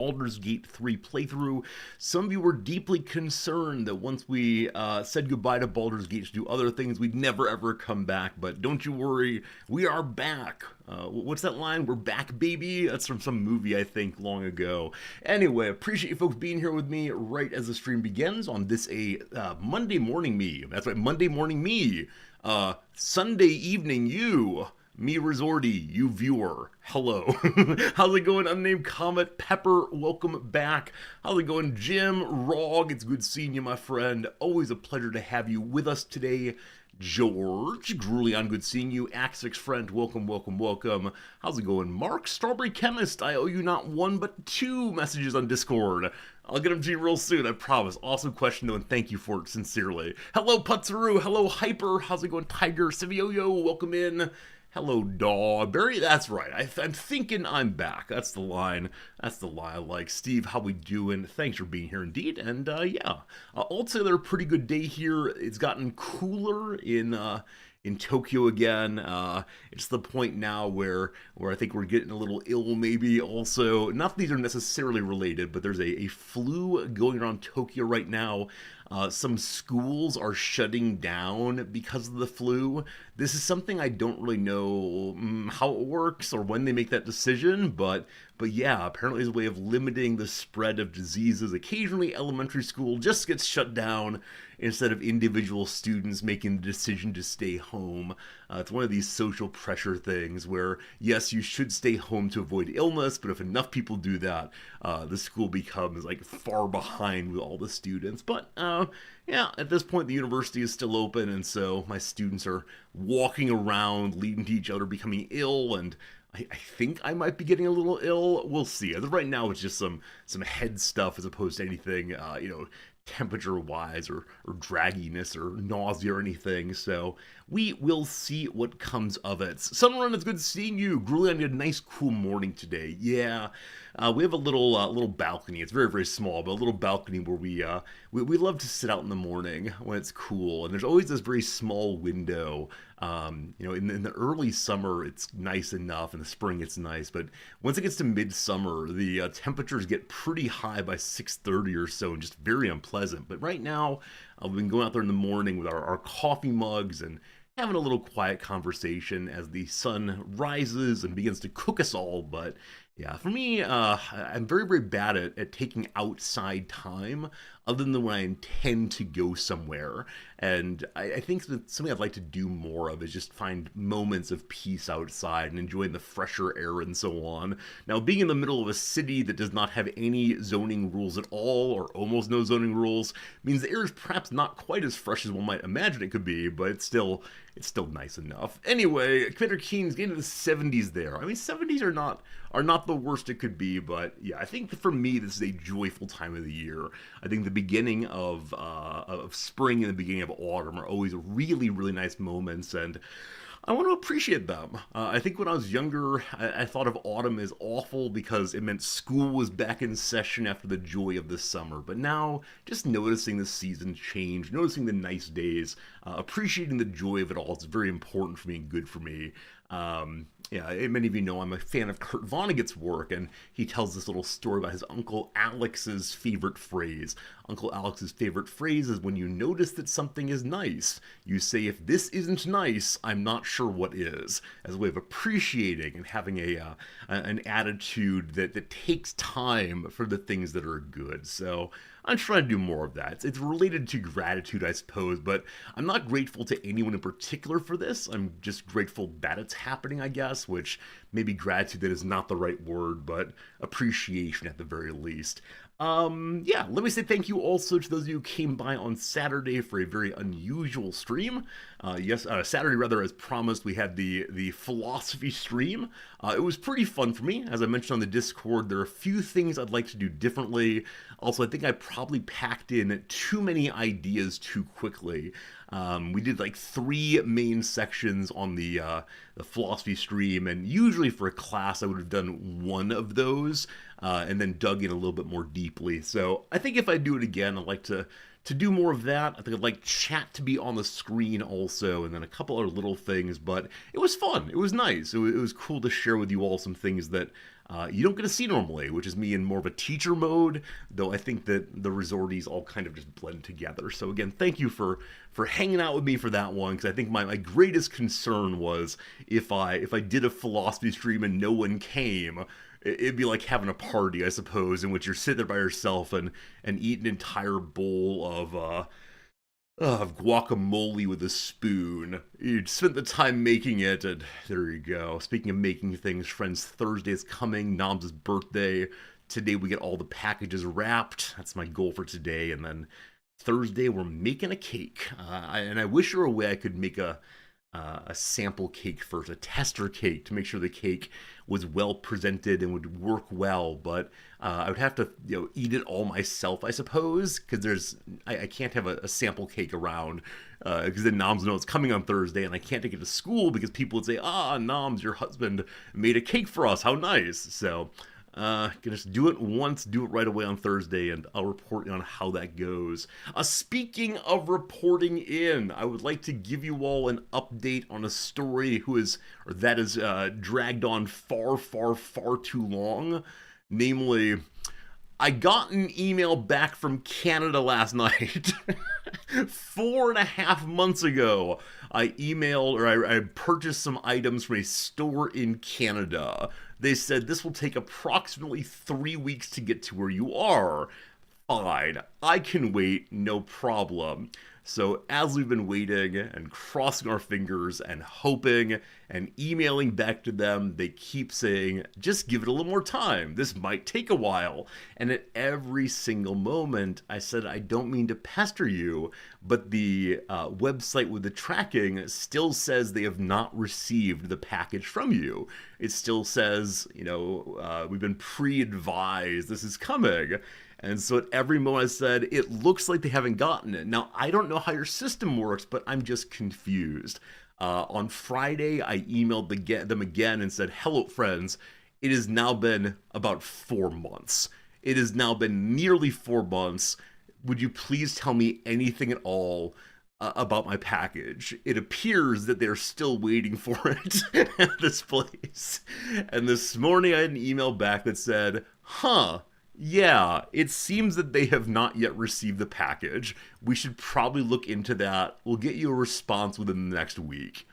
Baldur's Gate 3 playthrough. Some of you were deeply concerned that once we said goodbye to Baldur's Gate to do other things, we'd never ever come back. But don't you worry, we are back. What's that line? We're back, baby. That's from some movie, I think, long ago. Anyway, appreciate you folks being here with me right as the stream begins on this Monday morning me. That's right, Monday morning me. Sunday evening you. Me Resorty, you viewer, hello. How's it going, Unnamed Comet? Pepper, welcome back. How's it going, Jim? Rog, it's good seeing you, my friend. Always a pleasure to have you with us today. George, Grulion, good seeing you. Axix friend, welcome, welcome, welcome. How's it going, Mark? Strawberry Chemist, I owe you not one but two messages on Discord. I'll get them to you real soon, I promise. Awesome question, though, and thank you for it sincerely. Hello, Putzaru. Hello, Hyper. How's it going, Tiger? Savioyo, welcome in. Hello, Dawberry. That's right. I'm thinking I'm back. That's the line. That's the lie I like. Steve, how we doing? Thanks for being here indeed. And yeah, altogether a pretty good day here. It's gotten cooler in Tokyo again. It's the point now where I think we're getting a little ill maybe also. Not that these are necessarily related, but there's a flu going around Tokyo right now. Some schools are shutting down because of the flu. This is something I don't really know how it works or when they make that decision, but yeah, apparently it's a way of limiting the spread of diseases. Occasionally, elementary school just gets shut down instead of individual students making the decision to stay home. It's one of these social pressure things where, yes, you should stay home to avoid illness, but if enough people do that, the school becomes like far behind with all the students. But yeah, at this point, the university is still open, and so my students are walking around, leading to each other, becoming ill, and I think I might be getting a little ill. We'll see. As of right now, it's just some head stuff as opposed to anything, temperature-wise or dragginess or nausea or anything. So we will see what comes of it. Sunrun, it's good seeing you. Grulion had a nice, cool morning today. Yeah, we have a little balcony. It's very, very small, but a little balcony where we love to sit out in the morning when it's cool. And there's always this very small window. In the early summer, it's nice enough. In the spring, it's nice. But once it gets to midsummer, the temperatures get pretty high by 6:30 or so and just very unpleasant. But right now, we've been going out there in the morning with our coffee mugs and having a little quiet conversation as the sun rises and begins to cook us all. But yeah, for me, I'm very, very bad at taking outside time other than when I intend to go somewhere. And I think that something I'd like to do more of is just find moments of peace outside and enjoying the fresher air and so on. Now, being in the middle of a city that does not have any zoning rules at all, or almost no zoning rules, means the air is perhaps not quite as fresh as one might imagine it could be, but it's still nice enough. Anyway, Commander Keen's getting to the 70s there. I mean, 70s are not the worst it could be, but yeah, I think for me this is a joyful time of the year. I think the beginning of spring and the beginning of autumn are always really, really nice moments, and I want to appreciate them. I think when I was younger, I thought of autumn as awful because it meant school was back in session after the joy of the summer. But now, just noticing the season change, noticing the nice days, appreciating the joy of it all, it's very important for me and good for me. Yeah, many of you know I'm a fan of Kurt Vonnegut's work, and he tells this little story about his Uncle Alex's favorite phrase. Uncle Alex's favorite phrase is when you notice that something is nice, you say, if this isn't nice, I'm not sure what is, as a way of appreciating and having an attitude that takes time for the things that are good. So I'm trying to do more of that. It's related to gratitude, I suppose, but I'm not grateful to anyone in particular for this. I'm just grateful that it's happening, I guess, which maybe gratitude that is not the right word, but appreciation at the very least. Yeah, let me say thank you also to those of you who came by on Saturday for a very unusual stream. Saturday rather, as promised, we had the philosophy stream. It was pretty fun for me. As I mentioned on the Discord, there are a few things I'd like to do differently. Also, I think I probably packed in too many ideas too quickly. We did like 3 main sections on the philosophy stream, and usually for a class I would have done one of those and then dug in a little bit more deeply. So I think if I do it again, I'd like to do more of that. I think I'd like chat to be on the screen also, and then a couple other little things, but it was fun. It was nice. It was cool to share with you all some things that you don't get to see normally, which is me in more of a teacher mode, though I think that the resorties all kind of just blend together. So again, thank you for hanging out with me for that one, because I think my greatest concern was if I did a philosophy stream and no one came, it'd be like having a party, I suppose, in which you're sitting there by yourself and eat an entire bowl of guacamole with a spoon. You spent the time making it, and there you go. Speaking of making things, friends, Thursday is coming, Nom's birthday. Today we get all the packages wrapped. That's my goal for today, and then Thursday we're making a cake. And I wish there were a way I could make a sample cake first, a tester cake, to make sure the cake was well presented and would work well. But I would have to, eat it all myself, I suppose, because I can't have a sample cake around, because then Noms know it's coming on Thursday, and I can't take it to school because people would say, Noms, your husband made a cake for us. How nice. So gonna just do it once, do it right away on Thursday, and I'll report on how that goes. Speaking of reporting in, I would like to give you all an update on a story that is dragged on far, far, far too long. Namely, I got an email back from Canada last night. 4.5 months ago, I purchased some items from a store in Canada. They said this will take approximately 3 weeks to get to where you are. Fine, I can wait, no problem. So as we've been waiting and crossing our fingers and hoping and emailing back to them, they keep saying, just give it a little more time. This might take a while. And at every single moment, I said, I don't mean to pester you, but the website with the tracking still says they have not received the package from you. It still says, we've been pre-advised this is coming. And so at every moment I said, it looks like they haven't gotten it. Now, I don't know how your system works, but I'm just confused. On Friday, I emailed them again and said, hello, friends. It has now been about 4 months. It has now been nearly 4 months. Would you please tell me anything at all about my package? It appears that they're still waiting for it at this place. And this morning I had an email back that said, yeah, it seems that they have not yet received the package. We should probably look into that. We'll get you a response within the next week.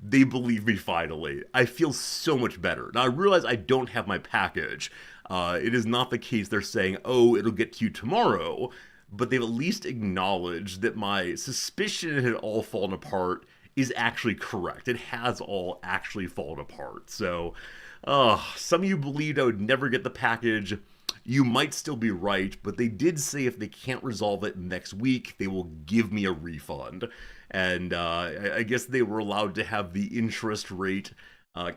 They believe me finally. I feel so much better. Now I realize I don't have my package. It is not the case they're saying, it'll get to you tomorrow. But they've at least acknowledged that my suspicion it had all fallen apart is actually correct. It has all actually fallen apart. So some of you believed I would never get the package. You might still be right, but they did say if they can't resolve it next week, they will give me a refund. And I guess they were allowed to have the interest rate,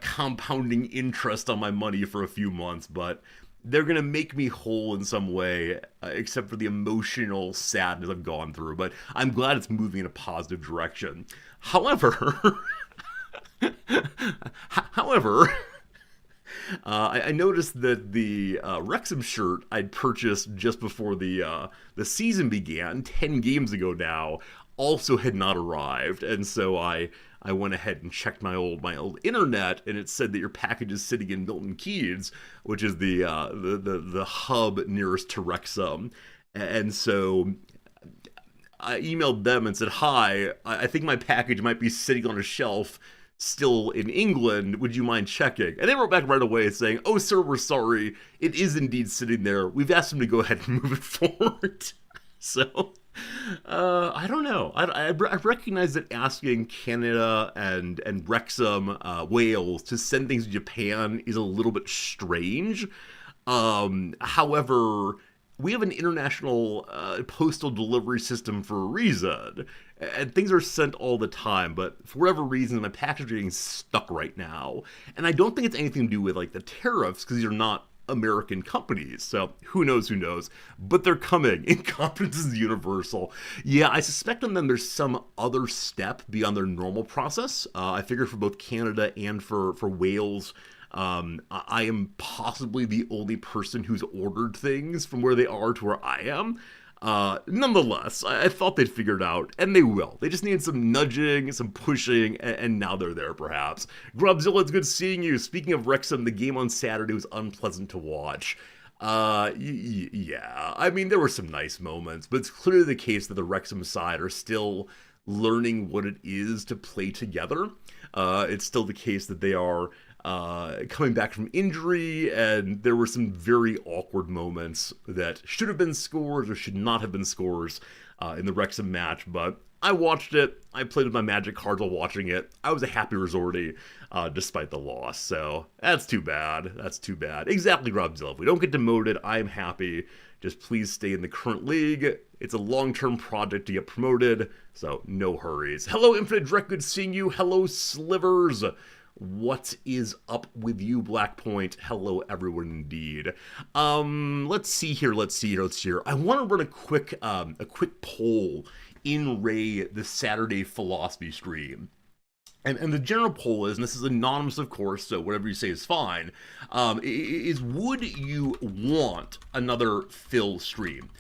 compounding interest on my money for a few months, but they're going to make me whole in some way, except for the emotional sadness I've gone through. But I'm glad it's moving in a positive direction. However, I noticed that the Wrexham shirt I'd purchased just before the season began, 10 games ago now, also had not arrived. And so I went ahead and checked my old internet, and it said that your package is sitting in Milton Keynes, which is the hub nearest to Wrexham. And so I emailed them and said, hi, I think my package might be sitting on a shelf still in England, would you mind checking? And they wrote back right away saying, oh, sir, we're sorry. It is indeed sitting there. We've asked them to go ahead and move it forward. So, I don't know. I recognize that asking Canada and Wrexham, Wales, to send things to Japan is a little bit strange. However, we have an international postal delivery system for a reason, and things are sent all the time, but for whatever reason, my packages are getting stuck right now. And I don't think it's anything to do with, the tariffs, because these are not American companies, so who knows, but they're coming. Incompetence is universal. Yeah, I suspect on them there's some other step beyond their normal process. I figure for both Canada and for Wales, I am possibly the only person who's ordered things from where they are to where I am. Nonetheless, I thought they'd figure it out, and they will. They just need some nudging, some pushing, and now they're there, perhaps. Grubzilla, it's good seeing you. Speaking of Wrexham, the game on Saturday was unpleasant to watch. Yeah, I mean, there were some nice moments, but it's clearly the case that the Wrexham side are still learning what it is to play together. It's still the case that they are coming back from injury, and there were some very awkward moments that should have been scores or should not have been scores in the Wrexham match, but I watched it. I played with my magic cards while watching it. I was a happy resorty despite the loss, so that's too bad. That's too bad. Exactly, Robzilla. If we don't get demoted, I am happy. Just please stay in the current league. It's a long-term project to get promoted, so no hurries. Hello, Infinite Drek. Good seeing you. Hello, Slivers. What is up with you, Blackpoint? Hello, everyone, indeed. Let's see here. I want to run a quick poll in Ray the Saturday philosophy stream. And the general poll is, and this is anonymous, of course, so whatever you say is fine, is would you want another Phil stream?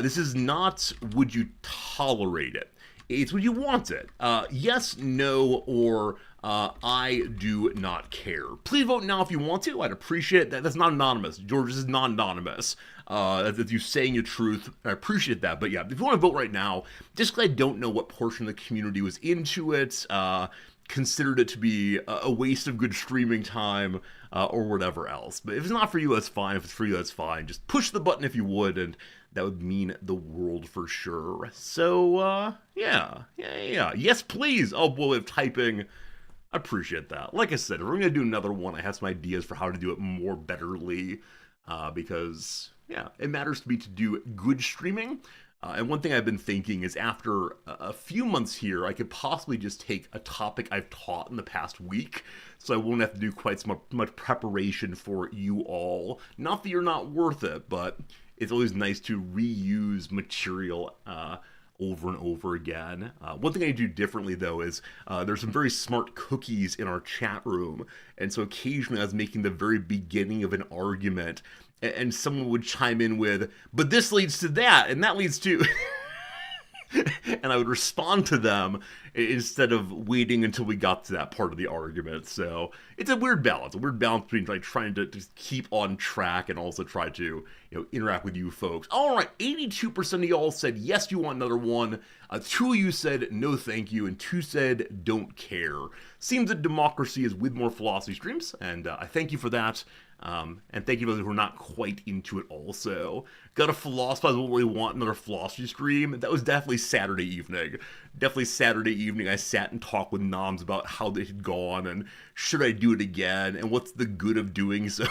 This is not would you tolerate it. It's would you want it. Yes, no, or I do not care. Please vote now if you want to. I'd appreciate that. That's not anonymous. George, this is not anonymous. That's you saying your truth. I appreciate that. But yeah, if you want to vote right now, just because I don't know what portion of the community was into it, considered it to be a waste of good streaming time, or whatever else. But if it's not for you, that's fine. If it's for you, that's fine. Just push the button if you would, and that would mean the world for sure. So, yeah. Yes, please. Oh, boy, of typing. I appreciate that. Like I said, if we're going to do another one, I have some ideas for how to do it more betterly, because, yeah, it matters to me to do good streaming. And one thing I've been thinking is after a few months here, I could possibly just take a topic I've taught in the past week, so I won't have to do quite so much preparation for you all. Not that you're not worth it, but it's always nice to reuse material over and over again. One thing I do differently, though, is there's some very smart cookies in our chat room, and so occasionally I was making the very beginning of an argument, and someone would chime in with, but this leads to that, and that leads to... and I would respond to them instead of waiting until we got to that part of the argument. So it's a weird balance between like trying to just keep on track and also try to interact with you folks. All right, 82% of y'all said yes, you want another one. 2 of you said no, thank you, and 2 said don't care. Seems that democracy is with more philosophy streams, and I thank you for that. And thank you to those who are not quite into it also. Got to philosophize what we want another philosophy stream. That was definitely Saturday evening. I sat and talked with Noms about how they had gone and should I do it again and what's the good of doing so.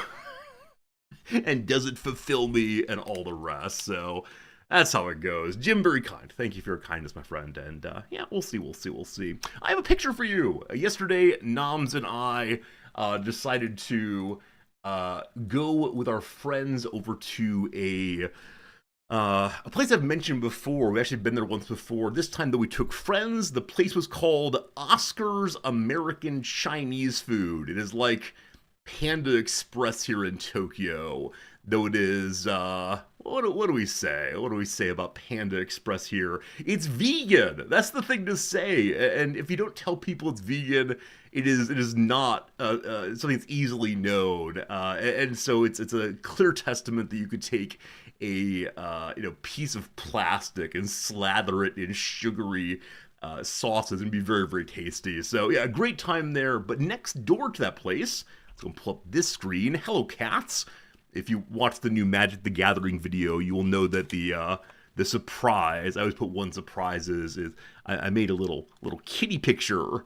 And does it fulfill me and all the rest. So that's how it goes. Jim, very kind. Thank you for your kindness, my friend. And yeah, we'll see. I have a picture for you. Yesterday, Noms and I decided to go with our friends over to a place I've mentioned before. We've actually been there once before. This time, though, we took friends. The place was called Oscar's American Chinese Food. It is like Panda Express here in Tokyo, though it is, what do we say? What do we say about Panda Express here? It's vegan! That's the thing to say, and if you don't tell people it's vegan, it is not something that's easily known, and so it's a clear testament that you could take a piece of plastic and slather it in sugary sauces and be very, very tasty. So yeah, a great time there. But next door to that place, let's go pull up this screen. Hello, cats. If you watch the new Magic the Gathering video, you will know that the surprise, I always put one surprise is I made a little kitty picture.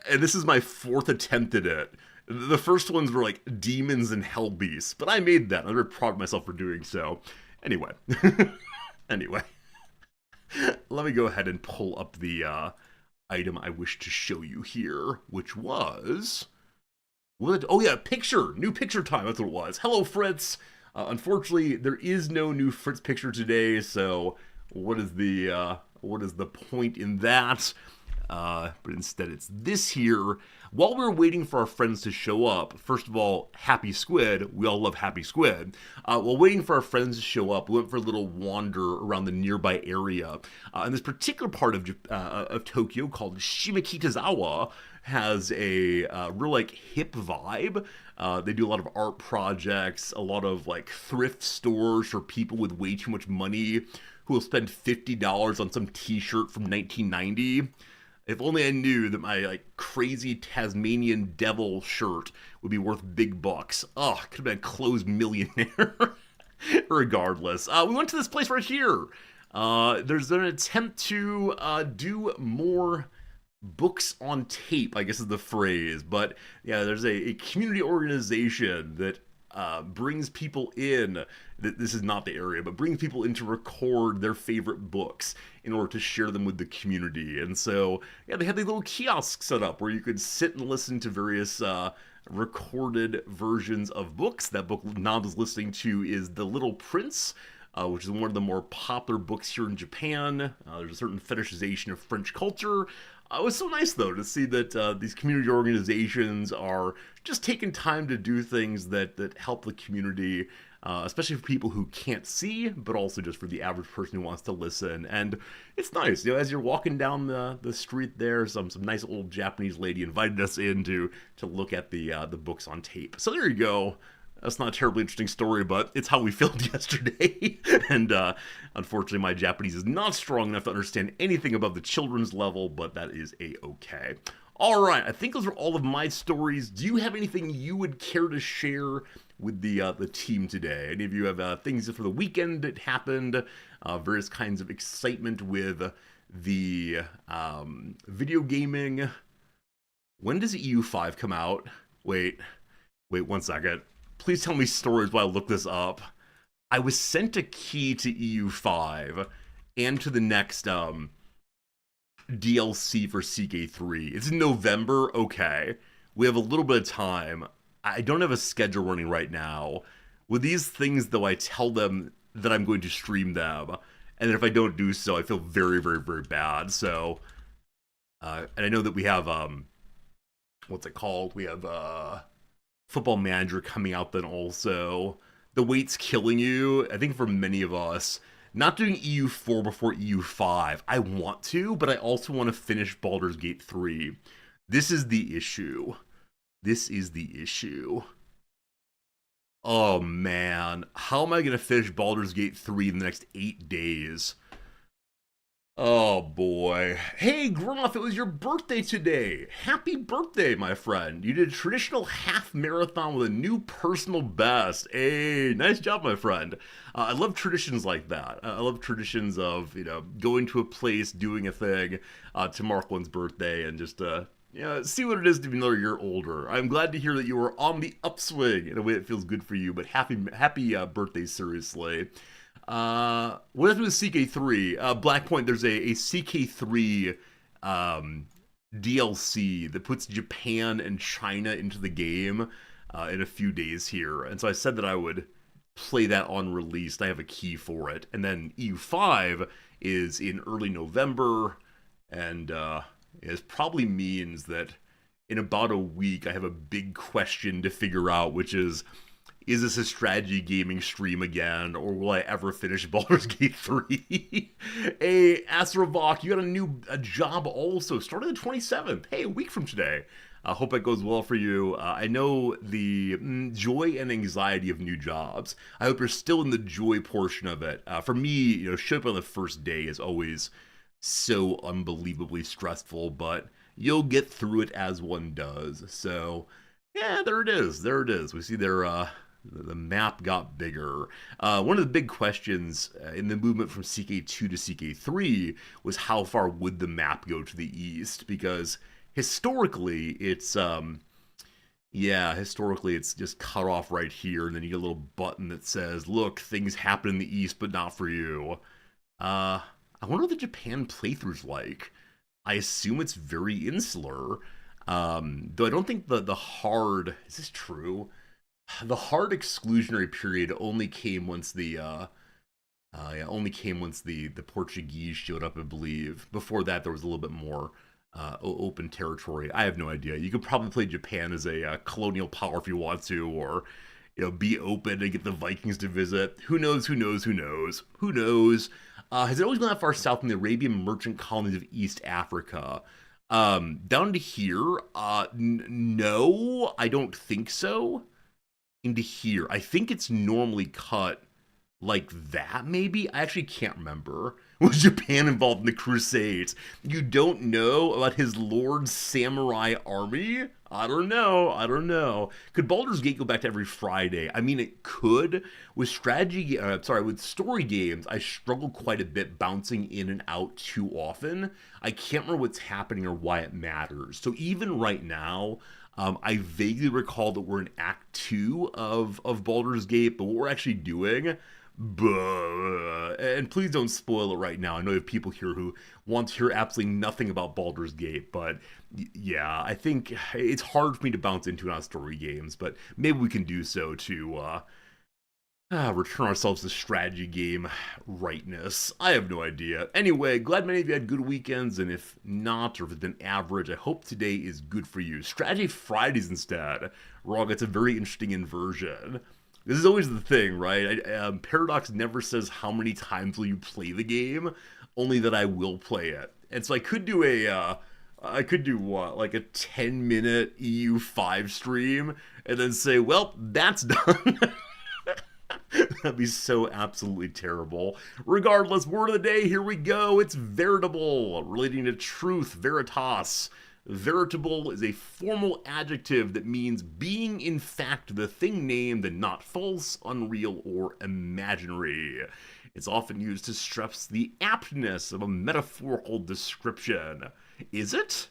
And this is my 4th attempt at it. The first ones were like demons and hell beasts, but I made that. I'm very proud of myself for doing so. Anyway. Let me go ahead and pull up the item I wish to show you here, which was... Oh yeah, picture! New picture time, that's what it was. Hello, Fritz! Unfortunately, there is no new Fritz picture today, so what is the point in that? but instead it's this here. While we were waiting for our friends to show up, first of all, Happy Squid. We all love Happy Squid. While waiting for our friends to show up, we went for a little wander around the nearby area. In this particular part of Tokyo called Shimokitazawa has a real like hip vibe. They do a lot of art projects, a lot of like thrift stores for people with way too much money who will spend $50 on some t-shirt from 1990. If only I knew that my like crazy Tasmanian devil shirt would be worth big bucks. Oh, could have been a clothes millionaire. Regardless, we went to this place right here. There's an attempt to do more books on tape, I guess is the phrase. But yeah, there's a community organization that brings people in. This is not the area, but brings people in to record their favorite books in order to share them with the community. And so, yeah, they had these little kiosks set up where you could sit and listen to various recorded versions of books. That book Nod is listening to is The Little Prince, which is one of the more popular books here in Japan. There's a certain fetishization of French culture. It was so nice, though, to see that these community organizations are just taking time to do things that help the community, especially for people who can't see, but also just for the average person who wants to listen. And it's nice, as you're walking down the street there, some nice old Japanese lady invited us in to look at the books on tape. So there you go. That's not a terribly interesting story, but it's how we filmed yesterday. And unfortunately, my Japanese is not strong enough to understand anything above the children's level, but that is a-okay. All right, I think those are all of my stories. Do you have anything you would care to share with the team today? Any of you have things for the weekend that happened? Various kinds of excitement with the video gaming. When does EU5 come out? Wait 1 second. Please tell me stories while I look this up. I was sent a key to EU5 and to the next DLC for CK3. It's in November. Okay. We have a little bit of time. I don't have a schedule running right now. With these things, though, I tell them that I'm going to stream them. And then if I don't do so, I feel very, very, very bad. So, and I know that we have, what's it called? We have, Football Manager coming out then also. The wait's killing you. I think for many of us, not doing EU4 before EU5. I want to, but I also want to finish Baldur's Gate 3. This is the issue. This is the issue. Oh man, how am I going to finish Baldur's Gate 3 in the next 8 days? Oh boy. Hey Groff, it was your birthday today. Happy birthday, my friend. You did a traditional half marathon with a new personal best. Hey, nice job, my friend. I love traditions like that. I love traditions of, going to a place, doing a thing to mark one's birthday and just, see what it is to be another year older. I'm glad to hear that you are on the upswing in a way that feels good for you, but happy birthday, seriously. What happened with CK3? Black Point, there's a CK3 DLC that puts Japan and China into the game in a few days here. And so I said that I would play that on release. I have a key for it. And then EU5 is in early November. And it probably means that in about a week I have a big question to figure out, which is this a strategy gaming stream again, or will I ever finish Baldur's Gate 3? Hey, Astrovok, you got a job also, starting the 27th. Hey, a week from today. I hope it goes well for you. I know the joy and anxiety of new jobs. I hope you're still in the joy portion of it. For me, showing up on the first day is always so unbelievably stressful, but you'll get through it as one does. So, yeah, there it is. There it is. We see the map got bigger. One of the big questions in the movement from CK2 to CK3 was how far would the map go to the east? Because historically, it's just cut off right here, and then you get a little button that says, "Look, things happen in the east, but not for you." I wonder what the Japan playthrough's like. I assume it's very insular, though I don't think the hard. Is this true? The hard exclusionary period only came once the Portuguese showed up, I believe. Before that, there was a little bit more open territory. I have no idea. You could probably play Japan as a colonial power if you want to, or be open and get the Vikings to visit. Who knows? Who knows? Who knows? Who knows? Has it always gone that far south in the Arabian merchant colonies of East Africa? Down to here? No, I don't think so. Into here, I think it's normally cut like that, maybe? I actually can't remember. Was Japan involved in the Crusades? You don't know about his Lord Samurai army? I don't know. I don't know. Could Baldur's Gate go back to every Friday? I mean, it could. With with story games, I struggle quite a bit bouncing in and out too often. I can't remember what's happening or why it matters. So even right now, I vaguely recall that we're in Act 2 of Baldur's Gate, but what we're actually doing, and please don't spoil it right now. I know you have people here who want to hear absolutely nothing about Baldur's Gate, but yeah, I think it's hard for me to bounce into it on story games, but maybe we can do so to return ourselves to strategy game rightness. I have no idea. Anyway, glad many of you had good weekends, and if not, or if it's been average, I hope today is good for you. Strategy Fridays instead. Wrong, it's a very interesting inversion. This is always the thing, right? Paradox never says how many times will you play the game, only that I will play it. And so I could do what, like a 10-minute EU5 stream, and then say, well, that's done. That'd be so absolutely terrible. Regardless, word of the day, here we go. It's veritable, relating to truth, veritas. Veritable is a formal adjective that means being in fact the thing named and not false, unreal, or imaginary. It's often used to stress the aptness of a metaphorical description. Is it?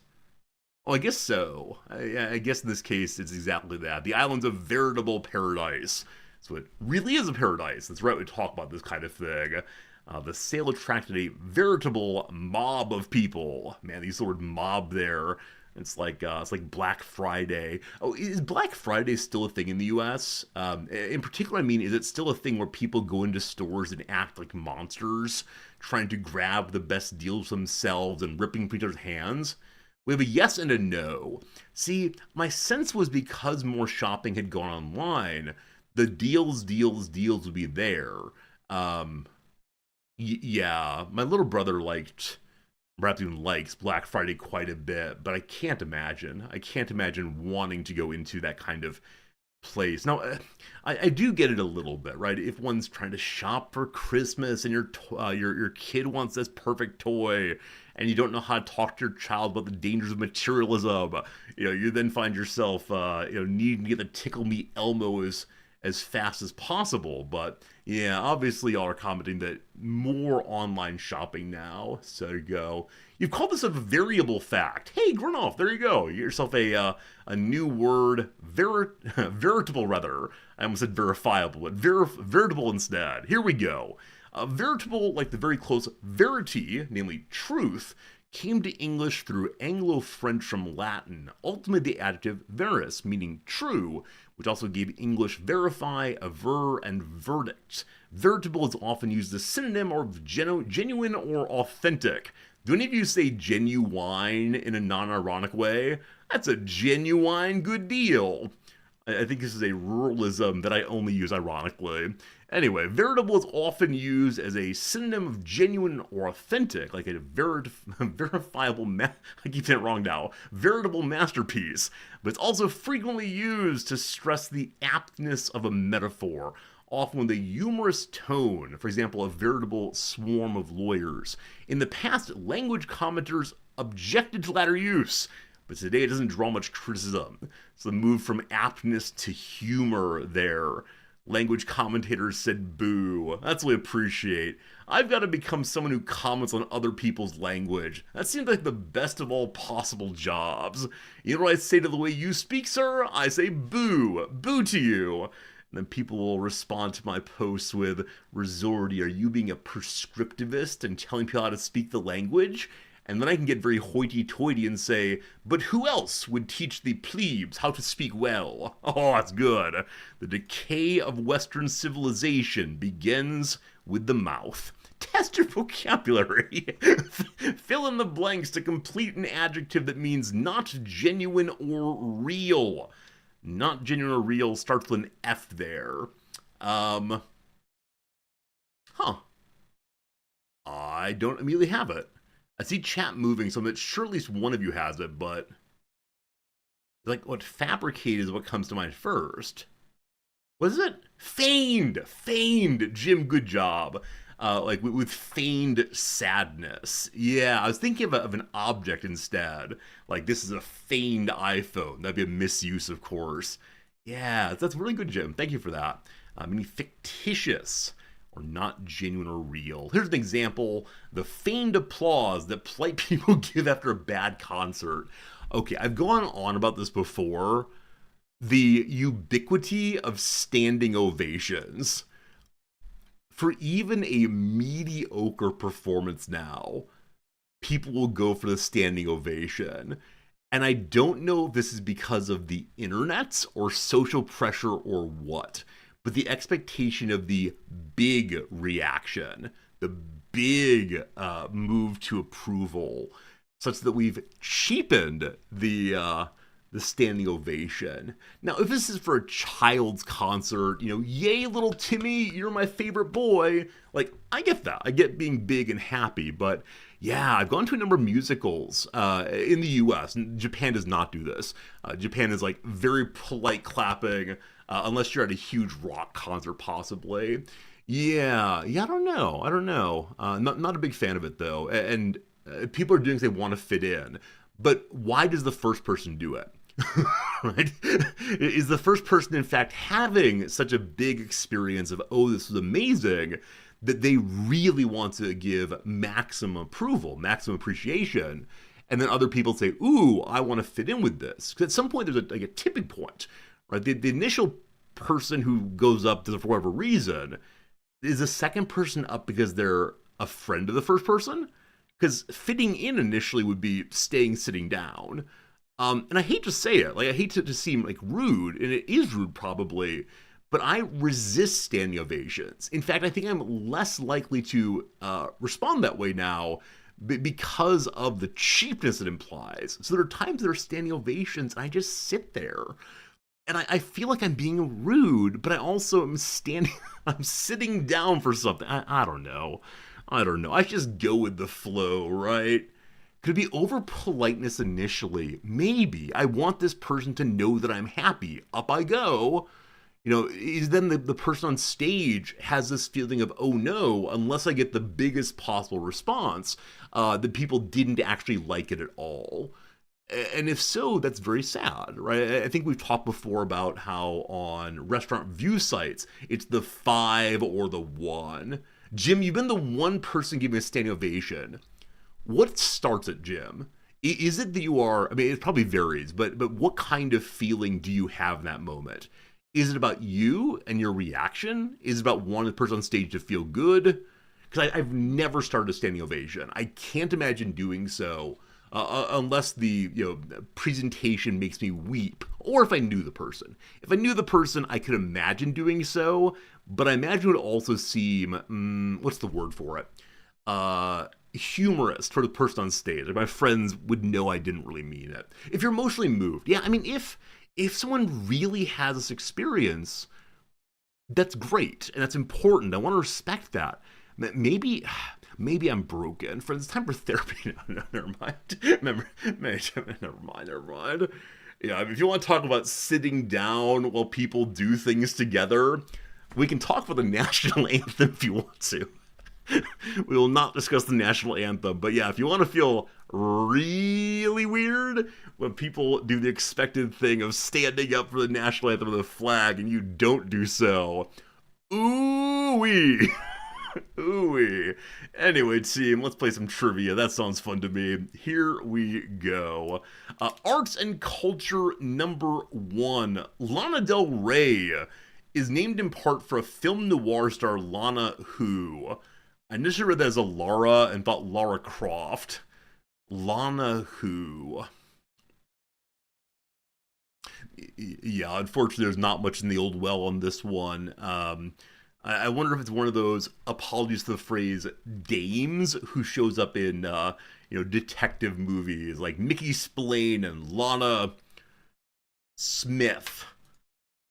Oh, I guess so. I guess in this case it's exactly that. The island's a veritable paradise. So it really is a paradise. That's right, we talk about this kind of thing. The sale attracted a veritable mob of people. Man, these word mob there. It's like Black Friday. Oh, is Black Friday still a thing in the U.S.? In particular, I mean, is it still a thing where people go into stores and act like monsters, trying to grab the best deals themselves and ripping people's hands? We have a yes and a no. See, my sense was because more shopping had gone online, the deals would be there. Yeah, my little brother perhaps even likes Black Friday quite a bit, but I can't imagine. I can't imagine wanting to go into that kind of place. Now, I do get it a little bit, right? If one's trying to shop for Christmas and your kid wants this perfect toy, and you don't know how to talk to your child about the dangers of materialism, you then find yourself, needing to get the Tickle Me Elmo as fast as possible. But yeah, obviously y'all are commenting that more online shopping now. So there you go. You've called this a variable fact. Hey, Grunoff, there you go. You get yourself a new word, veritable rather. I almost said verifiable, but veritable instead. Here we go. Veritable, like the very close verity, namely truth, came to English through Anglo-French from Latin, ultimately the adjective veris, meaning true, which also gave English verify, aver, and verdict. Veritable is often used as a synonym of genuine or authentic. Do any of you say genuine in a non-ironic way? That's a genuine good deal. I think this is a ruralism that I only use ironically. Anyway, veritable is often used as a synonym of genuine or authentic, like a verifiable, I keep saying it wrong now, veritable masterpiece. But it's also frequently used to stress the aptness of a metaphor, often with a humorous tone, for example, a veritable swarm of lawyers. In the past, language commenters objected to latter use, but today it doesn't draw much criticism. So the move from aptness to humor there. Language commentators said boo. That's what I appreciate. I've got to become someone who comments on other people's language. That seems like the best of all possible jobs. You know what I say to the way you speak, sir? I say boo. Boo to you. And then people will respond to my posts with, Resorty, are you being a prescriptivist and telling people how to speak the language? And then I can get very hoity-toity and say, but who else would teach the plebes how to speak well? Oh, that's good. The decay of Western civilization begins with the mouth. Test your vocabulary. Fill in the blanks to complete an adjective that means not genuine or real. Not genuine or real starts with an F there. Um, huh. I don't immediately have it. I see chat moving, so I'm sure at least one of you has it, but like what fabricated is what comes to mind first. What is it? Feigned! Feigned! Jim, good job. Like with feigned sadness. Yeah, I was thinking of an object instead. Like this is a feigned iPhone. That'd be a misuse, of course. Yeah, that's really good, Jim. Thank you for that. Meaning fictitious or not genuine or real. Here's an example: the feigned applause that polite people give after a bad concert. Okay, I've gone on about this before. The ubiquity of standing ovations. For even a mediocre performance now, people will go for the standing ovation. And I don't know if this is because of the internet or social pressure or what, but the expectation of the big reaction, the big move to approval, such that we've cheapened the standing ovation. Now, if this is for a child's concert, yay, little Timmy, you're my favorite boy. Like, I get that. I get being big and happy, but yeah, I've gone to a number of musicals in the US. Japan does not do this. Japan is like very polite clapping, unless you're at a huge rock concert, possibly. Yeah, I don't know. Not a big fan of it though, and people are doing things they want to fit in. But why does the first person do it? Right? Is the first person, in fact, having such a big experience of, oh, this was amazing, that they really want to give maximum approval, maximum appreciation, and then other people say, ooh, I want to fit in with this. Because at some point, there's like a tipping point, right? The initial person who goes up for whatever reason is the second person up because they're a friend of the first person. Because fitting in initially would be sitting down. And I hate to say it, like I hate to seem like rude, and it is rude probably, but I resist standing ovations. In fact, I think I'm less likely to respond that way now because of the cheapness it implies. So there are times there are standing ovations, and I just sit there. And I feel like I'm being rude, but I also am I'm sitting down for something. I don't know. I just go with the flow, right? Could it be over politeness initially? Maybe. I want this person to know that I'm happy. Up I go. Is then the person on stage has this feeling of, oh no, unless I get the biggest possible response, that people didn't actually like it at all. And if so, that's very sad, right? I think we've talked before about how on restaurant view sites, it's the 5 or the 1. Jim, you've been the one person giving a standing ovation. What starts it, Jim? Is it that you are, I mean, it probably varies, but what kind of feeling do you have in that moment? Is it about you and your reaction? Is it about wanting the person on stage to feel good? Because I've never started a standing ovation. I can't imagine doing so unless the presentation makes me weep, or if I knew the person. If I knew the person, I could imagine doing so, but I imagine it would also seem, what's the word for it? Humorous for the person on stage. My friends would know I didn't really mean it. If you're emotionally moved, yeah, I mean, if someone really has this experience, that's great, and that's important. I want to respect that. Maybe I'm broken. Friends, it's time for therapy. No, never mind. Never mind. Yeah, if you want to talk about sitting down while people do things together, we can talk about the national anthem if you want to. We will not discuss the national anthem, but yeah, if you want to feel really weird when people do the expected thing of standing up for the national anthem of the flag and you don't do so, ooh-wee. Ooh-wee. Anyway, team, let's play some trivia. That sounds fun to me. Here we go. Arts and culture number 1. Lana Del Rey is named in part for a film noir star, Lana who? I initially read that as a Lara and thought Lara Croft. Lana who? Yeah, unfortunately, there's not much in the old well on this one. I wonder if it's one of those apologies to the phrase dames who shows up in detective movies like Mickey Spillane and Smith.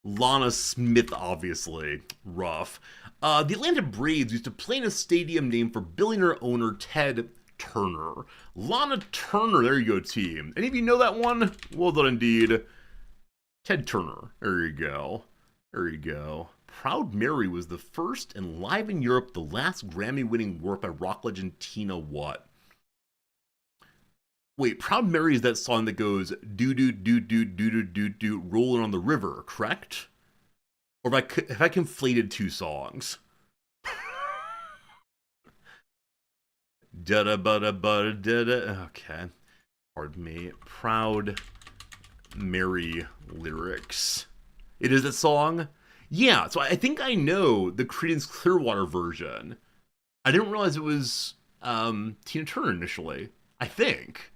Lana Smith, obviously. Rough. The Atlanta Braves used to play in a stadium named for billionaire owner Ted Turner. Lana Turner, there you go, team. Any of you know that one? Well done indeed. Ted Turner, there you go. There you go. Proud Mary was the first, and live in Europe, the last Grammy-winning work by rock legend Tina what? Wait, Proud Mary is that song that goes do do do do do do do do rolling on the river, correct? Or if I conflated two songs? Da da ba da ba da da. Okay, pardon me. Proud Mary lyrics. It is a song. Yeah, so I think I know the Creedence Clearwater version. I didn't realize it was Tina Turner initially. I think.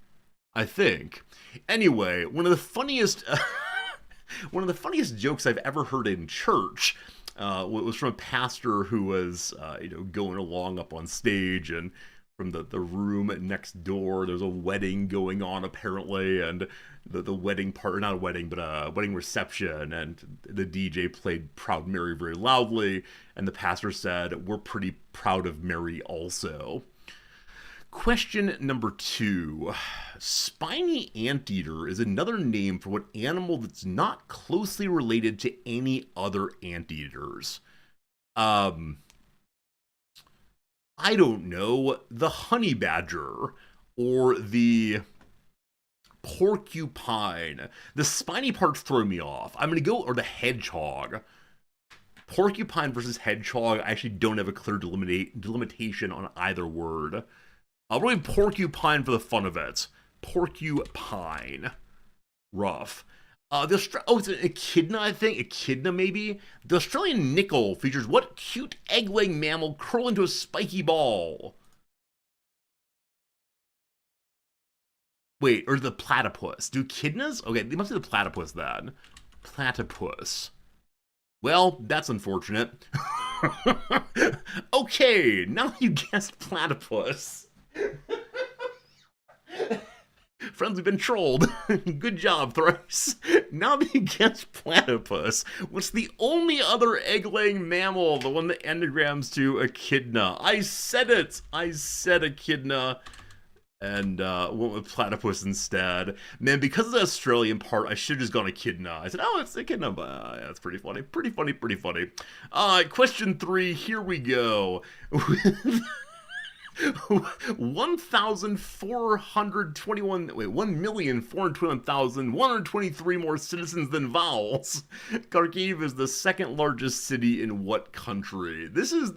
Anyway, one of the funniest jokes I've ever heard in church was from a pastor who was going along up on stage, and from the room next door there was a wedding going on apparently, and the wedding part, not a wedding but a wedding reception, and the DJ played Proud Mary very loudly, and the pastor said, "We're pretty proud of Mary also." Question number 2. Spiny anteater is another name for what animal that's not closely related to any other anteaters. I don't know. The honey badger or the porcupine. The spiny parts throw me off. I'm going to go, or the hedgehog. Porcupine versus hedgehog, I actually don't have a clear delimitation on either word. I'll really porcupine for the fun of it. Porcupine. Rough. It's an echidna, I think. Echidna, maybe? The Australian nickel features what cute egg-laying mammal curl into a spiky ball? Wait, or the platypus. Do echidnas? Okay, they must be the platypus then. Platypus. Well, that's unfortunate. Okay, now you guessed platypus. Friends, we've been trolled. Good job, Thrice. Now that you guessed platypus, what's the only other egg-laying mammal, the one that anagrams to echidna? I said it! I said echidna. And went with platypus instead. Man, because of the Australian part, I should have just gone echidna. I said, oh, it's echidna, but yeah, that's pretty funny. Pretty funny. Question 3, here we go. 1,421,123 more citizens than vowels. Kharkiv is the second largest city in what country? This is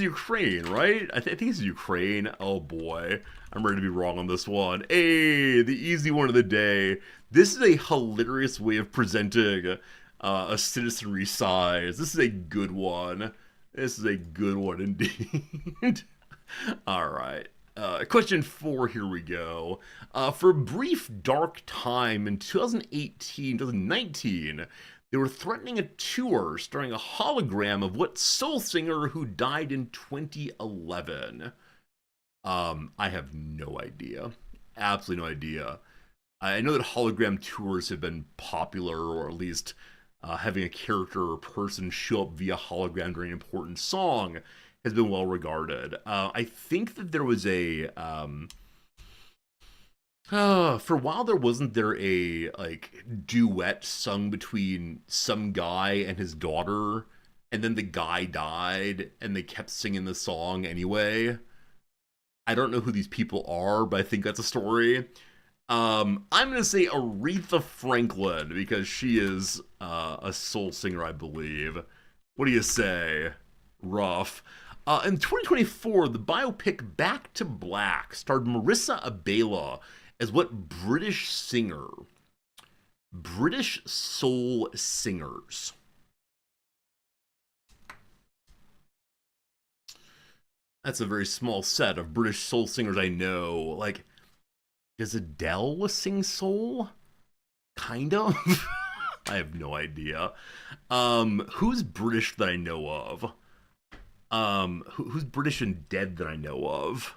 Ukraine, right? I think it's Ukraine. Oh boy, I'm ready to be wrong on this one. Hey, the easy one of the day. This is a hilarious way of presenting a citizenry size. This is a good one. This is a good one indeed. All right. Question 4, here we go. For a brief dark time in 2019, they were threatening a tour starring a hologram of what soul singer who died in 2011? I have no idea. Absolutely no idea. I know that hologram tours have been popular, or at least having a character or person show up via hologram during an important song has been well regarded. I think that there was a for a while there wasn't there a duet sung between some guy and his daughter, and then the guy died and they kept singing the song anyway. I don't know who these people are, but I think that's a story. I'm gonna say Aretha Franklin because she is a soul singer, I believe. What do you say? Rough. In 2024, the biopic Back to Black starred Marissa Abela as what British singer? British soul singers. That's a very small set of British soul singers I know. Does Adele sing soul? Kind of. I have no idea. Who's British that I know of? Who's British and dead that I know of?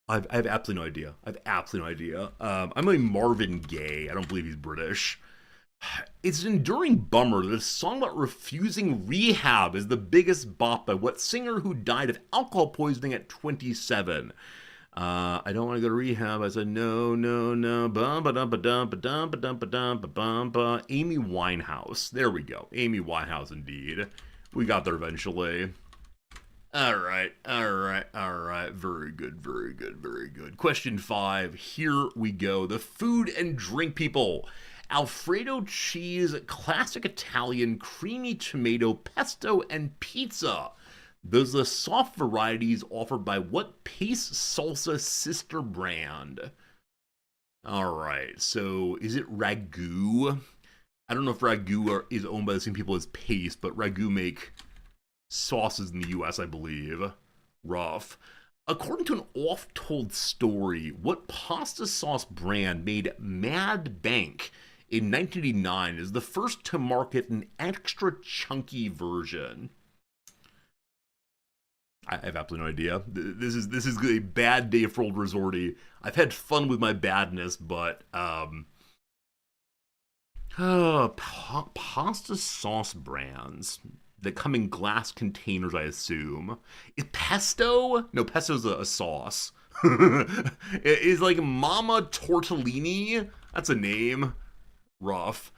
I have absolutely no idea. I have absolutely no idea. I'm like Marvin Gaye. I don't believe he's British. It's an enduring bummer that a song about refusing rehab is the biggest bop by what singer who died of alcohol poisoning at 27? I don't want to go to rehab. I said no, no, no. Amy Winehouse. There we go. Amy Winehouse, indeed. We got there eventually. All right, all right, all right. Very good, very good, very good. Question 5. Here we go. The food and drink people. Alfredo cheese, classic Italian, creamy tomato, pesto, and pizza. Those are the soft varieties offered by what paste salsa sister brand? All right, so is it Ragu? I don't know if Ragu is owned by the same people as Paste, but Ragu make sauces in the US, I believe. Rough. According to an oft-told story, what pasta sauce brand made Mad Bank in 1989 is the first to market an extra chunky version? I have absolutely no idea. This is a bad day for old Resorty. I've had fun with my badness, but pasta sauce brands that come in glass containers, I assume. Is pesto? No, pesto's a sauce. Is like Mama Tortellini? That's a name. Rough.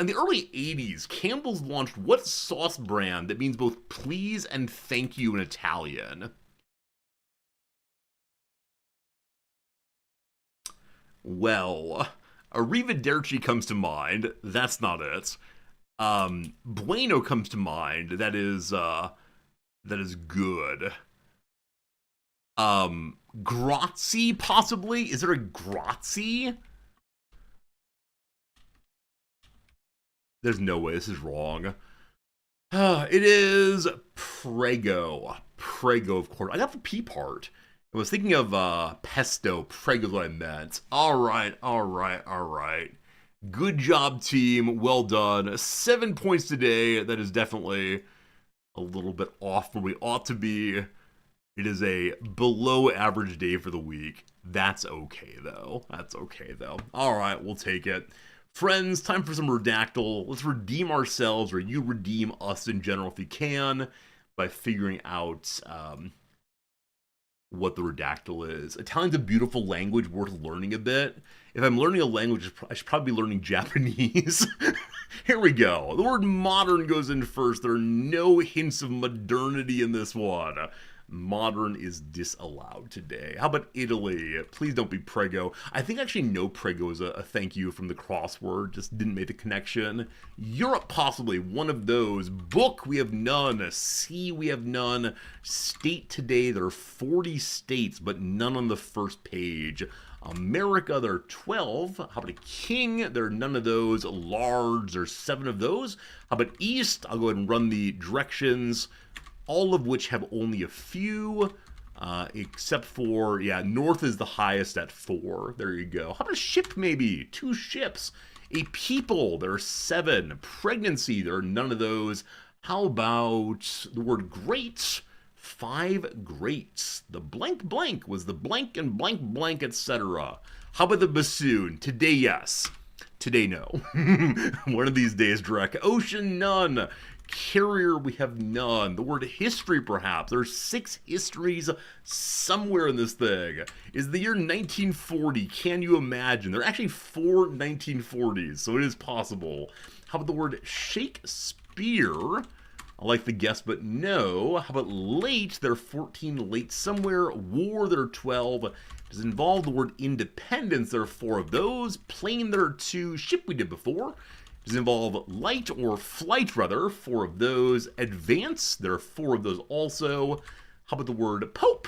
In the early 80s, Campbell's launched what sauce brand that means both please and thank you in Italian? Well, Arrivederci comes to mind. That's not it. Bueno comes to mind. That is good. Grazie, possibly? Is there a grazie? There's no way this is wrong. It is Prego. Prego, of course. I got the P part. I was thinking of pesto. Prego is what I meant. All right, all right, all right. Good job, team. Well done. 7 points today. That is definitely a little bit off where we ought to be. It is a below average day for the week. That's okay, though. That's okay, though. All right, we'll take it. Friends, time for some Redactyl. Let's redeem ourselves, or you redeem us in general if you can, by figuring out what the Redactyl is. Italian's a beautiful language worth learning a bit. If I'm learning a language, I should probably be learning Japanese. Here we go. The word modern goes in first. There are no hints of modernity in this one. Modern is disallowed today. How about Italy? Please don't be Prego. I think actually no Prego is a thank you from the crossword. Just didn't make the connection. Europe, possibly one of those. Book, we have none. Sea, we have none. State today, there are 40 states, but none on the first page. America, there are 12. How about a king? There are none of those. Large, there are 7 of those. How about East? I'll go ahead and run the directions, all of which have only a few, except for, North is the highest at 4. There you go. How about a ship, maybe? 2 ships. A people, there are 7. Pregnancy, there are none of those. How about the word great? 5 greats. The blank blank was the blank and blank blank, etc. How about the bassoon? Today, yes. Today, no. One of these days, Drek. Ocean, none. Carrier, we have none. The word history, perhaps. There's 6 histories somewhere in this thing. Is the year 1940? Can you imagine? There are actually 4 1940s, so it is possible. How about the word Shakespeare? I like the guess, but no. How about late? There are 14 late somewhere. War, there are 12. Does it involve the word independence? There are 4 of those. Plane, there are 2. Ship, we did before. Does it involve light or flight, rather? 4 of those. Advance, there are 4 of those also. How about the word Pope?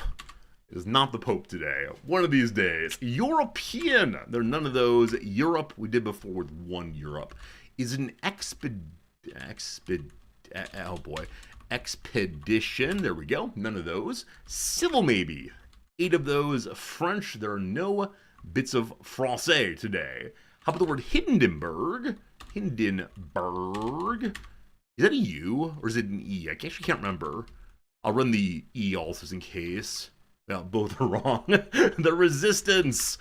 It is not the Pope today. One of these days. European, there are none of those. Europe, we did before with 1 Europe. Is it an expedition, there we go. None of those. Civil, maybe. 8 of those. French, there are no bits of Francais today. How about the word Hindenburg? Hindenburg. Is that a U or is it an E? I actually can't remember. I'll run the E also just in case. Well, both are wrong. The resistance.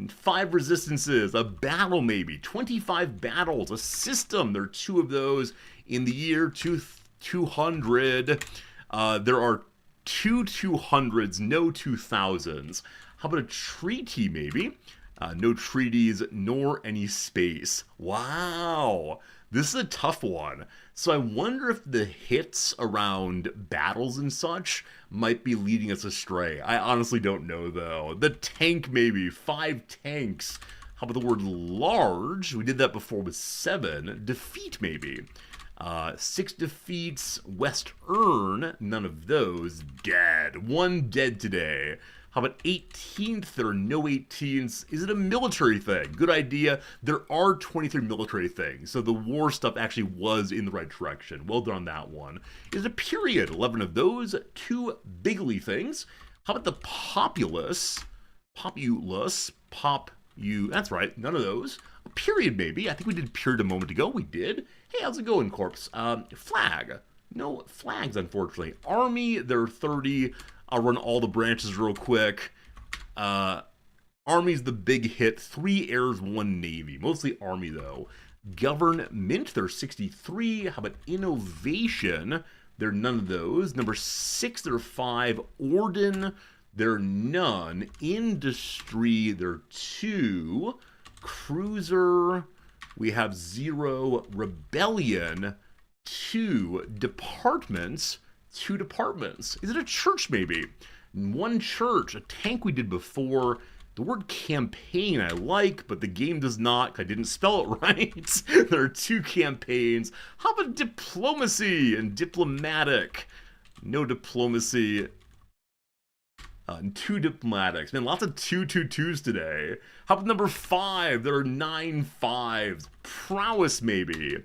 5 resistances, a battle maybe, 25 battles, a system. There are 2 of those in the year 200. There are 2 200s, no 2000s. How about a treaty maybe? No treaties, nor any space. Wow, this is a tough one. So I wonder if the hits around battles and such might be leading us astray. I honestly don't know, though. The tank, maybe. 5 tanks. How about the word large? We did that before with 7. Defeat, maybe. 6 defeats. Western, none of those. Dead. 1 dead today. How about 18th? There are no 18ths. Is it a military thing? Good idea. There are 23 military things, so the war stuff actually was in the right direction. Well done on that one. Is it a period? 11 of those. 2 bigly things. How about the populace? That's right, none of those. A period, maybe. I think we did period a moment ago. We did. Hey, how's it going, Corpse? Flag. No flags, unfortunately. Army, there are 30. I'll run all the branches real quick. Army's the big hit. 3 airs, 1 navy. Mostly Army, though. Government, there's 63. How about innovation? There are none of those. Number 6, there are 5. Orden, there are none. Industry, there are 2. Cruiser, we have 0. Rebellion, 2. Departments, 2 departments. Is it a church, maybe? 1 church. A tank we did before. The word campaign I like, but the game does not. I didn't spell it right. There are 2 campaigns. How about diplomacy and diplomatic? No diplomacy. 2 diplomatics. Man, lots of 2-2-2s today. How about number 5? There are 9 5s. Prowess, maybe.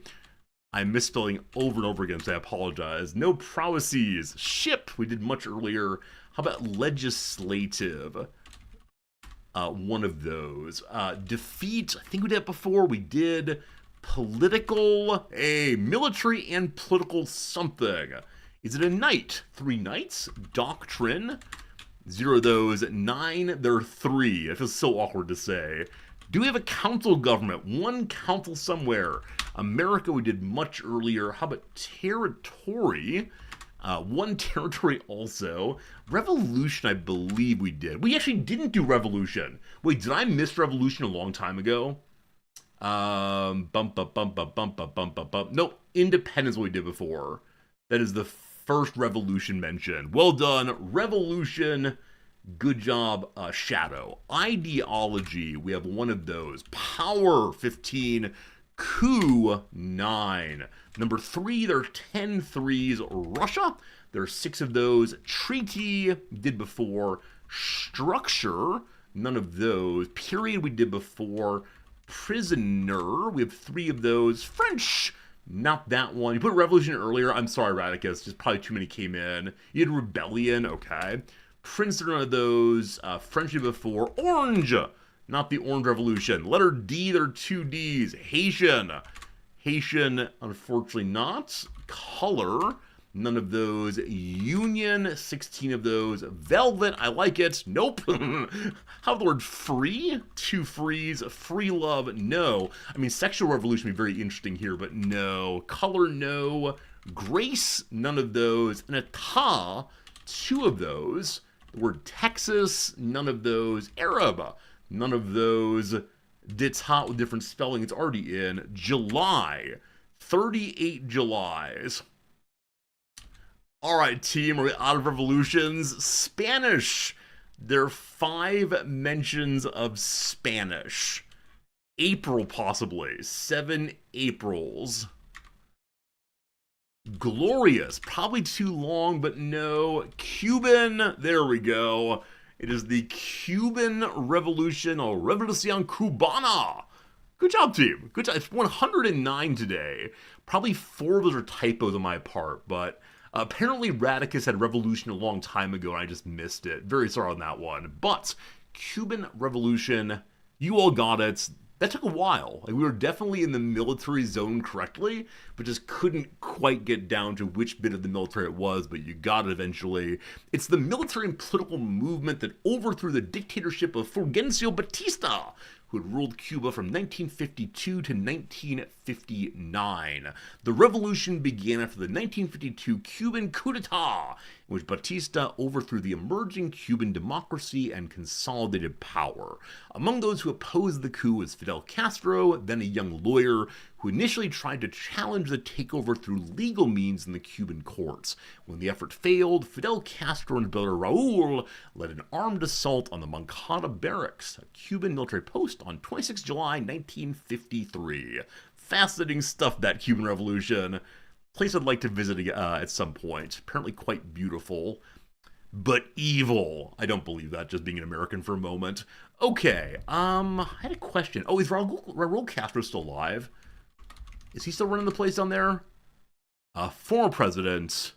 I'm misspelling over and over again, so I apologize. No prowesses. Ship, we did much earlier. How about legislative? 1 of those. Defeat, I think we did it before. We did. Political, military and political something. Is it a knight? 3 knights. Doctrine, 0 of those. 9, there are 3. It feels so awkward to say. Do we have a council government? 1 council somewhere. America we did much earlier. How about territory? 1 territory also. Revolution I believe we did. We actually didn't do revolution. Wait, did I miss revolution a long time ago? Nope, independence what we did before. That is the first revolution mentioned. Well done, revolution. Good job, Shadow. Ideology, we have 1 of those. Power, 15. Coup, 9. Number 3, there are 10 3s. Russia, there are 6 of those. Treaty, did before. Structure, none of those. Period, we did before. Prisoner, we have 3 of those. French, not that one. You put revolution earlier. I'm sorry, Radicus, just probably too many came in. You had rebellion, okay. Prince, none of those. French before. Orange, not the Orange Revolution. Letter D, there are 2 Ds. Haitian, unfortunately not. Color, none of those. Union, 16 of those. Velvet, I like it. Nope. How about the word free? 2 frees. Free love, no. I mean, sexual revolution would be very interesting here, but no. Color, no. Grace, none of those. And Etat, 2 of those. The word Texas, none of those. Arab, none of those. D'etat with different spelling, it's already in. July, 38 Julys. All right, team, are we out of revolutions? Spanish, there are 5 mentions of Spanish. April, possibly. 7 Aprils. Glorious, probably too long, but no. Cuban, there we go. It is the Cuban Revolution, or Revolución Cubana. Good job, team. Good job. It's 109 today. Probably 4 of those are typos on my part, but apparently Radicus had revolution a long time ago, and I just missed it. Very sorry on that one. But Cuban Revolution, you all got it. That took a while. Like, we were definitely in the military zone correctly, but just couldn't quite get down to which bit of the military it was, but you got it eventually. It's the military and political movement that overthrew the dictatorship of Fulgencio Batista, who had ruled Cuba from 1952 to 1959. The revolution began after the 1952 Cuban coup d'etat, in which Batista overthrew the emerging Cuban democracy and consolidated power. Among those who opposed the coup was Fidel Castro, then a young lawyer who initially tried to challenge the takeover through legal means in the Cuban courts. When the effort failed, Fidel Castro and his brother Raul led an armed assault on the Moncada Barracks, a Cuban military post, on 26 July 1953. Fascinating stuff, that Cuban Revolution. Place I'd like to visit at some point. Apparently quite beautiful, but evil. I don't believe that, just being an American for a moment. Okay, I had a question. Oh, is Raul Castro still alive? Is he still running the place down there? Former president.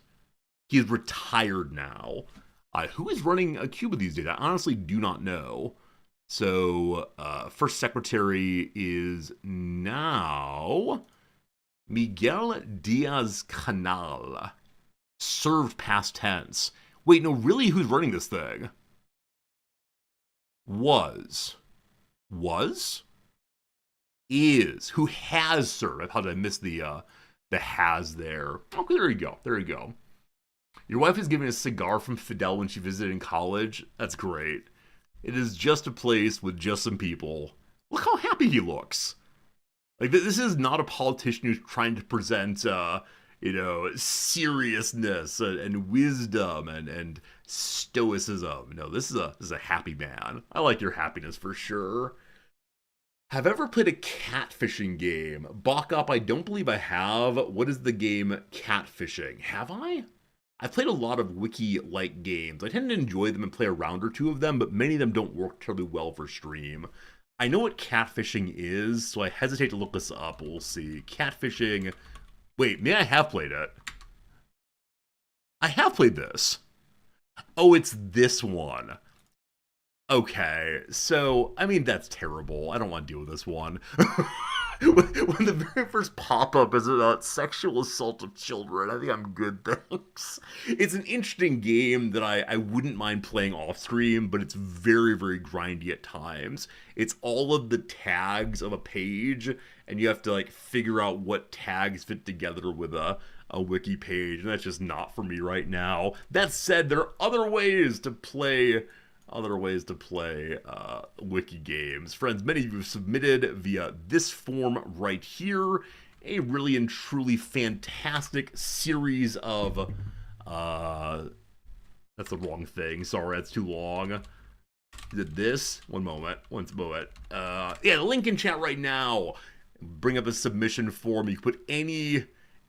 He is retired now. Who is running Cuba these days? I honestly do not know. So, first secretary is now Miguel Diaz-Canal. Served past tense. Wait, no, really? Who's running this thing? Was? Is. Who has served? How did I miss the has there? Okay, there you go. There you go. Your wife is giving a cigar from Fidel when she visited in college. That's great. It is just a place with just some people. Look how happy he looks. Like, this is not a politician who's trying to present, seriousness and wisdom and stoicism. No, this is a happy man. I like your happiness for sure. Have I ever played a catfishing game? Bach up, I don't believe I have. What is the game Catfishing? Have I? I've played a lot of wiki-like games. I tend to enjoy them and play a round or two of them, but many of them don't work terribly well for stream. I know what catfishing is, so I hesitate to look this up. We'll see. Catfishing. Wait, maybe I have played it. I have played this. Oh, it's this one. Okay, so, I mean, that's terrible. I don't want to deal with this one. When the very first pop-up is about sexual assault of children, I think I'm good, thanks. It's an interesting game that I wouldn't mind playing off-stream, but it's very, very grindy at times. It's all of the tags of a page, and you have to, like, figure out what tags fit together with a wiki page, and that's just not for me right now. That said, there are other ways to play wiki games. Friends, many of you have submitted via this form right here a really and truly fantastic series of that's the wrong thing. Sorry, that's too long. Is it this? One moment. Yeah, the link in chat right now. Bring up a submission form. You can put any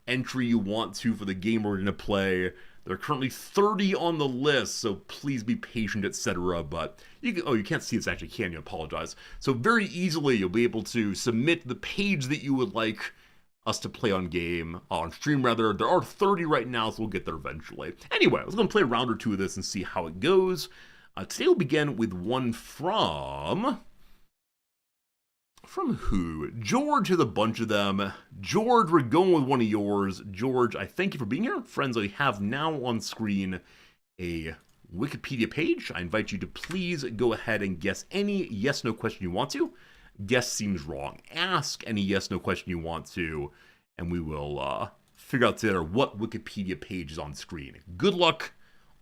entry you want to for the game we're going to play. There are currently 30 on the list, so please be patient, etc. But you can, you can't see this actually, can you? Apologize. So very easily, you'll be able to submit the page that you would like us to play on stream rather. There are 30 right now, so we'll get there eventually. Anyway, let's go and play a round or two of this and see how it goes. Today we'll begin with one from who? George has a bunch of them. George, we're going with one of yours. George, I thank you for being here. Friends, I have now on screen a Wikipedia page. I invite you to please go ahead and guess any yes-no question you want to. Guess seems wrong. Ask any yes-no question you want to, and we will figure out together what Wikipedia page is on screen. Good luck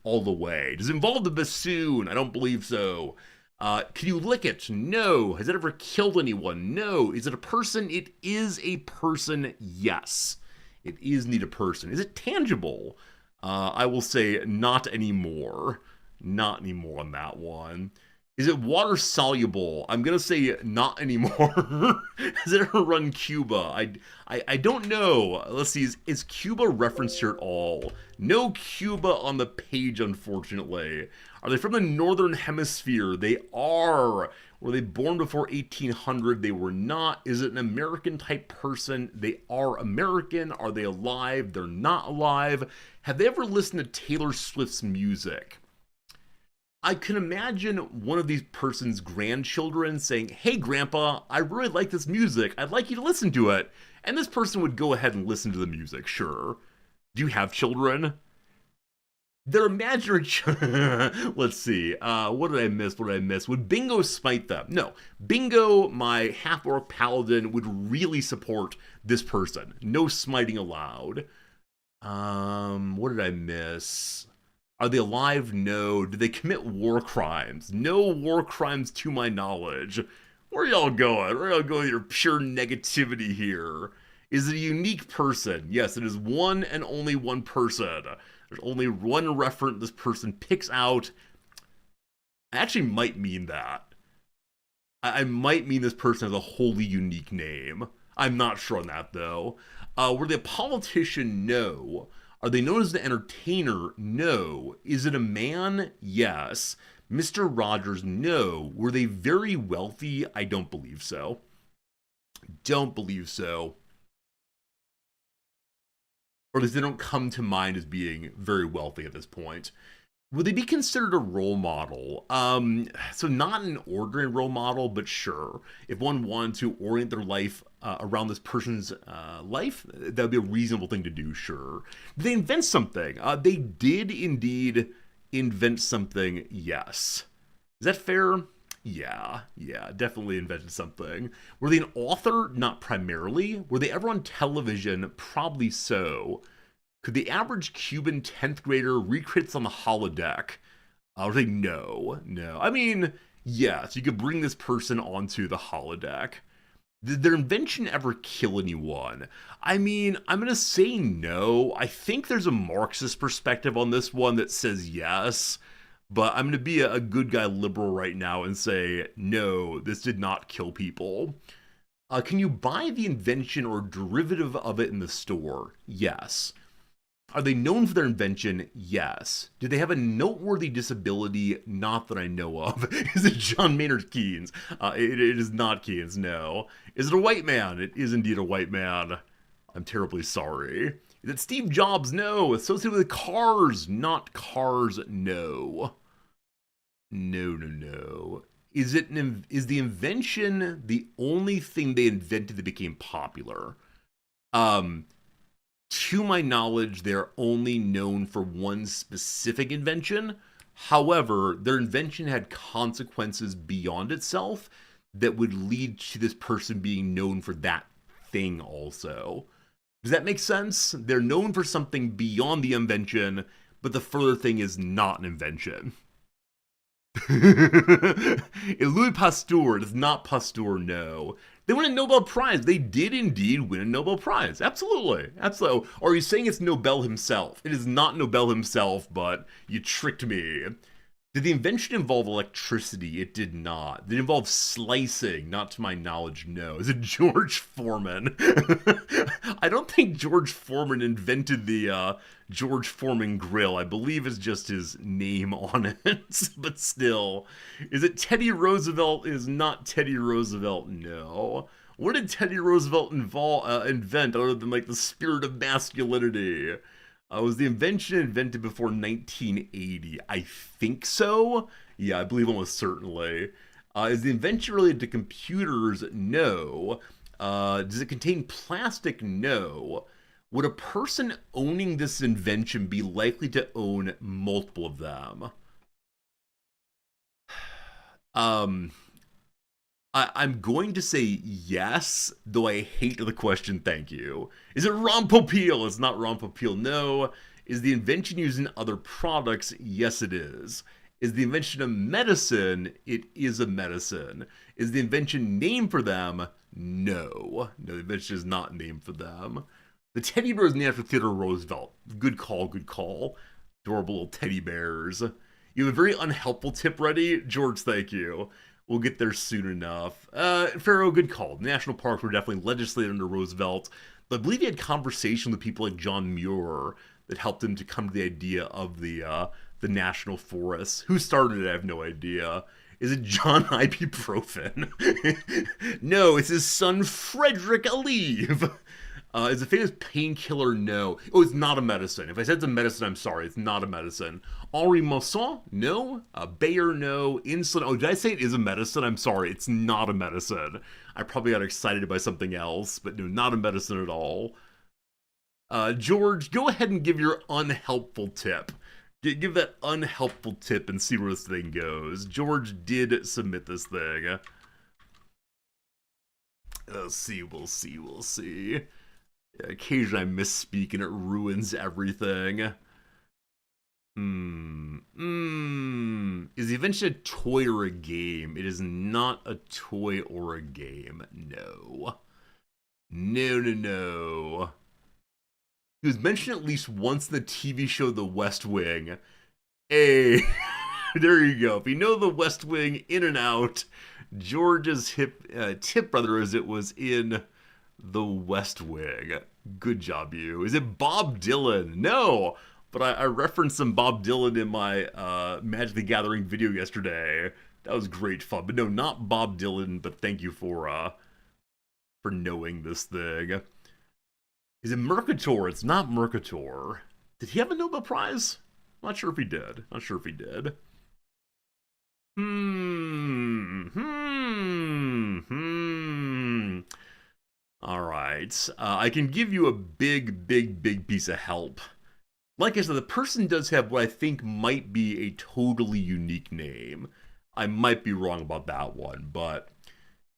all the way. Does it involve the bassoon? I don't believe so. Can you lick it? No. Has it ever killed anyone? No. Is it a person? It is a person, yes. It is indeed a person. Is it tangible? I will say not anymore. Not anymore on that one. Is it water soluble? I'm gonna say not anymore. Has it ever run Cuba? I don't know. Let's see, is Cuba referenced here at all? No Cuba on the page, unfortunately. Are they from the Northern Hemisphere? They are. Were they born before 1800? They were not. Is it an American type person? They are American. Are they alive? They're not alive. Have they ever listened to Taylor Swift's music? I can imagine one of these person's grandchildren saying, "Hey, Grandpa, I really like this music. I'd like you to listen to it." And this person would go ahead and listen to the music, sure. Do you have children? They're imaginary. Let's see. What did I miss? What did I miss? Would Bingo smite them? No. Bingo, my half-orc paladin, would really support this person. No smiting allowed. What did I miss? Are they alive? No. Do they commit war crimes? No war crimes to my knowledge. Where y'all going? Where y'all going with your pure negativity here? Is it a unique person? Yes, it is one and only one person. There's only one referent this person picks out. I actually might mean that. I might mean this person has a wholly unique name. I'm not sure on that, though. Were they a politician? No. Are they known as an entertainer? No. Is it a man? Yes. Mr. Rogers? No. Were they very wealthy? I don't believe so. Don't believe so. Or at least they don't come to mind as being very wealthy at this point. Would they be considered a role model? So not an ordinary role model, but sure. If one wanted to orient their life around this person's life, that would be a reasonable thing to do, sure. Did they invent something? They did indeed invent something, yes. Is that fair? Yeah, definitely invented something. Were they an author? Not primarily. Were they ever on television? Probably so. Could the average Cuban 10th grader recreate this on the holodeck? I would say no. I mean, yes, you could bring this person onto the holodeck. Did their invention ever kill anyone? I mean, I'm going to say no. I think there's a Marxist perspective on this one that says yes. But I'm going to be a good guy liberal right now and say, no, this did not kill people. Can you buy the invention or derivative of it in the store? Yes. Are they known for their invention? Yes. Do they have a noteworthy disability? Not that I know of. Is it John Maynard Keynes? It is not Keynes, no. Is it a white man? It is indeed a white man. I'm terribly sorry. Is it Steve Jobs? No. Associated with cars? Not cars, no. No. Is the invention the only thing they invented that became popular? To my knowledge, they're only known for one specific invention. However, their invention had consequences beyond itself that would lead to this person being known for that thing also. Does that make sense? They're known for something beyond the invention, but the further thing is not an invention. Louis Pasteur. It is not Pasteur, no. They won a Nobel Prize. They did indeed win a Nobel Prize. Absolutely. Or are you saying it's Nobel himself? It is not Nobel himself, but you tricked me. Did the invention involve electricity? It did not. Did it involve slicing? Not to my knowledge, no. Is it George Foreman? I don't think George Foreman invented the George Foreman grill. I believe it's just his name on it. But still. Is it Teddy Roosevelt? It is not Teddy Roosevelt, no. What did Teddy Roosevelt invent other than like the spirit of masculinity? Was the invention invented before 1980? I think so. Yeah, I believe almost certainly. Is the invention related to computers? No. Does it contain plastic? No. Would a person owning this invention be likely to own multiple of them? I'm going to say yes, though I hate the question, thank you. Is it Rompopil? It's not Rompopil, no. Is the invention used in other products? Yes, it is. Is the invention a medicine? It is a medicine. Is the invention named for them? No. No, the invention is not named for them. The teddy bear is named after Theodore Roosevelt. Good call, good call. Adorable little teddy bears. You have a very unhelpful tip ready? George, thank you. We'll get there soon enough. Pharaoh, good call. The national parks were definitely legislated under Roosevelt, but I believe he had conversation with people like John Muir that helped him to come to the idea of the national forests. Who started it? I have no idea. Is it John Ibuprofen? No, it's his son Frederick Aleve. Is a famous painkiller? No. Oh, it's not a medicine. If I said it's a medicine, I'm sorry. It's not a medicine. Henri Masson? No. Bayer? No. Insulin? Oh, did I say it is a medicine? I'm sorry. It's not a medicine. I probably got excited by something else, but no, not a medicine at all. George, go ahead and give your unhelpful tip. Give that unhelpful tip and see where this thing goes. George did submit this thing. Let's see, we'll see, we'll see. Occasionally I misspeak and it ruins everything. Is the invention a toy or a game? It is not a toy or a game. No. No, no, no. He was mentioned at least once in the TV show The West Wing. Hey, there you go. If you know The West Wing in and out, George's tip, brother, as it was in The West Wing. Good job, you. Is it Bob Dylan? No, but I referenced some Bob Dylan in my Magic the Gathering video yesterday. That was great fun. But no, not Bob Dylan, but thank you for knowing this thing. Is it Mercator? It's not Mercator. Did he have a Nobel Prize? Not sure if he did. Not sure if he did. All right. I can give you a big piece of help. Like I said, the person does have what I think might be a totally unique name. I might be wrong about that one, but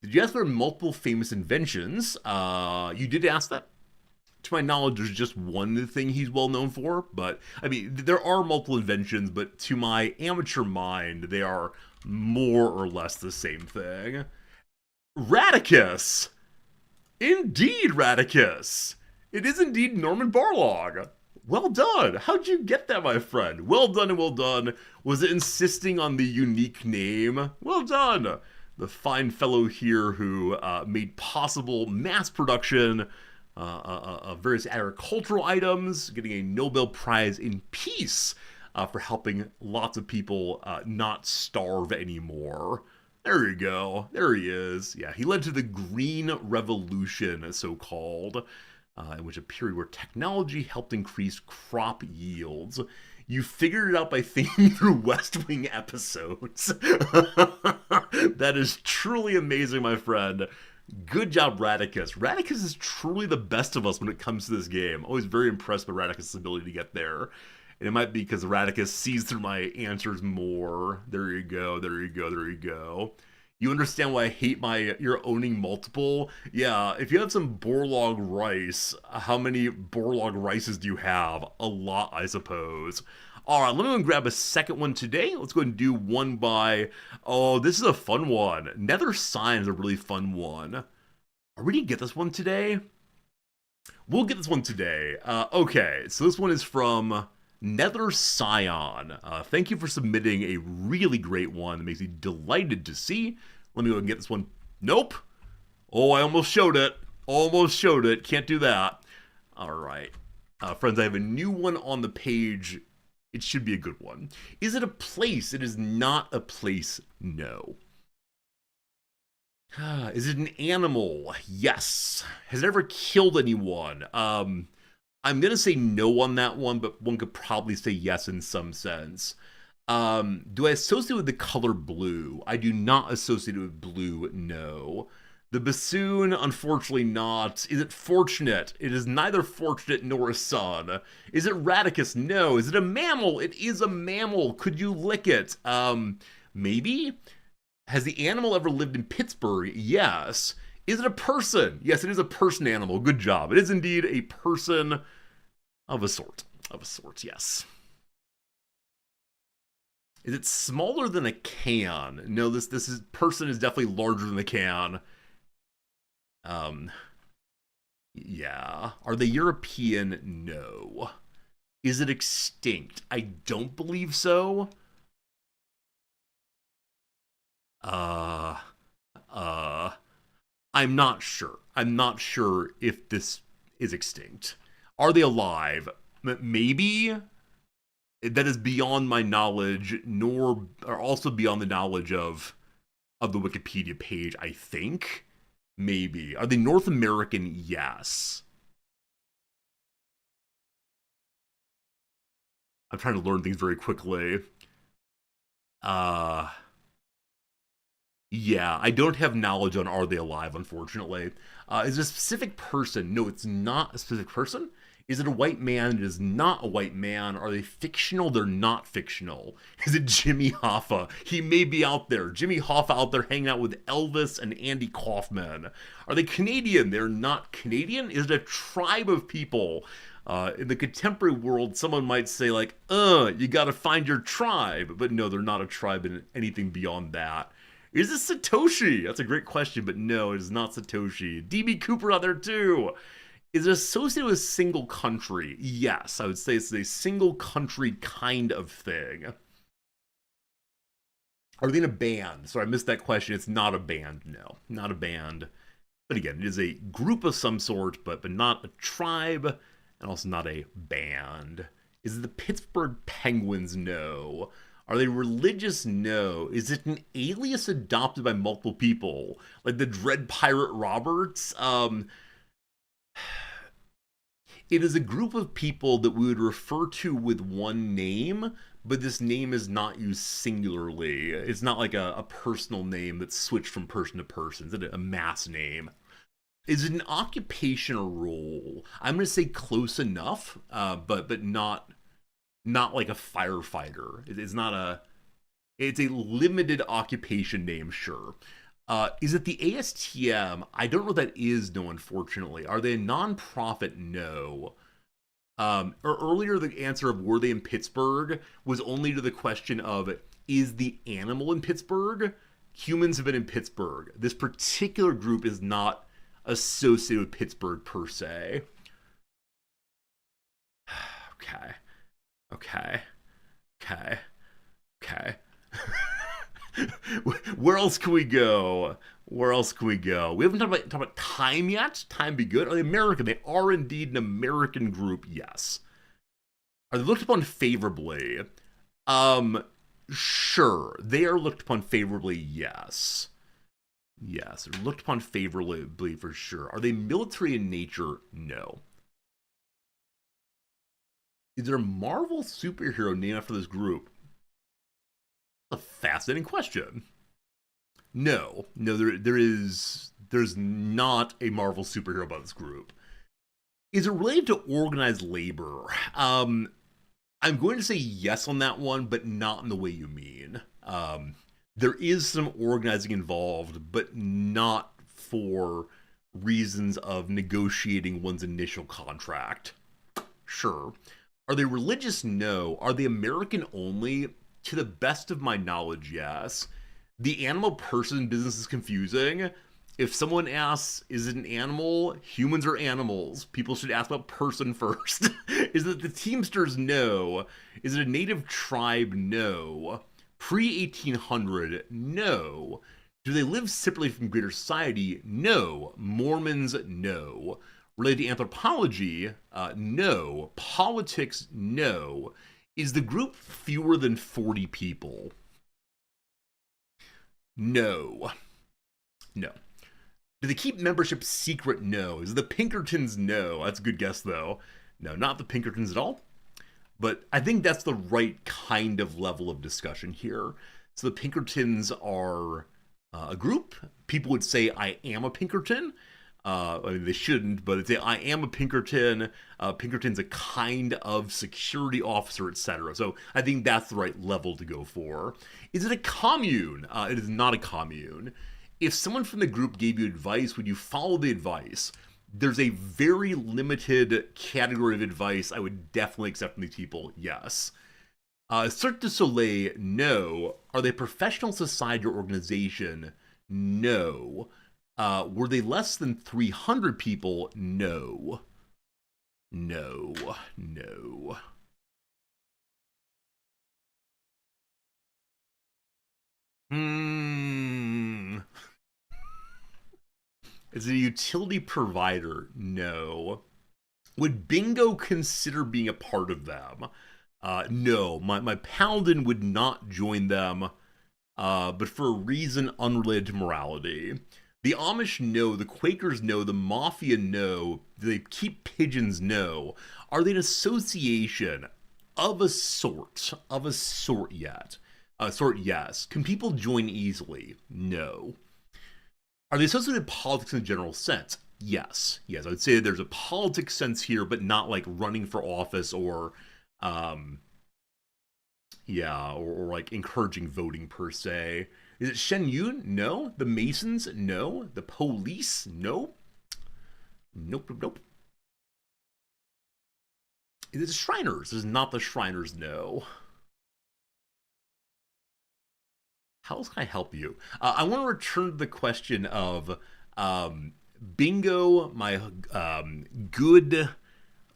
did you ask for multiple famous inventions? You did ask that. To my knowledge, there's just one thing he's well known for, but I mean, there are multiple inventions, but to my amateur mind, they are more or less the same thing. Radicus! Indeed, Radicus! It is indeed Norman Borlaug. Well done! How'd you get that, my friend? Well done and well done. Was it insisting on the unique name? Well done! The fine fellow here who made possible mass production of various agricultural items, getting a Nobel Prize in Peace for helping lots of people not starve anymore. There you go. There he is. Yeah, he led to the Green Revolution, so-called, in which a period where technology helped increase crop yields. You figured it out by thinking through West Wing episodes. That is truly amazing, my friend. Good job, Radicus. Radicus is truly the best of us when it comes to this game. Always very impressed by Radicus' ability to get there. And it might be because Radicus sees through my answers more. There you go, there you go, there you go. You understand why I hate you're owning multiple? Yeah, if you have some Borlaug rice, how many Borlaug rices do you have? A lot, I suppose. All right, let me go and grab a second one today. Let's go and do one by... Oh, this is a fun one. Nether Sign is a really fun one. Are we going to get this one today? We'll get this one today. Okay, so this one is from Nether Scion. Thank you for submitting a really great one that makes me delighted to see. Let me go and get this one. Nope. Oh, I almost showed it. Almost showed it. Can't do that. All right. Friends, I have a new one on the page. It should be a good one. Is it a place? It is not a place. No. Is it an animal? Yes. Has it ever killed anyone? I'm going to say no on that one, but one could probably say yes in some sense. Do I associate with the color blue? I do not associate it with blue, no. The bassoon, unfortunately not. Is it fortunate? It is neither fortunate nor a sun. Is it Radicus? No. Is it a mammal? It is a mammal. Could you lick it? Maybe? Has the animal ever lived in Pittsburgh? Yes. Is it a person? Yes, it is a person animal. Good job. It is indeed a person of a sort. Of a sort, yes. Is it smaller than a can? No, this person is definitely larger than the can. Yeah. Are they European? No. Is it extinct? I don't believe so. I'm not sure. I'm not sure if this is extinct. Are they alive? Maybe. That is beyond my knowledge, nor are also beyond the knowledge of the Wikipedia page, I think. Maybe. Are they North American? Yes. I'm trying to learn things very quickly. Uh, yeah, I don't have knowledge on Are They Alive, unfortunately. Is it a specific person? No, it's not a specific person. Is it a white man? It is not a white man. Are they fictional? They're not fictional. Is it Jimmy Hoffa? He may be out there. Jimmy Hoffa out there hanging out with Elvis and Andy Kaufman. Are they Canadian? They're not Canadian. Is it a tribe of people? In the contemporary world, someone might say like, you gotta find your tribe. But no, they're not a tribe in anything beyond that. Is this Satoshi? That's a great question, but no, it is not Satoshi. DB Cooper out there too. Is it associated with a single country? Yes, I would say it's a single country kind of thing. Are they in a band? So I missed that question. It's not a band. No, not a band. But again, it is a group of some sort, but not a tribe, and also not a band. Is it the Pittsburgh Penguins? No. Are they religious? No. Is it an alias adopted by multiple people? Like the Dread Pirate Roberts? It is a group of people that we would refer to with one name, but this name is not used singularly. It's not like a personal name that's switched from person to person. It's a mass name. Is it an occupation or role? I'm going to say close enough, but not like a firefighter. It's not a. It's a limited occupation name, sure. Is it the ASTM? I don't know what that is, no, unfortunately. Are they a nonprofit? No. Or earlier, the answer of were they in Pittsburgh was only to the question of is the animal in Pittsburgh? Humans have been in Pittsburgh. This particular group is not associated with Pittsburgh per se. Okay. Okay. Okay. Okay. Where else can we go? Where else can we go? We haven't talked about time yet. Time be good. Are they American? They are indeed an American group. Yes. Are they looked upon favorably? Sure. They are looked upon favorably. Yes. Yes, they're looked upon favorably for sure. Are they military in nature? No. Is there a Marvel superhero named after this group? A fascinating question. No, there's not a Marvel superhero about this group. Is it related to organized labor? I'm going to say yes on that one, but not in the way you mean. There is some organizing involved, but not for reasons of negotiating one's initial contract. Sure. Are they religious? No. Are they American only? To the best of my knowledge, yes. The animal person business is confusing. If someone asks, is it an animal? Humans are animals. People should ask about person first. Is it the Teamsters? No. Is it a native tribe? No. Pre-1800? No. Do they live separately from greater society? No. Mormons? No. Related to anthropology? No. Politics? No. Is the group fewer than 40 people? No. No. Do they keep membership secret? No. Is the Pinkertons? No. That's a good guess, though. No, not the Pinkertons at all. But I think that's the right kind of level of discussion here. So the Pinkertons are a group. People would say, I am a Pinkerton. I mean, they shouldn't, but they say, I am a Pinkerton. Pinkerton's a kind of security officer, etc. So I think that's the right level to go for. Is it a commune? It is not a commune. If someone from the group gave you advice, would you follow the advice? There's a very limited category of advice I would definitely accept from these people, yes. Cirque du Soleil, no. Are they a professional society or organization? No. Were they less than 300 people? No. No. No. Hmm. Is it a utility provider? No. Would Bingo consider being a part of them? No. My paladin would not join them, but for a reason unrelated to morality. The Amish, no. The Quakers, no. The Mafia, no. Do they keep pigeons? No. Are they an association? Of a sort. Of a sort yet. Sort, yes. Can people join easily? No. Are they associated with politics in a general sense? Yes. Yes, I would say there's a politics sense here, but not like running for office or, um, yeah, or like encouraging voting per se. Is it Shen Yun? No. The Masons? No. The police? No. Nope, nope, nope. Is it the Shriners? Is not the Shriners? No. How else can I help you? I want to return to the question of Bingo, my good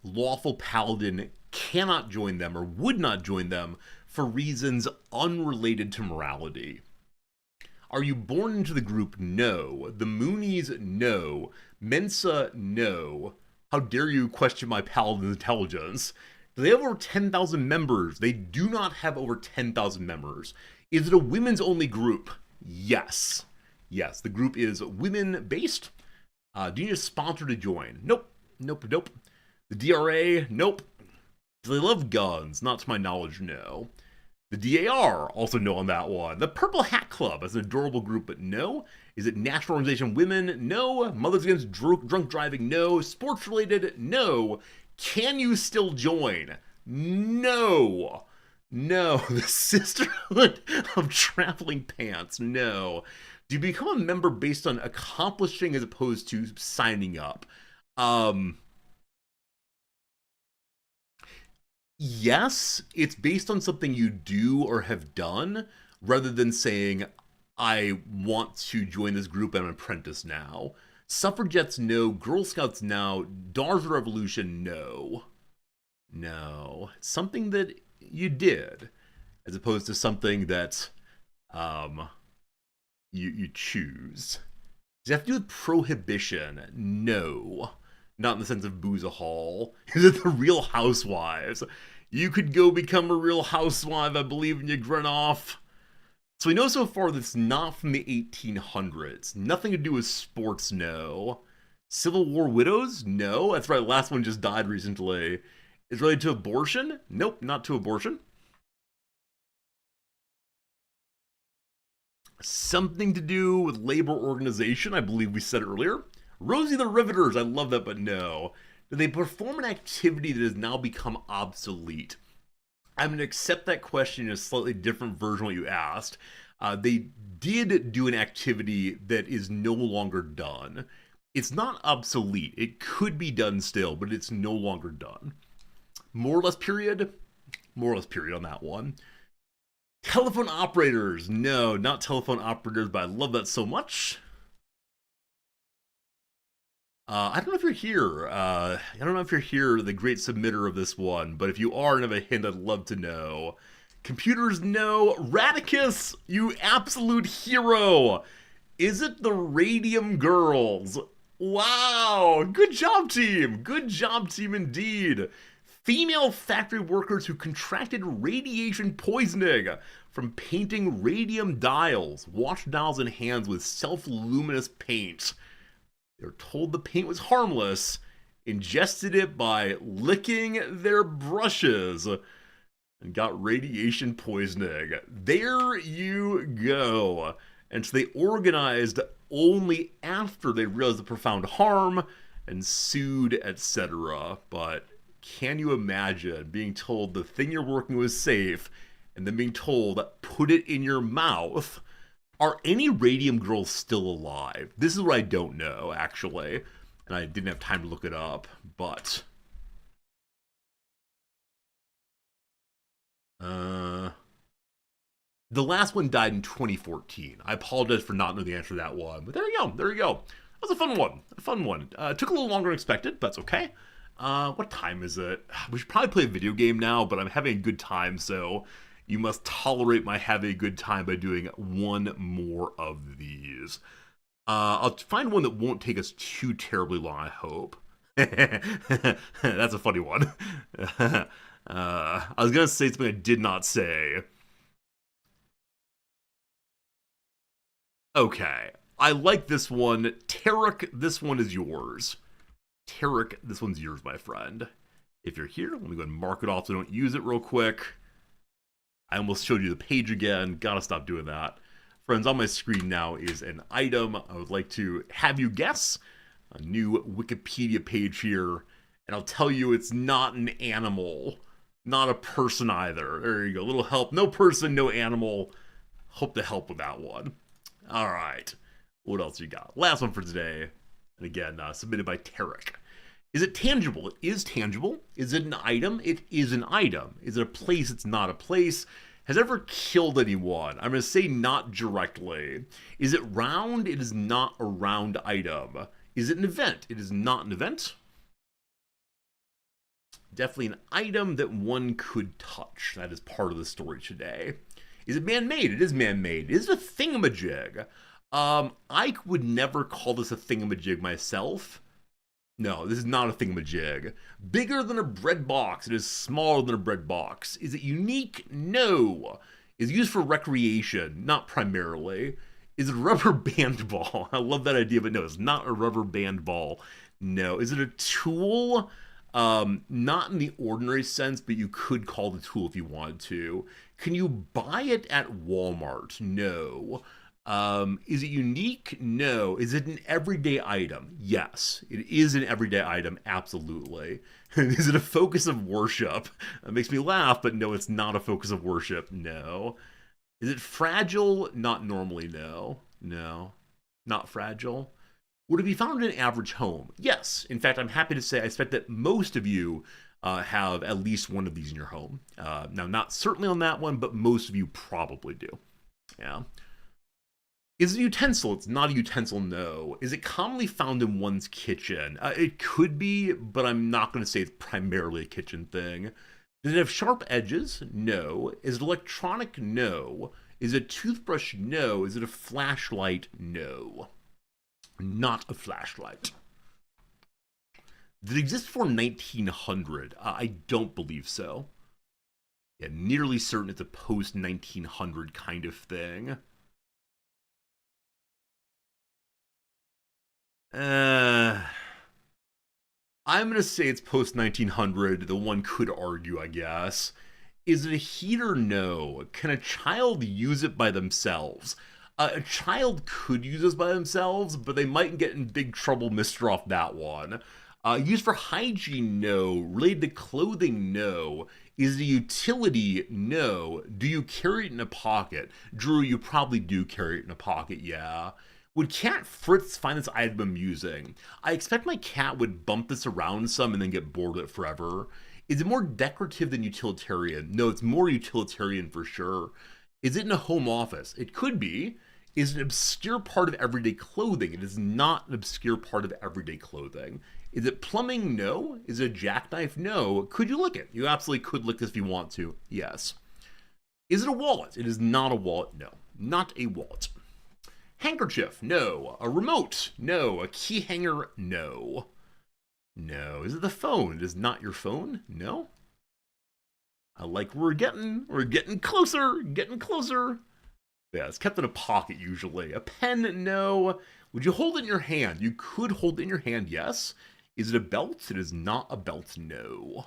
lawful paladin, cannot join them or would not join them for reasons unrelated to morality. Are you born into the group? No. The Moonies? No. Mensa? No. How dare you question my paladin's intelligence? Do they have over 10,000 members? They do not have over 10,000 members. Is it a women's only group? Yes. Yes, the group is women based. Do you need a sponsor to join? Nope. Nope, nope. The DRA? Nope. Do they love guns? Not to my knowledge, no. The DAR? Also no on that one. The Purple Hat Club? That's an adorable group, but no. Is it National Organization Women? No. Mothers Against Drunk Driving? No. Sports related? No. Can you still join? No. No. The Sisterhood of Traveling Pants? No. Do you become a member based on accomplishing as opposed to signing up? Yes, it's based on something you do or have done rather than saying, I want to join this group and I'm an apprentice now. Suffragettes, no. Girl Scouts, no. Daughters of the Revolution, no. No. It's something that you did as opposed to something that you choose. Does it have to do with prohibition? No. Not in the sense of booze a hall. Is it the Real Housewives? You could go become a Real Housewife, I believe, in your grunt off. So we know so far that it's not from the 1800s. Nothing to do with sports, no. Civil War widows? No. That's right, last one just died recently. Is it related to abortion? Nope, not to abortion. Something to do with labor organization, I believe we said earlier. Rosie the Riveters, I love that, but no. Do they perform an activity that has now become obsolete? I'm going to accept that question in a slightly different version of what you asked. They did do an activity that is no longer done. It's not obsolete. It could be done still, but it's no longer done. More or less period? More or less period on that one. Telephone operators. No, not telephone operators, but I love that so much. I don't know if you're here. I don't know if you're here, the great submitter of this one, but if you are and have a hint, I'd love to know. Computers, no. Radicus, you absolute hero. Is it the Radium Girls? Wow, good job, team. Good job, team, indeed. Female factory workers who contracted radiation poisoning from painting radium dials, watch dials in hands with self-luminous paint. They were told the paint was harmless, ingested it by licking their brushes, and got radiation poisoning. There you go. And so they organized only after they realized the profound harm and sued, etc. But can you imagine being told the thing you're working with is safe and then being told, put it in your mouth? Are any Radium Girls still alive? This is what I don't know, actually. And I didn't have time to look it up, but... The last one died in 2014. I apologize for not knowing the answer to that one, but there you go, there you go. That was a fun one, a fun one. Took a little longer than expected, but that's okay. What time is it? We should probably play a video game now, but I'm having a good time, so you must tolerate my having a good time by doing one more of these. I'll find one that won't take us too terribly long, I hope. That's a funny one. I was gonna say something I did not say. Okay, I like this one. Tarek, this one is yours. Tarek, this one's yours, my friend. If you're here, let me go ahead and mark it off so I don't use it real quick. I almost showed you the page again. Gotta stop doing that. Friends, on my screen now is an item. I would like to have you guess a new Wikipedia page here, and I'll tell you it's not an animal, not a person either. There you go, a little help. No person, no animal. Hope to help with that one. All right, what else you got? Last one for today, and again, submitted by Tarek. Is it tangible? It is tangible. Is it an item? It is an item. Is it a place? It's not a place. Has it ever killed anyone? I'm going to say not directly. Is it round? It is not a round item. Is it an event? It is not an event. Definitely an item that one could touch. That is part of the story today. Is it man-made? It is man-made. Is it a thingamajig? I would never call this a thingamajig myself. No, this is not a thingamajig. Bigger than a bread box. It is smaller than a bread box. Is it unique? No. Is it used for recreation? Not primarily. Is it a rubber band ball? I love that idea, but no, it's not a rubber band ball. No. Is it a tool? Not in the ordinary sense, but you could call the tool if you wanted to. Can you buy it at Walmart? No. Is it unique? No. Is it an everyday item? Yes. It is an everyday item, absolutely. Is it a focus of worship? It makes me laugh, but no, it's not a focus of worship. No. Is it fragile? Not normally, no. No. Not fragile. Would it be found in an average home? Yes. In fact, I'm happy to say I expect that most of you have at least one of these in your home. Now, not certainly on that one, but most of you probably do. Yeah. Is it a utensil? It's not a utensil, no. Is it commonly found in one's kitchen? It could be, but I'm not going to say it's primarily a kitchen thing. Does it have sharp edges? No. Is it electronic? No. Is it a toothbrush? No. Is it a flashlight? No. Not a flashlight. Did it exist before 1900? I don't believe so. Yeah, nearly certain it's a post-1900 kind of thing. I'm going to say it's post-1900, though one could argue, I guess. Is it a heater? No. Can a child use it by themselves? A child could use this by themselves, but they might get in big trouble missed off that one. Used for hygiene? No. Related to clothing? No. Is it a utility? No. Do you carry it in a pocket? Drew, you probably do carry it in a pocket, yeah. Would Cat Fritz find this item amusing? I expect my cat would bump this around some and then get bored with it forever. Is it more decorative than utilitarian? No, it's more utilitarian for sure. Is it in a home office? It could be. Is it an obscure part of everyday clothing? It is not an obscure part of everyday clothing. Is it plumbing? No. Is it a jackknife? No. Could you lick it? You absolutely could lick this if you want to. Yes. Is it a wallet? It is not a wallet. No. Not a wallet. Handkerchief? No. A remote? No. A key hanger? No. No. Is it the phone? It is not your phone? No. I like we're getting closer, getting closer. Yeah, it's kept in a pocket usually. A pen? No. Would you hold it in your hand? You could hold it in your hand, yes. Is it a belt? It is not a belt, no.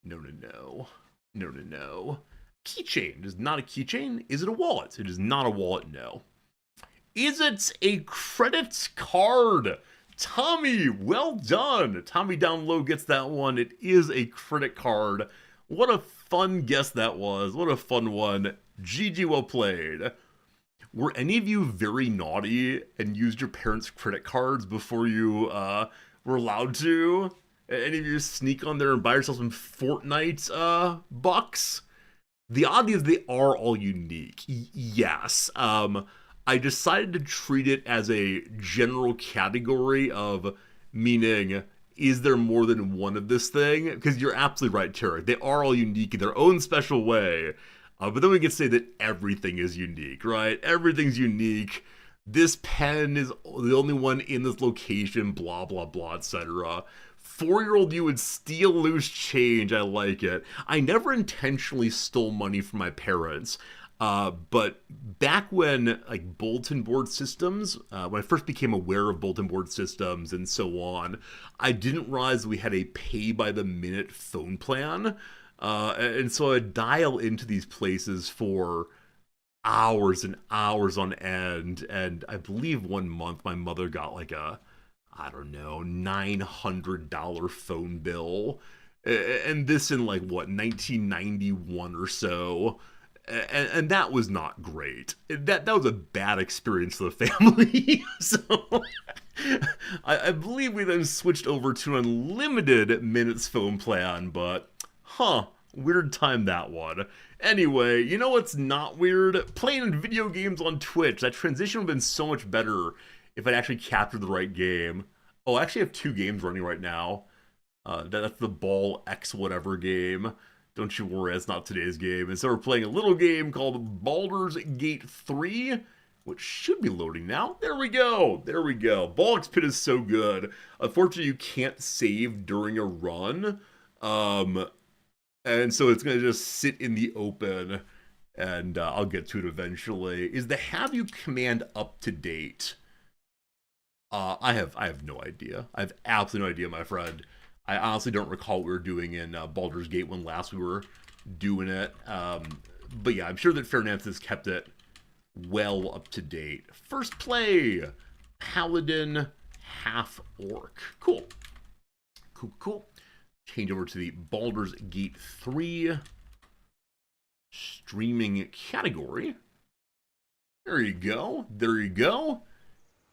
No, no, no. No, no, no. Keychain? It is not a keychain. Is it a wallet? It is not a wallet, no. Is it a credit card? Tommy, well done. Tommy down low gets that one. It is a credit card. What a fun guess that was. What a fun one. GG, well played. Were any of you very naughty and used your parents' credit cards before you were allowed to? Any of you sneak on there and buy yourself some Fortnite bucks? The odd is they are all unique. Yes. I decided to treat it as a general category of meaning, is there more than one of this thing? Because you're absolutely right, Tarek. They are all unique in their own special way. But then we can say that everything is unique, right? Everything's unique. This pen is the only one in this location, blah, blah, blah, etc. 4-year-old you would steal loose change. I like it. I never intentionally stole money from my parents. But back when like bulletin board systems, when I first became aware of bulletin board systems and so on, I didn't realize we had a pay by the minute phone plan, and so I'd dial into these places for hours and hours on end. And I believe one month my mother got like a, I don't know, $900 phone bill, and this in like what 1991 or so. And that was not great. That was a bad experience for the family. So I believe we then switched over to an unlimited minutes phone plan, but weird time that one. Anyway, you know what's not weird? Playing video games on Twitch. That transition would have been so much better if I'd actually captured the right game. Oh, I actually have 2 games running right now. That's the Ball X whatever game. Don't you worry, that's not today's game. And so we're playing a little game called Baldur's Gate 3, which should be loading now. There we go. There we go. Ball Pit is so good. Unfortunately, you can't save during a run. And so it's going to just sit in the open, and I'll get to it eventually. Is the have you command up to date? I have no idea. I have absolutely no idea, my friend. I honestly don't recall what we were doing in Baldur's Gate when last we were doing it. But yeah, I'm sure that Fernandez has kept it well up to date. First play, Paladin Half-Orc. Cool. Cool. Change over to the Baldur's Gate 3 streaming category. There you go.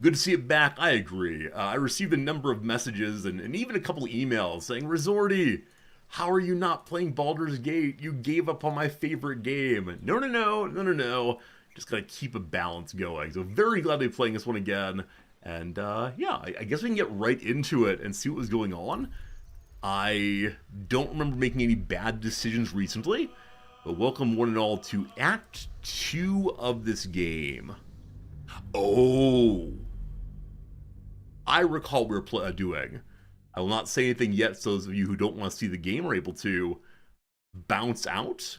Good to see it back. I agree. I received a number of messages and even a couple of emails saying, Resorty, how are you not playing Baldur's Gate? You gave up on my favorite game. No. Just gotta keep a balance going. So very glad to be playing this one again. And yeah, I guess we can get right into it and see what was going on. I don't remember making any bad decisions recently, but welcome one and all to Act 2 of this game. Oh, I recall we were doing. I will not say anything yet, so those of you who don't want to see the game are able to bounce out,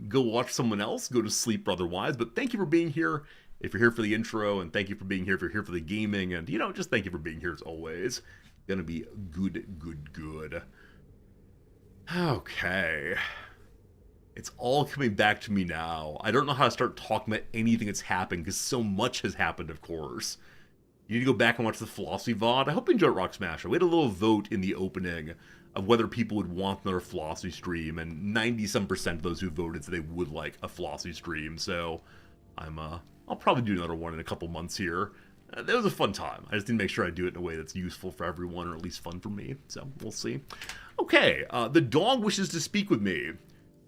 go watch someone else, go to sleep or otherwise. But thank you for being here if you're here for the intro, and thank you for being here if you're here for the gaming, and, you know, just thank you for being here as always. Gonna be good. Okay. It's all coming back to me now. I don't know how to start talking about anything that's happened, because so much has happened, of course. You need to go back and watch the Philosophy VOD. I hope you enjoyed Rock Smasher. We had a little vote in the opening of whether people would want another Philosophy stream, and 90-some% of those who voted said they would like a Philosophy stream, so I'll probably do another one in a couple months here. That was a fun time. I just need to make sure I do it in a way that's useful for everyone, or at least fun for me, so we'll see. Okay, the dog wishes to speak with me.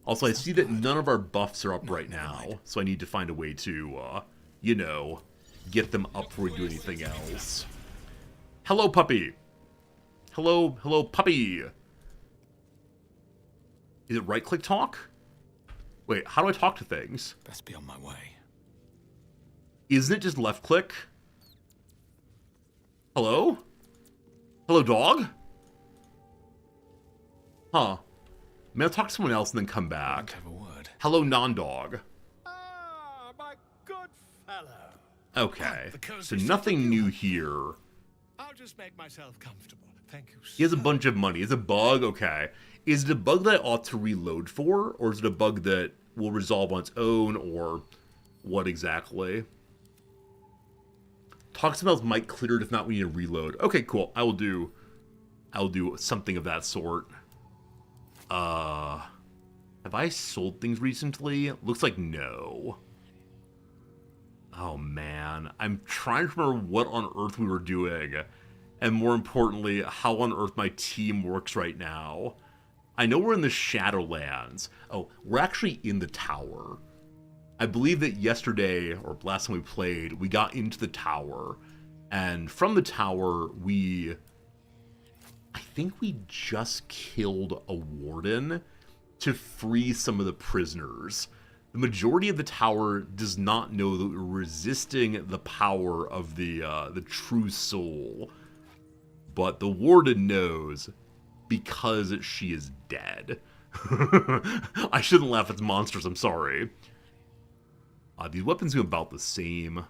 Also, I see that none of our buffs are up right now, so I need to find a way to, you know, get them up before we do anything else. Hello, puppy. Hello, puppy. Is it right-click talk? Wait, how do I talk to things? Best be on my way. Isn't it just left-click? Hello? Hello, dog? Huh. Maybe I'll talk to someone else and then come back. Have a word. Hello, non-dog. Ah, my good fellow. Okay, so nothing new here. I'll just make myself comfortable. Thank you. He has a bunch of money. Is it a bug? Okay. Is it a bug that I ought to reload for? Or is it a bug that will resolve on its own? Or what exactly? Talk to someone else might clear it. If not, we need to reload. Okay, cool. I will do something of that sort. Have I sold things recently? Looks like no. Oh man, I'm trying to remember what on earth we were doing, and more importantly, how on earth my team works right now. I know we're in the Shadowlands. Oh, we're actually in the tower. I believe that yesterday, or last time we played, we got into the tower, and from the tower, I think we just killed a warden to free some of the prisoners. The majority of the tower does not know that we're resisting the power of the true soul. But the warden knows because she is dead. I shouldn't laugh, it's monsters, I'm sorry. These weapons are about the same.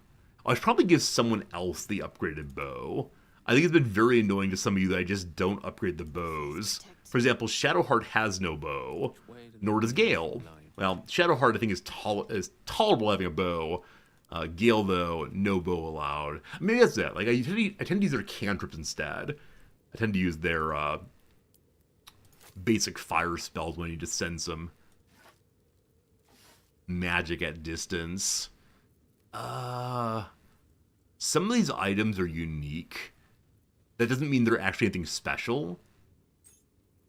I should probably give someone else the upgraded bow. I think it's been very annoying to some of you that I just don't upgrade the bows. For example, Shadowheart has no bow, nor does Gale. Well, Shadowheart I think is tolerable having a bow. Gale, though, no bow allowed. Maybe that's that. Like, I tend to use their cantrips instead. I tend to use their basic fire spells when I need to send some magic at distance. Some of these items are unique. That doesn't mean they're actually anything special.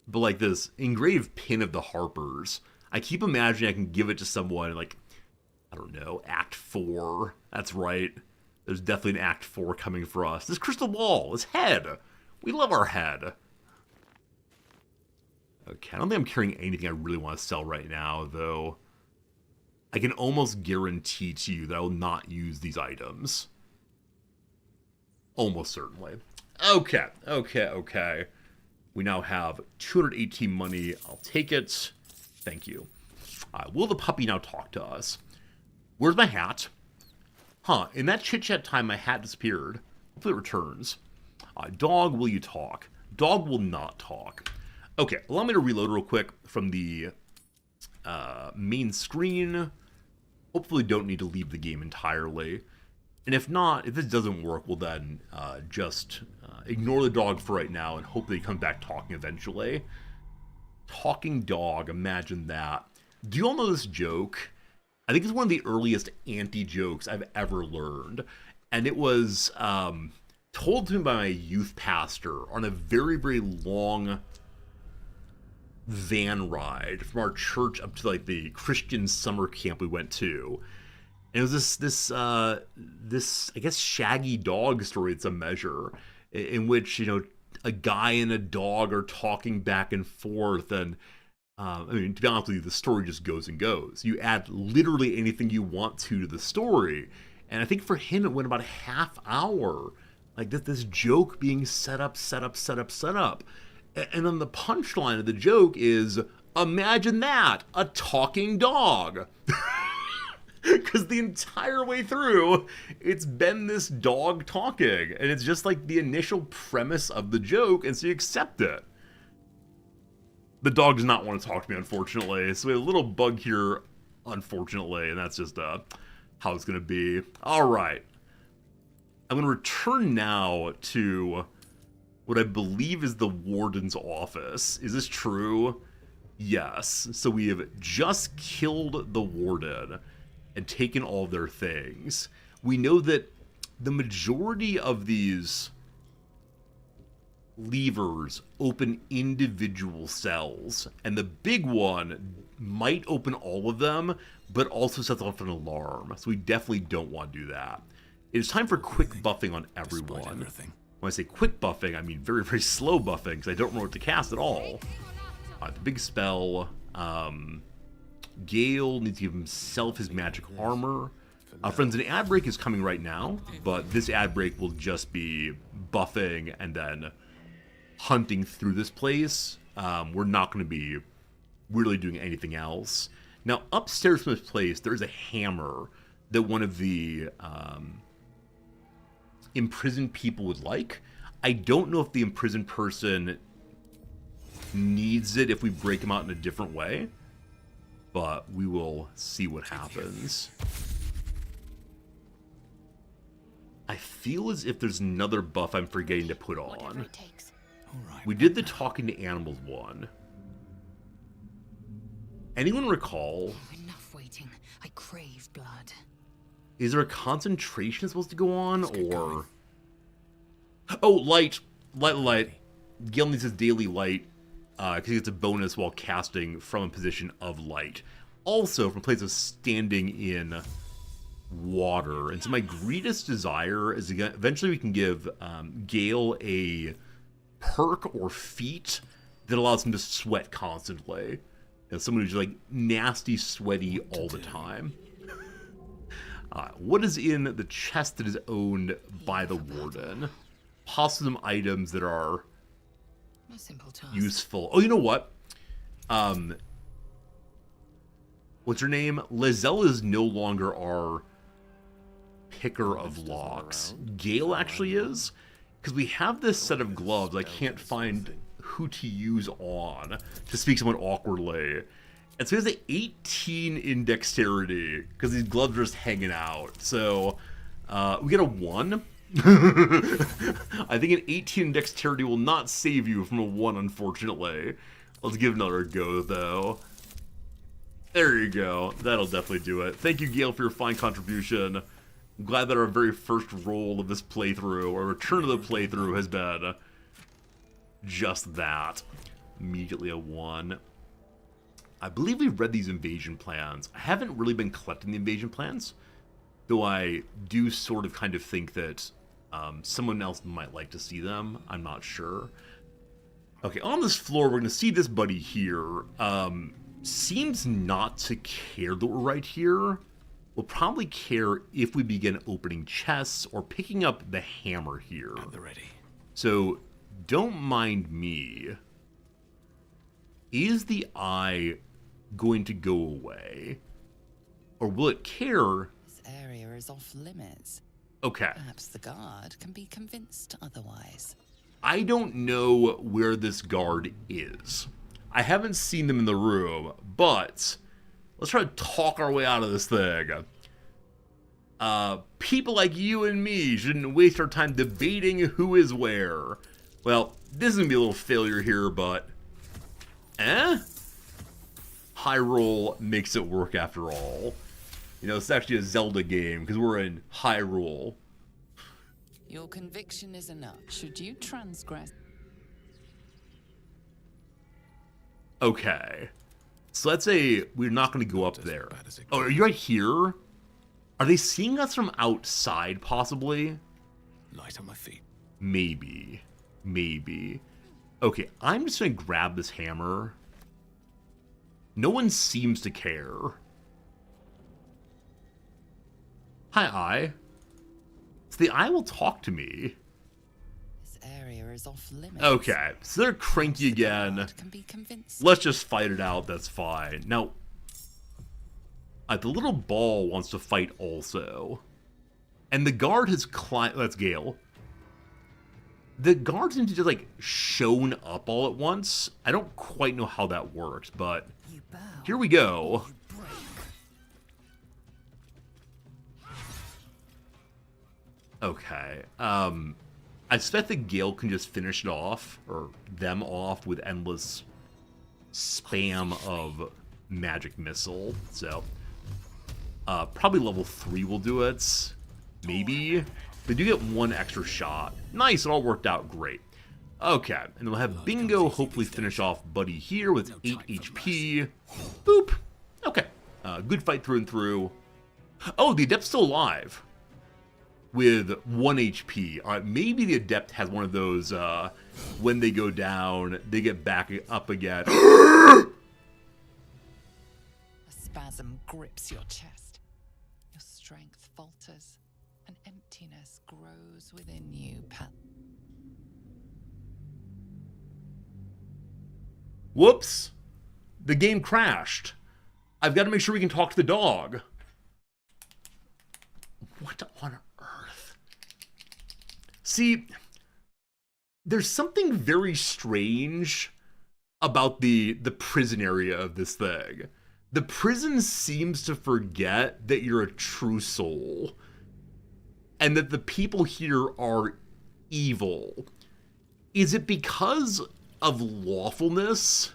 But like this engraved pin of the Harpers, I keep imagining I can give it to someone like, I don't know, Act 4. That's right. There's definitely an Act 4 coming for us. This crystal ball, this head. We love our head. Okay, I don't think I'm carrying anything I really want to sell right now, though. I can almost guarantee to you that I will not use these items. Almost certainly. Okay. We now have 218 money. I'll take it. Thank you. Will the puppy now talk to us? Where's my hat? Huh, in that chit-chat time, my hat disappeared. Hopefully it returns. Dog, will you talk? Dog will not talk. Okay, allow me to reload real quick from the main screen. Hopefully don't need to leave the game entirely. And if not, if this doesn't work, we'll then just ignore the dog for right now and hope that he comes back talking eventually. Talking dog, imagine that. Do you all know this joke? I think it's one of the earliest anti-jokes I've ever learned. And it was told to me by my youth pastor on a very, very long van ride from our church up to like the Christian summer camp we went to. And it was this I guess shaggy dog story. It's a measure in which, you know, a guy and a dog are talking back and forth, and I mean, to be honest with you, the story just goes and goes. You add literally anything you want to the story, and I think for him it went about a half hour, like this joke being set up, and then the punchline of the joke is, imagine that, a talking dog. Because the entire way through, it's been this dog talking. And it's just like the initial premise of the joke, and so you accept it. The dog does not want to talk to me, unfortunately. So we have a little bug here, unfortunately, and that's just how it's going to be. All right. I'm going to return now to what I believe is the warden's office. Is this true? Yes. So we have just killed the warden and taken all their things. We know that the majority of these levers open individual cells, and the big one might open all of them, but also sets off an alarm. So we definitely don't want to do that. It is time for quick buffing on everyone. When I say quick buffing, I mean very, very slow buffing, because I don't know what to cast at all. The big spell, Gale needs to give himself his magic armor. Friends, an ad break is coming right now, but this ad break will just be buffing and then hunting through this place. We're not going to be really doing anything else. Now, upstairs from this place, there's a hammer that one of the imprisoned people would like. I don't know if the imprisoned person needs it if we break him out in a different way, but we will see what happens. I feel as if there's another buff I'm forgetting to put on. We did the talking to animals one. Anyone recall? Enough waiting. I crave blood. Is there a concentration supposed to go on, or? Oh, light. Gale needs his daily light, because he gets a bonus while casting from a position of light. Also, from a place of standing in water. And so my greatest desire is to eventually we can give Gale a perk or feat that allows him to sweat constantly. And someone who's like nasty sweaty all the time. What is in the chest that is owned by the warden? Possible items that are useful. Oh, you know what? what's her name? Lizelle is no longer our picker of locks. Gale actually is, because we have this set of gloves I can't find who to use on, to speak somewhat awkwardly. And so he has an 18 in dexterity, because these gloves are just hanging out. So, we get a 1. I think an 18 in dexterity will not save you from a 1, unfortunately. Let's give another go, though. There you go. That'll definitely do it. Thank you, Gale, for your fine contribution. I'm glad that our very first roll of this playthrough, or return to the playthrough, has been just that. Immediately a 1. I believe we've read these invasion plans. I haven't really been collecting the invasion plans, though I do sort of kind of think that someone else might like to see them. I'm not sure. Okay, on this floor, we're going to see this buddy here. Seems not to care that we're right here. We'll probably care if we begin opening chests or picking up the hammer here. At the ready. So, don't mind me. Is the eye going to go away? Or will it care? This area is off limits. Okay. Perhaps the guard can be convinced otherwise. I don't know where this guard is. I haven't seen them in the room, but let's try to talk our way out of this thing. People like you and me shouldn't waste our time debating who is where. Well, this is going to be a little failure here, but... High roll makes it work after all. You know, it's actually a Zelda game, because we're in high roll. Your conviction is enough. Should you transgress... Okay. So let's say we're not going to go up there. bad as it Oh, are you right here? Are they seeing us from outside, possibly? Light on my feet. Maybe. Maybe. Okay, I'm just going to grab this hammer. No one seems to care. Hi, Eye. So the Eye will talk to me. This area is off limits. Okay, so they're cranky The again. guard can be convinced. Let's just fight it out, that's fine. Now, the little ball wants to fight also. And the guard has climbed... That's Gale. The guard seems to just, like, shown up all at once. I don't quite know how that works, but... You bow. Here we go. You break. Okay. I suspect that Gale can just finish it off, or them off, with endless spam of magic missile. So, probably level 3 will do it. Maybe. They do get 1 extra shot. Nice, it all worked out great. Okay, and then we'll have Bingo hopefully finish off Buddy here with 8 HP. Boop. Okay. Good fight through and through. Oh, the Adept's still alive. With 1 HP. Alright, maybe the Adept has one of those, when they go down, they get back up again. A spasm grips your chest. Your strength falters. An emptiness grows within you, Pat. Whoops. The game crashed. I've got to make sure we can talk to the dog. What on earth? See, there's something very strange about the prison area of this thing. The prison seems to forget that you're a true soul. And that the people here are evil. Is it because of lawfulness?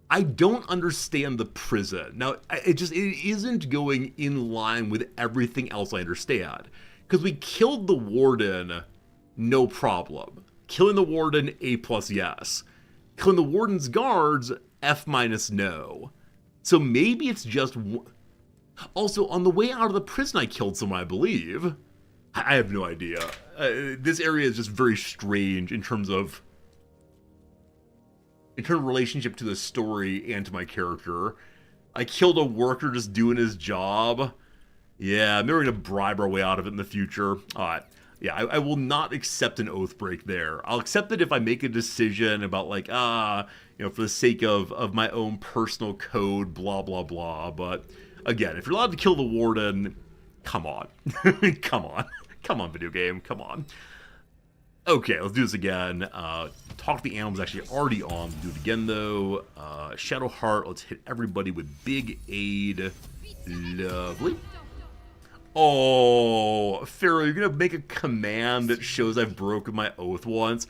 I don't understand the prison. Now, it isn't going in line with everything else I understand. Because we killed the warden, no problem. Killing the warden, A+, yes. Killing the warden's guards, F- no. So maybe it's just... Also, on the way out of the prison, I killed someone, I believe. I have no idea. This area is just very strange in terms of relationship to the story and to my character. I killed a worker just doing his job. Yeah, maybe we're going to bribe our way out of it in the future. Alright. Yeah, I will not accept an oath break there. I'll accept it if I make a decision about, like, for the sake of my own personal code, blah, blah, blah. But again, if you're allowed to kill the warden, come on. Come on. Come on, video game. Come on. Okay, let's do this again. Talk to the Animals actually already on. Do it again, though. Shadowheart, let's hit everybody with Big Aid. Lovely. Oh, Pharaoh, you're going to make a command that shows I've broken my oath once?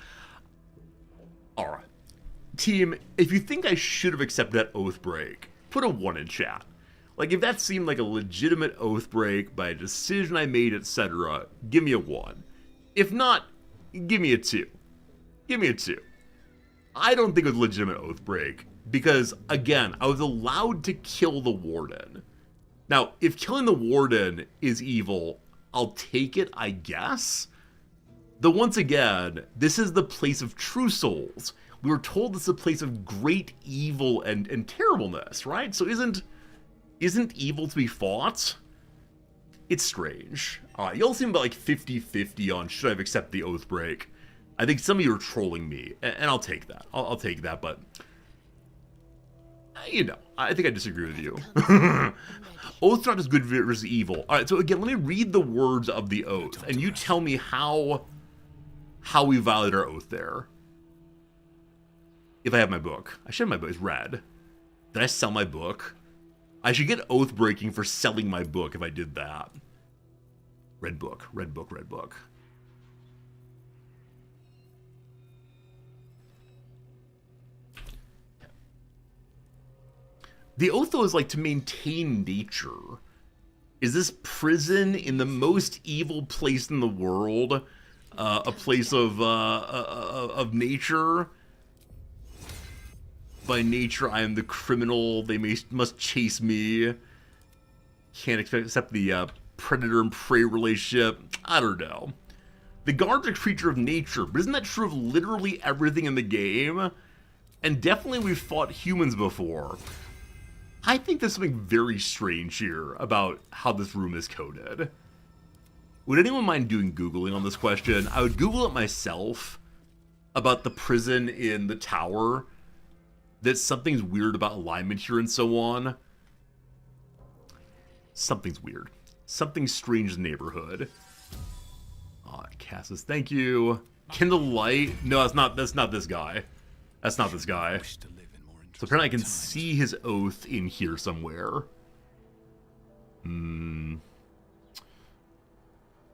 Alright. Team, if you think I should have accepted that oath break, put a 1 in chat. Like, if that seemed like a legitimate oath break by a decision I made, etc., give me a 1. If not, give me a 2. Give me a 2. I don't think it was a legitimate oath break, because, again, I was allowed to kill the warden. Now, if killing the warden is evil, I'll take it, I guess. Though once again, this is the place of true souls. We were told this is a place of great evil and terribleness, right? So isn't evil to be fought? It's strange. Y'all seem about like 50-50 on should I have accepted the oath break. I think some of you are trolling me, and I'll take that. I'll take that, but I think I disagree with you. Oath's not as good versus evil. Alright, so again, let me read the words of the oath, and you tell me how we violate our oath there. If I have my book. I should have my book. It's red. Did I sell my book? I should get oath breaking for selling my book if I did that. Red book, red book, red book. The oath, though, is like to maintain nature. Is this prison in the most evil place in the world a place of nature? By nature, I am the criminal. They must chase me. Can't accept the predator and prey relationship. I don't know. The guard's a creature of nature, but isn't that true of literally everything in the game? And definitely we've fought humans before. I think there's something very strange here about how this room is coded. Would anyone mind doing Googling on this question? I would Google it myself about the prison in the tower. That something's weird about alignment here and so on. Something's weird. Something strange in the neighborhood. Cassis, thank you. Kindle light? No, that's not this guy. That's not this guy. So apparently I can see his oath in here somewhere.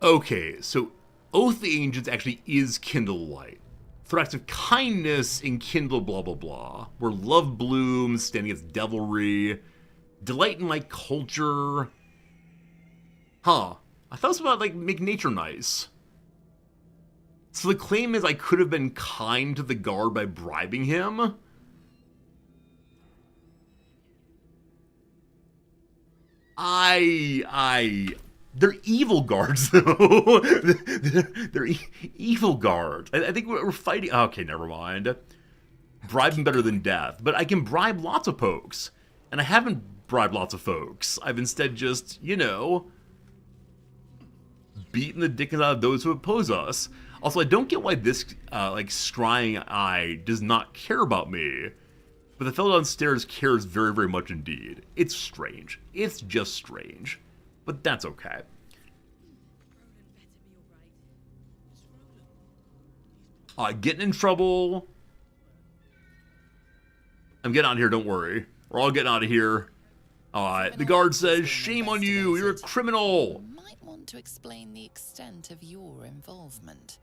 Okay, so Oath of the Ancients actually is Kindle light. For acts of kindness in Kindle blah blah blah, where love blooms, standing against devilry, delight in my culture. Huh. I thought it was about, like, make nature nice. So the claim is I could have been kind to the guard by bribing him? They're evil guards, though. they're evil guards. I think we're fighting... Okay, never mind. Bribing better than death. But I can bribe lots of folks. And I haven't bribed lots of folks. I've instead just, beaten the dickens out of those who oppose us. Also, I don't get why this, scrying eye does not care about me. But the fellow downstairs cares very, very much indeed. It's strange. It's just strange. But that's okay. Getting in trouble. I'm getting out of here, don't worry. We're all getting out of here. Alright, the guard says, shame on you, you're a criminal. You might want to explain the extent of your involvement.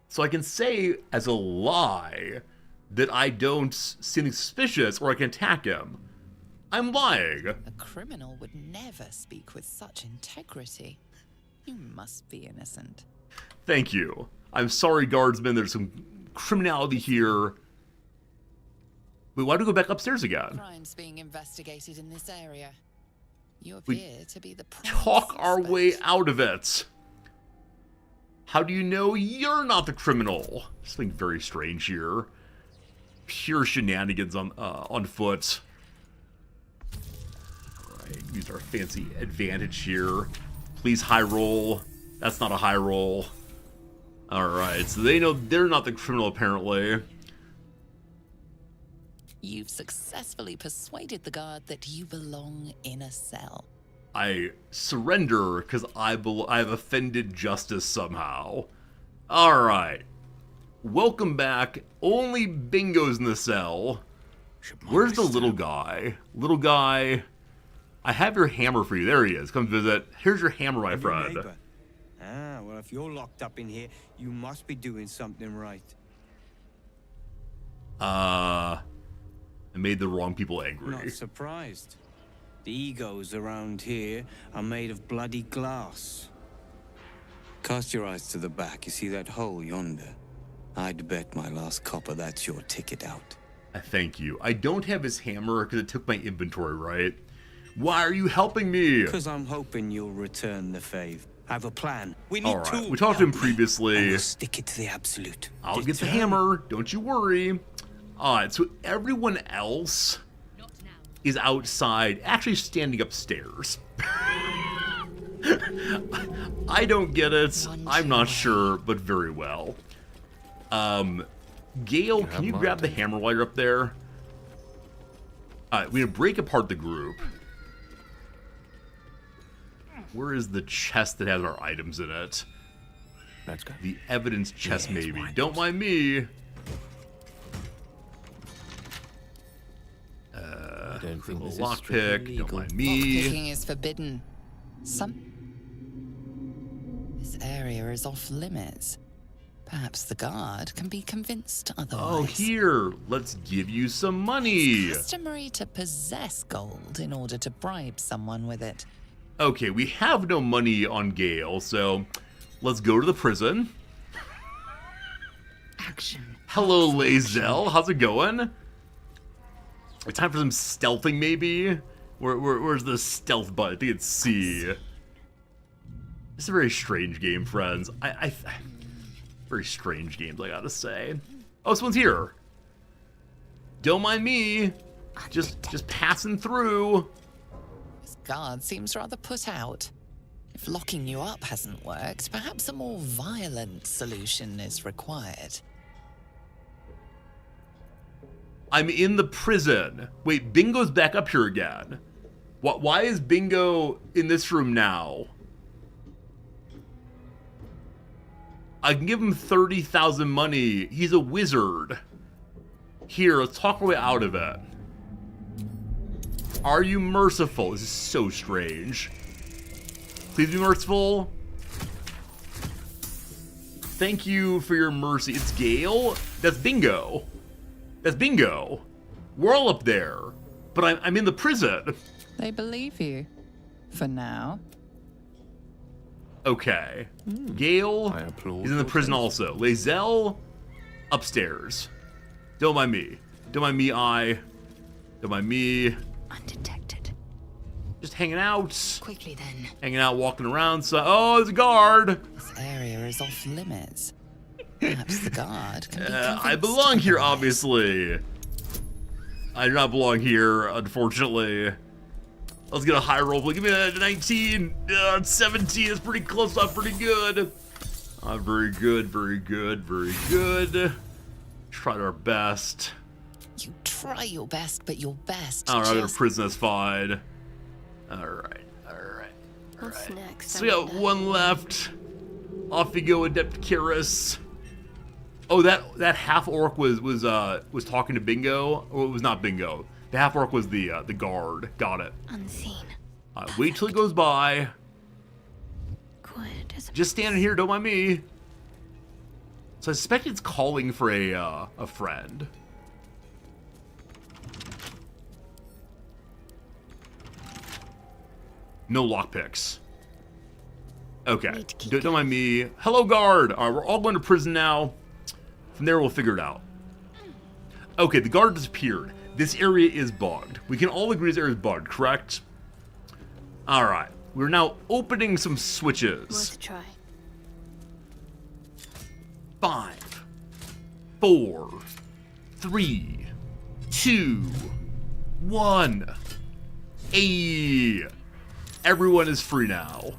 So I can say, as a lie, that I don't see anything suspicious or I can attack him. I'm lying. A criminal would never speak with such integrity. You must be innocent. Thank you. I'm sorry, guardsmen. There's some criminality here. Wait, why do we go back upstairs again? Crimes being investigated in this area. You appear to be the talk our way out of it. How do you know you're not the criminal? Something very strange here. Pure shenanigans on foot. Use our fancy advantage here. Please high roll. That's not a high roll. Alright, so they know they're not the criminal apparently. You've successfully persuaded the guard that you belong in a cell. I surrender because I've offended justice somehow. Alright. Welcome back. Only Bingo's in the cell. Where's the little guy? Little guy. I have your hammer for you. There he is. Come visit. Here's your hammer, my friend. Ah, well, if you're locked up in here, you must be doing something right. I made the wrong people angry. Not surprised. The egos around here are made of bloody glass. Cast your eyes to the back. You see that hole yonder? I'd bet my last copper that's your ticket out. Thank you. I don't have his hammer because it took my inventory, right? Why are you helping me? Because I'm hoping you'll return the fave. I have a plan. We need All right. two. We talked to him previously. We'll stick it to the absolute. I'll get the hammer. Don't you worry. All right. So everyone else is outside, actually standing upstairs. I don't get it. I'm not sure, but very well. Gale, can you grab the hammer while you're up there? Alright, we're gonna break apart the group. Where is the chest that has our items in it? Let's go. The evidence chest, Yes, maybe. why not? Don't mind me. I don't think this is Lockpick. strictly Don't legal. mind me. Lockpicking is forbidden. This area is off limits. Perhaps the guard can be convinced otherwise. Oh, here. Let's give you some money. It's customary to possess gold in order to bribe someone with it. Okay, we have no money on Gale, so let's go to the prison. Action. Hello, Lae'zel. How's it going? It's time for some stealthing, maybe? Where's the stealth button? I think it's C. It's a very strange game, friends. Very strange games, I gotta say. Oh, someone's here. Don't mind me. Just passing through. This guard seems rather put out. If locking you up hasn't worked, perhaps a more violent solution is required. I'm in the prison. Wait, Bingo's back up here again. Why is Bingo in this room now? I can give him 30,000 money. He's a wizard. Here, let's talk our way out of it. Are you merciful? This is so strange. Please be merciful. Thank you for your mercy. It's Gale? That's Bingo. That's Bingo. We're all up there. But I'm in the prison. They believe you. For now. Okay. Gale I applaud is in the your prison taste. also. Lae'zel, upstairs. Don't mind me. Don't mind me, Don't mind me. Undetected. Just hanging out. Quickly then. Hanging out, walking around. So, oh, there's a guard. This area is off limits. Perhaps the guard can be convinced I belong here, otherwise. obviously. I do not belong here, unfortunately. Let's get a high roll. Give me a 19. 17 is pretty close. Not pretty good. Very good, very good, very good. Tried our best. You try your best, but your best All right, I'm in just... prison. That's fine. All right, all right. What's next? So we got one left. Off you go, Adept Kiris. Oh, that half orc was talking to Bingo. Or it was not Bingo. The half orc was the guard. Got it. Unseen. Wait till it goes by. Good as a Just standing here. Don't mind me. So I suspect it's calling for a friend. No lockpicks. Okay. Need to keep Don't mind me. Hello, guard. All right, we're all going to prison now. From there, we'll figure it out. Okay, the guard disappeared. This area is bugged. We can all agree this area is bugged, correct? All right. We're now opening some switches. worth a try. 5, 4, 3, 2, 1. Hey, everyone is free now.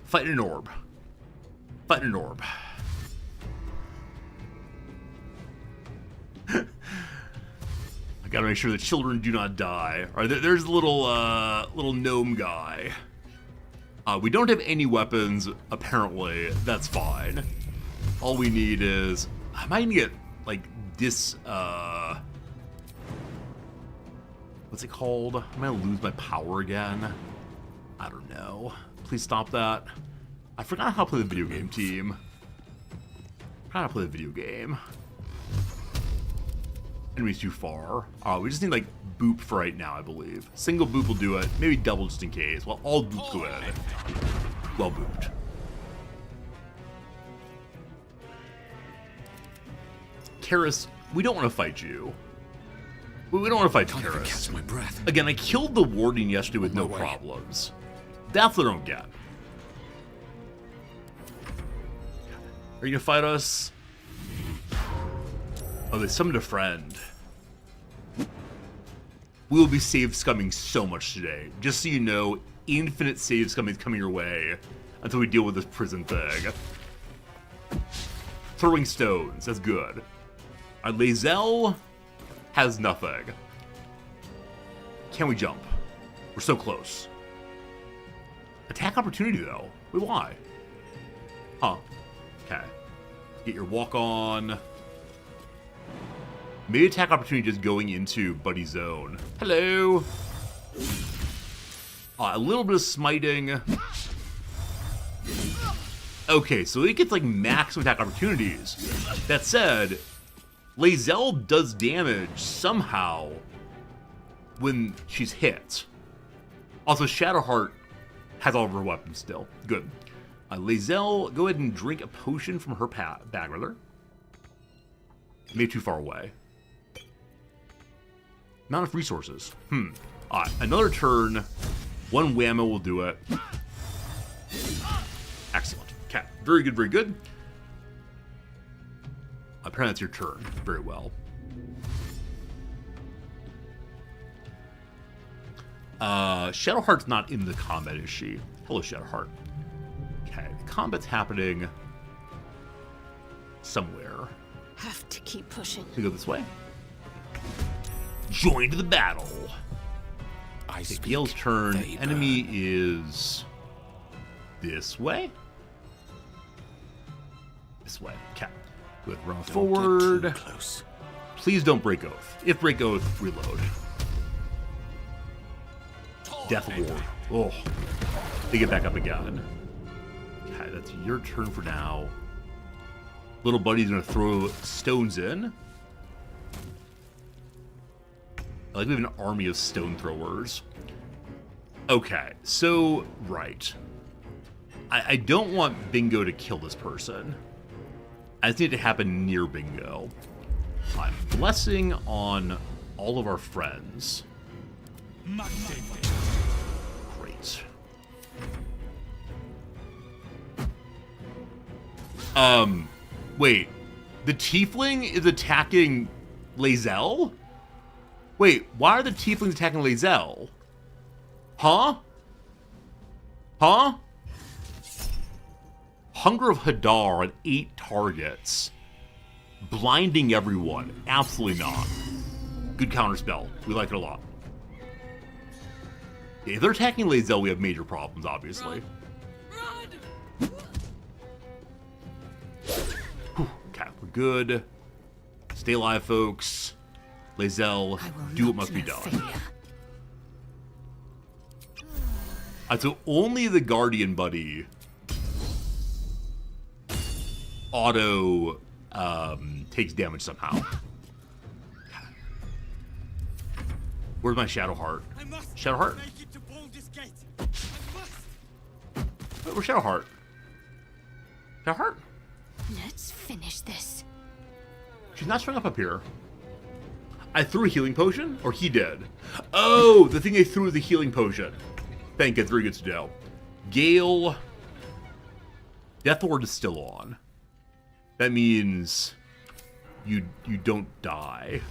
Fighting an orb. Fighting an orb. I gotta make sure the children do not die. All right, there's a little gnome guy. We don't have any weapons, apparently. That's fine. All we need is... I might get, like, this, what's it called? I'm gonna lose my power again. I don't know. Please stop that. I forgot how to play the video game, team. I forgot how to play the video game. Enemy's too far. We just need, like, boop for right now, I believe. Single boop will do it. Maybe double just in case. Well, all boop good. Well booped. Karis, we don't want to fight you. We don't want to fight Can't even Karis. catch my breath. Again, I killed the warden yesterday with no problems. That's what I don't get. Are you gonna fight us? Oh, they summoned a friend. We will be save scumming so much today. Just so you know, infinite save scumming is coming your way until we deal with this prison thing. Throwing stones, that's good. Our Lae'zel has nothing. Can we jump? We're so close. Attack opportunity, though. Wait, why? Huh. Okay. Get your walk on. Maybe attack opportunity just going into Buddy's zone. Hello. A little bit of smiting. Okay, so it gets like maximum attack opportunities. That said, Lae'zel does damage somehow when she's hit. Also, Shadowheart has all of her weapons still. Good. Lae'zel, go ahead and drink a potion from her bag, rather. Maybe too far away. Not enough resources. Another turn. One whammo will do it. Excellent. Okay. Very good, very good. Apparently that's your turn. Very well. Shadowheart's not in the combat, is she? Hello, Shadowheart. Okay. The combat's happening somewhere. Have to keep pushing. We go this way. Join the battle. I Okay, speak Gale's turn. they Enemy burn. is this way. This way. Okay. Good. Run Don't get forward. too close. Please don't break oath. If break oath, reload. Death Ward. Oh. They get back up again. Okay, that's your turn for now. Little buddy's gonna throw stones in. I like we have an army of stone throwers. Okay, so, right. I don't want Bingo to kill this person. I just need it to happen near Bingo. I'm blessing on all of our friends. Great. Wait. The Tiefling is attacking Lae'zel? Wait, why are the Tieflings attacking Lae'zel? Huh? Huh? Hunger of Hadar on 8 targets. Blinding everyone. Absolutely not. Good counterspell. We like it a lot. Yeah, if they're attacking Lae'zel, we have major problems, obviously. Whew, okay, we're good. Stay alive, folks. Lae'zel, do what must be done. So only the Guardian buddy auto takes damage somehow. Where's my Shadowheart? Shadowheart? Where's Shadowheart? Shadowheart? Let's finish this. She's not showing up here. I threw a healing potion? Or he did? Oh, the thing they threw was the healing potion. Thank you, very good to know. Gale. Death Ward is still on. That means you don't die.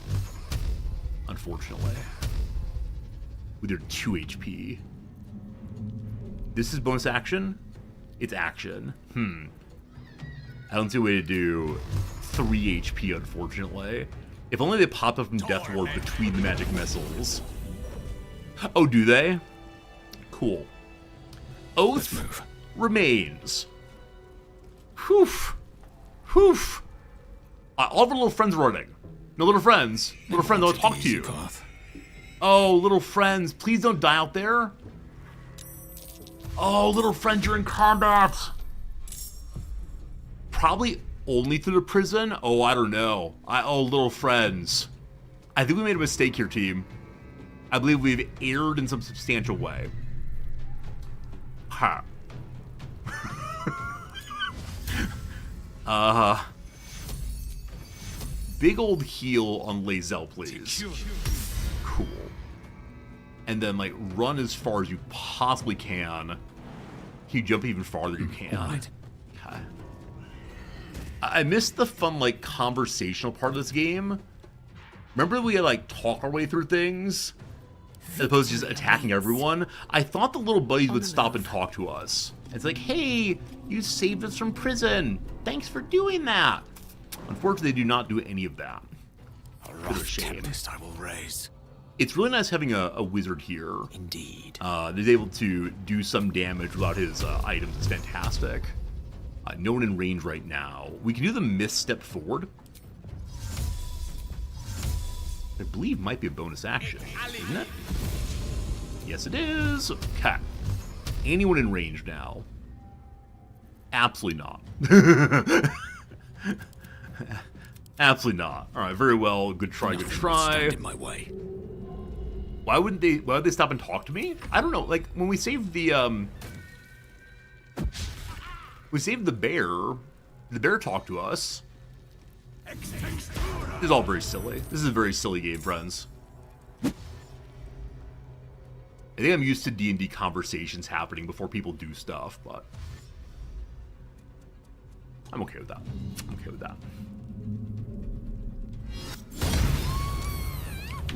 Unfortunately. With your 2 HP. This is bonus action? It's action. I don't see a way to do 3 HP, unfortunately. If only they popped up from Death Ward between the magic missiles. Oh, do they? Cool. Oath remains. Whew. Whew. All of our little friends running. No, little friends. Little friends, I'll talk to you. Oh, little friends, please don't die out there. Oh, little friends, you're in combat. Probably only through the prison? Oh, I don't know. Oh, little friends. I think we made a mistake here, team. I believe we've erred in some substantial way. Ha. Big old heal on Lae'zel, please. Cool. And then, like, run as far as you possibly can. Can you jump even farther? You can. Right. Okay. I missed the fun, like, conversational part of this game. Remember we had, like, talk our way through things? As opposed to just attacking everyone? I thought the little buddies would stop and talk to us. It's like, hey, you saved us from prison. Thanks for doing that. Unfortunately, they do not do any of that. A rough tempest I will raise. It's really nice having a wizard here. Indeed. He's able to do some damage without his items. It's fantastic. No one in range right now. We can do the misstep forward. I believe might be a bonus action, isn't it? Yes, it is. Okay. Anyone in range now? Absolutely not. Absolutely not. All right, very well. Good try. Good try. Stand in my way. Why would they stop and talk to me? I don't know. Like when we saved the bear talked to us. This is all very silly. This is a very silly game, friends. I think I'm used to D&D conversations happening before people do stuff, but I'm okay with that. I'm okay with that.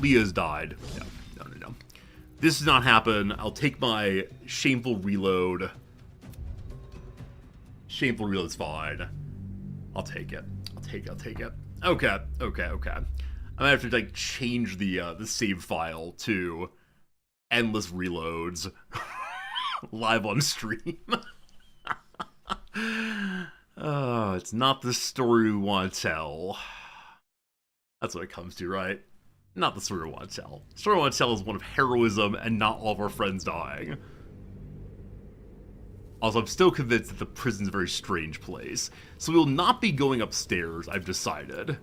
Leah's died. No. This does not happen. I'll take my shameful reload. Shameful reload is fine. I'll take it. I'll take it. Okay. I'm gonna have to like change the save file to endless reloads live on stream. Oh, it's not the story we want to tell. That's what it comes to, right? Not the story we want to tell. The story we want to tell is one of heroism and not all of our friends dying. Also, I'm still convinced that the prison's a very strange place. So we will not be going upstairs, I've decided.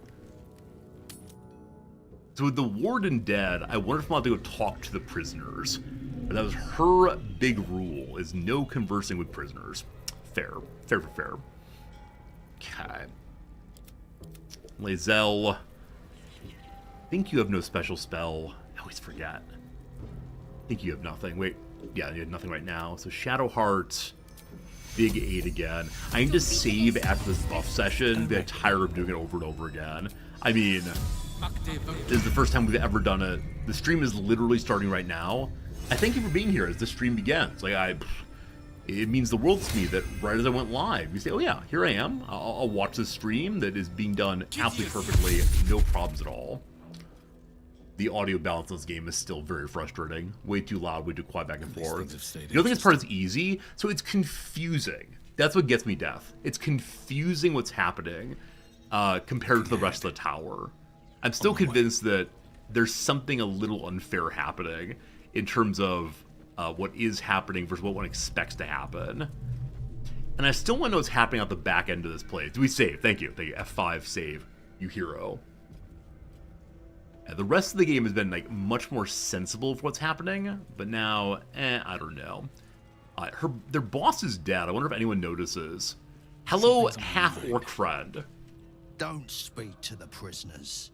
So with the warden dead, I wonder if I'm allowed to go talk to the prisoners. But that was her big rule, is no conversing with prisoners. Fair. Fair. Okay. Lae'zel. I think you have no special spell. I always forget. I think you have nothing. Wait. Yeah, you have nothing right now. So Shadowheart. Big 8 again. I need to save after this buff session. Get tired of doing it over and over again. I mean, this is the first time we've ever done it. The stream is literally starting right now. I thank you for being here as the stream begins. Like, it means the world to me that right as I went live, you say, oh yeah, here I am. I'll watch this stream that is being done absolutely perfectly. No problems at all. The audio balance of this game is still very frustrating. Way too loud, way too quiet back and forth. You don't think this part is easy? So it's confusing. That's what gets me death. It's confusing what's happening compared to the rest of the tower. I'm still convinced that there's something a little unfair happening in terms of what is happening versus what one expects to happen. And I still want to know what's happening at the back end of this place. Do we save? Thank you. F5 save, you hero. The rest of the game has been like much more sensible for what's happening, but now, I don't know. Their boss is dead. I wonder if anyone notices. Hello, half-orc friend. Don't speak to the prisoners.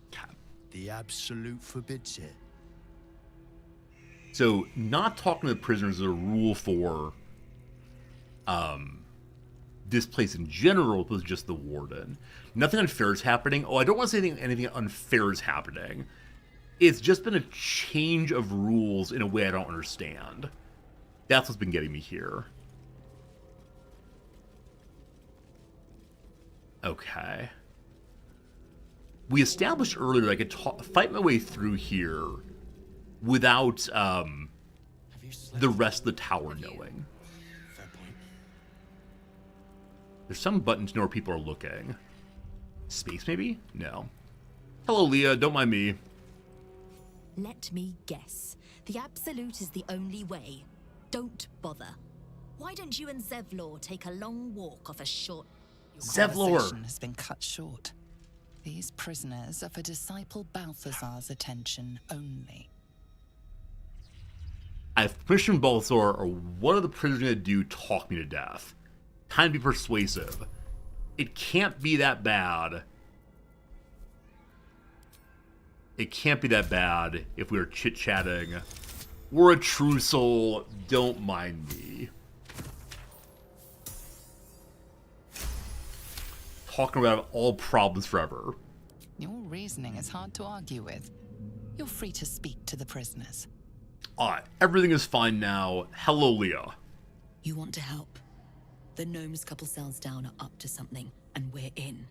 The Absolute forbids it. So, not talking to the prisoners is a rule for this place in general, was just the warden. Nothing unfair is happening. Oh, I don't want to say anything unfair is happening. It's just been a change of rules in a way I don't understand. That's what's been getting me here. Okay. We established earlier that I could fight my way through here without the rest of the tower knowing. Fair point. There's some button to know where people are looking. Space, maybe? No. Hello, Leah. Don't mind me. Let me guess. The Absolute is the only way. Don't bother. Why don't you and Zevlor take a long walk off a short... Zevlor! Conversation has been cut short. These prisoners are for Disciple Balthazar's attention only. I have permission, Balthazar, or what are the prisoners going to do? Talk me to death. Time to be persuasive. It can't be that bad. It can't be that bad if we were chit-chatting. We're a true soul. Don't mind me. Talking about all problems forever. Your reasoning is hard to argue with. You're free to speak to the prisoners. Alright, everything is fine now. Hello, Leah. You want to help? The gnomes couple cells down are up to something, and we're in.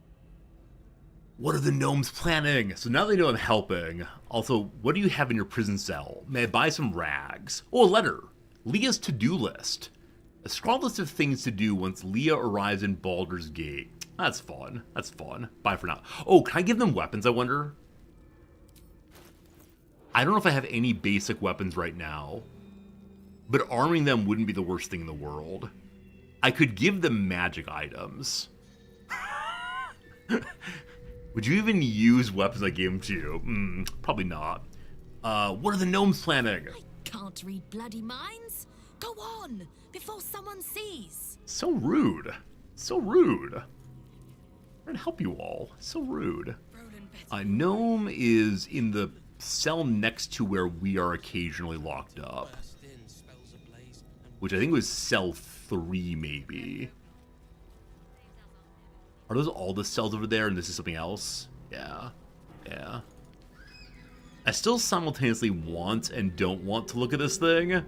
What are the gnomes planning? So now they know I'm helping. Also, what do you have in your prison cell? May I buy some rags? Oh, a letter. Leah's to-do list. A scrawled list of things to do once Leah arrives in Baldur's Gate. That's fun. That's fun. Bye for now. Oh, can I give them weapons, I wonder? I don't know if I have any basic weapons right now, but arming them wouldn't be the worst thing in the world. I could give them magic items. Would you even use weapons I gave them to you? Probably not. What are the gnomes planning? I can't read bloody minds. Go on, before someone sees. So rude. So rude. I'm trying to help you all. So rude. Gnome is in the cell next to where we are occasionally locked up. Which I think was cell 3, maybe. Are those all the cells over there and this is something else? Yeah. Yeah. I still simultaneously want and don't want to look at this thing. It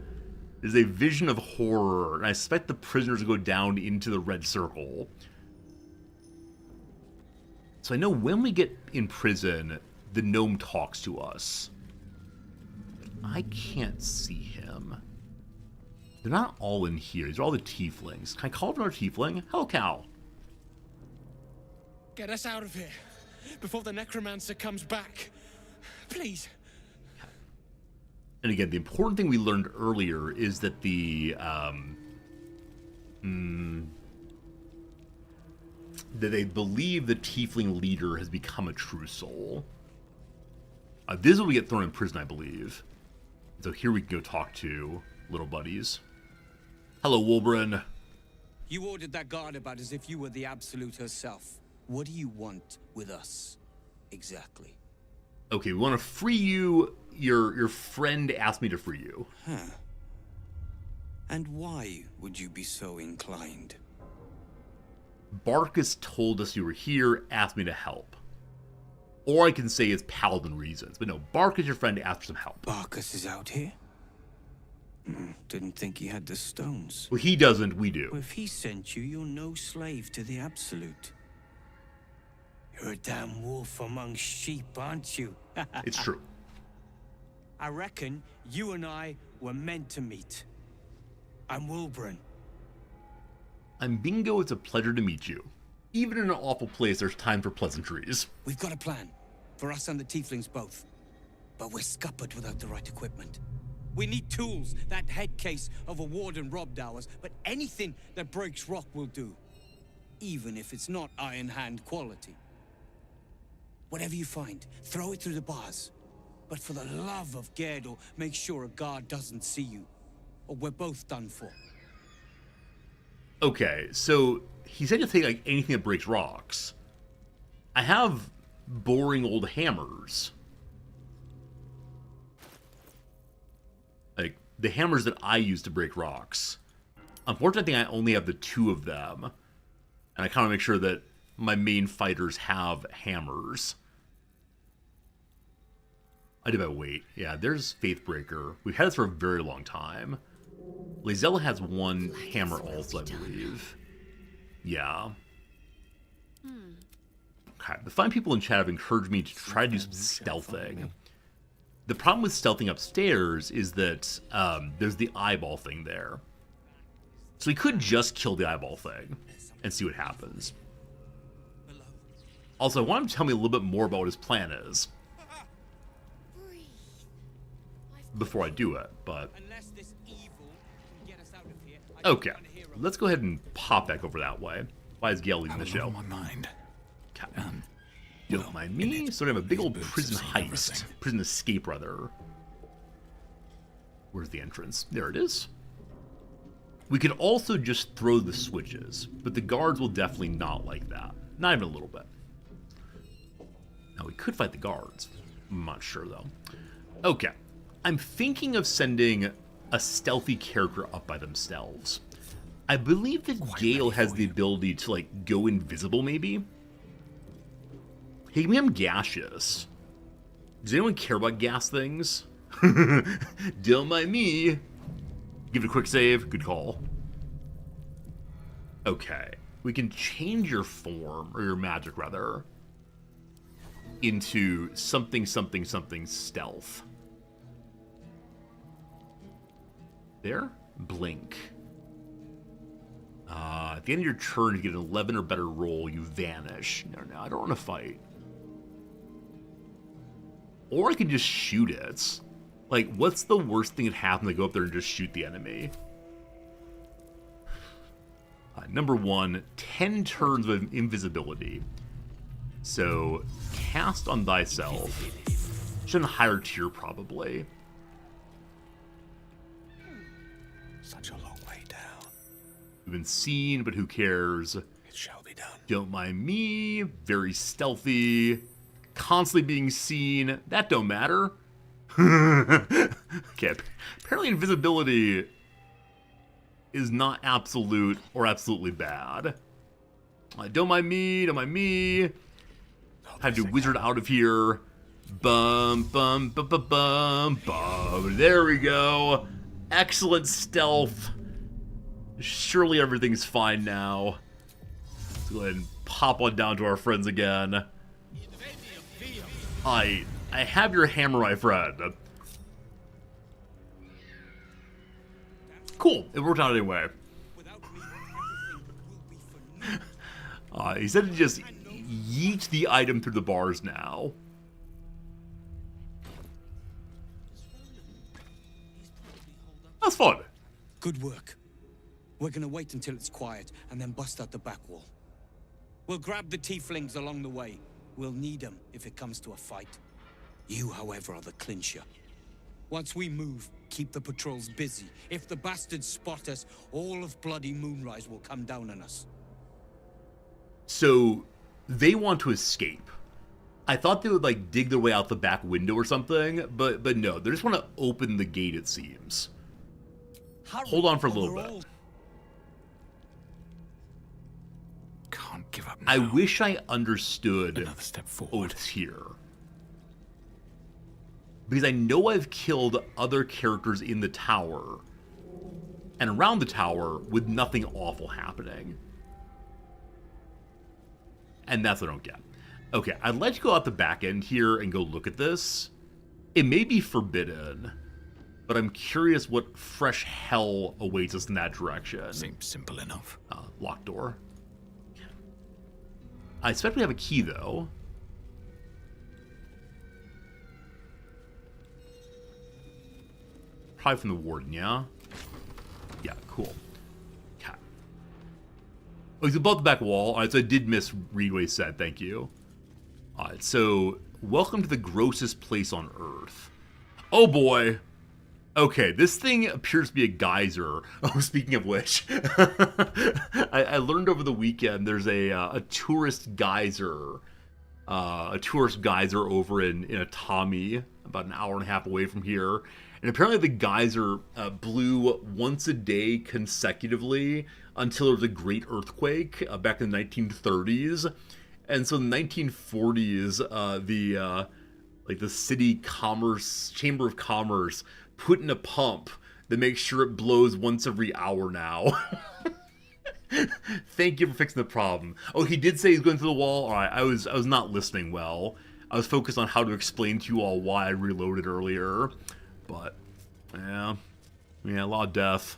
is a vision of horror, and I suspect the prisoners go down into the red circle. So I know when we get in prison, the gnome talks to us. But I can't see him. They're not all in here. These are all the tieflings. Can I call up another tiefling? Hello, Cal. Get us out of here before the necromancer comes back. Please. And again, the important thing we learned earlier is that that they believe the tiefling leader has become a true soul. This is when we get thrown in prison, I believe. So here we can go talk to little buddies. Hello, Wolbrin. You ordered that guard about as if you were the Absolute herself. What do you want with us, exactly? Okay, we want to free you. Your friend asked me to free you. Huh. And why would you be so inclined? Barkus told us you were here, asked me to help. Or I can say it's paladin reasons. But no, Barkus, your friend, asked for some help. Barkus is out here? Didn't think he had the stones. Well, he doesn't, we do. Well, if he sent you, you're no slave to the Absolute. You're a damn wolf among sheep, aren't you? It's true. I reckon you and I were meant to meet. I'm Wolbrin. I'm Bingo, it's a pleasure to meet you. Even in an awful place, there's time for pleasantries. We've got a plan. For us and the tieflings both. But we're scuppered without the right equipment. We need tools. That head case of a warden robbed ours, but anything that breaks rock will do. Even if it's not Iron Hand quality. Whatever you find, throw it through the bars. But for the love of Gerdor, make sure a guard doesn't see you. Or we're both done for. Okay, so he said to take like anything that breaks rocks. I have boring old hammers. Like, the hammers that I use to break rocks. Unfortunately, I think I only have the 2 of them. And I kind of make sure that my main fighters have hammers. I did my weight. Yeah, there's Faithbreaker. We've had this for a very long time. Lazella has 1 hammer also, I believe. Yeah. Kind Okay, the fine people in chat have encouraged me to try to do some stealthing. The problem with stealthing upstairs is that there's the eyeball thing there. So we could just kill the eyeball thing and see what happens. Also, I want him to tell me a little bit more about what his plan is before I do it, but... Okay, let's go ahead and pop back over that way. Why is Gale leaving the show? My mind. Don't mind me. So we have a big old prison heist. Prison escape, rather. Where's the entrance? There it is. We could also just throw the switches, but the guards will definitely not like that. Not even a little bit. Now, we could fight the guards. I'm not sure, though. Okay. I'm thinking of sending a stealthy character up by themselves. I believe that Gale has the ability to, like, go invisible, maybe? Hey, can become gaseous. Does anyone care about gas things? Don't mind me. Give it a quick save. Good call. Okay. We can change your form, or your magic, rather, into something stealth. There? Blink. At the end of your turn, you get an 11 or better roll, you vanish. No, I don't want to fight. Or I can just shoot it. Like, what's the worst thing that happen to go up there and just shoot the enemy? Number 1, 10 turns of invisibility. So, cast on thyself. Should a higher tier, probably. Such a long way down. You've been seen, but who cares? It shall be done. Don't mind me. Very stealthy. Constantly being seen. That don't matter. Okay, apparently invisibility is not absolute or absolutely bad. Don't mind me. Have to wizard out of here. Bum. There we go. Excellent stealth. Surely everything's fine now. Let's go ahead and pop on down to our friends again. I have your hammer, my friend. Cool, it worked out anyway. He said to just yeet the item through the bars now. That's fun. Good work. We're gonna wait until it's quiet and then bust out the back wall. We'll grab the tieflings along the way. We'll need them if it comes to a fight. You, however, are the clincher. Once we move, keep the patrols busy. If the bastards spot us, all of bloody Moonrise will come down on us. So, they want to escape. I thought they would, like, dig their way out the back window or something, but no, they just want to open the gate, it seems. Hold on for a little bit. Can't give up now. I wish I understood Another step forward. oaths here. Because I know I've killed other characters in the tower and around the tower with nothing awful happening. And that's what I don't get. Okay, I'd like to go out the back end here and go look at this. It may be forbidden, but I'm curious what fresh hell awaits us in that direction. Seems simple enough. Locked door. I expect we have a key, though. Probably from the warden, yeah? Yeah, cool. Okay. Oh, he's above the back wall. Alright, so I did misread what he said. Thank you. Alright, so welcome to the grossest place on Earth. Oh boy. Okay, this thing appears to be a geyser. Oh, speaking of which, I learned over the weekend there's a tourist geyser. A tourist geyser over in Atami, about an hour and a half away from here. And apparently the geyser blew once a day consecutively until there was a great earthquake back in the 1930s. And so in the 1940s, the city commerce, chamber of commerce, put in a pump that makes sure it blows once every hour now. Thank you for fixing the problem. Oh, he did say he's going through the wall. All right, I was not listening well. I was focused on how to explain to you all why I reloaded earlier. But yeah, a lot of death.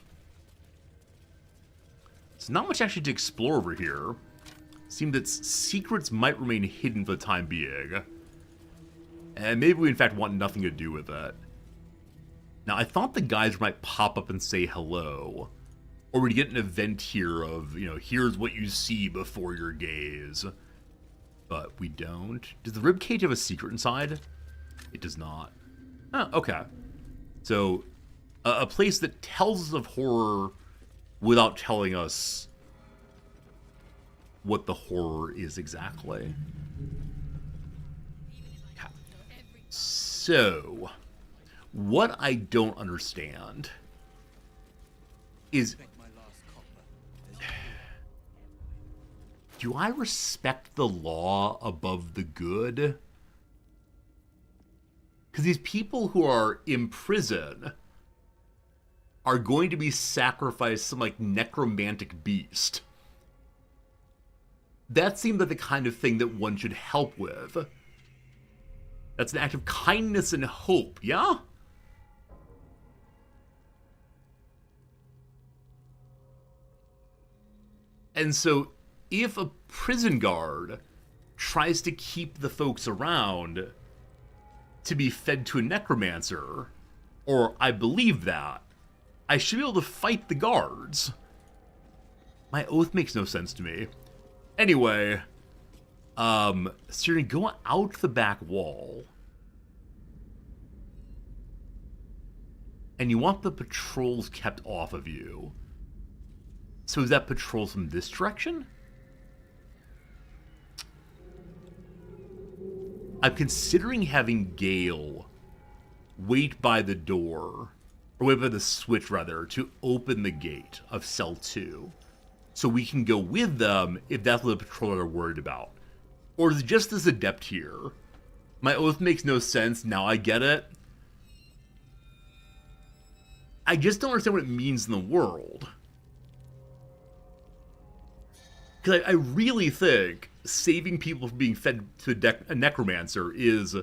It's not much actually to explore over here. Seems that secrets might remain hidden for the time being. And maybe we in fact want nothing to do with it. Now, I thought the guys might pop up and say hello. Or we'd get an event here of, here's what you see before your gaze. But we don't. Does the ribcage have a secret inside? It does not. Oh, okay. So, a place that tells us of horror without telling us what the horror is exactly. Okay. So, what I don't understand is, do I respect the law above the good? Because these people who are in prison are going to be sacrificed to some, like, necromantic beast. That seems like the kind of thing that one should help with. That's an act of kindness and hope, yeah? And so, if a prison guard tries to keep the folks around to be fed to a necromancer, or I believe that, I should be able to fight the guards. My oath makes no sense to me. Anyway, so you're gonna go out the back wall, and you want the patrols kept off of you. So is that patrols from this direction? I'm considering having Gale wait by the door, or wait by the switch rather, to open the gate of cell 2. So we can go with them if that's what the patrollers are worried about. Or is it just this adept here? My oath makes no sense, now I get it. I just don't understand what it means in the world. Because I really think saving people from being fed to a necromancer is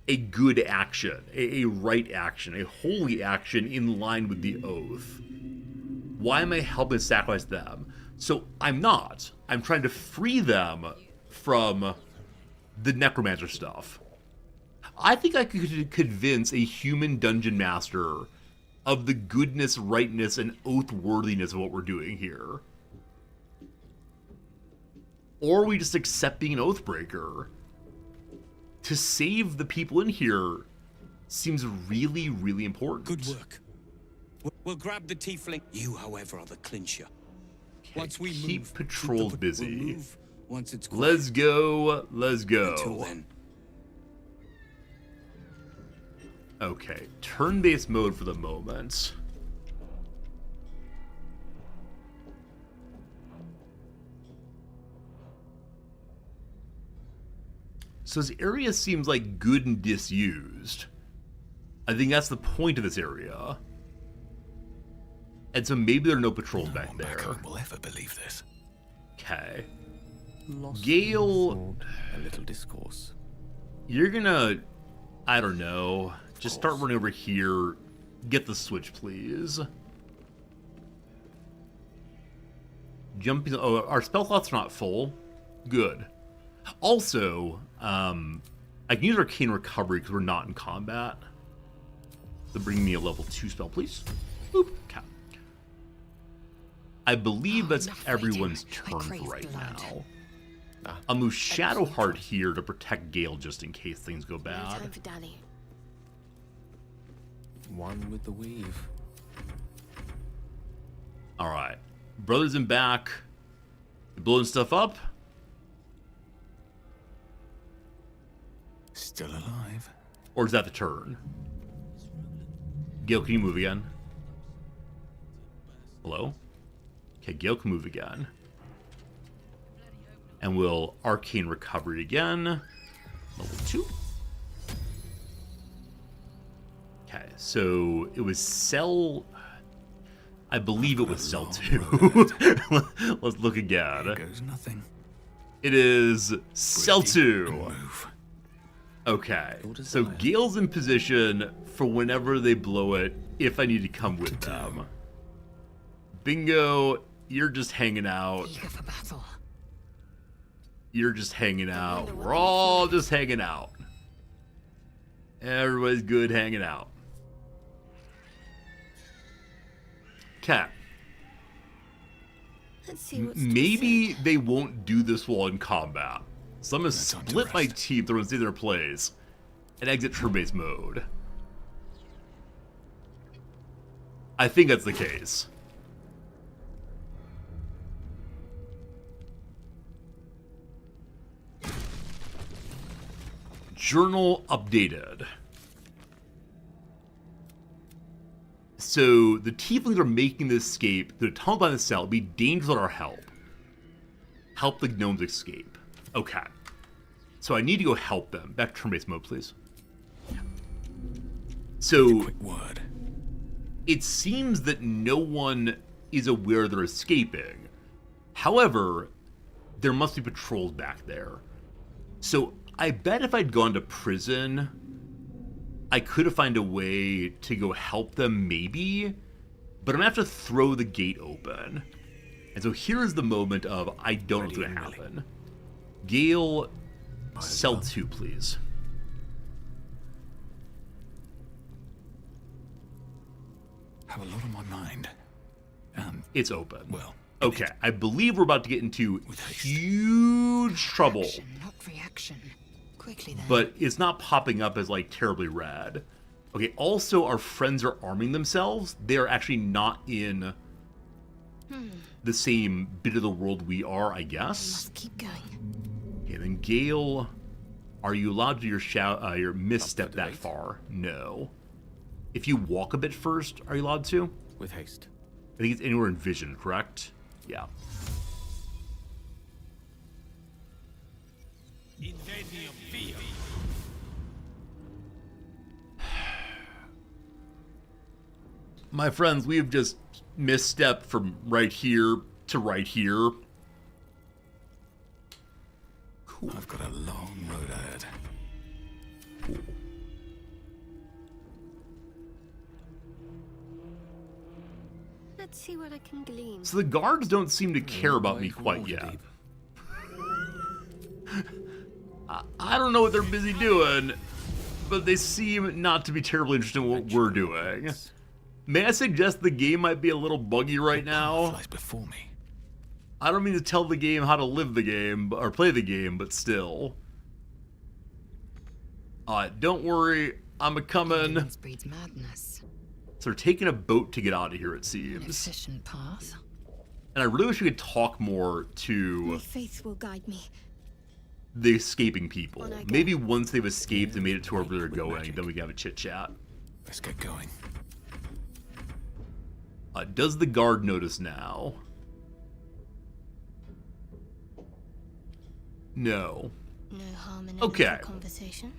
a good action, a right action, a holy action in line with the oath. Why am I helping sacrifice them? So I'm not. I'm trying to free them from the necromancer stuff. I think I could convince a human dungeon master of the goodness, rightness, and oath-worthiness of what we're doing here. Or we just accept being an oathbreaker. To save the people in here seems really, really important. Good work. We'll grab the tiefling. You, however, are the clincher. Once we keep move, patrols busy. We'll move once it's quiet. Let's go. Let's go. Until then. Okay, turn-based mode for the moment. So this area seems like good and disused. I think that's the point of this area. And so maybe there are no patrols back there. Back home will ever believe this. Okay. Lost Gale, a little discourse. you're gonna, I don't know, just start running over here. Get the switch, please. Jumping. Oh, our spell slots are not full. Good. Also, I can use Arcane Recovery because we're not in combat. So bring me a level 2 spell, please. Boop. Okay. I believe that's everyone's turn for right now. I'll move Shadowheart here to protect Gale just in case things go No bad. time for Danny. One with the weave. Alright. Brothers in back. You blowing stuff up? Still alive. Or is that the turn? Gale, can you move again? Hello? Okay, Gale can move again. And we'll Arcane Recovery again. Level 2. Okay, so it was cell... I believe it was Cell 2. Let's look again. Here goes nothing. It is Cell Breathe 2. and move. Okay, Your so desire. Gale's in position for whenever they blow it, if I need to come with them. Bingo, you're just hanging out. Eager for battle. You're just hanging out. We're all just hanging out. Everybody's good hanging out. Okay. Let's see what's Maybe they won't do this while in combat. So I'm gonna That's on to split my rest. team, throw in their plays, and exit turn-based mode. I think that's the case. Journal updated. So the tieflings are making the escape. They're tunneled by the cell. It'd be dangerous without our help. Help the gnomes escape. Okay. So I need to go help them. Back to turn-based mode, please. So Quick word. it seems that no one is aware they're escaping. However, there must be patrols back there. So I bet if I'd gone to prison, I could have found a way to go help them maybe, but I'm gonna have to throw the gate open. And so here's the moment of I don't know what's gonna happen. Gale, Cell 2, please. Have a lot on my mind. And, It's open. well, Okay, I believe we're about to get into With haste. huge trouble, Action, not reaction. Quickly then. but it's not popping up as like terribly red. Okay, also our friends are arming themselves. They are actually not in the same bit of the world we are, I guess. Must keep going. Okay, then Gale, are you allowed to your misstep that far? No. If you walk a bit first, are you allowed to? With haste. I think it's anywhere in vision, correct? Yeah. My friends, we have just misstepped from right here to right here. I've got a long road ahead. Let's see what I can glean. So the guards don't seem to care about me quite Water yet. deep. I don't know what they're busy doing, but they seem not to be terribly interested in what we're doing. May I suggest the game might be a little buggy right now? Flies before me. I don't mean to tell the game how to live the game, or play the game, but still. Don't worry, I'm a-coming. Ignorance breeds madness. So they're taking a boat to get out of here, it An seems. efficient path. And I really wish we could talk more to My faith will guide me. the escaping people. On I go. Maybe once they've escaped and made it to wherever they're going, then we can have a chit-chat. Let's get going. Does the guard notice now? No. No harm in Okay. a little conversation.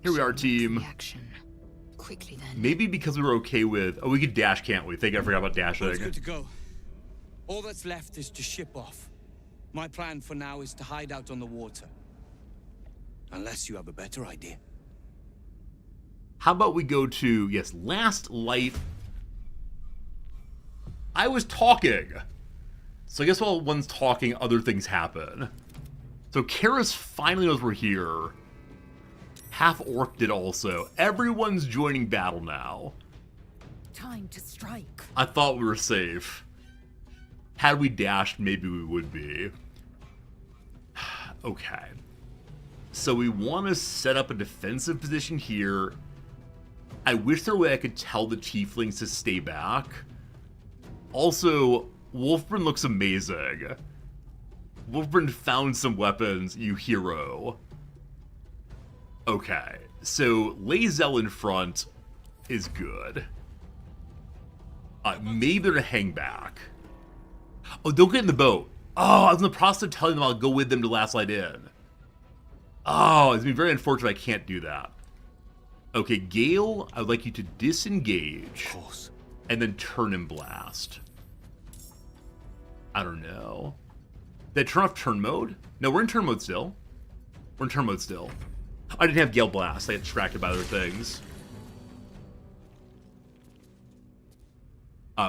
Here we are, Action, not team. reaction. Quickly then. Maybe because we were okay with... Oh, we could dash, can't we? Think I forgot about Well, it's dashing. good to go. All that's left is to ship off. My plan for now is to hide out on the water. Unless you have a better idea. How about we go to... Yes, last light... I was talking. So I guess while one's talking, other things happen. So Karis finally knows we're here. Half-Orc did also. Everyone's joining battle now. Time to strike. I thought we were safe. Had we dashed, maybe we would be. Okay. So we want to set up a defensive position here. I wish there were a way I could tell the tieflings to stay back. Also, Wolfbrand looks amazing. Wolfbrand found some weapons, you hero. Okay, so Lae'zel in front is good. Maybe they're gonna hang back. Oh, don't get in the boat. Oh, I was in the process of telling them I'll go with them to last light in. Oh, it's been very unfortunate I can't do that. Okay, Gale, I would like you to disengage. Of course. and then turn and blast. I don't know. Did I turn off turn mode? No, we're in turn mode still. We're in turn mode still. I didn't have Gale Blast. I got distracted by other things.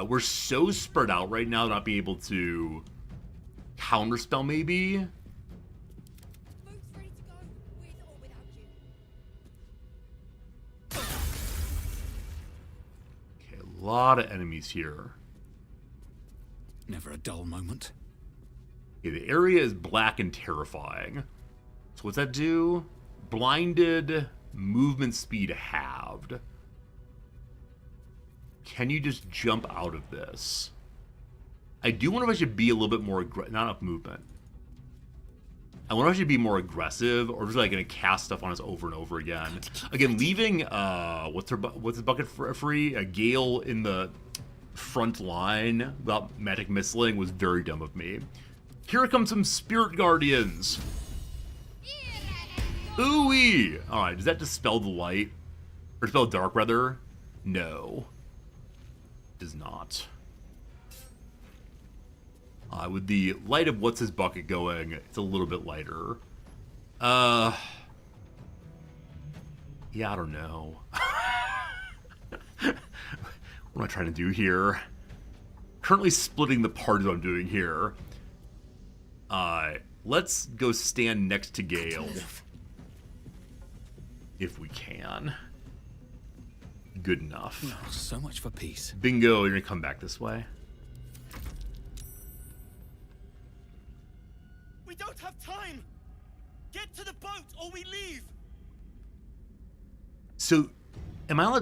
We're so spread out right now, not being able to counterspell maybe. Boat's ready to go, with or without you. Okay, a lot of enemies here. Never a dull moment. Okay, the area is black and terrifying. So what's that do? Blinded, movement speed halved. Can you just jump out of this? I do wonder if I should be a little bit more aggressive. Not enough movement. I wonder if I should be more aggressive, or just like gonna cast stuff on us over and over again. Again, leaving what's the bucket free? A Gale in the front line without magic missiling was very dumb of me. Here come some Spirit Guardians. Ooh-wee! Alright, does that dispel the light? Or dispel the dark, rather? No. Does not. With the light of what's his bucket going, it's a little bit lighter. Yeah, I don't know. What am I trying to do here? Currently splitting the parts I'm doing here. Let's go stand next to Gale. If we can. Good enough. Oh, so much for peace. Bingo, you're gonna come back this way. We don't have time! Get to the boat or we leave! So, am I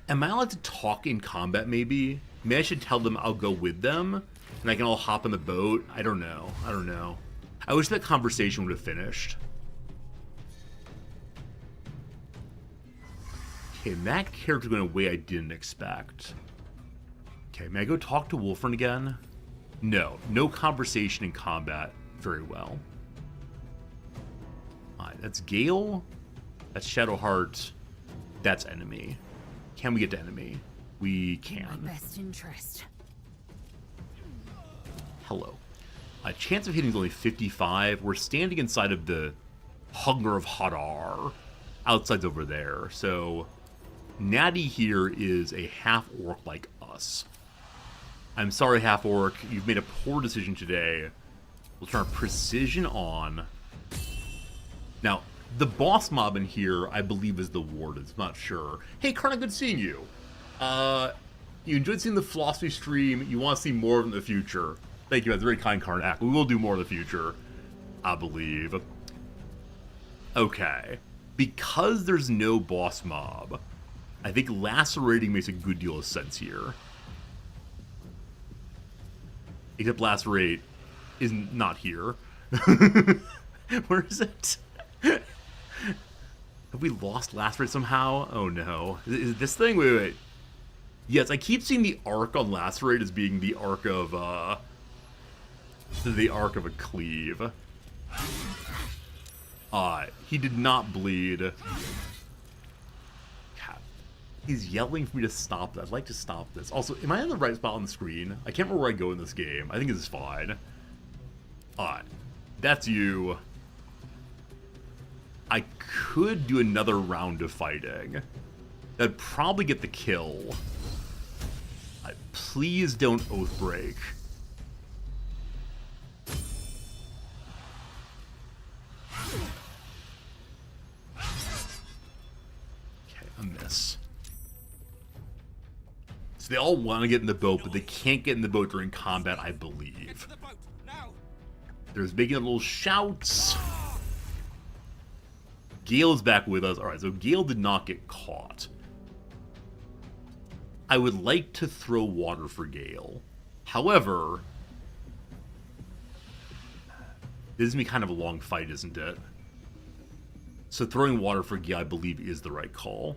allowed to talk in combat, maybe? Maybe I should tell them I'll go with them, and I can all hop on the boat? I don't know. I wish that conversation would have finished. Okay, that character went a way I didn't expect. Okay, may I go talk to Wolfram again? No conversation in combat. Very well. Alright, that's Gale. That's Shadowheart. That's enemy. Can we get to enemy? We can. My best interest. Hello. Chance of hitting is only 55. We're standing inside of the Hunger of Hadar. Outside's over there. So, Natty here is a half-orc like us. I'm sorry, half-orc. You've made a poor decision today. We'll turn our precision on. Now, the boss mob in here, I believe, is the Wardens. I'm not sure. Hey, Karna, good seeing you. You enjoyed seeing the philosophy stream. You want to see more in the future. Thank you. That's very kind, Karnak. We will do more in the future, I believe. Okay. Because there's no boss mob, I think lacerating makes a good deal of sense here. Except lacerate is not here. Where is it? Have we lost lacerate somehow? Oh no. Is it this thing? Wait. Yes, I keep seeing the arc on lacerate as being the arc of a cleave. He did not bleed. God. He's yelling for me to stop that. I'd like to stop this. Also, am I in the right spot on the screen? I can't remember where I go in this game. I think this is fine. That's you. I could do another round of fighting. That'd probably get the kill. Please don't oath break. Okay, a miss. So they all want to get in the boat, but they can't get in the boat during combat, I believe. There's making little shouts. Gale's back with us. Alright, so Gale did not get caught. I would like to throw water for Gale. However, this is going to be kind of a long fight, isn't it? So throwing water for Gale, I believe, is the right call.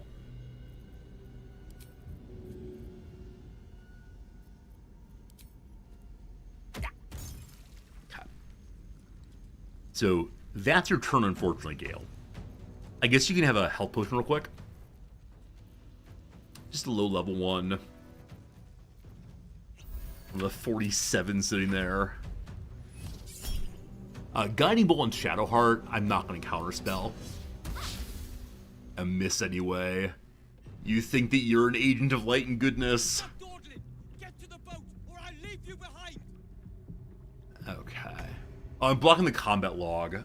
Okay. So that's your turn, unfortunately, Gale. I guess you can have a health potion real quick. Just a low-level one. The 47 sitting there. Guiding Bolt and Shadowheart, I'm not going to counterspell. A miss anyway. You think that you're an agent of light and goodness. Get to the boat, or I leave you behind. Okay. Oh, I'm blocking the combat log.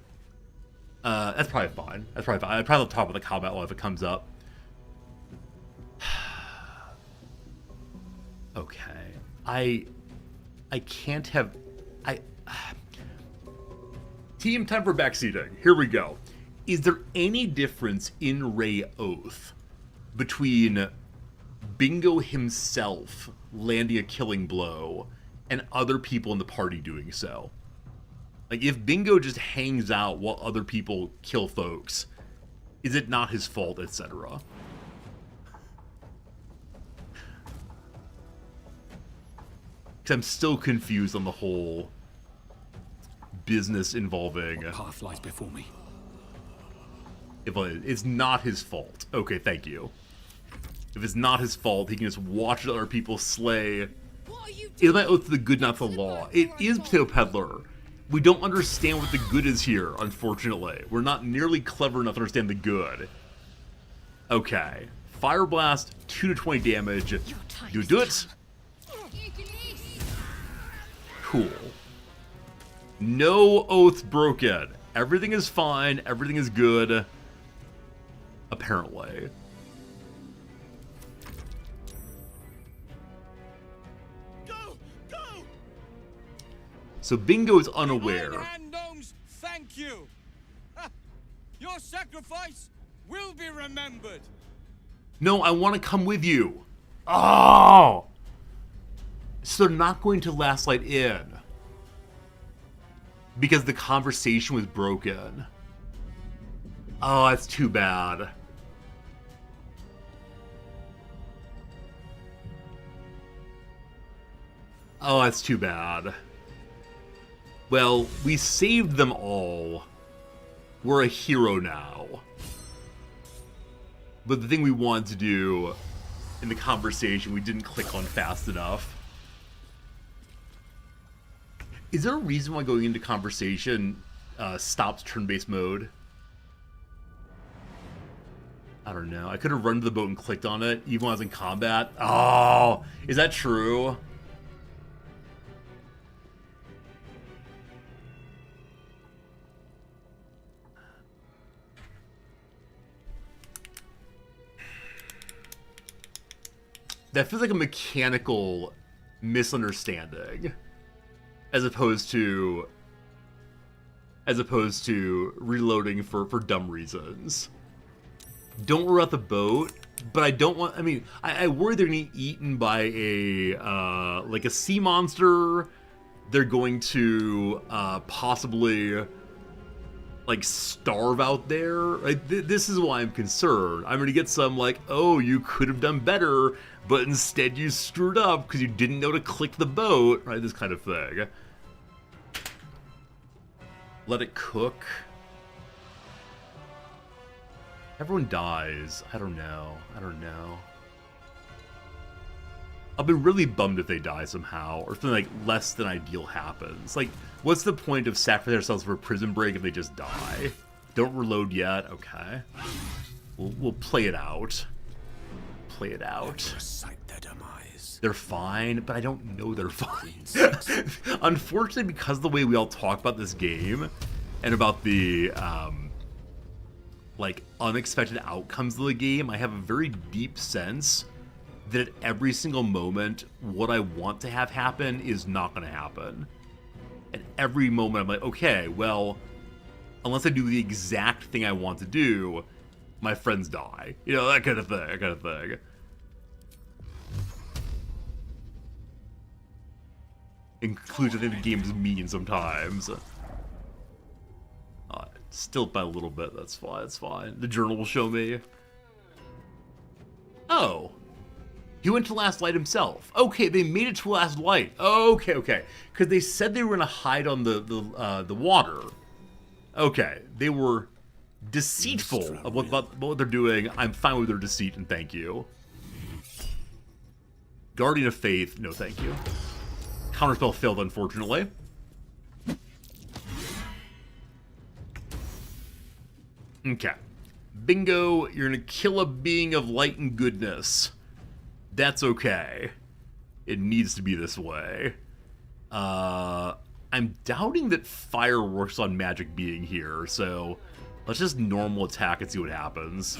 That's probably fine. That's probably fine. I'd probably talk about the combat log if it comes up. Okay. I can't have... Team, time for backseating. Here we go. Is there any difference in Ray Oath between Bingo himself landing a killing blow and other people in the party doing so? Like, if Bingo just hangs out while other people kill folks, is it not his fault, etc.? Because I'm still confused on the whole business involving... What path lies before me? If it's not his fault. Okay, thank you. If it's not his fault, he can just watch other people slay. Is my oath to the good, not the law? It is Potato Peddler. We don't understand what the good is here, unfortunately. We're not nearly clever enough to understand the good. Okay. Fire Blast, 2 to 20 damage. Do it. Cool. No oath broken. Everything is fine. Everything is good. Apparently. Go! Go! So Bingo is unaware. Iron Gnomes, thank you. Ha! Your sacrifice will be remembered. No, I want to come with you. Oh! So they're not going to Last Light Inn. Because the conversation was broken. Oh, that's too bad. Oh, that's too bad. Well, we saved them all. We're a hero now. But the thing we wanted to do in the conversation, we didn't click on fast enough. Is there a reason why going into conversation stops turn-based mode? I don't know. I could have run to the boat and clicked on it, even when I was in combat. Oh, is that true? That feels like a mechanical misunderstanding. As opposed to reloading for dumb reasons. Don't worry about the boat, but I don't want... I mean, I worry they're going to get eaten by like a sea monster. They're going to possibly like starve out there. Like, this is why I'm concerned. I'm going to get some like, oh, you could have done better, but instead you screwed up because you didn't know to click the boat, right? This kind of thing. Let it cook. Everyone dies. I don't know. I don't know. I'll be really bummed if they die somehow, or something like less than ideal happens. Like, what's the point of sacrificing ourselves for a prison break if they just die? Don't reload yet. Okay. We'll play it out. Play it out. Recite their demise. They're fine, but I don't know they're fine. Unfortunately, because of the way we all talk about this game and about the like unexpected outcomes of the game, I have a very deep sense that at every single moment, what I want to have happen is not going to happen. At every moment, I'm like, okay, well, unless I do the exact thing I want to do, my friends die. You know, that kind of thing, that kind of thing. Includes, I think the game's mean sometimes. Still by a little bit, that's fine, that's fine. The journal will show me. Oh. He went to Last Light himself. Okay, they made it to Last Light. Okay, okay. Because they said they were going to hide on the water. Okay, they were deceitful of what they're doing. I'm fine with their deceit, and thank you. Guardian of Faith, no thank you. Counterspell failed, unfortunately. Okay. Bingo, you're gonna kill a being of light and goodness. That's okay. It needs to be this way. I'm doubting that fire works on magic being here, so let's just normal attack and see what happens.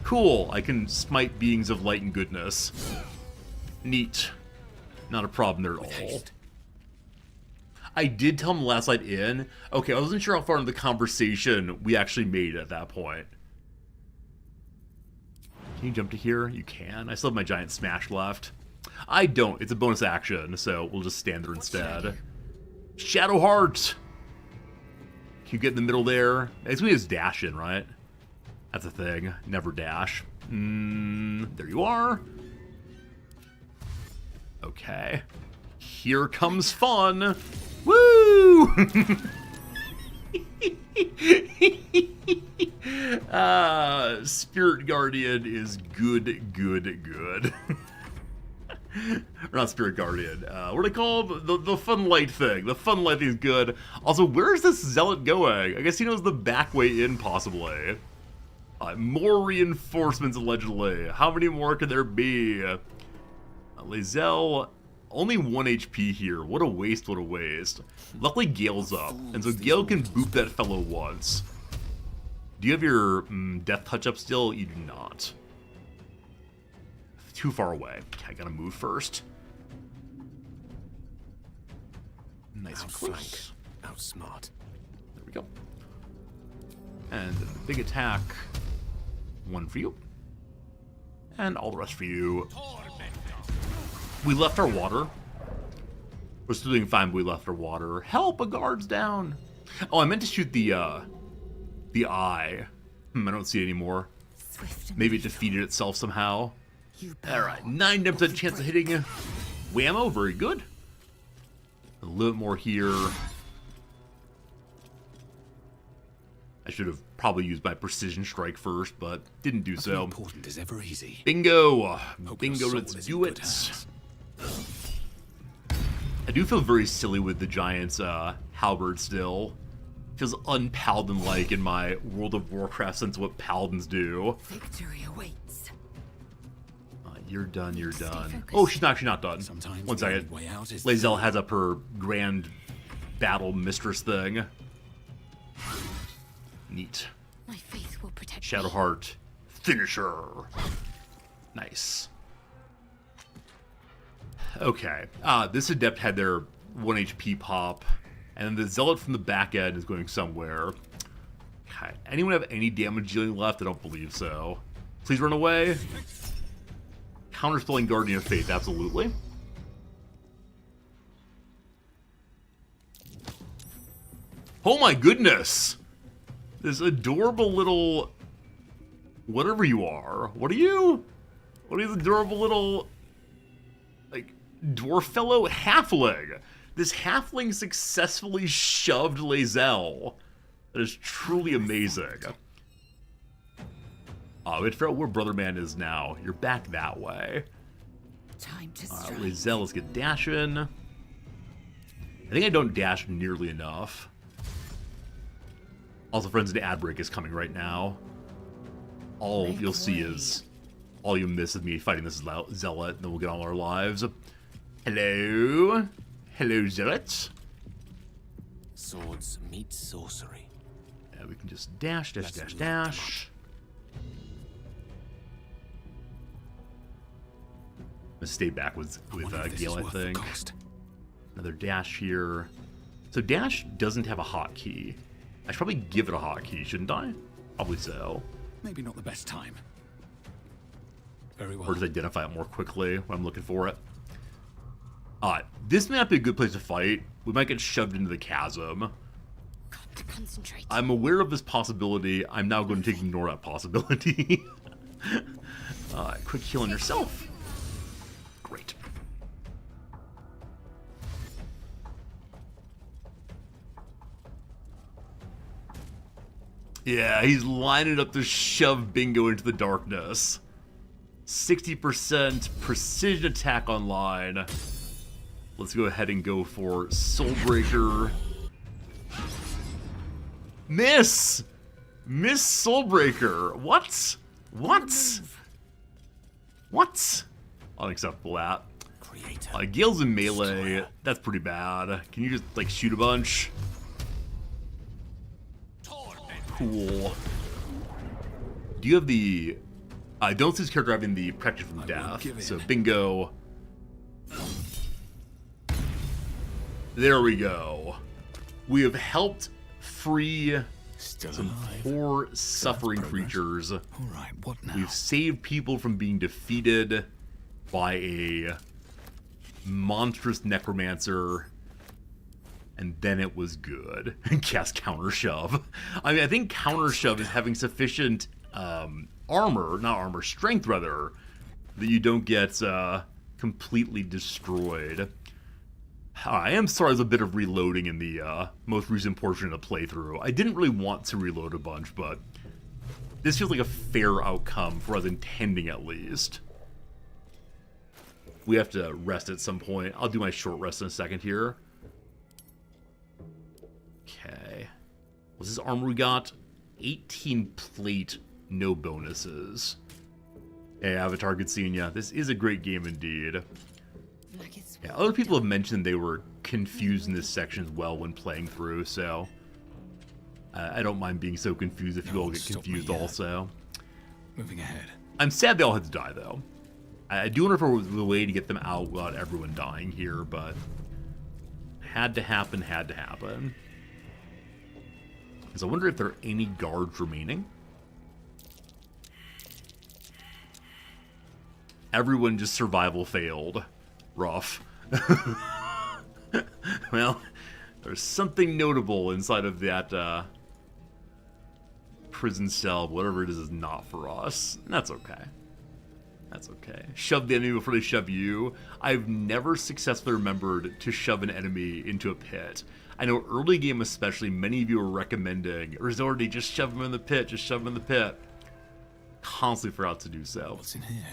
Cool, I can smite beings of light and goodness. Neat. Not a problem there at all. I did tell him last night in. Okay, I wasn't sure how far into the conversation we actually made at that point. Can you jump to here? You can. I still have my giant smash left. I don't. It's a bonus action, so we'll just stand there instead. Shadow Heart! Can you get in the middle there? It's gonna be his dash in, right? That's a thing. Never dash. There you are. Okay. Here comes fun! Woo! Spirit Guardian is good. Or not Spirit Guardian. What are they called? The Fun Light thing. The Fun Light thing is good. Also, where's this Zealot going? I guess he knows the back way in, possibly. More reinforcements, allegedly. How many more could there be? Lae'zel, only 1 HP here. What a waste, what a waste. Luckily, Gale's up, and so Gale can boop that fellow once. Do you have your Death Touch up still? You do not. Too far away. Okay, I gotta move first. Nice flank. Outsmart. There we go. And the big attack. 1 for you. And all the rest for you. We left our water. We're still doing fine, but we left our water. Help! A guard's down! Oh, I meant to shoot the eye. I don't see it anymore. Maybe it defeated itself somehow. Alright, 9% chance of hitting whammo, very good. A little bit more here. I should have probably used my precision strike first, but didn't do so. Important is ever easy. Bingo! Bingo, let's do it. I do feel very silly with the Giant's halberd still. Feels un-Paladin-like in my World of Warcraft sense of what Paladins do. Victory awaits. You're done, you're done. Oh, she's actually not done. Sometimes 1 second. the only way out is Lae'zel has up her grand battle mistress thing. Neat. My faith will protect Shadowheart. Finisher. Nice. Okay. This Adept had their 1 HP pop. And then the Zealot from the back end is going somewhere. Okay. Anyone have any damage dealing left? I don't believe so. Please run away. Counterspelling Guardian of Faith, absolutely. Oh my goodness! This adorable little... whatever you are. What are you? What are these adorable little... like, dwarf fellow? Halfling! This halfling successfully shoved Lae'zel. That is truly amazing. Oh, we have to figure out where Brother Man is now. You're back that way. time to strike. Lae'zel, let's get dashing. I think I don't dash nearly enough. Also, friends, the ad break is coming right now. All you'll see is... all you miss is me fighting this Zealot, and then we'll get on our lives. Hello? Hello, Zealots. Swords meet sorcery. Yeah, we can just dash, dash, dash, dash. I'm gonna stay back with Gale, I think. Another dash here. So dash doesn't have a hotkey. I should probably give it a hotkey, shouldn't I? Probably so. Maybe not the best time. Very well. Or just identify it more quickly when I'm looking for it. This may not be a good place to fight. We might get shoved into the chasm. Got to concentrate. I'm aware of this possibility. I'm now going to ignore that possibility. Quick heal on yourself. Great. Yeah, he's lining up to shove Bingo into the darkness. 60% precision attack online. Let's go ahead and go for Soulbreaker. Miss! Miss Soulbreaker. What? What? What? Unacceptable that. Gale's in melee. That's pretty bad. Can you just, like, shoot a bunch? Cool. Do you have the... I don't see this character having the protection from death. So, bingo. There we go. We have helped free some poor, suffering creatures. All right, what now? We've saved people from being defeated by a monstrous necromancer. And then it was good. Cast Counter Shove. I mean, I think Counter Shove is having sufficient strength rather, that you don't get completely destroyed. I am sorry there's a bit of reloading in the most recent portion of the playthrough. I didn't really want to reload a bunch, but this feels like a fair outcome for us intending at least. We have to rest at some point. I'll do my short rest in a second here. Okay. What's this armor we got? 18 plate, no bonuses. Hey, Avatar, good seeing ya. This is a great game indeed. Yeah, other people have mentioned they were confused in this section as well when playing through, so I don't mind being so confused if you all get confused also. Moving ahead. I'm sad they all had to die, though. I do wonder if there was a way to get them out without everyone dying here, but had to happen, had to happen. So I wonder if there are any guards remaining. Everyone just survival failed. Rough. Well, there's something notable inside of that prison cell. Whatever it is not for us. That's okay. That's okay. Shove the enemy before they shove you. I've never successfully remembered to shove an enemy into a pit. I know early game especially, many of you are recommending, or is already just shove them in the pit, just shove them in the pit. Constantly forgot to do so. What's in here?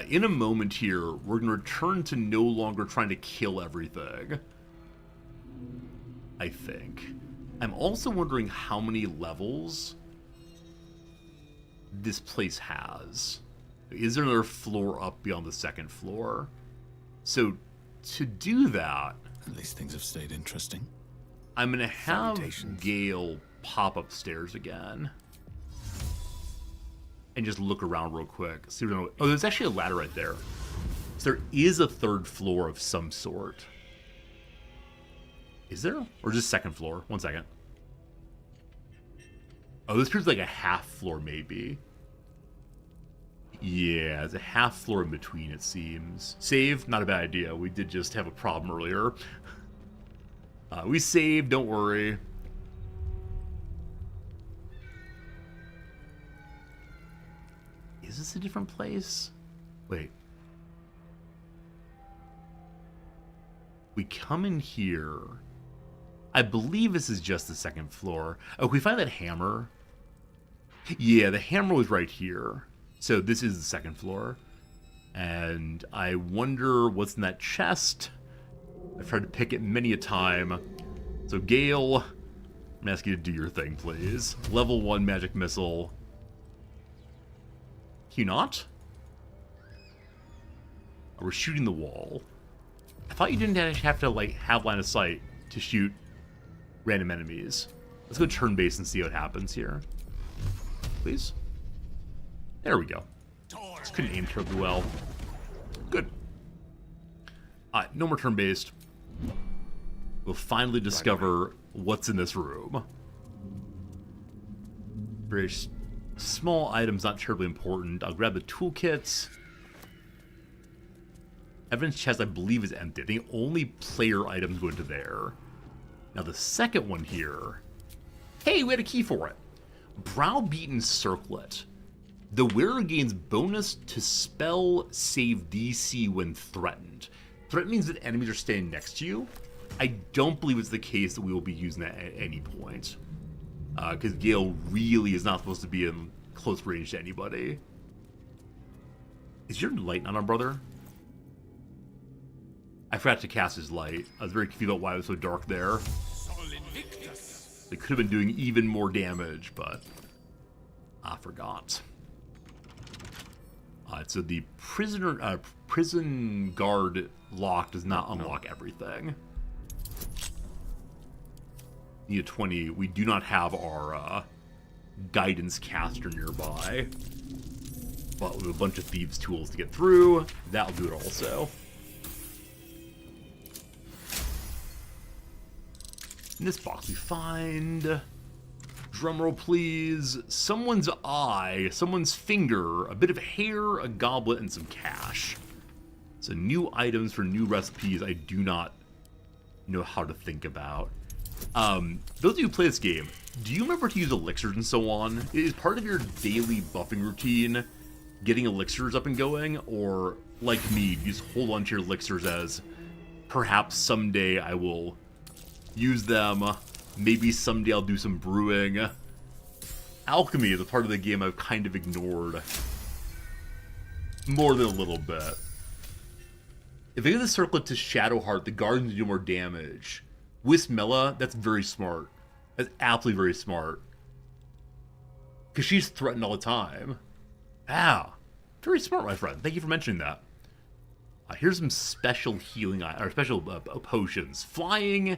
In a moment here, we're going to return to no longer trying to kill everything. I think. I'm also wondering how many levels this place has. Is there another floor up beyond the second floor? So, to do that... At least things have stayed interesting. I'm going to have Gale pop upstairs again. And just look around real quick. See what oh, there's actually a ladder right there. So there is a third floor of some sort. Is there? Or just second floor? 1 second. Oh, this appears like a half floor, maybe. Yeah, there's a half floor in between, it seems. Save? Not a bad idea. We did just have a problem earlier. We saved, don't worry. Is this a different place? Wait. We come in here. I believe this is just the second floor. Oh, can we find that hammer? Yeah, the hammer was right here. So this is the second floor. And I wonder what's in that chest. I've tried to pick it many a time. So Gale, I'm gonna ask you to do your thing, please. Level 1 magic missile. Can you not? Oh, we're shooting the wall. I thought you didn't actually have to, like, have line of sight to shoot random enemies. Let's go turn-based and see what happens here. Please? There we go. Just couldn't aim terribly well. Good. No more turn-based. We'll finally discover what's in this room. Very small items, not terribly important. I'll grab the toolkits. Evidence chest, I believe, is empty. I think only player items go into there. Now the second one here. Hey, we had a key for it. Browbeaten Circlet. The wearer gains bonus to spell save DC when threatened. Threat means that enemies are standing next to you. I don't believe it's the case that we will be using that at any point. Because Gale really is not supposed to be in close range to anybody. Is your light not on, brother? I forgot to cast his light. I was very confused about why it was so dark there. They could have been doing even more damage, but I forgot. So the prison guard lock does not unlock everything. Need a 20. We do not have our guidance caster nearby, but we have a bunch of thieves' tools to get through. That'll do it also. In this box we find, drumroll please, someone's eye, someone's finger, a bit of hair, a goblet, and some cash. So new items for new recipes I do not know how to think about. Those of you who play this game, do you remember to use elixirs and so on? Is part of your daily buffing routine getting elixirs up and going? Or, like me, you just hold on to your elixirs as perhaps someday I will use them, maybe someday I'll do some brewing. Alchemy is a part of the game I've kind of ignored. More than a little bit. If I give the circlet to Shadowheart, the guardians do more damage. Wismella, that's very smart. That's absolutely very smart. Because she's threatened all the time. Ah, very smart, my friend. Thank you for mentioning that. Here's some special healing, or special potions. Flying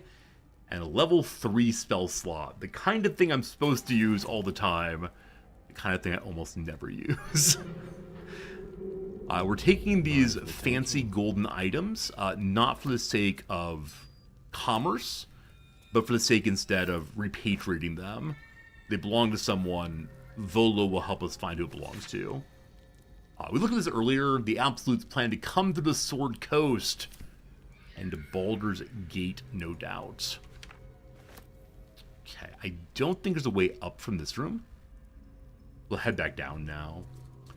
and a level 3 spell slot. The kind of thing I'm supposed to use all the time. The kind of thing I almost never use. We're taking these fancy golden items, not for the sake of commerce, but for the sake instead of repatriating them. They belong to someone. Volo will help us find who it belongs to. We looked at this earlier. The Absolutes plan to come to the Sword Coast and to Baldur's Gate, no doubt. Okay, I don't think there's a way up from this room. We'll head back down now.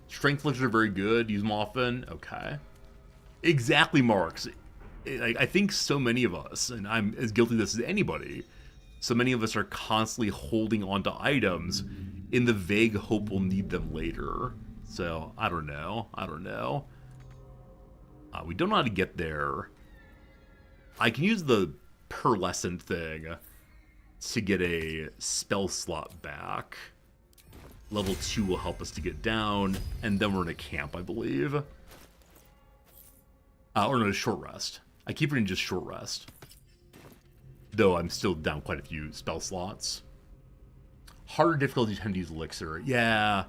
Strength elixirs are very good. Use them often. Okay. Exactly, Marks. I think so many of us, and I'm as guilty of this as anybody, so many of us are constantly holding on to items in the vague hope we'll need them later. So, I don't know. We don't know how to get there. I can use the pearlescent thing to get a spell slot back. Level 2 will help us to get down, and then we're in a camp, I believe. Or no, a short rest. I keep reading just short rest. Though I'm still down quite a few spell slots. Harder difficulty tend to use elixir. Yeah,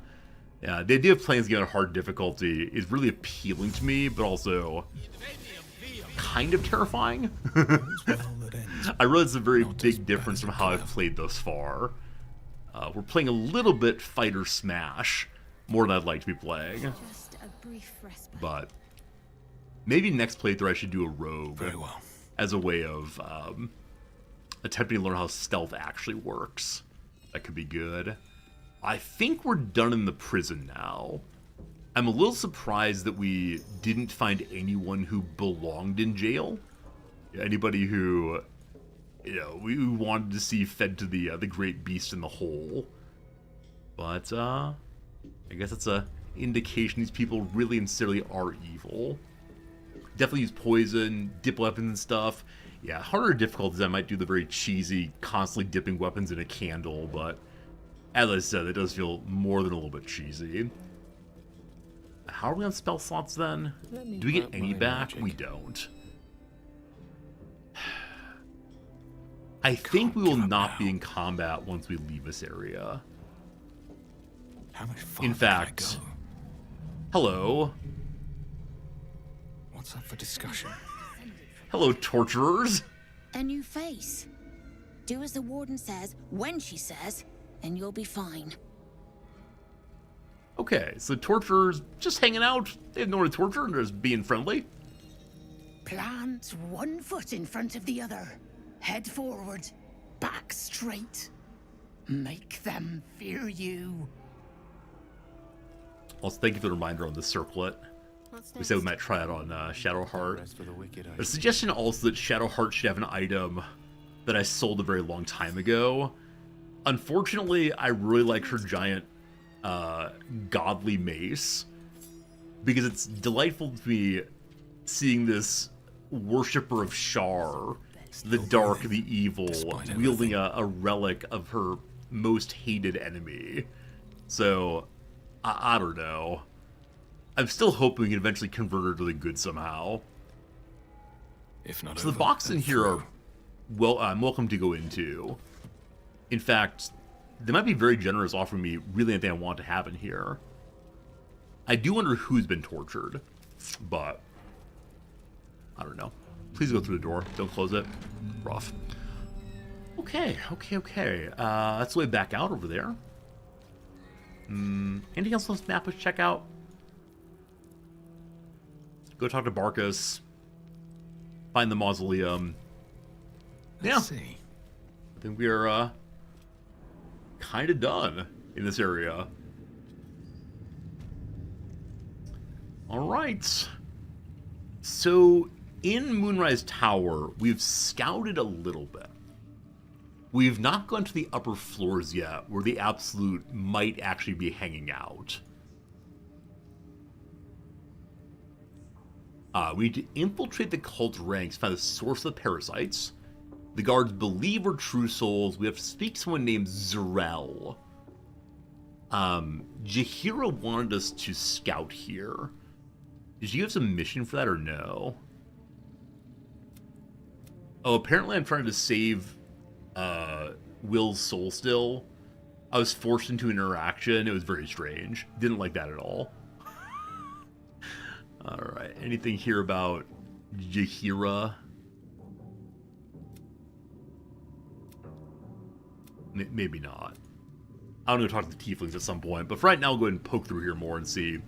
the idea of playing this game on hard difficulty is really appealing to me, but also kind of terrifying. I realize it's a very big difference from how I've played thus far. We're playing a little bit fighter smash, more than I'd like to be playing. Just a brief respite. But maybe next playthrough I should do a rogue. Very well. As a way of attempting to learn how stealth actually works. That could be good. I think we're done in the prison now. I'm a little surprised that we didn't find anyone who belonged in jail. Anybody who, we wanted to see fed to the great beast in the hole. But I guess it's a indication these people really and sincerely are evil. Definitely use poison, dip weapons and stuff. Yeah, harder difficulties I might do the very cheesy, constantly dipping weapons in a candle, but as I said, it does feel more than a little bit cheesy. How are we on spell slots then? Do we get any back? We don't. I think we will not be in combat once we leave this area. How much farther In can fact, I go? hello. What's up for discussion? Hello, torturers. A new face. Do as the warden says, when she says, and you'll be fine. Okay, so torturers just hanging out. They have nowhere to torture and they're just being friendly. Plant one foot in front of the other. Head forward. Back straight. Make them fear you. Also, thank you for the reminder on the circlet. We said we might try it on Shadowheart. A suggestion also that Shadowheart should have an item that I sold a very long time ago. Unfortunately, I really like her giant godly mace, because it's delightful to be seeing this worshipper of Shar, the dark, the evil, wielding a relic of her most hated enemy. So, I don't know. I'm still hoping we can eventually convert her to the good somehow. If not So over, the boxes in then here are through. well, I'm welcome to go into. In fact, they might be very generous offering me really anything I want to have in here. I do wonder who's been tortured, but I don't know. Please go through the door. Don't close it. Rough. Okay. That's the way back out over there. Anything else on this map we should check out? Go talk to Barkus. Find the mausoleum. Let's see. I think we are kind of done in this area. All right. So in Moonrise Tower, we've scouted a little bit. We've not gone to the upper floors yet, where the Absolute might actually be hanging out. We need to infiltrate the cult ranks, find the source of the parasites. The guards believe we're true souls. We have to speak to someone named Zurel. Jaheira wanted us to scout here. Did you have some mission for that or no? Oh, apparently I'm trying to save Will's soul still. I was forced into an interaction. It was very strange. Didn't like that at all. Alright, anything here about Jaheira? Maybe not. I'm going to talk to the tieflings at some point, but for right now, I'll go ahead and poke through here more and see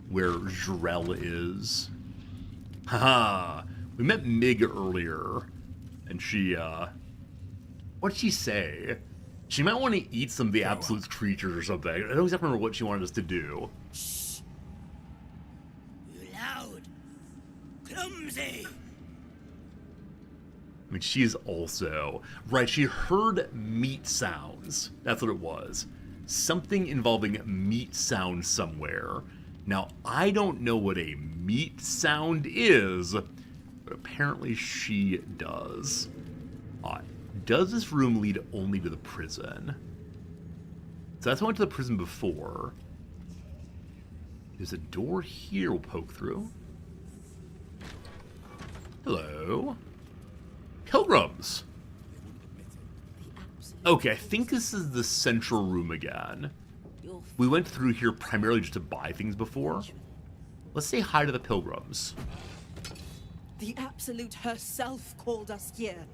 where Jurel is. Haha! We met Mig earlier, and she, what'd she say? She might want to eat some of the Absolute's creatures or something. I don't exactly remember what she wanted us to do. Loud. Clumsy. I mean, she is also... Right, she heard meat sounds. That's what it was. Something involving meat sounds somewhere. Now, I don't know what a meat sound is, but apparently she does. Does this room lead only to the prison? So that's why I went to the prison before. There's a door here we'll poke through. Hello. Pilgrims! Okay, I think this is the central room again. We went through here primarily just to buy things before. Let's say hi to the pilgrims. The Absolute herself called us here.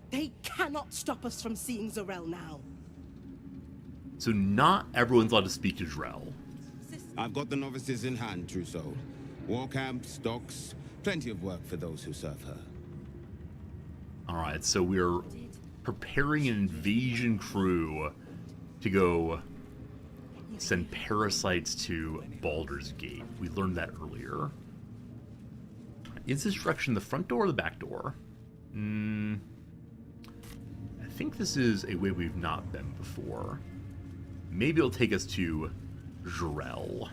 They cannot stop us from seeing Zurel now. So not everyone's allowed to speak to Drell. I've got the novices in hand, true soul. War camps, docks, plenty of work for those who serve her. Alright, so we're preparing an invasion crew to go send parasites to Baldur's Gate. We learned that earlier. Is this direction the front door or the back door? I think this is a way we've not been before. Maybe it'll take us to Jurel.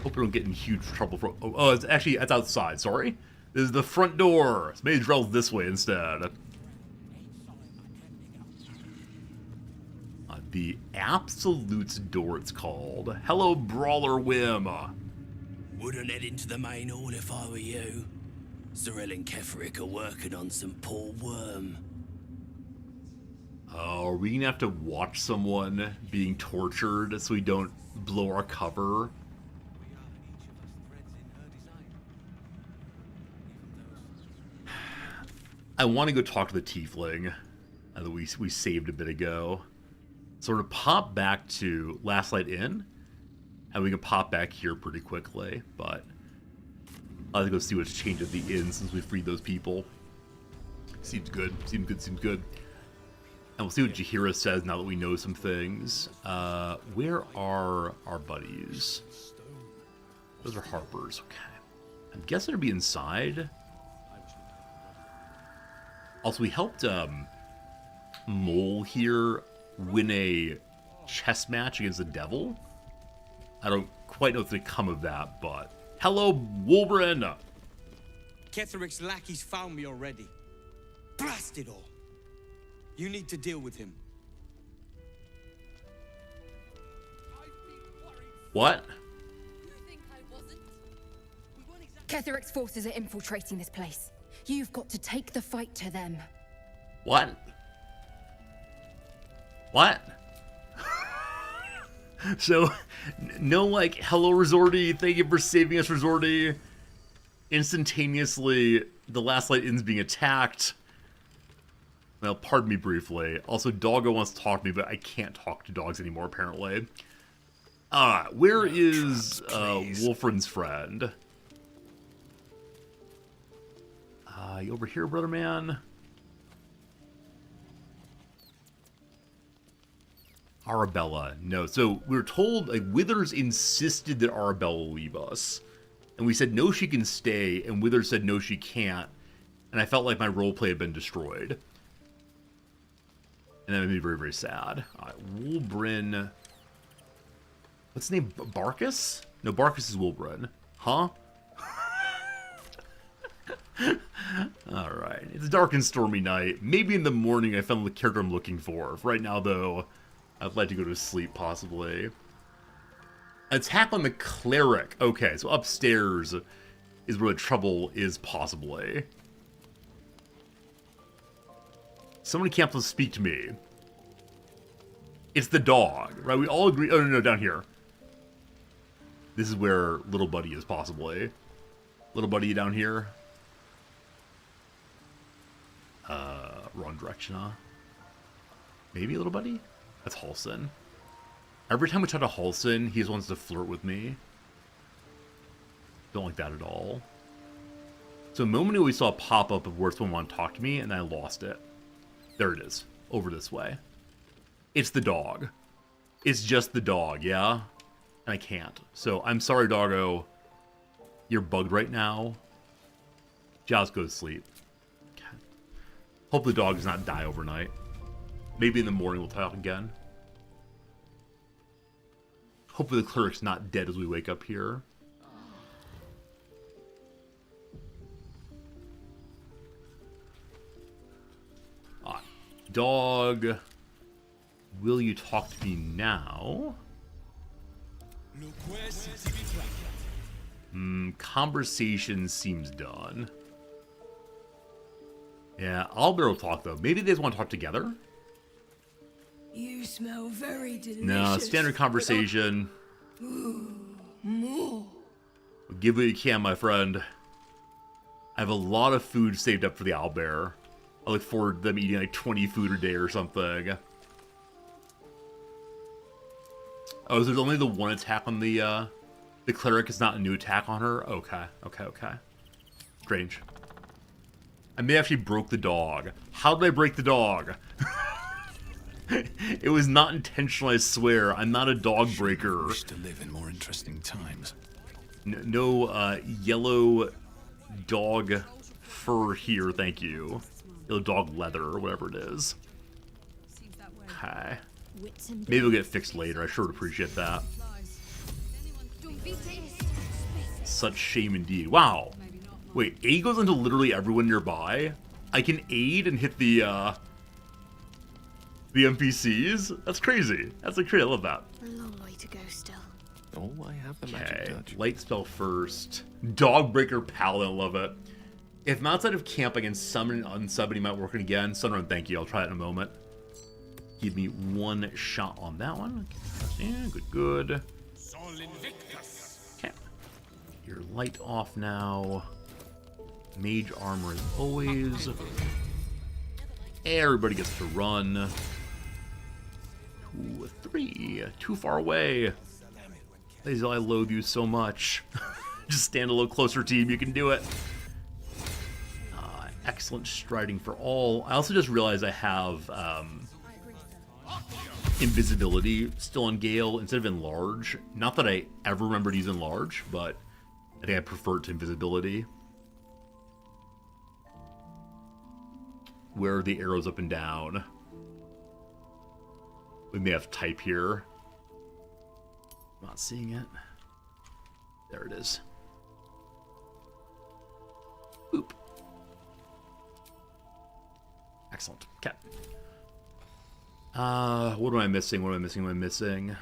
Hope we don't get in huge trouble for... Oh, it's actually, that's outside, sorry. This is the front door. So maybe Jurel's this way instead. The Absolute's door, it's called. Hello, Brawler Whim. Wouldn't head into the main hall if I were you. Zurel and Keferic are working on some poor worm. Oh, are we gonna have to watch someone being tortured so we don't blow our cover? I want to go talk to the tiefling that we saved a bit ago. So we're gonna pop back to Last Light Inn, and we can pop back here pretty quickly, but I'll have to go see what's changed at the inn since we freed those people. Seems good, seems good, seems good. And we'll see what Jaheira says now that we know some things. Where are our buddies? Those are Harper's, okay. I'm guessing it'll be inside. Also, we helped mole here win a chess match against the devil. I don't quite know what's going to come of that, but... Hello, Wolverine! Ketheric's lackeys found me already. Blast it all! You need to deal with him. What? Ketheric's forces are infiltrating this place. You've got to take the fight to them. What? What? So, no, like, hello, Resorty, thank you for saving us, Resorty. Instantaneously, the Last Light Inn's being attacked. Well, pardon me briefly. Also, Doggo wants to talk to me, but I can't talk to dogs anymore, apparently. Where is Wolfrin's friend? You over here, brother man? Arabella. No. So we were told, like, Withers insisted that Arabella leave us. And we said, no, she can stay. And Withers said, no, she can't. And I felt like my roleplay had been destroyed. And that made me very, very sad. Wolbrin. What's his name? Barkus? No, Barkus is Wolbrin. Huh? Alright. It's a dark and stormy night. Maybe in the morning I found the character I'm looking for. Right now, though, I'd like to go to sleep, possibly. Attack on the cleric. Okay, so upstairs is where the trouble is, possibly. Somebody can't speak to me. It's the dog, right? We all agree. Oh, no, down here. This is where little buddy is, possibly. Little buddy down here. Wrong direction, huh? Maybe little buddy? That's Halson. Every time we talk to Halson, he just wants to flirt with me. Don't like that at all. So a moment ago we saw a pop-up of where someone wanted to talk to me, and I lost it. There it is. Over this way. It's the dog. It's just the dog, yeah? And I can't. So I'm sorry, doggo. You're bugged right now. Just go to sleep. Okay. Hope the dog does not die overnight. Maybe in the morning we'll talk again. Hopefully the cleric's not dead as we wake up here. Dog, will you talk to me now? Conversation seems done. Yeah, Albert will talk though. Maybe they just want to talk together? You smell very delicious. No, standard conversation. Ooh, more. Give what you can, my friend. I have a lot of food saved up for the owlbear. I look forward to them eating like 20 food a day or something. Oh, so there's only the one attack on the cleric. It's not a new attack on her? Okay, okay, okay. Strange. I may actually broke the dog. How did I break the dog? It was not intentional, I swear. I'm not a dog breaker. Wish to live in more interesting times. No yellow dog fur here, thank you. Yellow dog leather, or whatever it is. Okay. Maybe it'll get fixed later. I sure would appreciate that. Such shame indeed. Wow. Wait, aid goes into literally everyone nearby? I can aid and hit the NPCs? That's crazy. That's like crazy. I love that. A long way to go still. Oh, I have the magic touch. Light spell first. Dogbreaker Paladin, love it. If I'm outside of camp, I can summon and unsub and he might work again. Sunrun, thank you. I'll try it in a moment. Give me one shot on that one. Okay, yeah, good, good. Okay. Your light off now. Mage armor as always. Everybody gets to run. 2, 3. Too far away. Lazy, I loathe you so much. Just stand a little closer, team. You can do it. Excellent striding for all. I also just realized I have invisibility still on Gale instead of enlarge. Not that I ever remembered using enlarge, but I think I prefer it to invisibility. Where are the arrows up and down? We may have to type here. Not seeing it. There it is. Oop. Excellent. Okay. What am I missing? What am I missing? What am I missing?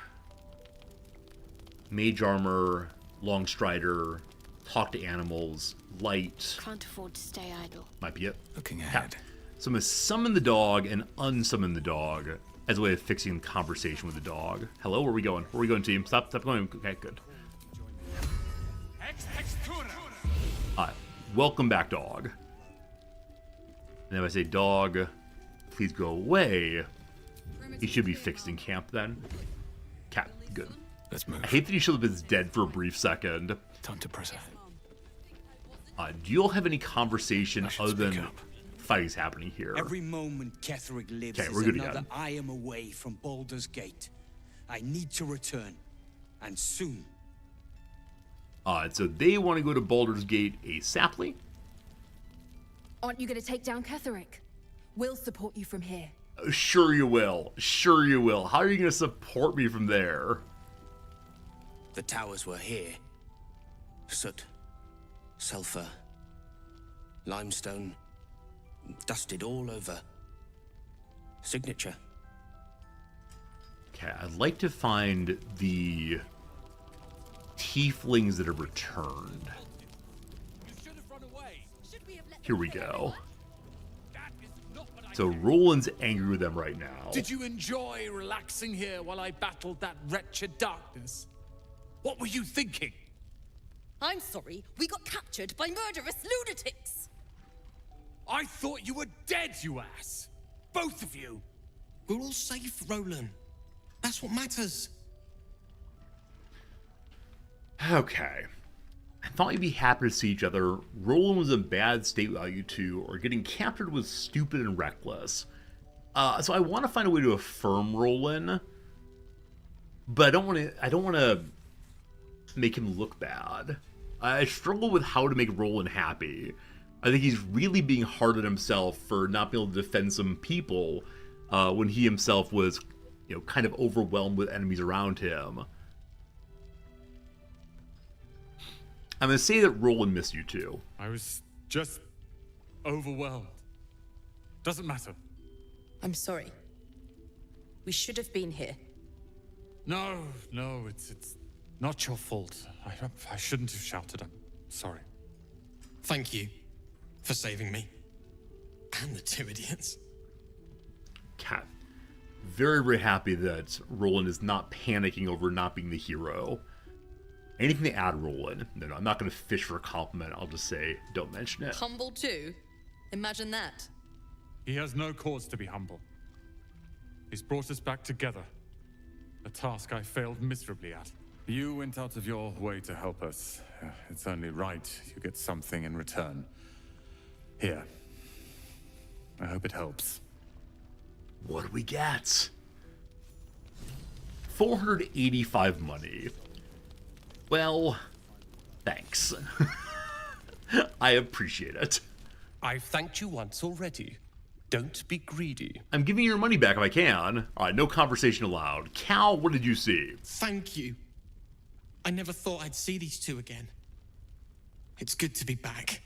Mage armor, long strider, talk to animals, light. Can't afford to stay idle. Might be it. Looking ahead. So I'm going to summon the dog and unsummon the dog as a way of fixing conversation with the dog. Hello, where are we going? Where are we going, team? Stop going. Okay, good. Welcome back, dog. And if I say, dog, please go away, he should be fixed in camp then. Cat, good. Let's move. I hate that he showed up as dead for a brief second. Time to press ahead. Do you all have any conversation other than fighting's happening here? Every moment Ketheric lives okay, is we're good another again. I am away from Baldur's Gate. I need to return, and soon. So they want to go to Baldur's Gate ASAPly. Aren't you going to take down Ketheric? We'll support you from here. Sure you will. Sure you will. How are you going to support me from there? The towers were here. Soot, sulfur, limestone, dusted all over. Signature. Okay, I'd like to find the tieflings that have returned. Here we go. So Roland's angry with them right now. Did you enjoy relaxing here while I battled that wretched darkness? What were you thinking? I'm sorry, we got captured by murderous lunatics. I thought you were dead, you ass. Both of you. We're all safe, Roland. That's what matters. Okay. I thought you'd be happy to see each other. Roland was in bad state without you two, or getting captured was stupid and reckless. So I want to find a way to affirm Roland, but I don't want to make him look bad. I struggle with how to make Roland happy. I think he's really being hard on himself for not being able to defend some people when he himself was, kind of overwhelmed with enemies around him. I'm going to say that Roland missed you too. I was just overwhelmed. Doesn't matter. I'm sorry. We should have been here. No, it's not your fault. I shouldn't have shouted. I'm sorry. Thank you for saving me. And the two idiots. Cat. Very, very happy that Roland is not panicking over not being the hero. Anything to add, Roland? No, I'm not going to fish for a compliment. I'll just say, don't mention it. Humble too? Imagine that. He has no cause to be humble. He's brought us back together. A task I failed miserably at. You went out of your way to help us. It's only right you get something in return. Here. I hope it helps. What do we get? 485 money. Well, thanks. I appreciate it. I've thanked you once already. Don't be greedy. I'm giving you your money back if I can. All right, no conversation allowed. Cal, what did you see? Thank you. I never thought I'd see these two again. It's good to be back.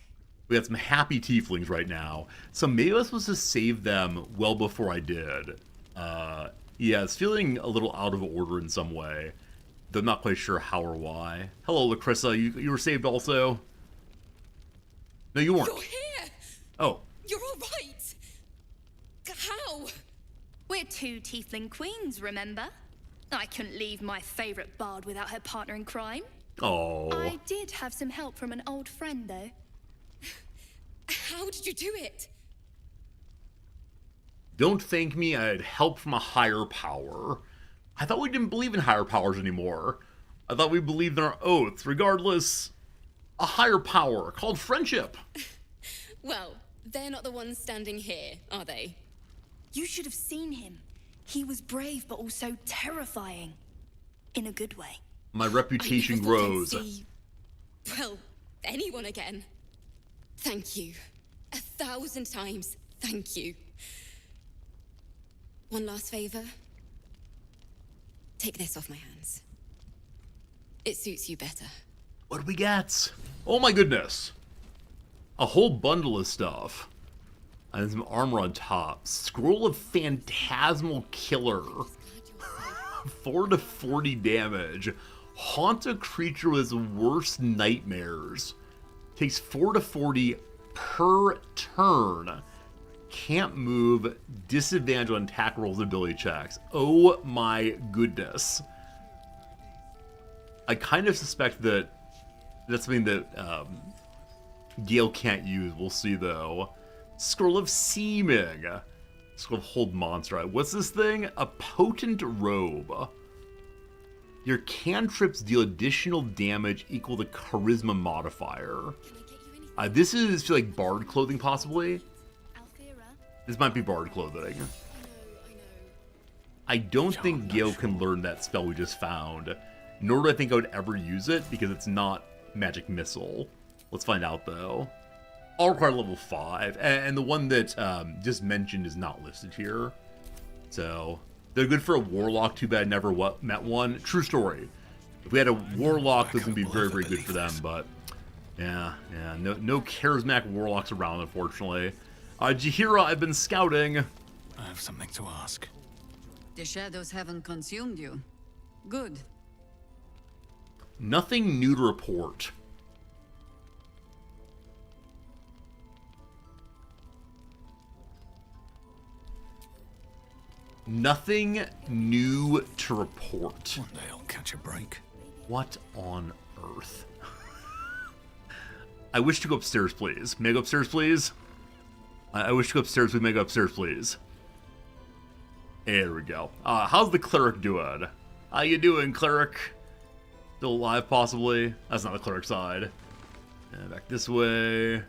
We got some happy tieflings right now. So maybe I was supposed to save them well before I did. Yeah, it's feeling a little out of order in some way. Though I'm not quite sure how or why. Hello, Lacrissa. You were saved also? No, you weren't. You're here! Oh. You're all right! How? We're two tiefling queens, remember? I couldn't leave my favorite bard without her partner in crime. Oh. I did have some help from an old friend, though. How did you do it? Don't thank me. I had help from a higher power. I thought we didn't believe in higher powers anymore. I thought we believed in our oaths. Regardless, a higher power called friendship. Well, they're not the ones standing here, are they? You should have seen him. He was brave, but also terrifying. In a good way. My reputation I never thought I'd grows. see, well, anyone again. Thank you. 1,000 times, thank you. One last favor. Take this off my hands. It suits you better. What do we get? Oh my goodness. A whole bundle of stuff. And some armor on top. Scroll of Phantasmal Killer. 4 to 40 damage. Haunt a creature with his worst nightmares. Takes 4 to 40 per turn. Can't move. Disadvantage on attack rolls and ability checks. Oh my goodness. I kind of suspect that that's something that Gale can't use. We'll see though. Scroll of Seeming. Scroll of Hold Monster. What's this thing? A Potent Robe. Your cantrips deal additional damage equal to Charisma modifier. This is like Bard clothing possibly. This might be Bard clothing. I don't think Gale can learn that spell we just found. Nor do I think I would ever use it because it's not Magic Missile. Let's find out though. All required level 5, and the one that just mentioned is not listed here. So they're good for a Warlock. Too bad I never met one. True story. If we had a Warlock, this would be very, very good for them. But yeah, no charismatic Warlocks around, unfortunately. Jahira, I've been scouting. I have something to ask. The shadows haven't consumed you. Good. Nothing new to report. Nothing new to report. One day I'll catch a break. What on earth? I wish to go upstairs, please. May I go upstairs, please? I wish to go upstairs. May I go upstairs, please? There we go. How's the cleric doing? How you doing, cleric? Still alive, possibly? That's not the cleric side. And back this way.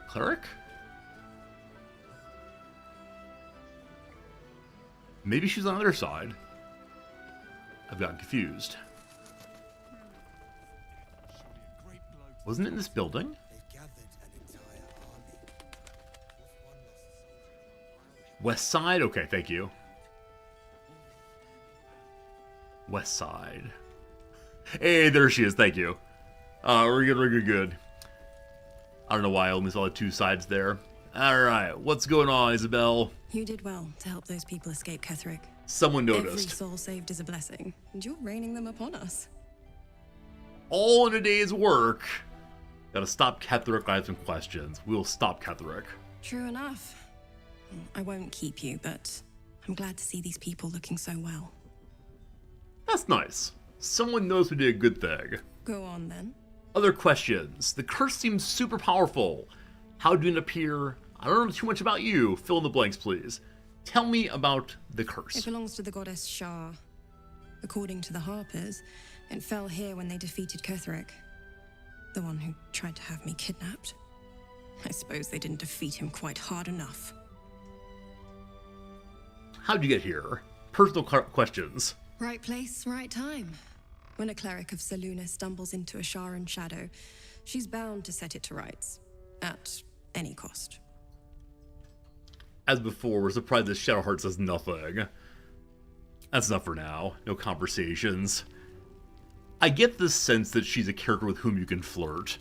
Cleric? Maybe she's on the other side. I've gotten confused. Wasn't it in this building? West side? Okay, thank you. West side. Hey, there she is, thank you. We're good. I don't know why I only saw the two sides there. Alright, what's going on, Isabel? You did well to help those people escape Ketherick. Someone noticed. Every soul saved is a blessing, and you're raining them upon us. All in a day's work. Gotta stop Ketherick. I have some questions. We'll stop Ketherick. True enough. I won't keep you, but I'm glad to see these people looking so well. That's nice. Someone knows we did a good thing. Go on, then. Other questions. The curse seems super powerful. How did it appear? I don't know too much about you. Fill in the blanks, please. Tell me about the curse. It belongs to the goddess Shah. According to the Harpers, it fell here when they defeated Ketherick. The one who tried to have me kidnapped. I suppose they didn't defeat him quite hard enough. How'd you get here? Personal questions. Right place, right time. When a cleric of Selûne stumbles into a Sharan shadow, she's bound to set it to rights. At any cost. As before, we're surprised that Shadowheart says nothing. That's enough for now. No conversations. I get the sense that she's a character with whom you can flirt.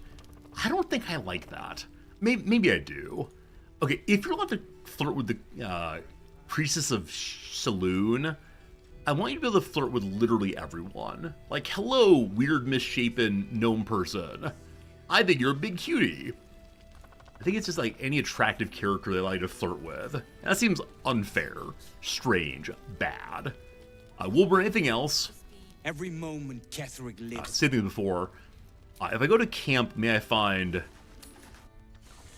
I don't think I like that. Maybe I do. Okay, if you're allowed to flirt with the Priestess of Selûne, I want you to be able to flirt with literally everyone. Like, hello, weird, misshapen gnome person. I think you're a big cutie. I think it's just like any attractive character they like to flirt with. And that seems unfair, strange, bad. Wilbur, anything else? Every moment Ketherick lives. Same thing before. If I go to camp, may I find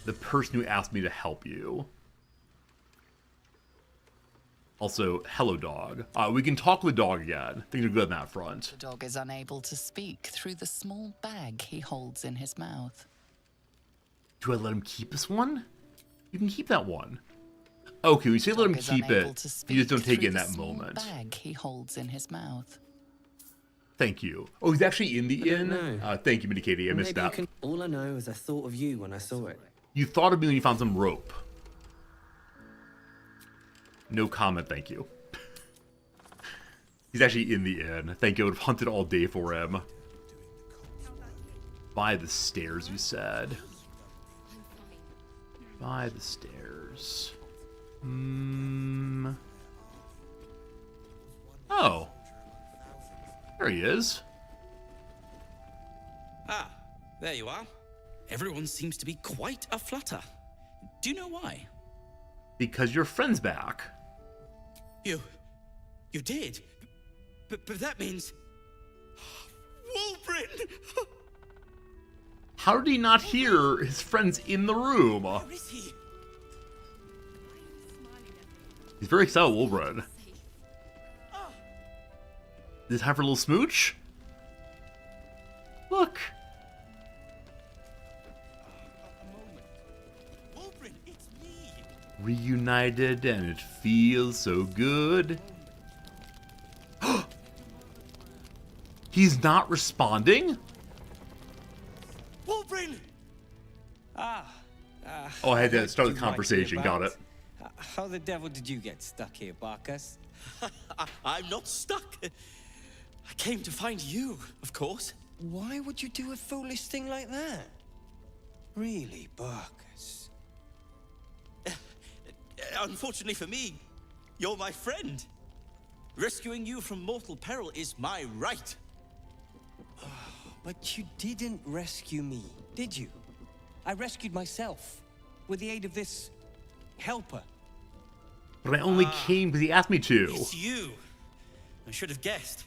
the person who asked me to help you? Also, hello, dog. We can talk with the dog again. Things are good on that front. The dog is unable to speak through the small bag he holds in his mouth. Do I let him keep this one? You can keep that one. Okay, we say let him keep it. You just don't take it in that moment. Bag he holds in his mouth. Thank you. Oh, he's actually in the inn? Thank you, Minnie Katie. I missed that. All I know is I thought of you when I saw it. You thought of me when you found some rope. No comment, thank you. He's actually in the inn. Thank you, I would have hunted all day for him. By the stairs, you said. By the stairs. Oh. There he is. Ah, there you are. Everyone seems to be quite a flutter. Do you know why? Because your friend's back. You did? But that means... Wulbrin! How did he not hear his friends in the room? Where is he? He's very excited, Wulbrin. Is it time for a little smooch? Look. Wulbrin, it's me. Reunited, and it feels so good. He's not responding? Wulbrin! Oh, I had to start the You might be conversation. Got about. it. How the devil did you get stuck here, Barkus? I'm not stuck. I came to find you, of course. Why would you do a foolish thing like that? Really, Barkus? Unfortunately for me, you're my friend. Rescuing you from mortal peril is my right. But you didn't rescue me, did you? I rescued myself with the aid of this helper. But I only came because he asked me to. It's you. I should have guessed.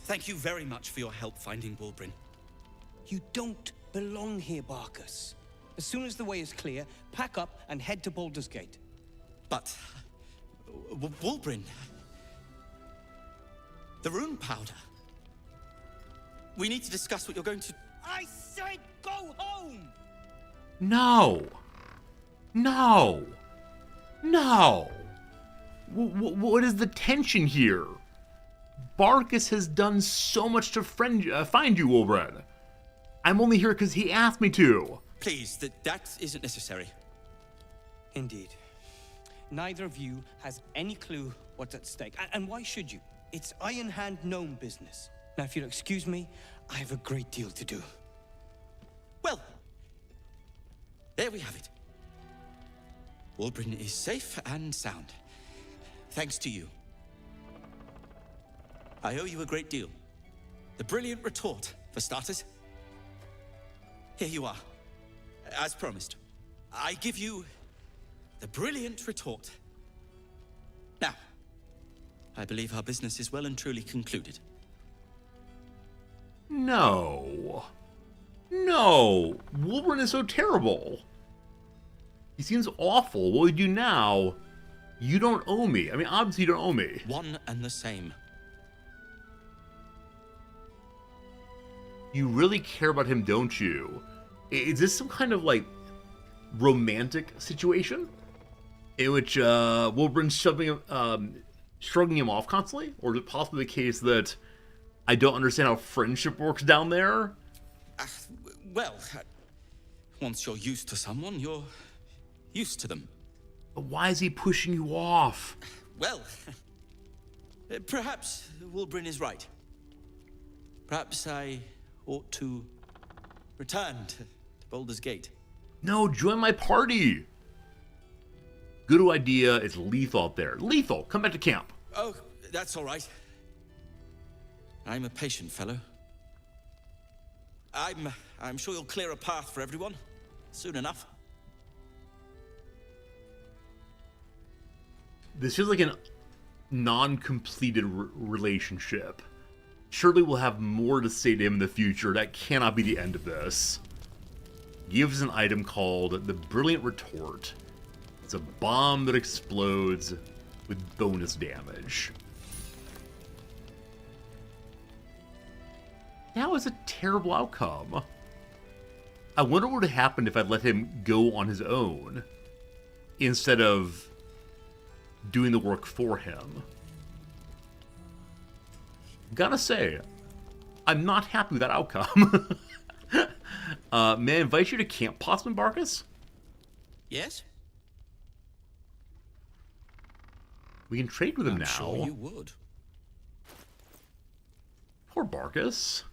Thank you very much for your help finding Wulbrin. You don't belong here, Barkus. As soon as the way is clear, pack up and head to Baldur's Gate. But... Wulbrin... The rune powder. We need to discuss what you're going to... I said go home! No. No. No. What is the tension here? Barkus has done so much to find you, Wulbrin. I'm only here because he asked me to. Please, that isn't necessary. Indeed. Neither of you has any clue what's at stake. And why should you? It's Iron Hand gnome business. Now, if you'll excuse me, I have a great deal to do. Well, there we have it. Wulbrin is safe and sound. Thanks to you. I owe you a great deal. The brilliant retort, for starters. Here you are. As promised, I give you the brilliant retort. Now, I believe our business is well and truly concluded. No. No. Wulbrin is so terrible. He seems awful. What we do now, you don't owe me. I mean, obviously you don't owe me. One and the same. You really care about him, don't you? Is this some kind of, like, romantic situation? In which, Wulbrin's shrugging him off constantly? Or is it possibly the case that I don't understand how friendship works down there? Well, once you're used to someone, you're used to them. But why is he pushing you off? Well, perhaps Wulbrin is right. Perhaps I ought to return to Baldur's Gate. No, join my party. Good idea. It's Lethal out there. Lethal, come back to camp. Oh, that's all right. I'm a patient fellow. I'm sure you'll clear a path for everyone soon enough. This feels like a non-completed relationship. Surely we'll have more to say to him in the future. That cannot be the end of this. Gives an item called the Brilliant Retort. It's a bomb that explodes with bonus damage. That was a terrible outcome. I wonder what would have happened if I'd let him go on his own instead of doing the work for him. Gotta say, I'm not happy with that outcome. May I invite you to camp possibly, Barkus? Yes? We can trade with him now. Sure you would. Poor Barkus.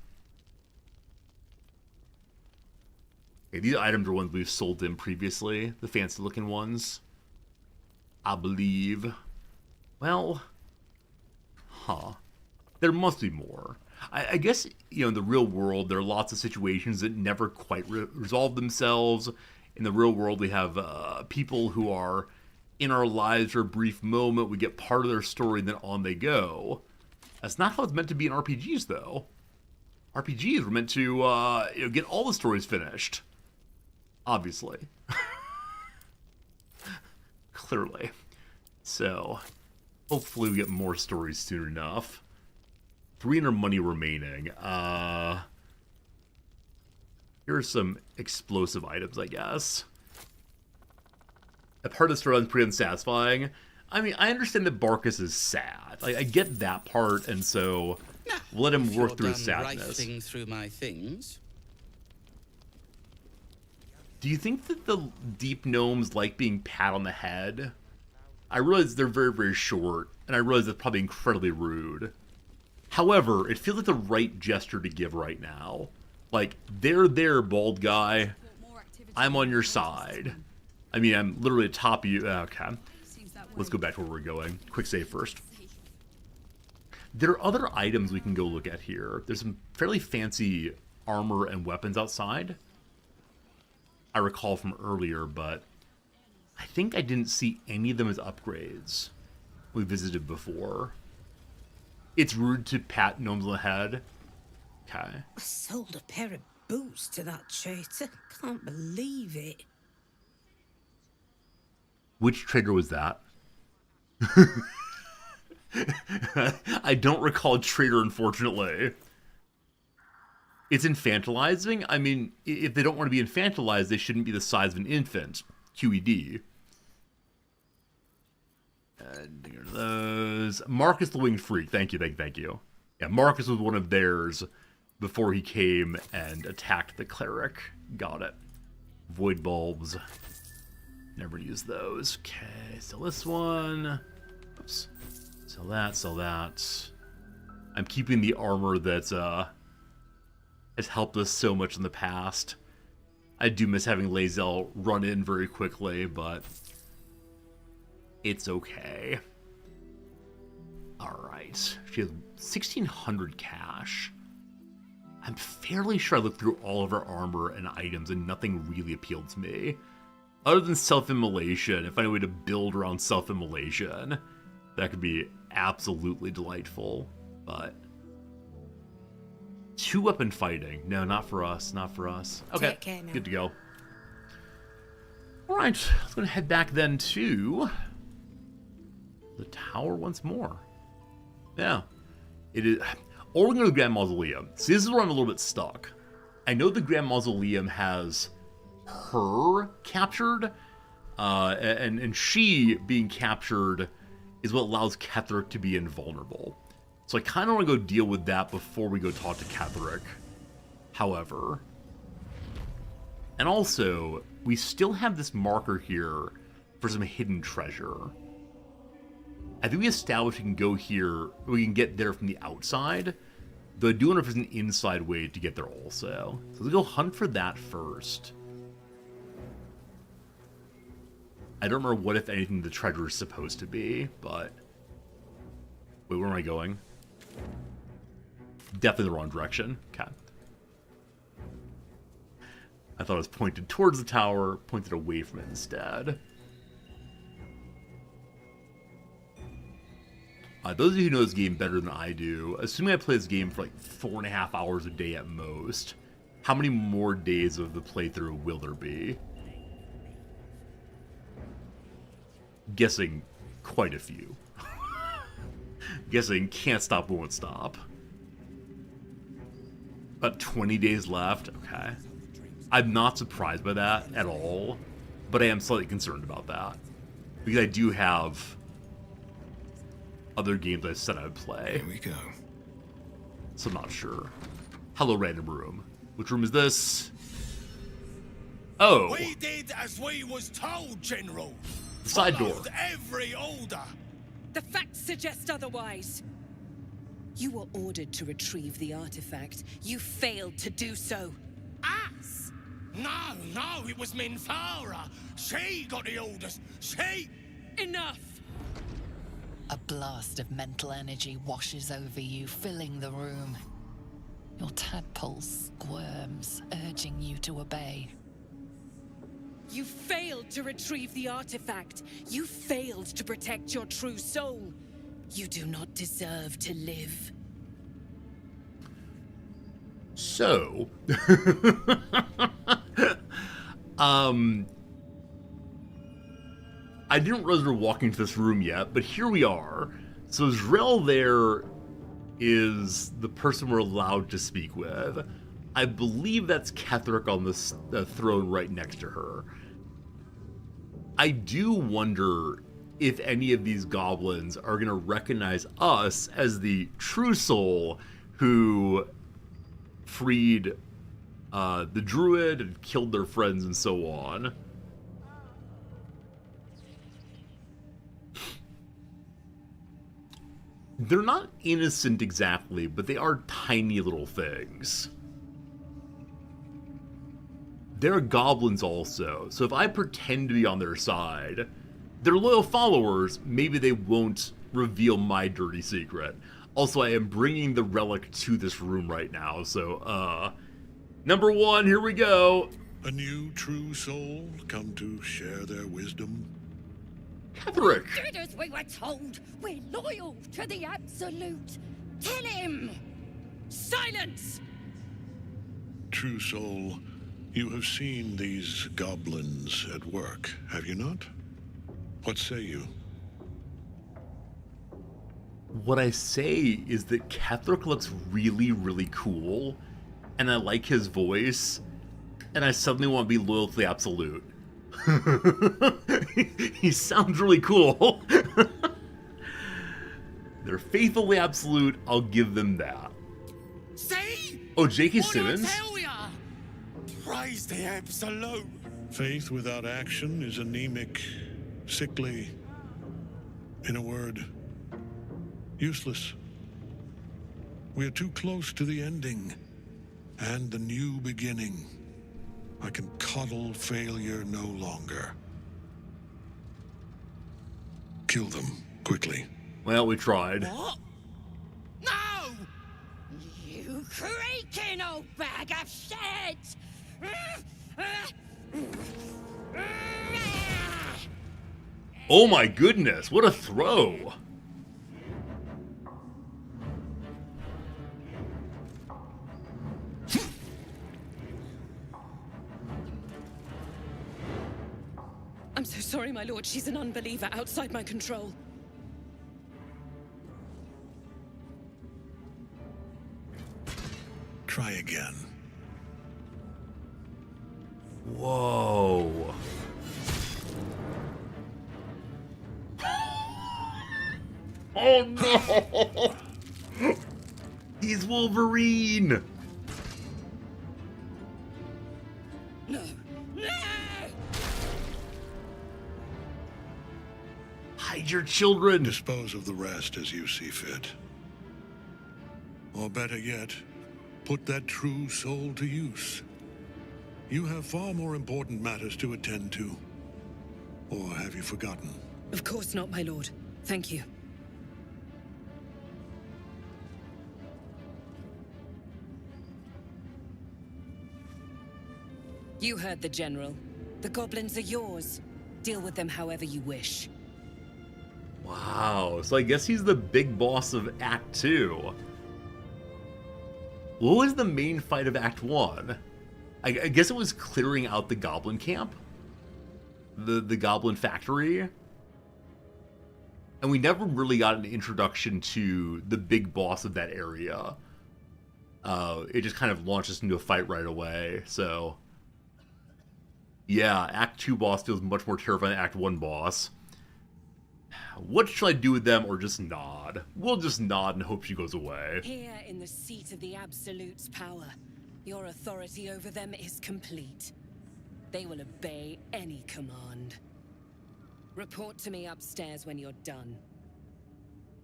Okay, these items are ones we've sold him previously. The fancy-looking ones. I believe. Well, there must be more. I guess, you know, in the real world, there are lots of situations that never quite resolve themselves. In the real world, we have people who are in our lives for a brief moment. We get part of their story, and then on they go. That's not how it's meant to be in RPGs, though. RPGs were meant to you know, get all the stories finished. Obviously. Clearly. So, hopefully we get more stories soon enough. 300 money remaining. Here's some explosive items, I guess. A part of the story is pretty unsatisfying. I mean, I understand that Barkus is sad. Like, I get that part, and so we'll let him work through his sadness. Rifling through my things. Do you think that the deep gnomes like being pat on the head? I realize they're very, very short, and I realize that's probably incredibly rude. However, it feels like the right gesture to give right now. Like, there, bald guy. I'm on your side. I mean, I'm literally atop of you. Okay. Let's go back to where we're going. Quick save first. There are other items we can go look at here. There's some fairly fancy armor and weapons outside. I recall from earlier, but I think I didn't see any of them as upgrades we visited before. It's rude to pat gnomes on the head. Okay. I sold a pair of boots to that traitor. Can't believe it. Which trader was that? I don't recall trader, unfortunately. It's infantilizing? I mean, if they don't want to be infantilized, they shouldn't be the size of an infant. QED. And here are those. Marcus the Winged Freak. Thank you, thank you. Yeah, Marcus was one of theirs before he came and attacked the cleric. Got it. Void bulbs. Never use those. Okay, so this one. Oops. Sell that, sell that. I'm keeping the armor that has helped us so much in the past. I do miss having Lae'zel run in very quickly, but it's okay. Alright. She has 1,600 cash. I'm fairly sure I looked through all of her armor and items and nothing really appealed to me. Other than self-immolation, if I had a way to build around self-immolation, that could be absolutely delightful, but 2-weapon fighting. No, not for us, not for us. Okay, good to go. Alright, let's go head back then to the tower once more. Yeah, it is. Or we're going to the Grand Mausoleum. See, this is where I'm a little bit stuck. I know the Grand Mausoleum has her captured, and she being captured is what allows Ketheric to be invulnerable. So I kind of want to go deal with that before we go talk to Ketheric. However, and also, we still have this marker here for some hidden treasure. I think we established we can go here, we can get there from the outside, though I do wonder if there's an inside way to get there also. So let's go hunt for that first. I don't remember what, if anything, the treasure is supposed to be, but... Wait, where am I going? Definitely the wrong direction. Okay. I thought it was pointed towards the tower, pointed away from it instead. Those of you who know this game better than I do, assuming I play this game for like 4.5 hours a day at most, how many more days of the playthrough will there be? Guessing quite a few. Guessing can't stop, won't stop. About 20 days left. Okay. I'm not surprised by that at all, but I am slightly concerned about that. Because I do have other games I said I would play. Here we go. So I'm not sure. Hello, random room. Which room is this? Oh. We did as we was told, General. Side door. Followed every order. The facts suggest otherwise. You were ordered to retrieve the artifact. You failed to do so. Us? No, it was Minthara. She got the orders. She... Enough! A blast of mental energy washes over you, filling the room. Your tadpole squirms, urging you to obey. You failed to retrieve the artifact. You failed to protect your true soul. You do not deserve to live. So, I didn't realize we were walking to this room yet, but here we are. So Zrel there is the person we're allowed to speak with. I believe that's Ketherick on the throne right next to her. I do wonder if any of these goblins are going to recognize us as the true soul who freed the druid and killed their friends and so on. They're not innocent exactly, but they are tiny little things. They're goblins also, so if I pretend to be on their side, they're loyal followers, maybe they won't reveal my dirty secret. Also, I am bringing the relic to this room right now, so, number one, here we go. A new true soul come to share their wisdom? Ketherick! Did as we were told. We're loyal to the Absolute. Tell him! Silence! True soul, you have seen these goblins at work, have you not? What say you? What I say is that Ketherick looks really, really cool, and I like his voice, and I suddenly want to be loyal to the Absolute. He sounds really cool. They're faithfully Absolute, I'll give them that. See? Oh, J.K. What Simmons? I tell ya? Praise the Absolute. Faith without action is anemic, sickly, in a word, useless. We are too close to the ending and the new beginning. I can coddle failure no longer. Kill them, quickly. Well, we tried. What? No! You creaking old bag of shit! Oh my goodness, what a throw! I'm so sorry, my lord. She's an unbeliever outside my control. Try again. Whoa. Oh no! He's Wolverine! No! No! Hide your children! Dispose of the rest as you see fit. Or better yet, put that true soul to use. You have far more important matters to attend to. Or have you forgotten? Of course not, my lord. Thank you. You heard the General. The goblins are yours. Deal with them however you wish. Wow, so I guess he's the big boss of Act 2. What was the main fight of Act 1? I guess it was clearing out the goblin camp? The goblin factory? And we never really got an introduction to the big boss of that area. It just kind of launched us into a fight right away, so... Yeah, Act 2 boss feels much more terrifying than Act 1 boss. What should I do with them, or just nod? We'll just nod and hope she goes away. Here in the seat of the Absolute's power, Your authority over them is complete. They will obey any command. Report to me upstairs when you're done.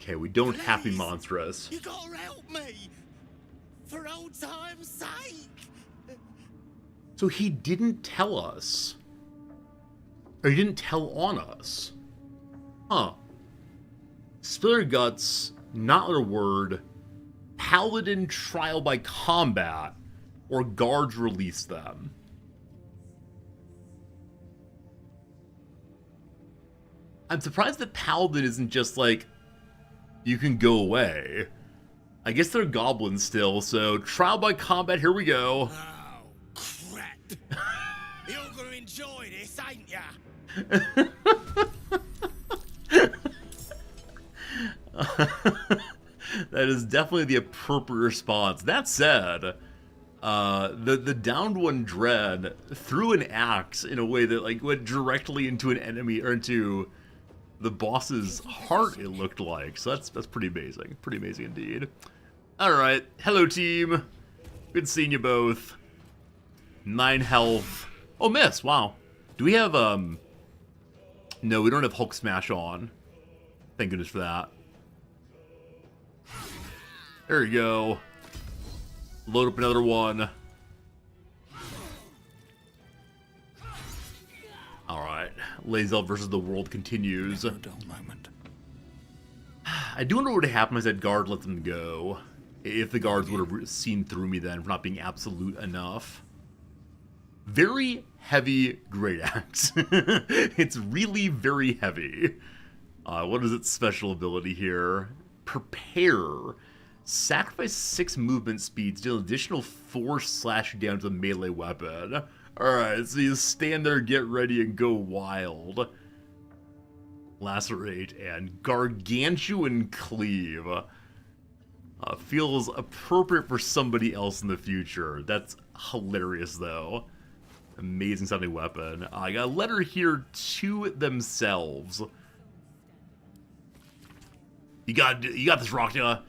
Okay, we don't have to be monstrous. You gotta help me! For old time's sake! So he didn't tell us. Or he didn't tell on us. Huh. Spill your guts, not a word. Paladin trial by combat, or guards release them. I'm surprised that Paladin isn't just like, you can go away. I guess they're goblins still, so trial by combat, here we go. Oh, crap. You're gonna enjoy this, ain't ya? That is definitely the appropriate response. That said, the downed one Dread threw an axe in a way that like went directly into an enemy or into the boss's heart, it looked like. So that's pretty amazing. Pretty amazing indeed. Alright, hello team. Good seeing you both. 9 health. Oh, miss, wow. Do we have, no, we don't have Hulk Smash on. Thank goodness for that. There you go. Load up another one. Alright, Lae'zel versus the world continues. I do wonder what would happen if that guard let them go. If the guards would have seen through me then for not being absolute enough. Very heavy great axe. It's really very heavy. What is its special ability here? Prepare. Sacrifice 6 movement speeds, deal additional 4 slash damage to the melee weapon. Alright, so you stand there, get ready, and go wild. Lacerate and Gargantuan Cleave. Feels appropriate for somebody else in the future. That's hilarious, though. Amazing sounding weapon. I got a letter here to themselves. You got this, Rokta.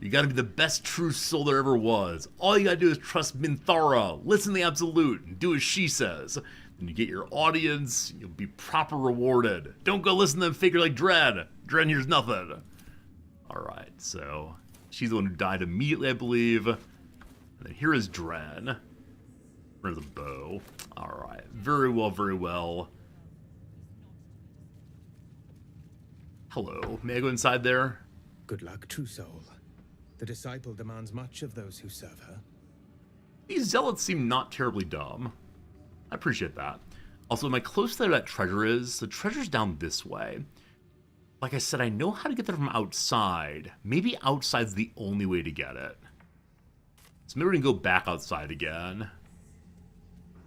You gotta be the best true soul there ever was. All you gotta do is trust Minthara, listen to the Absolute, and do as she says. Then you get your audience, you'll be proper rewarded. Don't go listen to them figure like Dread. Dread hears nothing. Alright, so she's the one who died immediately, I believe. And then here is Dread. There's a bow. Alright, very well, very well. Hello, may I go inside there? Good luck, true soul. The disciple demands much of those who serve her. These zealots seem not terribly dumb. I appreciate that. Also, am I close to where that treasure is? The treasure's down this way. Like I said, I know how to get there from outside. Maybe outside's the only way to get it. So maybe we can go back outside again.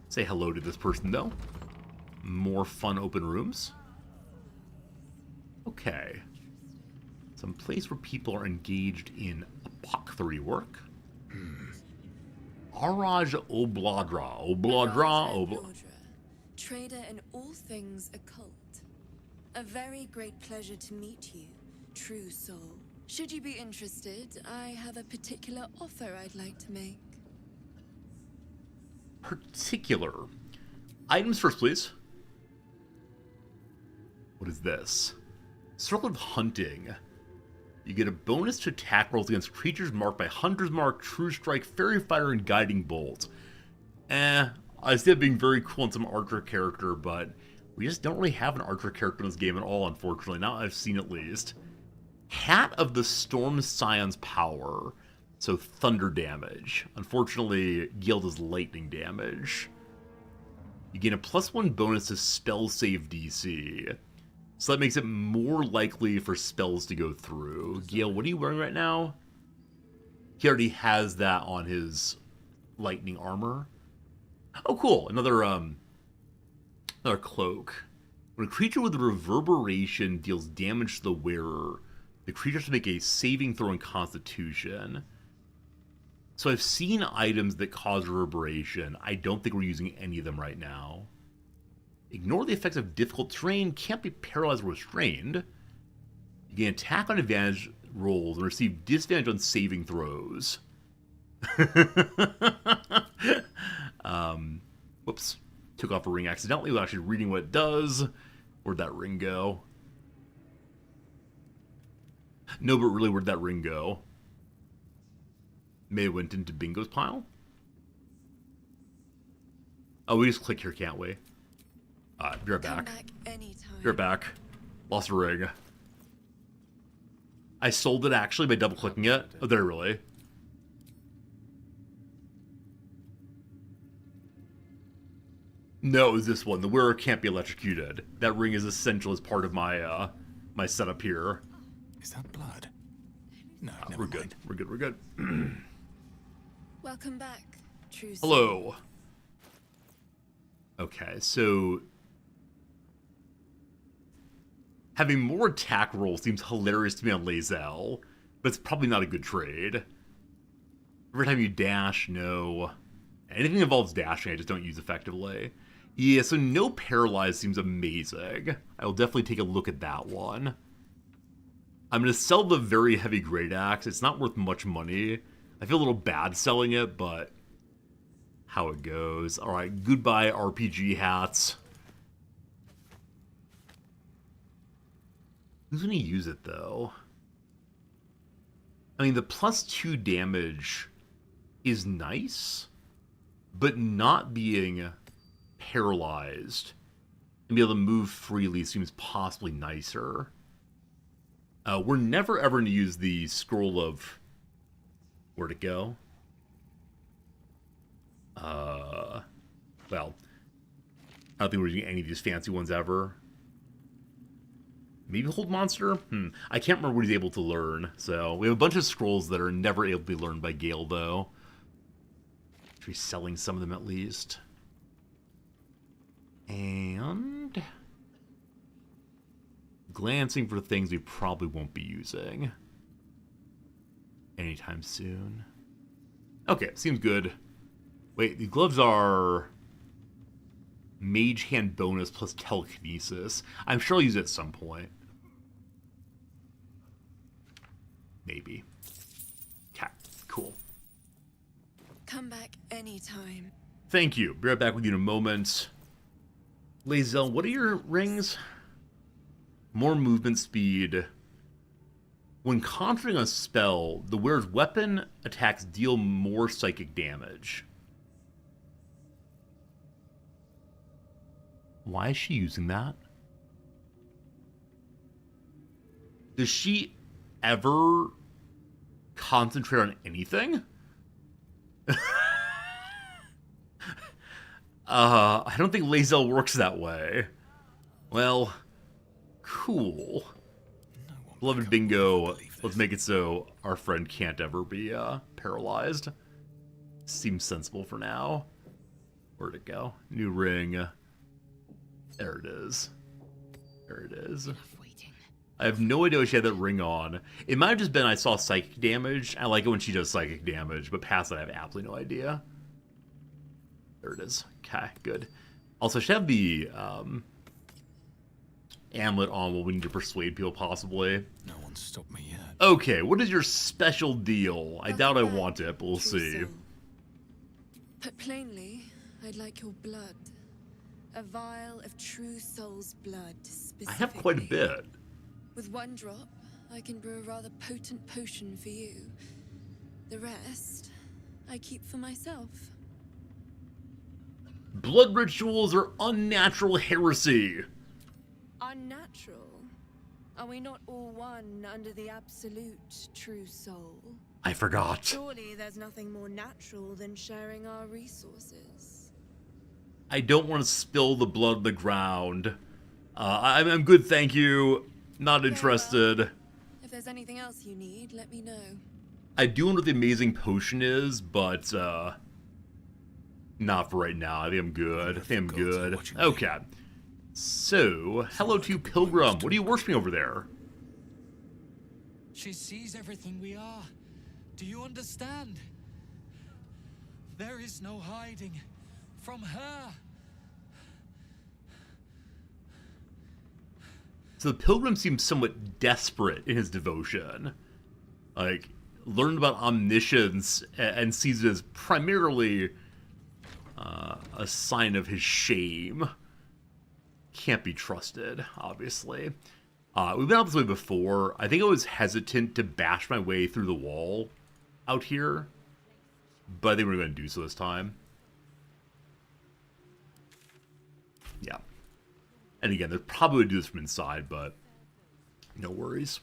Say hello to this person, though. More fun open rooms. Okay. Some place where people are engaged in apothecary work. Araj Obladra. Trader in all things occult. A very great pleasure to meet you, true soul. Should you be interested, I have a particular offer I'd like to make. Particular. Items first, please. What is this? Circle of Hunting. You get a bonus to attack rolls against creatures marked by Hunter's Mark, True Strike, Fairy Fire, and Guiding Bolt. I see it being very cool in some Archer character, but we just don't really have an Archer character in this game at all, unfortunately. Now I've seen at least. Hat of the Storm Scion's Power. So thunder damage. Unfortunately, Gale does lightning damage. You gain a +1 bonus to spell save DC. So that makes it more likely for spells to go through. Gale, what are you wearing right now? He already has that on his lightning armor. Oh, cool. Another cloak. When a creature with reverberation deals damage to the wearer, the creature has to make a saving throw in Constitution. So I've seen items that cause reverberation. I don't think we're using any of them right now. Ignore the effects of difficult terrain, can't be paralyzed or restrained. You can attack on advantage rolls and receive disadvantage on saving throws. took off a ring accidentally without actually reading what it does. Where'd that ring go? No, but really, where'd that ring go? May have went into Bingo's pile? Oh, we just click here, can't we? Be right back. Be right back. Lost a ring. I sold it actually by double clicking it. Oh, did I really? No, it was this one. The wearer can't be electrocuted. That ring is essential as part of my my setup here. Is that blood? No, we're good. We're good. We're good. Welcome back, true. Hello. Okay, so having more attack rolls seems hilarious to me on Lae'zel, but it's probably not a good trade. Every time you dash, no. Anything that involves dashing, I just don't use effectively. Yeah, so no paralyze seems amazing. I will definitely take a look at that one. I'm going to sell the very heavy great axe. It's not worth much money. I feel a little bad selling it, but how it goes. All right, goodbye RPG hats. Who's going to use it, though? I mean, the +2 damage is nice, but not being paralyzed and be able to move freely seems possibly nicer. We're never ever going to use the scroll of... Where'd it go? Well, I don't think we're using any of these fancy ones ever. Maybe Hold Monster? I can't remember what he's able to learn. So, we have a bunch of scrolls that are never able to be learned by Gale, though. He's selling some of them at least. And... glancing for things we probably won't be using anytime soon. Okay, seems good. Wait, the gloves are Mage Hand bonus plus telekinesis. I'm sure I'll use it at some point. Maybe. Okay, cool. Come back anytime. Thank you. Be right back with you in a moment. Lae'zel, what are your rings? More movement speed. When conjuring a spell, the wearer's weapon attacks deal more psychic damage. Why is she using that? Does she ever concentrate on anything? I don't think Lae'zel works that way. Well, cool. Beloved Bingo, let's make it so our friend can't ever be paralyzed. Seems sensible for now. Where'd it go? New ring. There it is. There it is. I have no idea what she had that ring on. It might have just been I saw psychic damage. I like it when she does psychic damage, but past that I have absolutely no idea. There it is. Okay, good. Also, she have the amulet on while we need to persuade people, possibly. No one's stopped me yet. Okay, what is your special deal? I doubt I want it, but we'll see. Put plainly, I'd like your blood. A vial of true soul's blood, specifically. I have quite a bit. With one drop, I can brew a rather potent potion for you. The rest, I keep for myself. Blood rituals are unnatural heresy. Unnatural? Are we not all one under the absolute true soul? I forgot. Surely there's nothing more natural than sharing our resources. I don't want to spill the blood on the ground. I'm good, thank you. Not interested. Well, if there's anything else you need, let me know. I do know what the amazing potion is, but not for right now. I think I'm good. I think I'm good. Okay. So, hello to you, Pilgrim. What are you worshipping over there? She sees everything we are. Do you understand? There is no hiding from her. So the Pilgrim seems somewhat desperate in his devotion. Like, learned about omniscience and sees it as primarily a a sign of his shame. Can't be trusted, obviously. We've been out this way before. I think I was hesitant to bash my way through the wall out here, but I think we're going to do so this time. Yeah. And again, they're probably going to do this from inside, but no worries.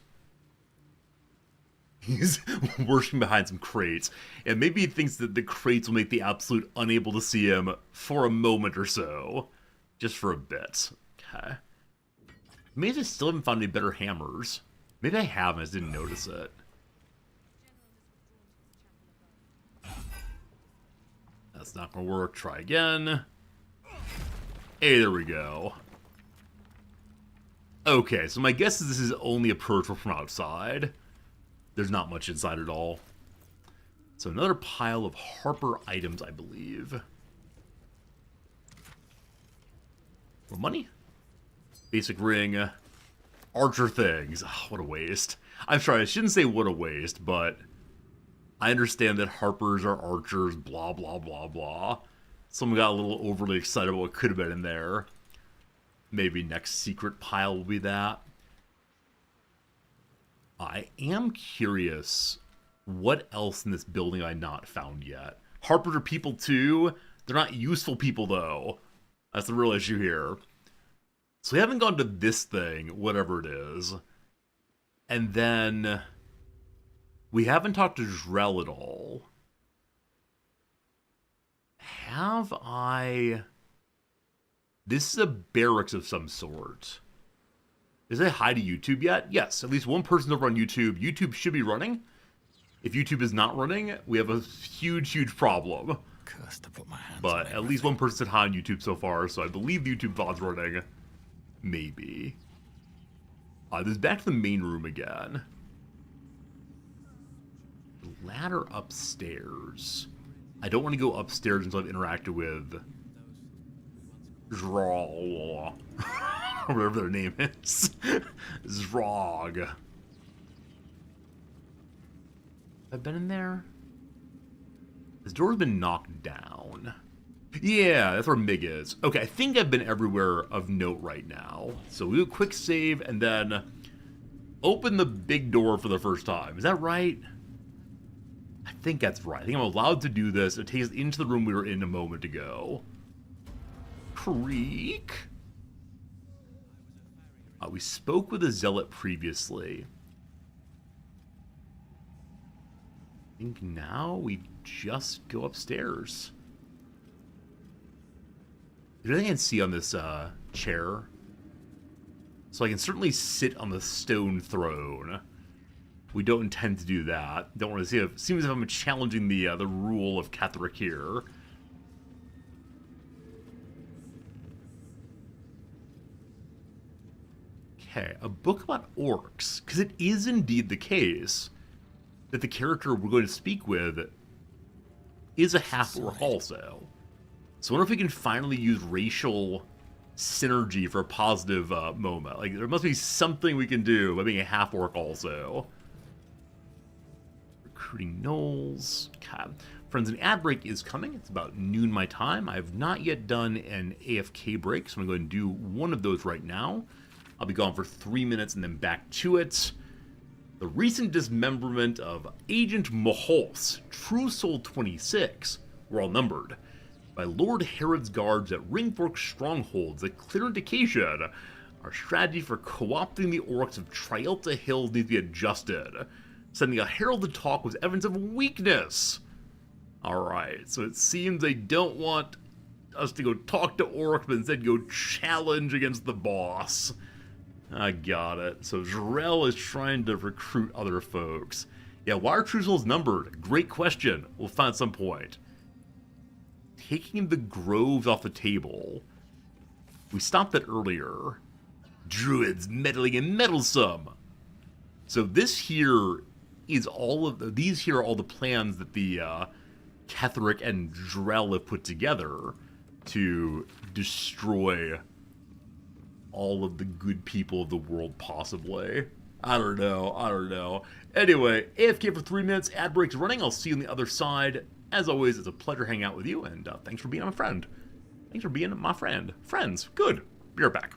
He's worshiping behind some crates, and maybe he thinks that the crates will make the Absolute unable to see him for a moment or so. Just for a bit. Okay. Maybe I still haven't found any better hammers. Maybe I have, and I just didn't notice it. That's not gonna work. Try again. Hey, there we go. Okay, so my guess is this is only approachable from outside. There's not much inside at all. So another pile of Harper items, I believe. More money? Basic ring. Archer things. Oh, what a waste. I'm sorry, I shouldn't say what a waste, but I understand that Harpers are archers, blah, blah, blah, blah. Someone got a little overly excited about what could have been in there. Maybe next secret pile will be that. I am curious what else in this building I not found yet. Harpers are people too. They're not useful people though. That's the real issue here. So we haven't gone to this thing, whatever it is. And then we haven't talked to Drell at all. Have I... This is a barracks of some sort. Is it hi to YouTube yet? Yes, at least one person over on YouTube. YouTube should be running. If YouTube is not running, we have a huge, huge problem. Cursed to put my hands but at least one person said hi on YouTube so far, so I believe the YouTube VOD's running. Maybe. This is back to the main room again. Ladder upstairs. I don't want to go upstairs until I've interacted with Zrog. Whatever their name is. Zrog. Have I been in there? This door's been knocked down. Yeah, that's where Mig is. Okay, I think I've been everywhere of note right now. So we do a quick save and then open the big door for the first time. Is that right? I think that's right. I think I'm allowed to do this. It takes us into the room we were in a moment ago. Creak. We spoke with a zealot previously. I think now we just go upstairs. Is there anything I can see on this chair? So I can certainly sit on the stone throne. We don't intend to do that. Don't want to see it. Seems as if I'm challenging the rule of Ketheric here. Okay, a book about orcs. Because it is indeed the case that the character we're going to speak with is a half-orc also. So I wonder if we can finally use racial synergy for a positive moment. Like, there must be something we can do by being a half-orc also. Recruiting gnolls. Okay. Friends, an ad break is coming. It's about noon my time. I have not yet done an AFK break, so I'm going to do one of those right now. I'll be gone for 3 minutes and then back to it. The recent dismemberment of Agent Mahol's True Soul 26 were all numbered by Lord Herod's guards at Ringfork strongholds, a clear indication our strategy for co-opting the orcs of Trielta Hills needs to be adjusted. Sending a herald to talk was evidence of weakness. Alright, so it seems they don't want us to go talk to orcs, but instead go challenge against the boss. I got it. So Drell is trying to recruit other folks. Yeah, why are True Souls numbered? Great question. We'll find at some point. Taking the groves off the table. We stopped that earlier. Druids meddling and meddlesome. So this here is all of the, these here are all the plans that the Ketheric and Drell have put together to destroy all of the good people of the world, possibly. I don't know. Anyway, AFK for 3 minutes, ad break's running. I'll see you on the other side. As always, it's a pleasure hanging out with you, and thanks for being my friend. Thanks for being my friend. Friends, good. Be right back.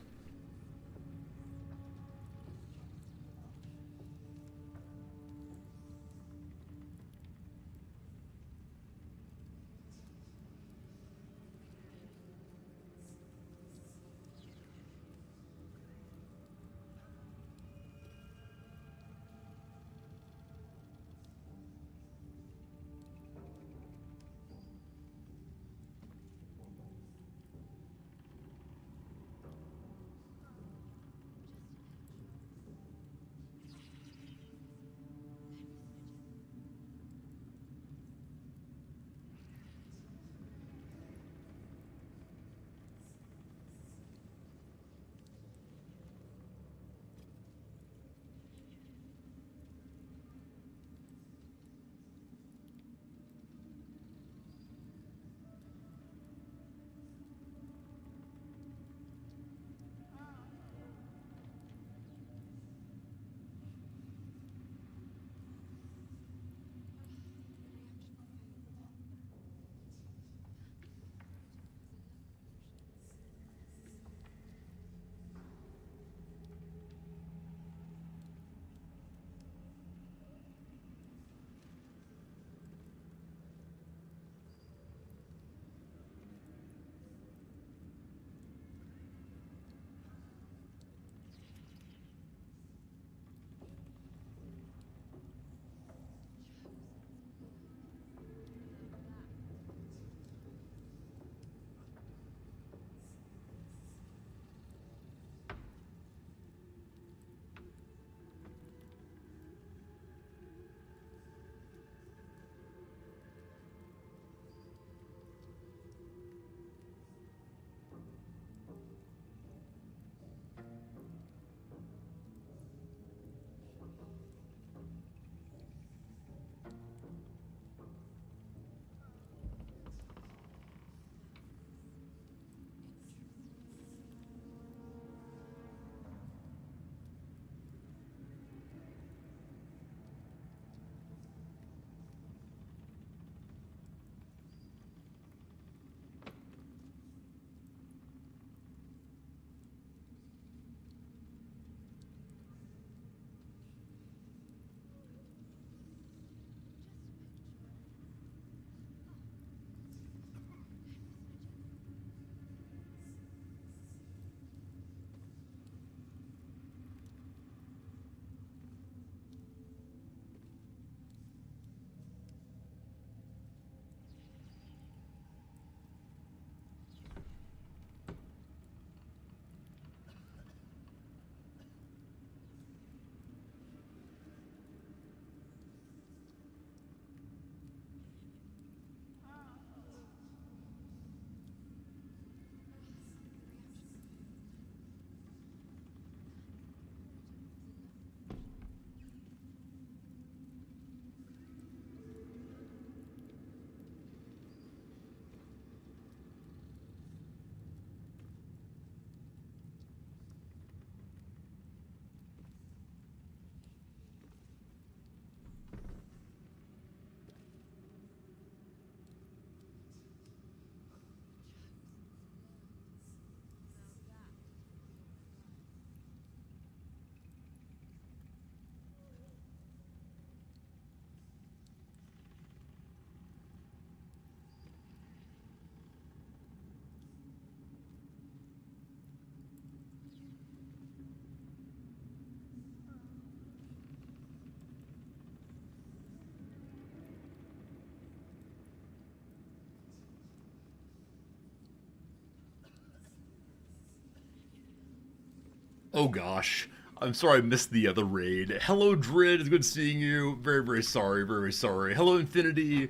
Oh gosh. I'm sorry I missed the other raid. Hello Drid, it's good seeing you. Very, very sorry, very, very sorry. Hello Infinity.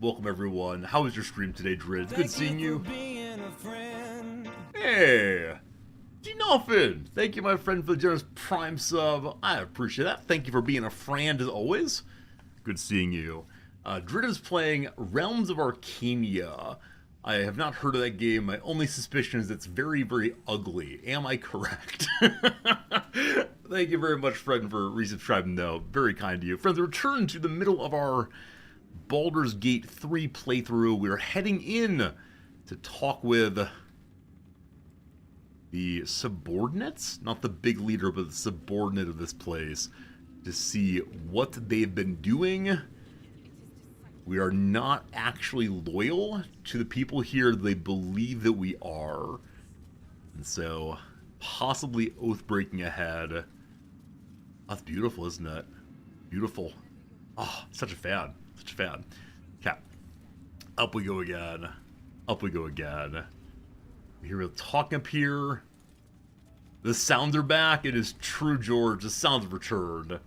Welcome everyone. How was your stream today, Drid? It's good seeing you. Hey! G-Noffin! Thank you, my friend, for the generous Prime sub. I appreciate that. Thank you for being a friend as always. Good seeing you. Drid is playing Realms of Arcania. I have not heard of that game. My only suspicion is it's very, very ugly. Am I correct? Thank you very much, friend, for resubscribing, though. Very kind to you. Friends, return to the middle of our Baldur's Gate 3 playthrough. We're heading in to talk with the subordinates, not the big leader, but the subordinate of this place, to see what they've been doing. We are not actually loyal to the people here. They believe that we are. And so, possibly oath-breaking ahead. That's beautiful, isn't it? Beautiful. Oh, such a fan. Such a fan. Okay. Up we go again. Up we go again. We hear a talking up here. The sounds are back. It is true, George. The sounds have returned.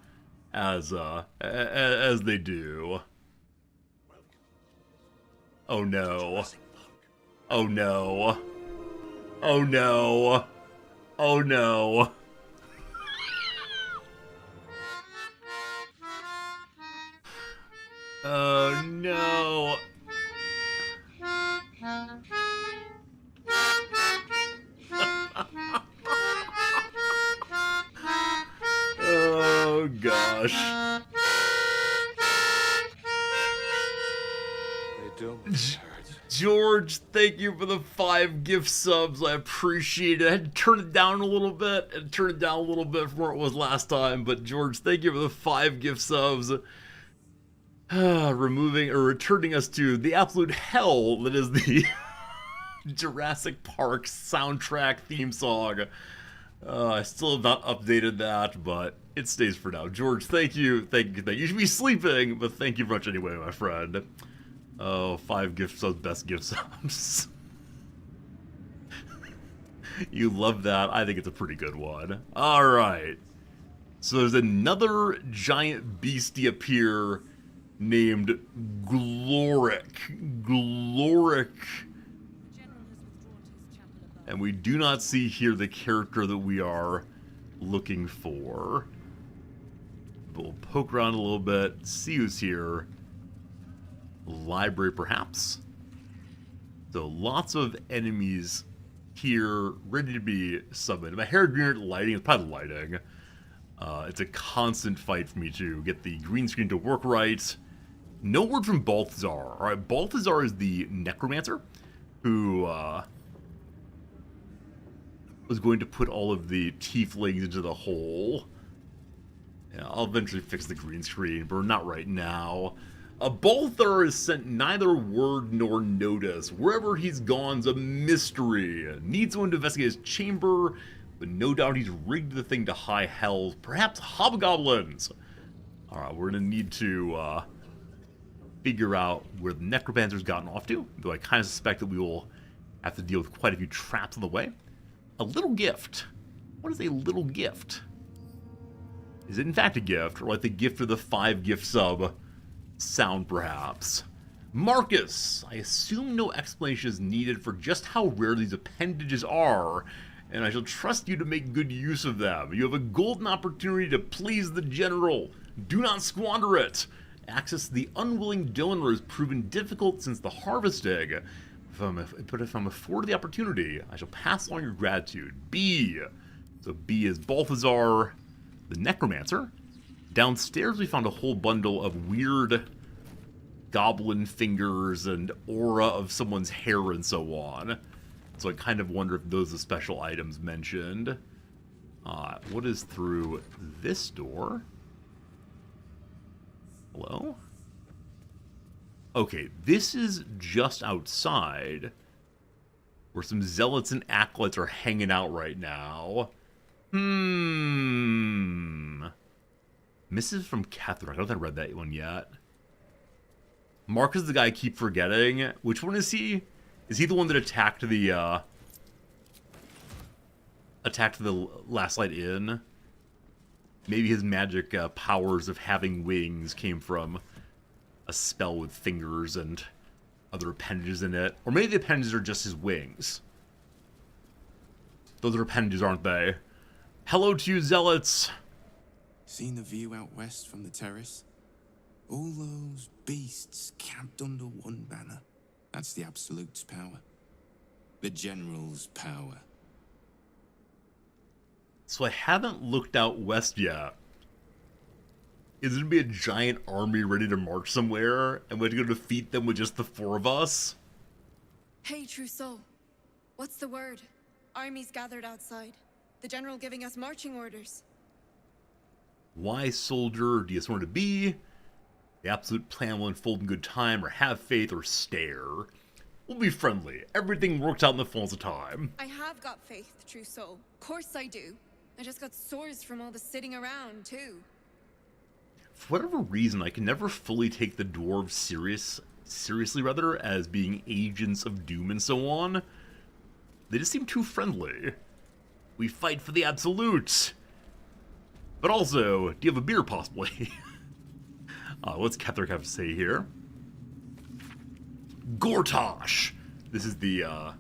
As they do. Oh no. Oh no. Oh no. Oh no. Oh no. Oh gosh. George, thank you for the 5 gift subs. I appreciate it. I had to turn it down a little bit and turn it down a little bit from where it was last time. But George, thank you for the 5 gift subs. Removing or returning us to the absolute hell that is the Jurassic Park soundtrack theme song. I still have not updated that, but it stays for now. George, thank you. Thank you. You should be sleeping, but thank you very much anyway, my friend. Oh, 5 gift subs, best gift subs. You love that. I think it's a pretty good one. Alright. So there's another giant beastie up here named Gloric. Gloric. And we do not see here the character that we are looking for. We'll poke around a little bit, see who's here. Library, perhaps? So lots of enemies here, ready to be summoned. My hair green lighting is probably lighting. It's a constant fight for me to get the green screen to work right. No word from Balthazar. Alright, Balthazar is the necromancer who was going to put all of the tieflings into the hole. Yeah, I'll eventually fix the green screen, but not right now. Balthazar has sent neither word nor notice. Wherever he's gone's a mystery. Needs someone to investigate his chamber, but no doubt he's rigged the thing to high hells. Perhaps hobgoblins. Alright, we're going to need to figure out where the necromancer's gotten off to, though I kind of suspect that we will have to deal with quite a few traps on the way. A little gift. What is a little gift? Is it in fact a gift, or like the gift of the 5 gift sub sound perhaps? Marcus, I assume no explanation is needed for just how rare these appendages are, and I shall trust you to make good use of them. You have a golden opportunity to please the general. Do not squander it. Access to the unwilling donor has proven difficult since the harvesting. But if I'm afforded the opportunity, I shall pass along your gratitude. B. So B is Balthazar, the necromancer. Downstairs we found a whole bundle of weird goblin fingers and aura of someone's hair and so on. So I kind of wonder if those are special items mentioned. What is through this door? Hello? Okay, this is just outside, where some zealots and acolytes are hanging out right now. Missive from Catherine. I don't think I read that one yet. Mark is the guy I keep forgetting. Which one is he? Is he the one that attacked the Last Light Inn? Maybe his magic powers of having wings came from a spell with fingers and other appendages in it. Or maybe the appendages are just his wings. Those are appendages, aren't they? Hello to you, zealots! Seen the view out west from the terrace? All those beasts camped under one banner. That's the Absolute's power. The General's power. So I haven't looked out west yet. Is it going to be a giant army ready to march somewhere, and we have to go defeat them with just the 4 of us? Hey, True Soul. What's the word? Armies gathered outside. The general giving us marching orders. Why, soldier, do you just want to be? The absolute plan will unfold in good time, or have faith, or stare. We'll be friendly. Everything works out in the fullness of time. I have got faith, True Soul. Course I do. I just got sores from all the sitting around, too. For whatever reason, I can never fully take the dwarves seriously, as being agents of doom and so on. They just seem too friendly. We fight for the absolute. But also, do you have a beer, possibly? What's Ketheric have to say here? Gortash! This is the,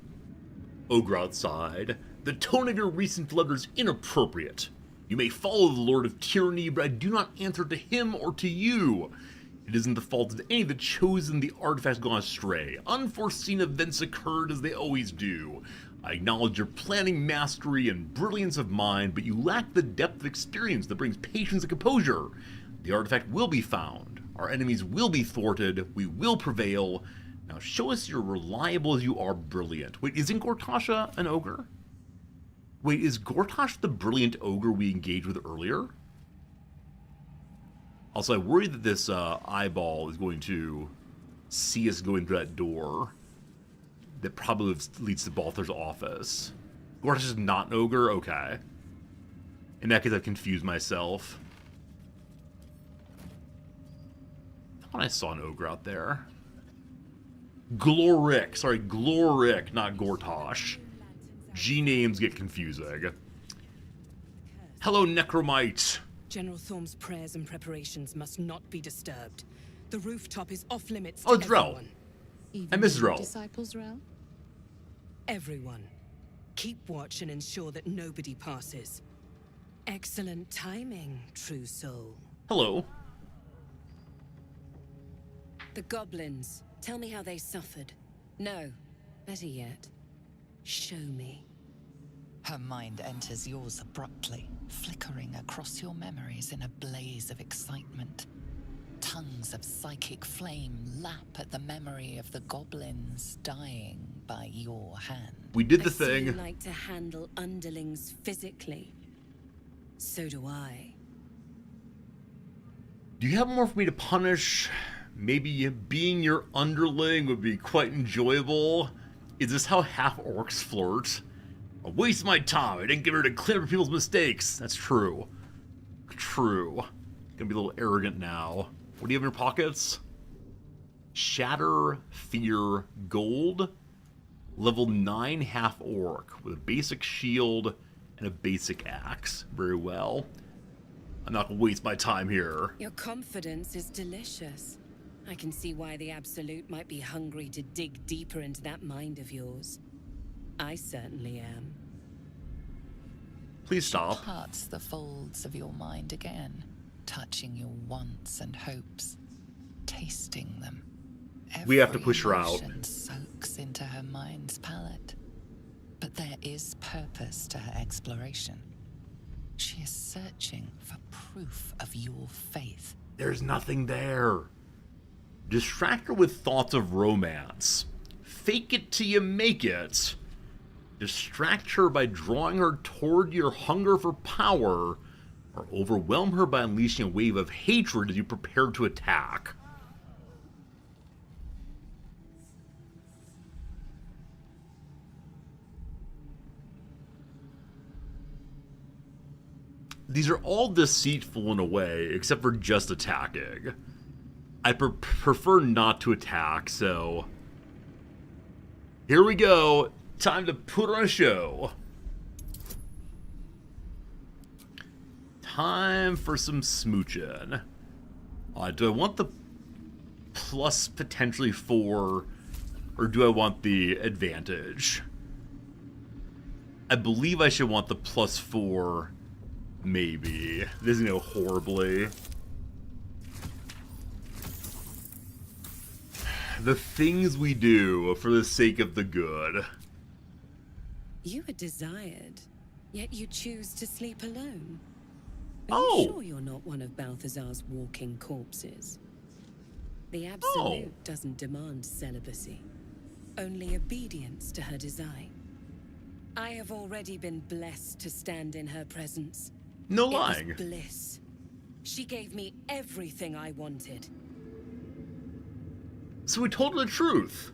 ogre outside. The tone of your recent letter is inappropriate. You may follow the Lord of Tyranny, but I do not answer to him or to you. It isn't the fault of any of the chosen, the artifacts gone astray. Unforeseen events occurred as they always do. I acknowledge your planning mastery and brilliance of mind, but you lack the depth of experience that brings patience and composure. The artifact will be found. Our enemies will be thwarted. We will prevail. Now show us you're reliable as you are brilliant. Wait, isn't Gortasha an ogre? Wait, is Gortash the brilliant ogre we engaged with earlier? Also, I worry that this eyeball is going to see us going through that door that probably leads to Balthur's office. Gortash is not an ogre? Okay. In that case, I've confused myself. I thought I saw an ogre out there. Gloric. Sorry, Gloric, not Gortash. G names get confusing. Hello, Necromite. General Thorm's prayers and preparations must not be disturbed. The rooftop is off limits Oh, to it's Rel. everyone. I miss Rel. Disciples, Rel? Everyone. Keep watch and ensure that nobody passes. Excellent timing, True Soul. Hello. The goblins. Tell me how they suffered. No. Better yet, show me. Her mind enters yours abruptly, flickering across your memories in a blaze of excitement. Tongues of psychic flame lap at the memory of the goblins dying by your hand. We did the I see thing. you like to handle underlings physically. So do I. Do you have more for me to punish? Maybe being your underling would be quite enjoyable. Is this how half-orcs flirt? I waste my time. I didn't give her to clean up people's mistakes. That's true. True. Gonna be a little arrogant now. What do you have in your pockets? Shatter, Fear, Gold. Level 9 half-orc with a basic shield and a basic axe. Very well. I'm not gonna waste my time here. Your confidence is delicious. I can see why the Absolute might be hungry to dig deeper into that mind of yours. I certainly am. Please stop. She parts the folds of your mind again, touching your wants and hopes, tasting them. We have to push her out. Every emotion soaks into her mind's palette. But there is purpose to her exploration. She is searching for proof of your faith. There's nothing there. Distract her with thoughts of romance. Fake it till you make it. Distract her by drawing her toward your hunger for power, or overwhelm her by unleashing a wave of hatred as you prepare to attack. These are all deceitful in a way, except for just attacking. I prefer not to attack, so... Here we go. Time to put on a show. Time for some smooching. Do I want the plus potentially 4, or do I want the advantage? I believe I should want the plus 4, maybe. This is gonna go horribly. The things we do for the sake of the good. You are desired, yet you choose to sleep alone. Are you sure you're not one of Balthazar's walking corpses? The Absolute doesn't demand celibacy. Only obedience to her design. I have already been blessed to stand in her presence. No It lying. was bliss. She gave me everything I wanted. So we told her the truth.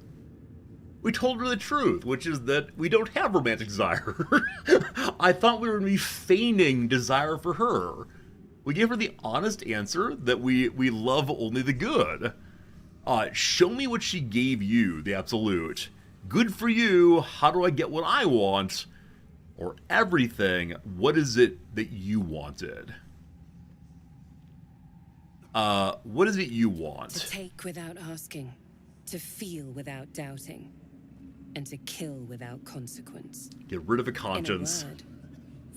We told her the truth, which is that we don't have romantic desire. I thought we were going to be feigning desire for her. We gave her the honest answer that we love only the good. Show me what she gave you, the absolute. Good for you, how do I get what I want? Or everything, what is it that you wanted? What is it you want? To take without asking, to feel without doubting, and to kill without consequence. Get rid of a conscience. In a word,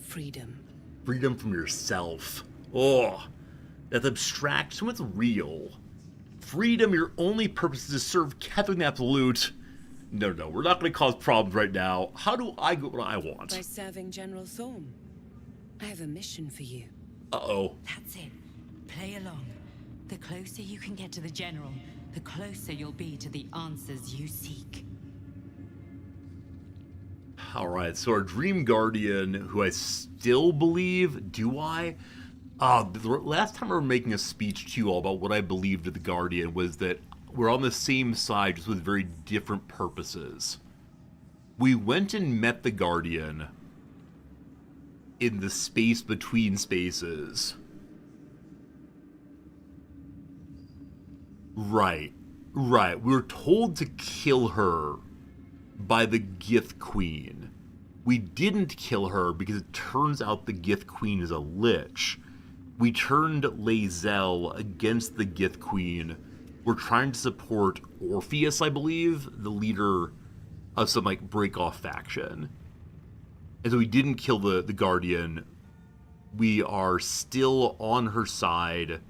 freedom. Freedom from yourself. Oh, that's abstract, so it's real. Freedom, your only purpose is to serve Catherine the Absolute. No, we're not going to cause problems right now. How do I get what I want? By serving General Thorm. I have a mission for you. Uh-oh. That's it. Play along. The closer you can get to the General, the closer you'll be to the answers you seek. Alright, so our Dream Guardian, who I still believe, do I? The last time I was making a speech to you all about what I believed of the Guardian was that we're on the same side, just with very different purposes. We went and met the Guardian in the space between spaces. Right. We were told to kill her by the Gith Queen. We didn't kill her because it turns out the Gith Queen is a lich. We turned Lae'zel against the Gith Queen. We're trying to support Orpheus, I believe, the leader of some, like, break-off faction. And so we didn't kill the Guardian. We are still on her side,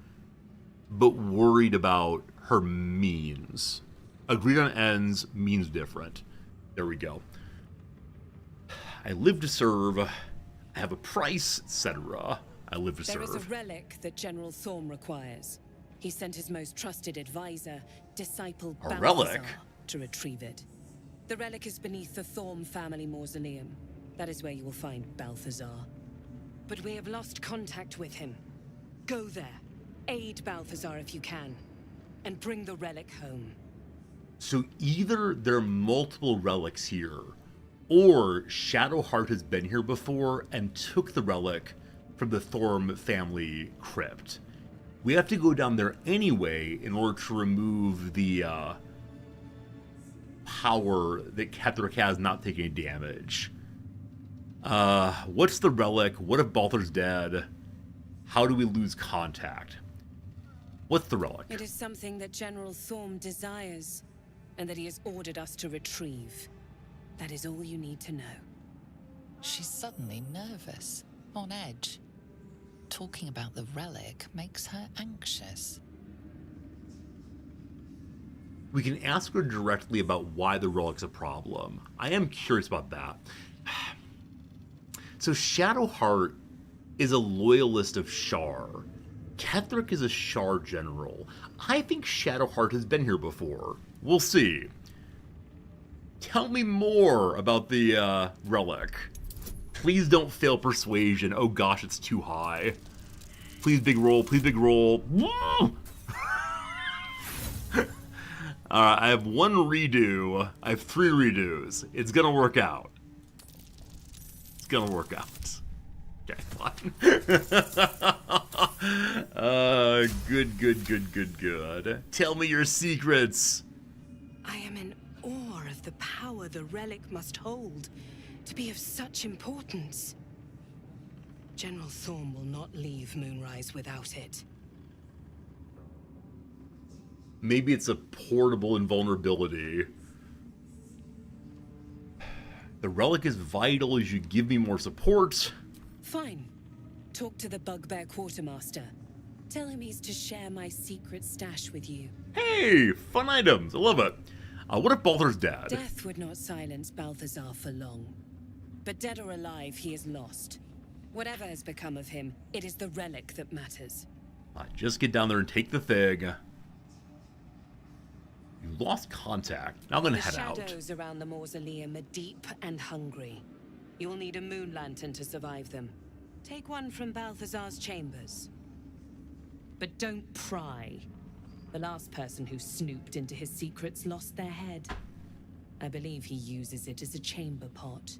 but worried about her means. Agreed on ends, means different. There we go. I live to serve. I have a price, etc. I live to serve. There is a relic that General Thorm requires. He sent his most trusted advisor, disciple A Balthazar, relic? to retrieve it. The relic is beneath the Thorm family mausoleum. That is where you will find Balthazar. But we have lost contact with him. Go there, aid Balthazar if you can, and bring the relic home. So either there are multiple relics here, or Shadowheart has been here before and took the relic from the Thorm family crypt. We have to go down there anyway in order to remove the power that Ketheric has not taking damage. What's the relic? What if Baldur's dead? How do we lose contact? What's the relic? It is something that General Thorm desires, and that he has ordered us to retrieve. That is all you need to know. She's suddenly nervous, on edge. Talking about the relic makes her anxious. We can ask her directly about why the relic's a problem. I am curious about that. So Shadowheart is a loyalist of Shar. Ketheric is a Shar general. I think Shadowheart has been here before. We'll see. Tell me more about the relic. Please don't fail persuasion. Oh gosh, it's too high. Please big roll, please big roll. Alright, I have one redo. I have 3 redos. It's gonna work out. It's gonna work out. Okay, fine. Good. Tell me your secrets. I am in awe of the power the relic must hold to be of such importance. General Thorm will not leave Moonrise without it. Maybe it's a portable invulnerability. The relic is vital as you give me more support. Fine. Talk to the Bugbear Quartermaster. Tell him he's to share my secret stash with you. Hey, fun items. I love it. What if Baldur's dead? Death would not silence Balthazar for long. But dead or alive, he is lost. Whatever has become of him, it is the relic that matters. Just get down there and take the thing. You lost contact. Now I'm gonna head out. The shadows around the mausoleum are deep and hungry. You'll need a moon lantern to survive them. Take one from Balthazar's chambers. But don't pry. The last person who snooped into his secrets lost their head. I believe he uses it as a chamber pot.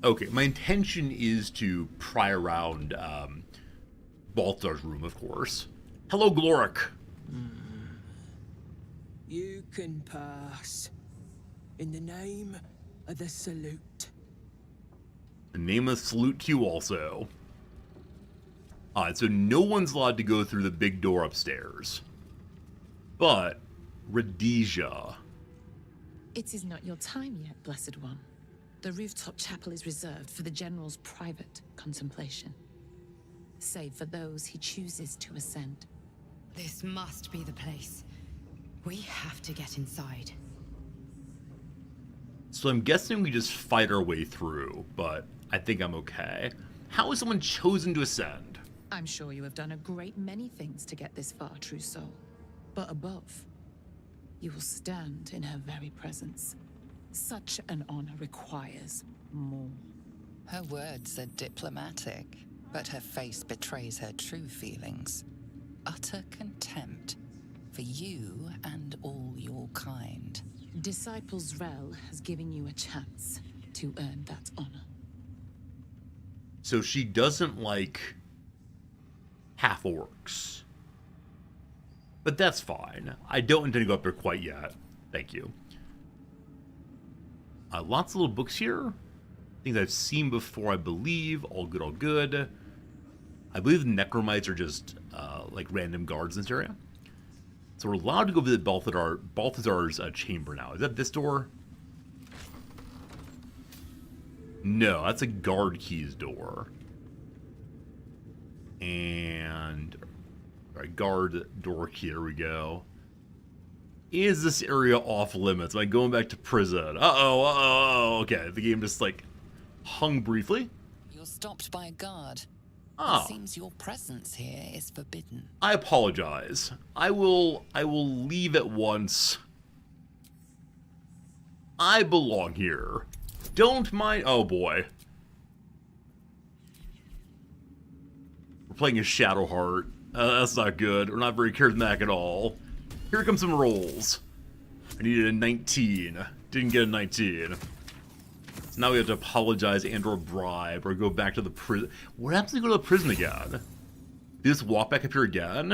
Okay, my intention is to pry around Balthazar's room, of course. Hello, Gloric. You can pass. In the name of the salute. The name of salute to you also. Alright, so no one's allowed to go through the big door upstairs. But Rhodesia. It is not your time yet, Blessed One. The rooftop chapel is reserved for the General's private contemplation, save for those he chooses to ascend. This must be the place. We have to get inside. So I'm guessing we just fight our way through, but I think I'm okay. How has someone chosen to ascend? I'm sure you have done a great many things to get this far, true soul. But above, you will stand in her very presence. Such an honor requires more. Her words are diplomatic, but her face betrays her true feelings. Utter contempt for you and all your kind. Disciples Rel has given you a chance to earn that honor. So she doesn't like half-orcs. But that's fine. I don't intend to go up there quite yet. Thank you. Lots of little books here. Things I've seen before, I believe. All good, all good. I believe the necromites are just like random guards in this area. So we're allowed to go visit Balthazar's chamber now. Is that this door? No, that's a guard keys door. And alright, guard door key, here we go. Is this area off limits? Am I going back to prison? Uh-oh. Okay, the game just like hung briefly. You're stopped by a guard. Oh. It seems your presence here is forbidden. I apologize. I will leave at once. I belong here. Don't mind. Oh boy. We're playing as Shadowheart. That's not good. We're not very charismatic at all. Here comes some rolls. I needed a 19. Didn't get a 19. So now we have to apologize and or bribe or go back to the prison. What happens if we go to the prison again? Do you just walk back up here again?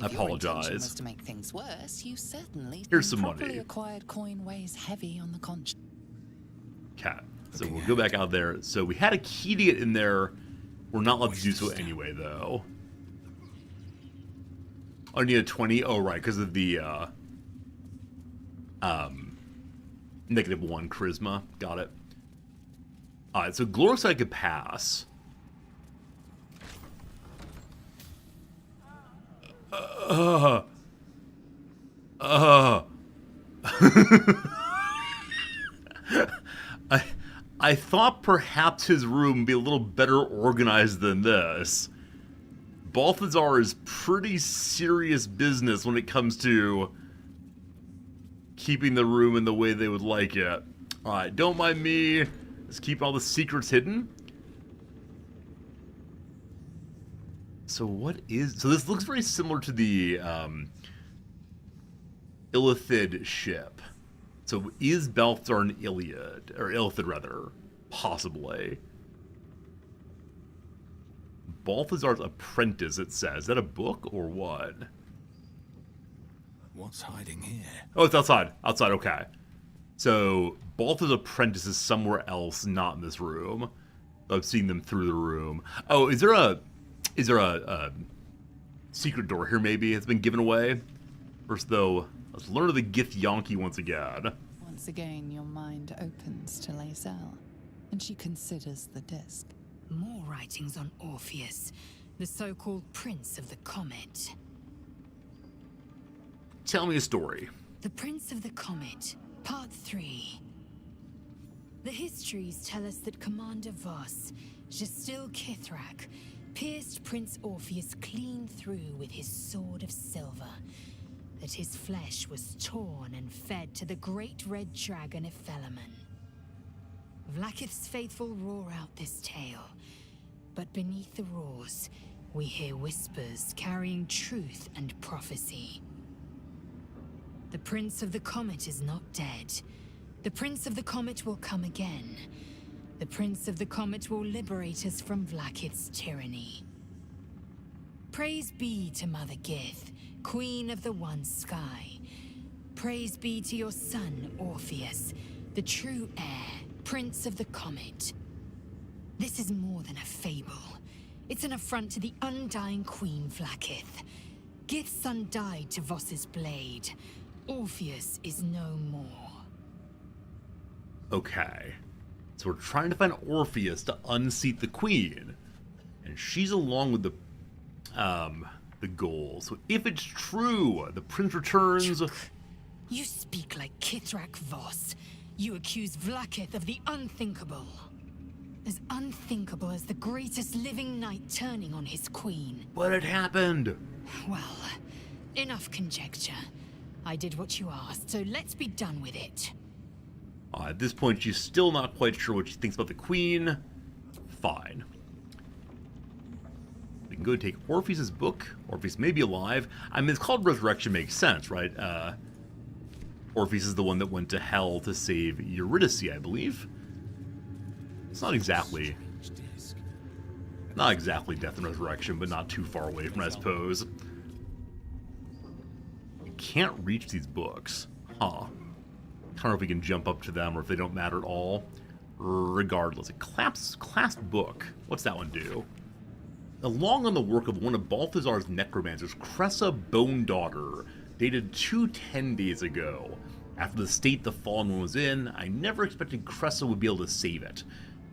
I If your intention apologize. was to make things worse, you certainly Here's some properly money. acquired coin weighs heavy on the conscience. Cat. So we'll go back out there. So we had a key to get in there. We're not allowed to do so anyway, though. Oh, I need a 20? Oh, right, because of the, -1 charisma. Got it. Alright, so Glorix I could pass. I thought perhaps his room would be a little better organized than this. Balthazar is pretty serious business when it comes to keeping the room in the way they would like it. Alright, don't mind me. Let's keep all the secrets hidden. So what is... So this looks very similar to the Illithid ship. So is Balthazar an Iliad? Or Illithid, rather. Possibly. Balthazar's apprentice, it says. Is that a book or what? What's hiding here? Oh, it's outside. Outside, okay. So, Balthazar's apprentice is somewhere else, not in this room. I've seen them through the room. Oh, is there a secret door here, maybe? It's been given away? First, though, let's learn of the Githyanki once again. Once again, your mind opens to Lae'zel, and she considers the disc. More writings on Orpheus, the so-called Prince of the Comet. Tell me a story. The Prince of the Comet, Part 3. The histories tell us that Commander Voss, Gestil Kithrak, pierced Prince Orpheus clean through with his sword of silver. that his flesh was torn and fed to the great red dragon Ifelimon. Vlaakith's faithful roar out this tale, but beneath the roars, we hear whispers carrying truth and prophecy. The Prince of the Comet is not dead. The Prince of the Comet will come again. The Prince of the Comet will liberate us from Vlaakith's tyranny. Praise be to Mother Gith, Queen of the One Sky. Praise be to your son, Orpheus, the true heir, Prince of the Comet. This is more than a fable. It's an affront to the undying Queen Vlaakith. Gith's son died to Voss's blade. Orpheus is no more. Okay. So we're trying to find Orpheus to unseat the Queen. And she's along with the goal. So if it's true, the Prince returns... You speak like Kithrak Voss. You accuse Vlaakith of the unthinkable. As unthinkable as the greatest living knight turning on his queen. But it happened. Well, enough conjecture. I did what you asked, so let's be done with it. At this point, she's still not quite sure what she thinks about the Queen. Fine. We can go take Orpheus' book. Orpheus may be alive. I mean, it's called Resurrection, makes sense, right? Orpheus is the one that went to hell to save Eurydice, I believe. It's not exactly death and resurrection, but not too far away from it, I suppose. You can't reach these books. Huh. I don't know if we can jump up to them or if they don't matter at all. Regardless, a clasped book. What's that one do? Along on the work of one of Balthazar's necromancers, Cressa Bone Daughter, dated 210 days ago. After the state the Fallen One was in, I never expected Cressa would be able to save it.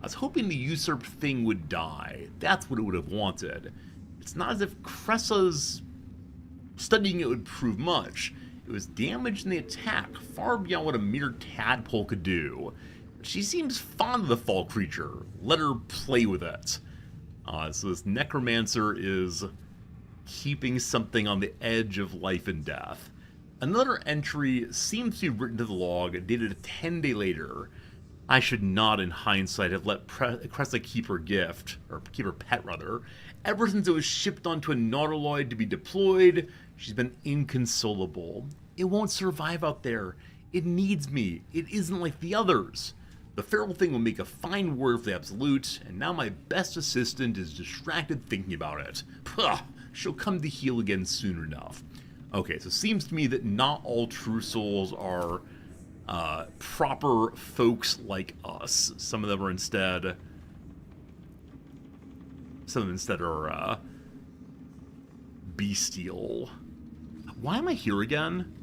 I was hoping the usurped thing would die. That's what it would have wanted. It's not as if Cressa's studying it would prove much. It was damaged in the attack, far beyond what a mere tadpole could do. She seems fond of the fall creature. Let her play with it. So this necromancer is keeping something on the edge of life and death. Another entry seems to be written to the log, dated a 10-day later. I should not, in hindsight, have let Cressa keep her gift, or keep her pet, rather. Ever since it was shipped onto a nautiloid to be deployed, she's been inconsolable. It won't survive out there. It needs me. It isn't like the others. The feral thing will make a fine word for the Absolute, and now my best assistant is distracted thinking about it. Puh, she'll come to heal again soon enough. Okay, so it seems to me that not all true souls are proper folks like us. Some of them are instead... Some of them instead are bestial. Why am I here again?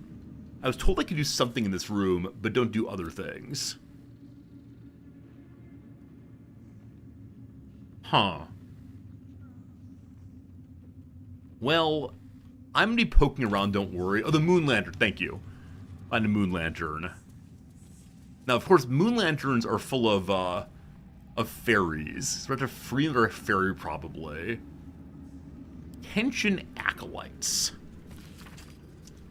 I was told I could do something in this room, but don't do other things. Huh. Well, I'm gonna be poking around, don't worry. Oh, the Moon Lantern, thank you. Find a Moon Lantern. Now, of course, Moon Lanterns are full of fairies. So we have to free another fairy, probably. Tension Acolytes.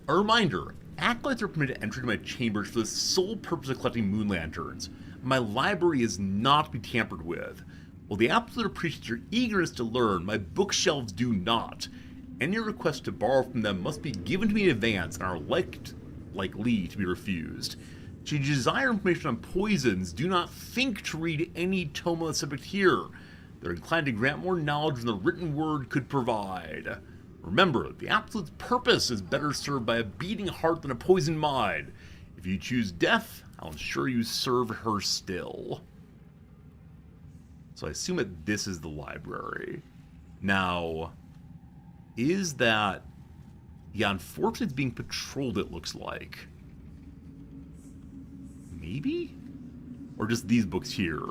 A reminder, Acolytes are permitted entry to my chambers for the sole purpose of collecting Moon Lanterns. My library is not to be tampered with. While the Absolute appreciates your eagerness to learn, my bookshelves do not. Any request to borrow from them must be given to me in advance and are likely to be refused. Should you desire information on poisons, do not think to read any tome on the subject here. They're inclined to grant more knowledge than the written word could provide. Remember, the Absolute's purpose is better served by a beating heart than a poisoned mind. If you choose death, I'll ensure you serve her still. So I assume that this is the library. Now, is that... Yeah, unfortunately it's being patrolled, it looks like. Maybe? Or just these books here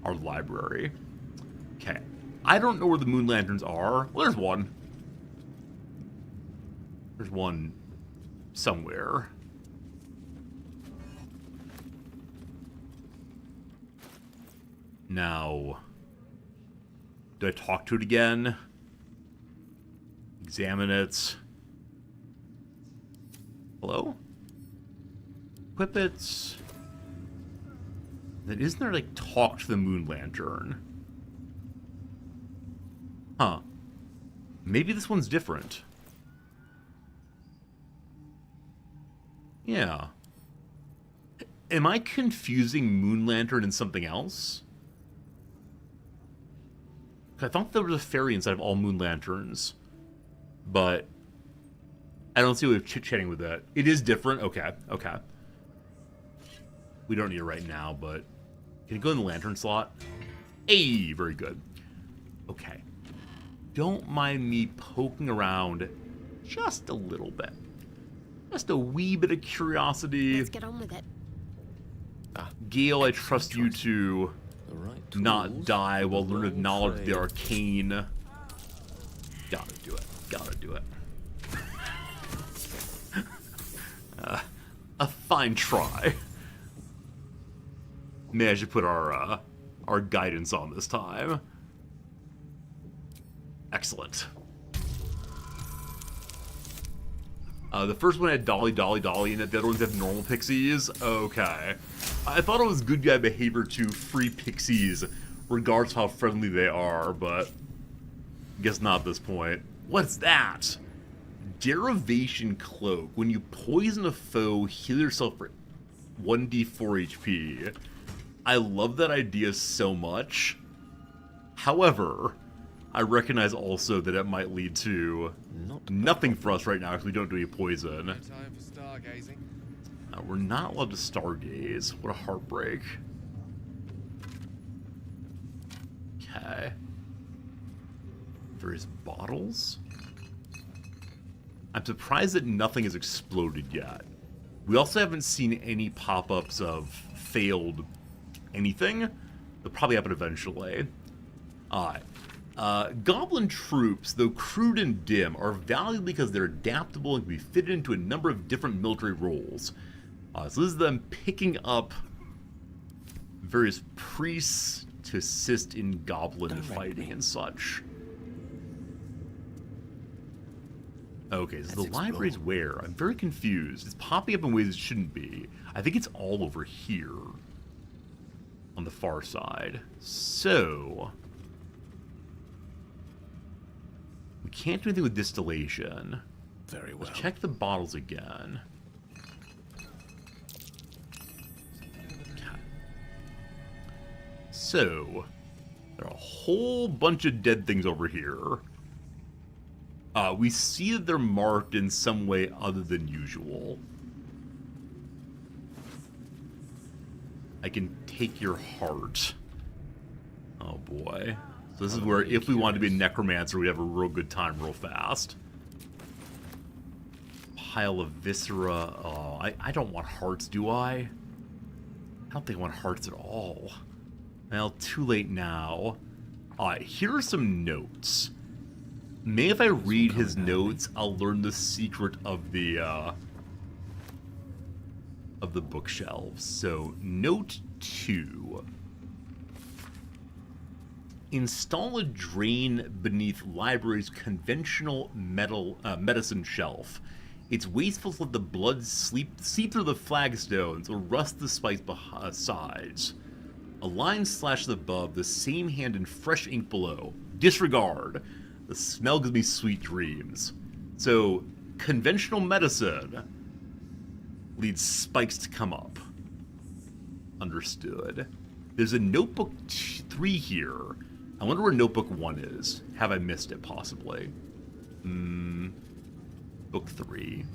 are the library. Okay. I don't know where the Moon Lanterns are. Well, there's one. There's one somewhere. Now, do I talk to it again? Examine it. Hello? Equip it. Then isn't there, like, talk to the moon lantern? Huh. Maybe this one's different. Yeah. Am I confusing moon lantern and something else? I thought there was a fairy inside of all moon lanterns. But I don't see a way of chit-chatting with that. It is different? Okay, okay. We don't need it right now, but... Can it go in the lantern slot? Hey, very good. Okay. Don't mind me poking around just a little bit. Just a wee bit of curiosity. Let's get on with it. Gale, I trust you to not die while learning knowledge of the arcane. Gotta do it. Gotta do it. A fine try. May I should put our guidance on this time. Excellent. The first one had Dolly, Dolly, Dolly, and the other ones have normal pixies. Okay. I thought it was good guy behavior to free pixies, regardless of how friendly they are, but guess not at this point. What's that? Derivation Cloak. When you poison a foe, heal yourself for 1d4 HP. I love that idea so much. However, I recognize also that it might lead to nothing for us right now because we don't do any poison. No time for stargazing. We're not allowed to stargaze. What a heartbreak. Okay. Various bottles. I'm surprised that nothing has exploded yet. We also haven't seen any pop-ups of failed anything. They'll probably happen eventually. Alright. Goblin troops, though crude and dim, are valuable because they're adaptable and can be fitted into a number of different military roles. So this is them picking up various priests to assist in goblin fighting and such. Okay, so the library's where? I'm very confused. It's popping up in ways it shouldn't be. I think it's all over here. On the far side. So... we can't do anything with distillation. Very well. Let's check the bottles again. So, there are a whole bunch of dead things over here. We see that they're marked in some way other than usual. I can take your heart. Oh boy. So this is where if we wanted to be a necromancer, we'd have a real good time real fast. Pile of viscera. Oh, I don't want hearts, do I? I don't think I want hearts at all. Well, too late now. Alright, here are some notes. Maybe if I read his notes, I'll learn the secret of the bookshelves. So, note 2. Install a drain beneath library's conventional medicine shelf. It's wasteful to let the blood seep through the flagstones or rust the spikes sides. A line slashes above, the same hand in fresh ink below. Disregard. The smell gives me sweet dreams. So, conventional medicine leads spikes to come up. Understood. There's a notebook 3 here. I wonder where notebook 1 is. Have I missed it, possibly? Book 3.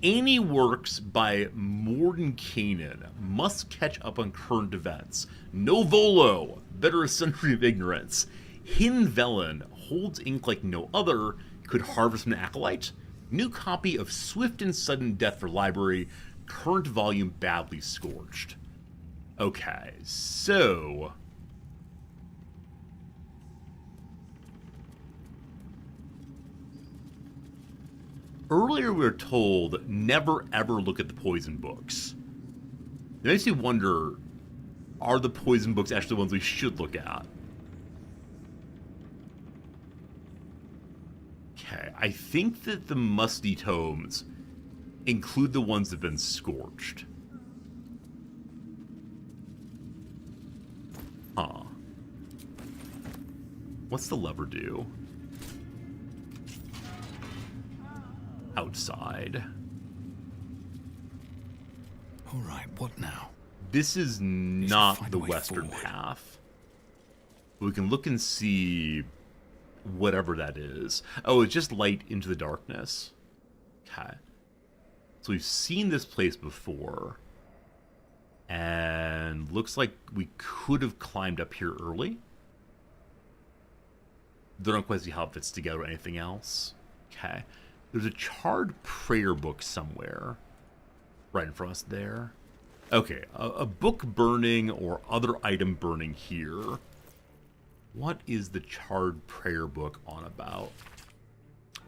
Any works by Mordenkainen must catch up on current events. No volo, better a century of ignorance. Hinvelen holds ink like no other, could harvest an acolyte. New copy of Swift and Sudden Death for Library, current volume badly scorched. Okay, so... earlier we were told, never ever look at the poison books. It makes me wonder, are the poison books actually the ones we should look at? Okay, I think that the musty tomes include the ones that have been scorched. Huh. What's the lever do? Outside. Alright, what now? This is not the western path. We can look and see whatever that is. Oh, it's just light into the darkness. Okay. So we've seen this place before. And looks like we could have climbed up here early. Don't quite see how it fits together with anything else. Okay. There's a charred prayer book somewhere. Right in front of us there. Okay, a book burning or other item burning here. What is the charred prayer book on about?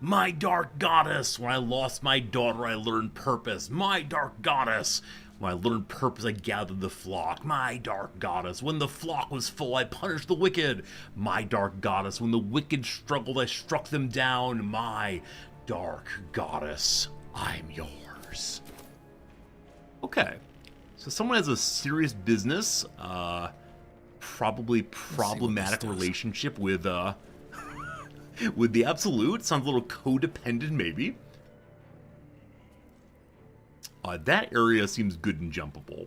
My dark goddess, when I lost my daughter, I learned purpose. My dark goddess, when I learned purpose, I gathered the flock. My dark goddess, when the flock was full, I punished the wicked. My dark goddess, when the wicked struggled, I struck them down. My dark goddess, I'm yours. Okay. So someone has a serious business, probably problematic relationship with with the Absolute. Sounds a little codependent, maybe. That area seems good and jumpable.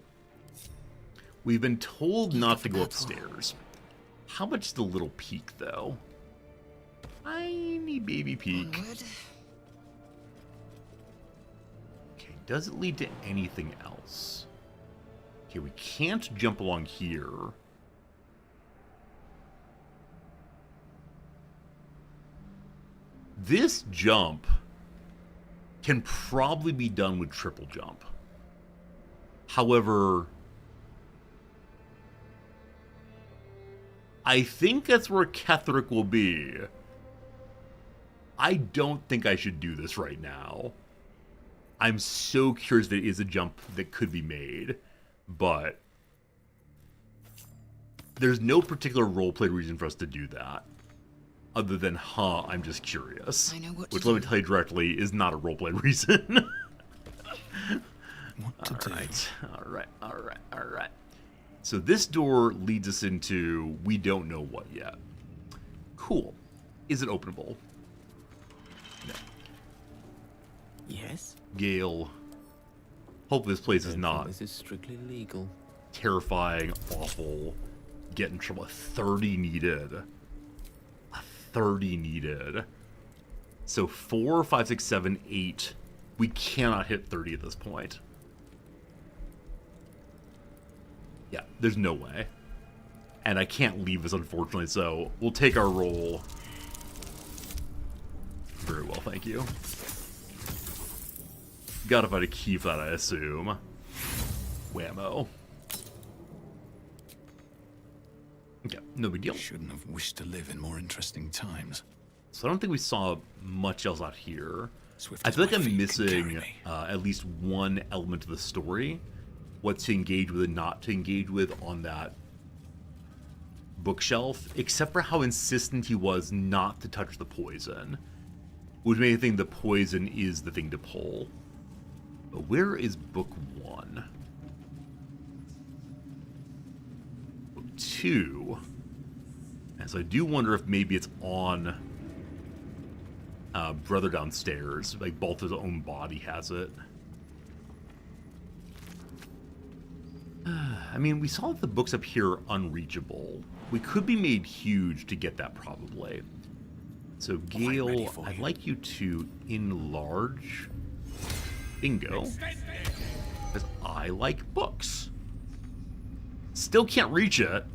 We've been told not to go upstairs. How much is the little peak, though? Tiny baby peak. Okay, does it lead to anything else? Okay, we can't jump along here. This jump can probably be done with triple jump. However, I think that's where Ketherick will be. I don't think I should do this right now. I'm so curious that it is a jump that could be made, but there's no particular roleplay reason for us to do that. Other than, I'm just curious. Which, let me tell you directly, is not a roleplay reason. Alright. So this door leads us into we don't know what yet. Cool. Is it openable? No. Yes? Gale. Hope this place is not This is strictly legal. terrifying, awful, get in trouble. 30 needed. 30 needed. So 4, 5, 6, 7, 8. We cannot hit 30 at this point. Yeah, there's no way. And I can't leave this, unfortunately, so we'll take our roll. Very well, thank you. Gotta find a key for that, I assume. Whammo. Okay, no big deal. Shouldn't have wished to live in more interesting times. So I don't think we saw much else out here. I feel like I'm missing at least one element of the story. What to engage with and not to engage with on that bookshelf, except for how insistent he was not to touch the poison. Which made me think the poison is the thing to pull. But where is book 1? 2. And so I do wonder if maybe it's on Brother downstairs. Like Balthur's own body has it. I mean, we saw that the books up here are unreachable. We could be made huge to get that, probably. So, Gale, I'd like you to enlarge. Bingo. Because I like books. Still can't reach it.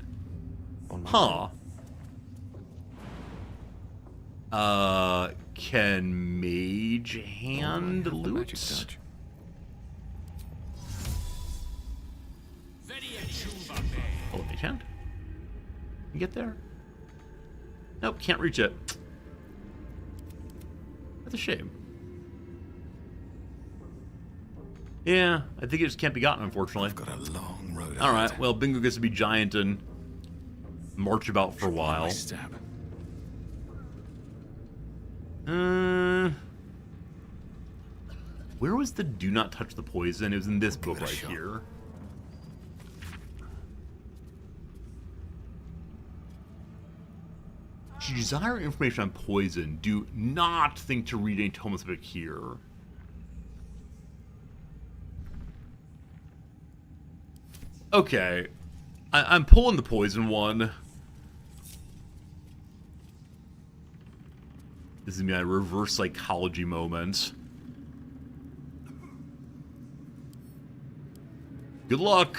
Huh. Can Mage Hand loot? Oh, Mage Hand? You get there? Nope, can't reach it. That's a shame. Yeah, I think it just can't be gotten, unfortunately. I've got a long road ahead. Alright, well, Bingo gets to be giant and march about for a while. Where was the do not touch the poison? It was in this book right here. Should you desire information on poison, do not think to read any tomes of it here. Okay. I'm pulling the poison one. This is my reverse psychology moment. Good luck!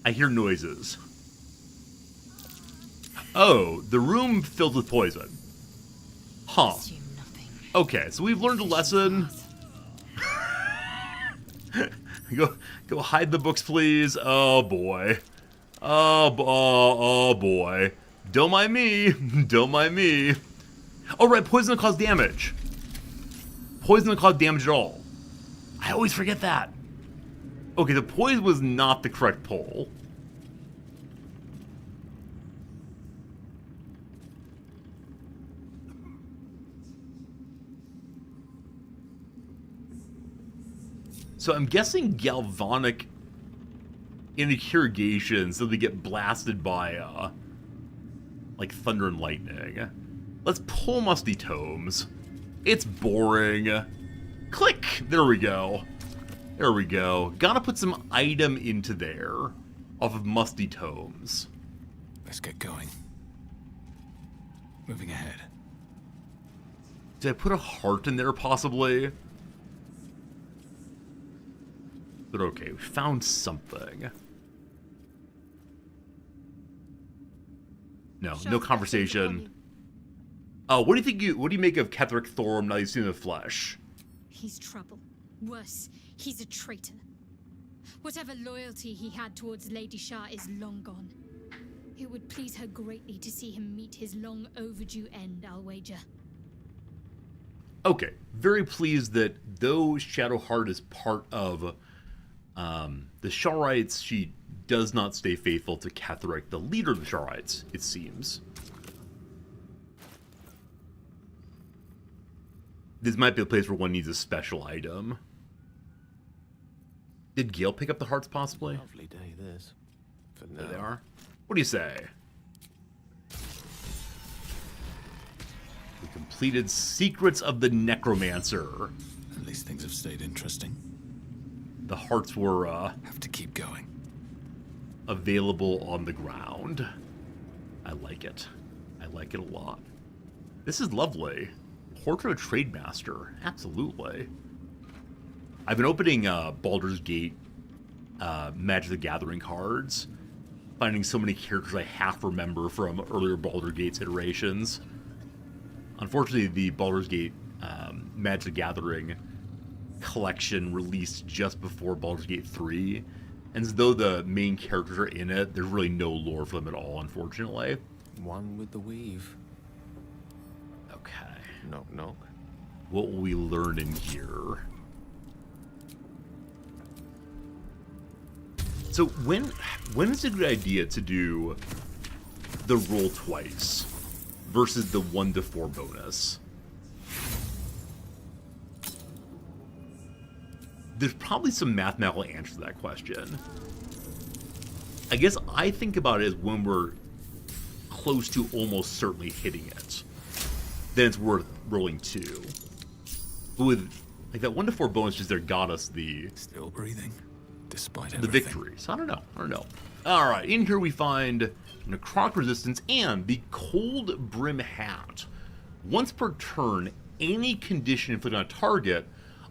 I hear noises. Oh, the room filled with poison. Huh. Okay, so we've learned a lesson. Go hide the books, please. Oh boy. Oh boy. Don't mind me. Don't mind me. Oh right, poison will cause damage. Poison will cause damage at all. I always forget that. Okay, the poison was not the correct pull. So I'm guessing galvanic irrigation so they get blasted by, like thunder and lightning. Let's pull Musty Tomes. It's boring. Click! There we go. There we go. Gotta put some item into there off of Musty Tomes. Let's get going. Moving ahead. Did I put a heart in there, possibly? But okay, we found something. No conversation. Oh, what do you make of Ketheric Thorm now you've seen the flesh? He's trouble. Worse, he's a traitor. Whatever loyalty he had towards Lady Shah is long gone. It would please her greatly to see him meet his long overdue end, I'll wager. Okay, very pleased that though Shadowheart is part of the Sharites, she does not stay faithful to Ketheric, the leader of the Sharites, it seems. This might be a place where one needs a special item. Did Gale pick up the hearts, possibly? Lovely day, this. For now. There they are. What do you say? We completed Secrets of the Necromancer. At least things have stayed interesting. The hearts were, have to keep going. Available on the ground. I like it. I like it a lot. This is lovely. Portrait of Trademaster. Absolutely. I've been opening Baldur's Gate Magic the Gathering cards. Finding so many characters I half remember from earlier Baldur's Gate iterations. Unfortunately, the Baldur's Gate Magic the Gathering collection released just before Baldur's Gate 3. And as though the main characters are in it, there's really no lore for them at all, unfortunately. One with the weave. Okay. Knock, knock. What will we learn in here? So when is a good idea to do the roll twice versus the 1 to 4 bonus? There's probably some mathematical answer to that question. I guess I think about it as when we're close to almost certainly hitting it, then it's worth rolling 2. But with like that 1 to 4 bonus just there got us the still breathing despite the victory. So I don't know. All right, in here we find necrotic resistance and the cold brim hat. Once per turn, any condition inflicted on a target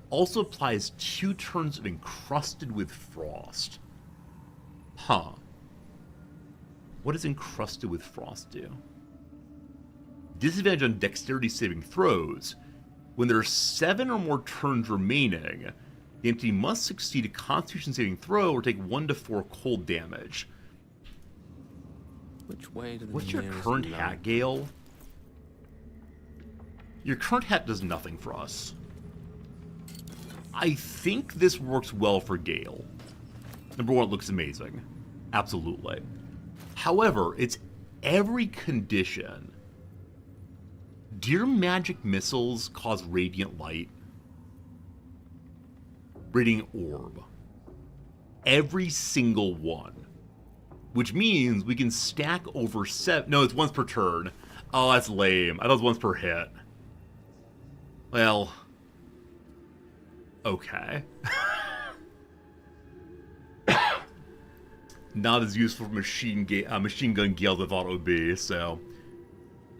also applies 2 turns of encrusted with frost. Huh. What does encrusted with frost do? Disadvantage on dexterity saving throws. When there are 7 or more turns remaining, the entity must succeed a constitution saving throw or take 1 to 4 cold damage. Which way to the What's your nearest current light? hat, Gale? Your current hat does nothing for us. I think this works well for Gale. Number one, it looks amazing. Absolutely. However, it's every condition. Do your magic missiles cause radiant light? Radiant orb. Every single one. Which means we can stack over 7... No, it's once per turn. Oh, that's lame. I thought it was once per hit. Well... Okay. Not as useful for machine gun Gale as I thought it would be, so...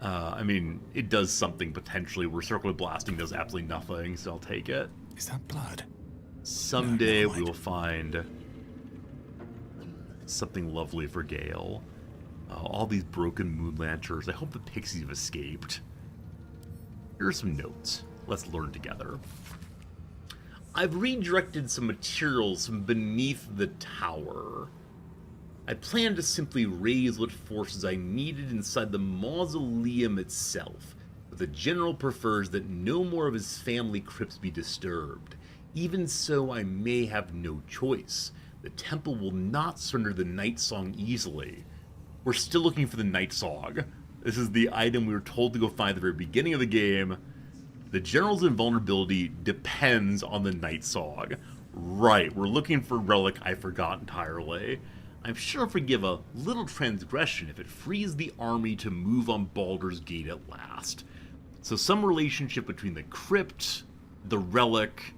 I mean, it does something potentially where circular blasting does absolutely nothing, so I'll take it. Is that blood? Someday we will find something lovely for Gale. All these broken moon lanterns. I hope the pixies have escaped. Here are some notes. Let's learn together. I've redirected some materials from beneath the tower. I plan to simply raise what forces I needed inside the mausoleum itself, but the general prefers that no more of his family crypts be disturbed. Even so, I may have no choice. The temple will not surrender the Night Song easily. We're still looking for the Night Song. This is the item we were told to go find at the very beginning of the game. The general's invulnerability depends on the Night Song. Right, we're looking for a relic I forgot entirely. I'm sure if we give a little transgression if it frees the army to move on Baldur's Gate at last. So some relationship between the crypt, the relic,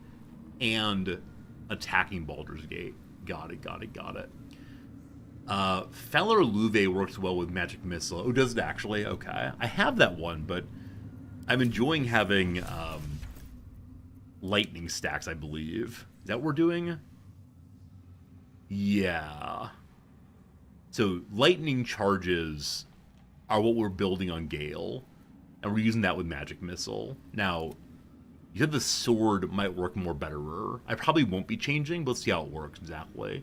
and attacking Baldur's Gate. Got it. Feller Louve works well with Magic Missile. Oh, does it actually? Okay. I have that one, but I'm enjoying having lightning stacks, I believe. Is that what we're doing? Yeah. So lightning charges are what we're building on Gale, and we're using that with Magic Missile. Now, you said the sword might work more betterer. I probably won't be changing, but let's see how it works exactly.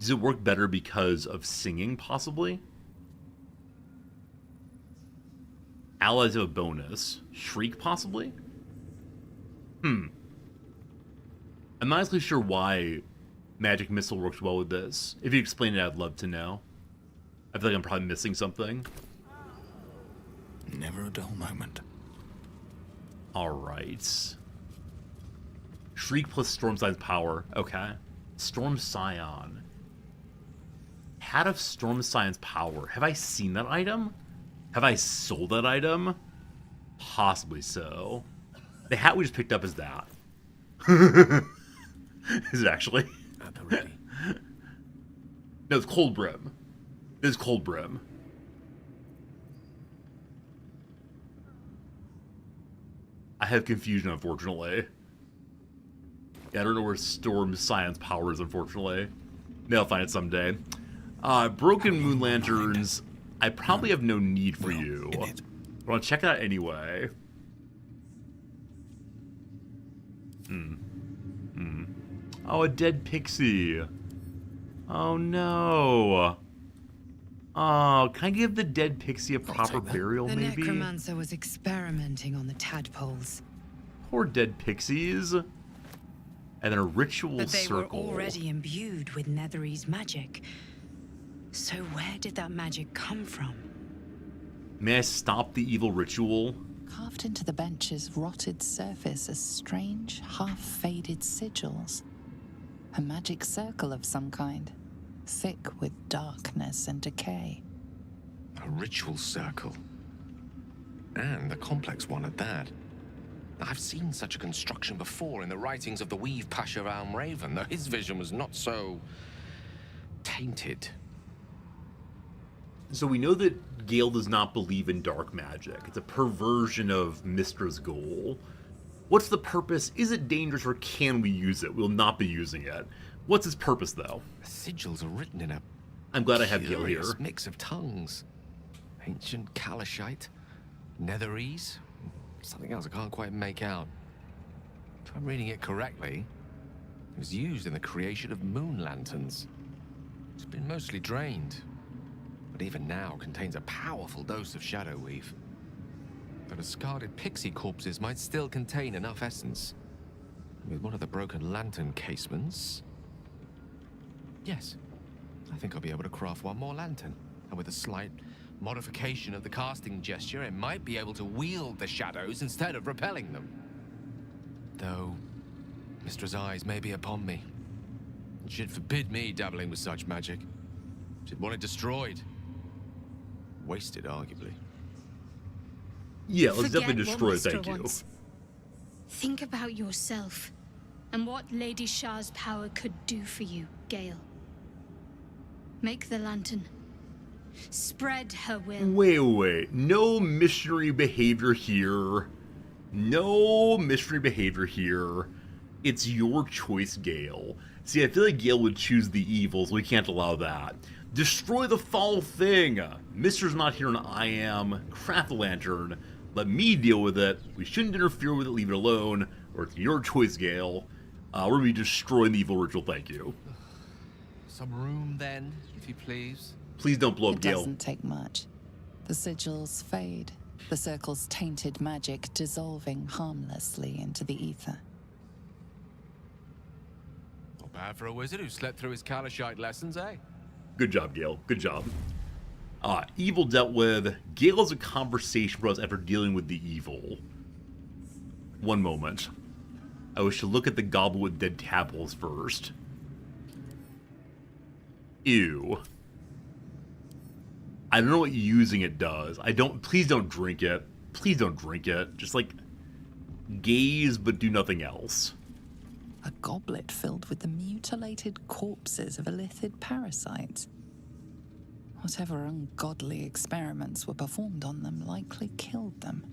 Does it work better because of singing, possibly? Allies have a bonus. Shriek, possibly? I'm not actually sure why Magic Missile works well with this. If you explain it, I'd love to know. I feel like I'm probably missing something. Never a dull moment. Alright. Shriek plus Storm Scion's power. Okay. Storm Scion. Hat of Storm Scion's power. Have I seen that item? Have I sold that item? Possibly so. The hat we just picked up is that. Is it actually? At the ready. No, it's Cold Brim. It is Cold Brim. I have confusion, unfortunately. Yeah, I don't know where Storm Scion's power is, unfortunately. Maybe I'll find it someday. Broken Moon Lanterns. I probably have no need for you. But I'll check it out anyway. Oh, a dead pixie. Oh, no. Oh, can I give the dead pixie a proper burial, The maybe? necromancer was experimenting on the tadpoles. Poor dead pixies. And then a ritual But they circle. were already imbued with Nethery's magic. So where did that magic come from? May I stop the evil ritual? Carved into the bench's rotted surface are strange, half-faded sigils. A magic circle of some kind, thick with darkness and decay. A ritual circle. And a complex one at that. I've seen such a construction before in the writings of the Weave Pasha Raven, though his vision was not so tainted. So we know that Gale does not believe in dark magic. It's a perversion of Mystra's goal. What's the purpose? Is it dangerous or can we use it? We'll not be using it. What's its purpose, though? The sigils are written in a I'm glad I have Gale here. curious mix of tongues. Ancient Kalashite, Netherese, something else I can't quite make out. If I'm reading it correctly, it was used in the creation of moon lanterns. It's been mostly drained, but even now contains a powerful dose of shadow weave. The discarded pixie corpses might still contain enough essence. With one of the broken lantern casements... Yes, I think I'll be able to craft one more lantern. And with a slight modification of the casting gesture, it might be able to wield the shadows instead of repelling them. Though, Mistra's eyes may be upon me. She'd forbid me dabbling with such magic. She'd want it destroyed. Wasted, arguably. Yeah, let's Forget definitely what destroy it, Mystra thank you. wants. Think about yourself and what Lady Shah's power could do for you, Gale. Make the lantern. Spread her will. Wait. No missionary behavior here. No mystery behavior here. It's your choice, Gale. See, I feel like Gale would choose the evil, so we can't allow that. Destroy the foul thing! Mister's not here and I am. Craft the lantern. Let me deal with it. We shouldn't interfere with it, leave it alone. Or it's your choice, Gale. We're gonna be destroying the evil ritual, thank you. Some room, then, if you please. Please don't blow up, It Gale. doesn't take much. The sigils fade, the circle's tainted magic dissolving harmlessly into the ether. Not bad for a wizard who slept through his Kalashite lessons, eh? Good job, Gale. Good job. Evil dealt with. Gale has a conversation with us after dealing with the evil. One moment. I wish to look at the goblet with dead tadpoles first. Ew. I don't know what using it does. Please don't drink it. Please don't drink it. Just like gaze but do nothing else. A goblet filled with the mutilated corpses of illithid parasites. Whatever ungodly experiments were performed on them likely killed them.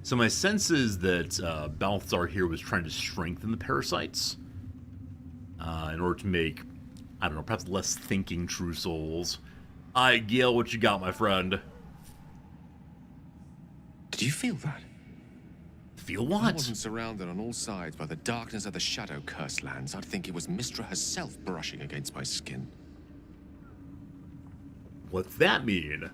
So my sense is that Balthazar here was trying to strengthen the parasites in order to make, I don't know, perhaps less thinking true souls. Gale, what you got, my friend? Did you feel that? Feel If what? I wasn't surrounded on all sides by the darkness of the Shadow Curse lands, I'd think it was Mystra herself brushing against my skin. What's that mean?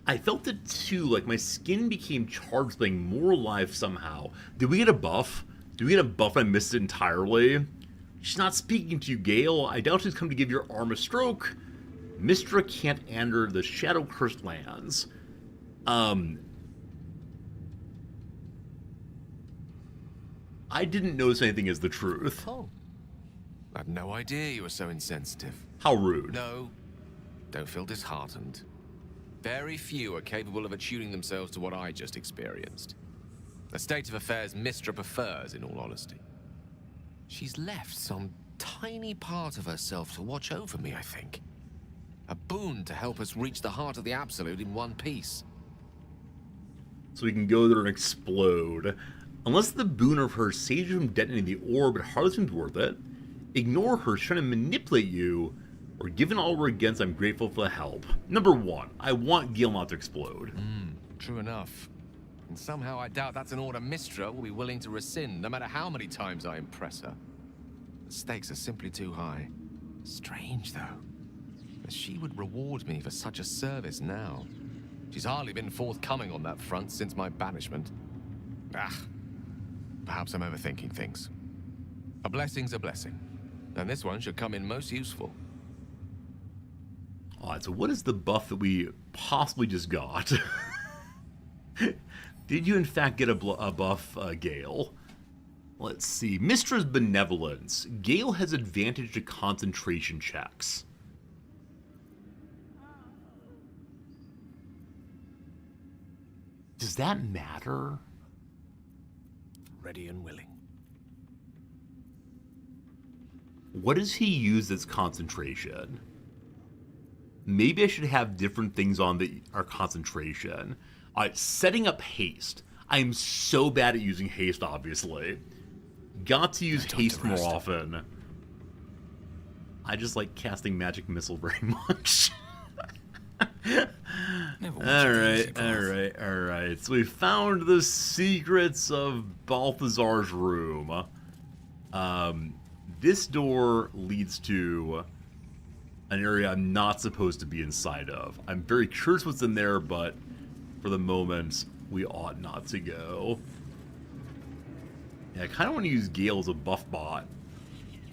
I felt it too, like my skin became charged, being more alive somehow. Did we get a buff? Did we get a buff and I missed it entirely? She's not speaking to you, Gale. I doubt she's come to give your arm a stroke. Mystra can't enter the Shadow Cursed lands. I didn't notice anything as the truth. Oh. I had no idea you were so insensitive. How rude. No, don't feel disheartened. Very few are capable of attuning themselves to what I just experienced. A state of affairs Mystra prefers, in all honesty. She's left some tiny part of herself to watch over me, I think. A boon to help us reach the heart of the Absolute in one piece. So we can go there and explode. Unless the boon of her saves you from detonating the orb, it hardly seems worth it. Ignore her, she's trying to manipulate you. Or given all we're against, I'm grateful for the help. Number one, I want Gale not to explode. True enough. And somehow I doubt that's an order Mystra will be willing to rescind, no matter how many times I impress her. The stakes are simply too high. Strange, though, that she would reward me for such a service now. She's hardly been forthcoming on that front since my banishment. Perhaps I'm overthinking things. A blessing's a blessing, and this one should come in most useful. Alright, so what is the buff that we possibly just got? Did you in fact get a buff, Gale? Let's see. Mistra's Benevolence. Gale has advantage to concentration checks. Does that matter? Ready and willing. What does he use as concentration? Maybe I should have different things on that are concentration. Alright, setting up haste. I am so bad at using haste, obviously. Got to use haste more often. I just like casting magic missile very much. Alright. So we found the secrets of Balthazar's room. This door leads to an area I'm not supposed to be inside of. I'm very curious what's in there, but for the moment, we ought not to go. Yeah, I kind of want to use Gale as a buff bot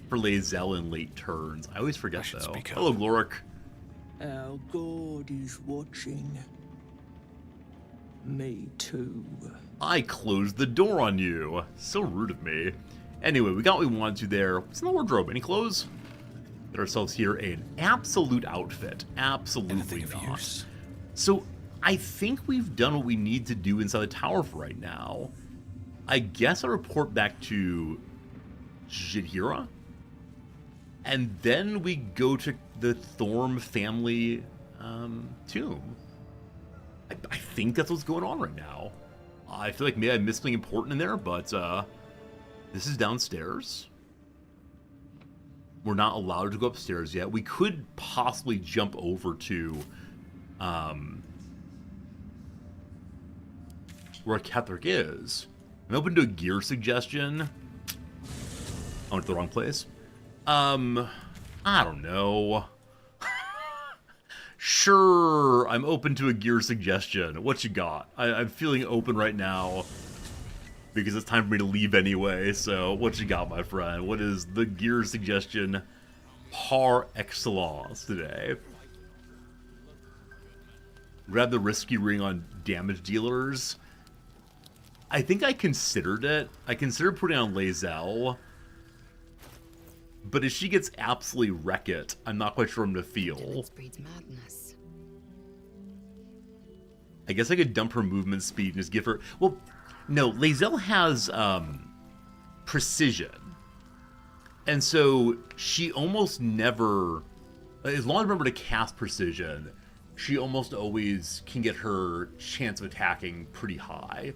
for Lae'zel in late turns. I always forget, though. Hello, Gloric. Our God is watching. Me too. I closed the door on you. So rude of me. Anyway, we got what we wanted to there. What's in the wardrobe? Any clothes? Get ourselves here an absolute outfit. Absolutely not. So, I think we've done what we need to do inside the tower for right now. I guess I'll report back to Jadhira. And then we go to the Thorm family tomb. I think that's what's going on right now. I feel like maybe I missed something important in there, but this is downstairs. We're not allowed to go upstairs yet. We could possibly jump over to where Ketheric is. I'm open to a gear suggestion. I went to the wrong place. I don't know. Sure, I'm open to a gear suggestion. What you got? I'm feeling open right now because it's time for me to leave anyway. So what you got, my friend? What is the gear suggestion par excellence today? Grab the risky ring on damage dealers. I think I considered it. I considered putting on Lae'zel. But if she gets absolutely wrecked, I'm not quite sure I'm to feel. Breeds madness. I guess I could dump her movement speed and just give her... Well, no, Lae'zel has precision. And so she almost never... As long as I remember to cast precision, she almost always can get her chance of attacking pretty high.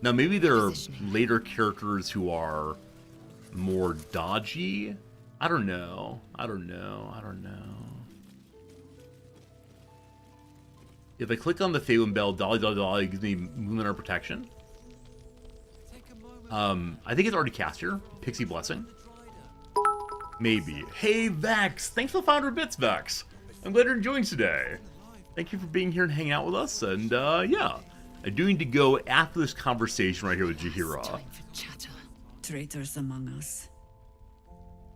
Now, maybe there are later characters who are more dodgy. I don't know. I don't know. If I click on the Faewin Bell, dolly, it gives me movement or protection. I think it's already cast here. Pixie Blessing. Maybe. Hey, Vex! Thanks for the 500 bits, Vex! I'm glad you're enjoying today. Thank you for being here and hanging out with us, and yeah. I do need to go after this conversation right here with Jadhira. Traitors among us.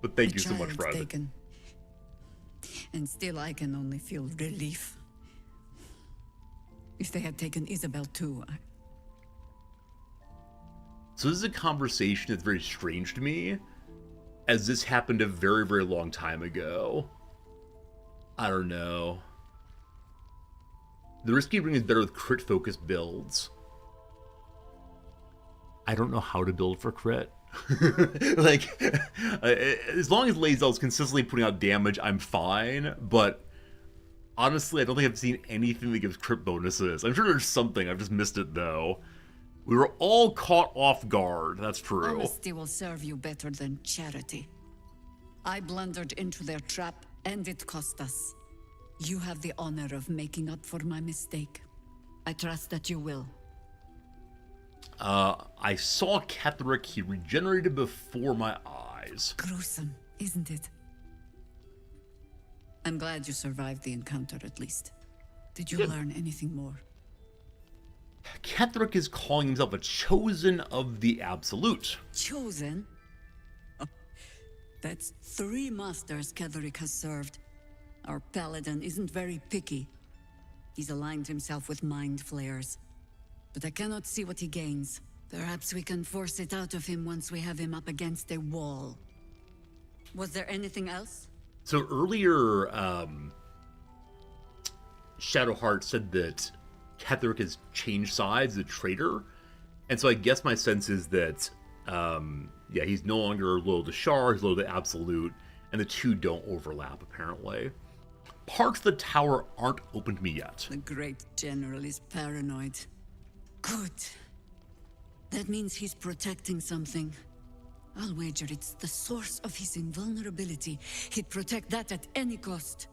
But thank you so much, Fred. Taken. And still I can only feel relief. If they had taken Isabel too, So this is a conversation that's very strange to me, as this happened a very, very long time ago. I don't know. The risky ring is better with crit-focused builds. I don't know how to build for crit. Like, as long as Lae'zel's consistently putting out damage, I'm fine, but honestly, I don't think I've seen anything that gives crit bonuses. I'm sure there's something, I've just missed it though. We were all caught off guard, that's true. honesty will serve you better than charity. I blundered into their trap, and it cost us. You have the honor of making up for my mistake. I trust that you will. I saw Ketheric. He regenerated before my eyes. Gruesome, isn't it? I'm glad you survived the encounter at least. Did you learn anything more? Ketheric is calling himself a chosen of the Absolute. Chosen? Oh, that's 3 masters Ketheric has served. Our paladin isn't very picky. He's aligned himself with mind flayers. But I cannot see what he gains. Perhaps we can force it out of him once we have him up against a wall. Was there anything else? So earlier, Shadowheart said that Ketheric has changed sides, the traitor. And so I guess my sense is that, yeah, he's no longer loyal to Shar, he's loyal to Absolute, and the two don't overlap, apparently. Parts of the tower aren't open to me yet. The great general is paranoid. Good. That means he's protecting something. I'll wager it's the source of his invulnerability. He'd protect that at any cost.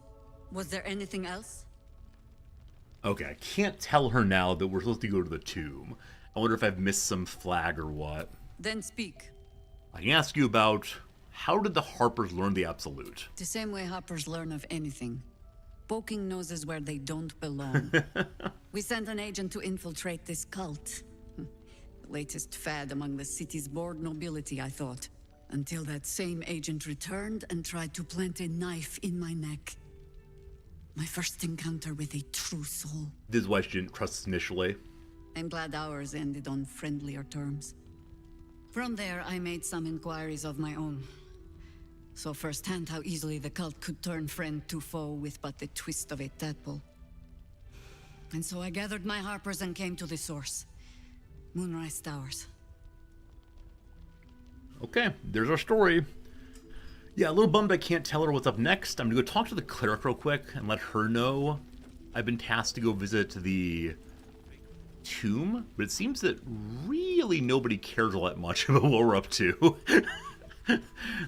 Was there anything else? Okay, I can't tell her now that we're supposed to go to the tomb. I wonder if I've missed some flag or what. Then speak. I can ask you about, how did the Harpers learn the Absolute? The same way hoppers learn of anything. Poking noses where they don't belong. We sent an agent to infiltrate this cult. Latest fad among the city's bored nobility, I thought. Until that same agent returned and tried to plant a knife in my neck. My first encounter with a true soul. This is why she didn't trust us initially. I'm glad ours ended on friendlier terms. From there, I made some inquiries of my own. Saw firsthand how easily the cult could turn friend to foe with but the twist of a tadpole. And so I gathered my harpers and came to the source. Moonrise Towers. Okay, there's our story. Yeah, a little bummed I can't tell her what's up next. I'm gonna go talk to the cleric real quick and let her know I've been tasked to go visit the tomb, but it seems that really nobody cares all that much about what we're up to.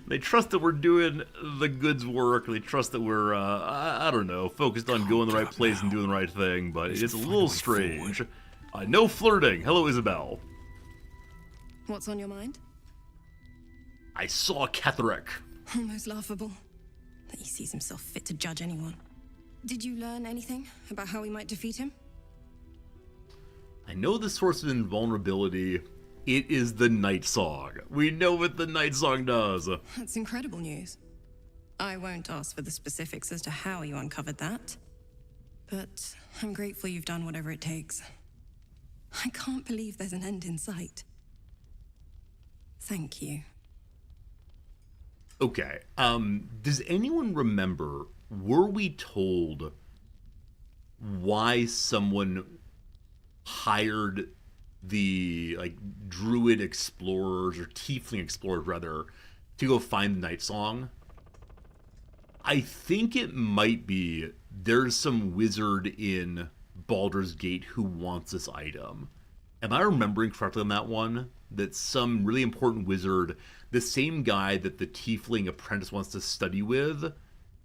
They trust that we're doing the goods work. They trust that we're, I don't know, focused on going the right place and doing the right thing, but it's a little strange. No flirting. Hello, Isabel. What's on your mind? I saw Ketherick. Almost laughable that he sees himself fit to judge anyone. Did you learn anything about how we might defeat him? I know the source of invulnerability. It is the Night Song. We know what the Night Song does. That's incredible news. I won't ask for the specifics as to how you uncovered that, but I'm grateful you've done whatever it takes. I can't believe there's an end in sight. Thank you. Okay, does anyone remember, were we told why someone hired the, like, druid explorers, or tiefling explorers, rather, to go find the Night Song? I think it might be there's some wizard in Baldur's Gate who wants this item. Am I remembering correctly on that one? That some really important wizard, the same guy that the tiefling apprentice wants to study with,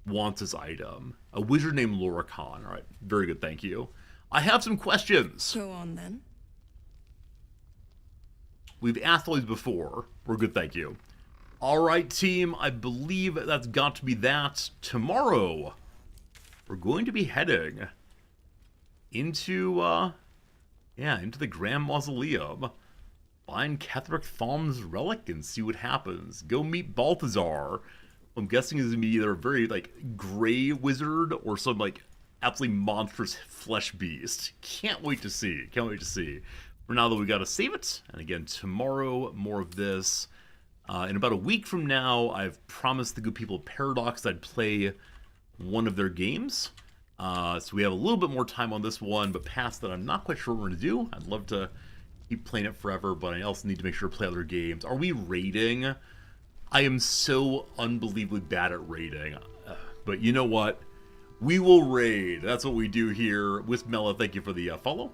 wants this item. A wizard named Laura Khan. All right, very good, thank you. I have some questions. Go on, then. We've asked all these before. We're good, thank you. All right, team, I believe that's got to be that. Tomorrow, we're going to be heading into, into the Grand Mausoleum. Find Ketherick Thalm's relic and see what happens. Go meet Balthazar. I'm guessing is going to be either a very, like, gray wizard or some, like, absolutely monstrous flesh beast. Can't wait to see. Can't wait to see. For now, though, we got to save it. And again, tomorrow, more of this. In about a week from now, I've promised the good people of Paradox that I'd play one of their games. So we have a little bit more time on this one, but past that, I'm not quite sure what we're going to do. I'd love to keep playing it forever, but I also need to make sure to play other games. Are we raiding? I am so unbelievably bad at raiding. But you know what? We will raid. That's what we do here. Wispmella, thank you for the follow.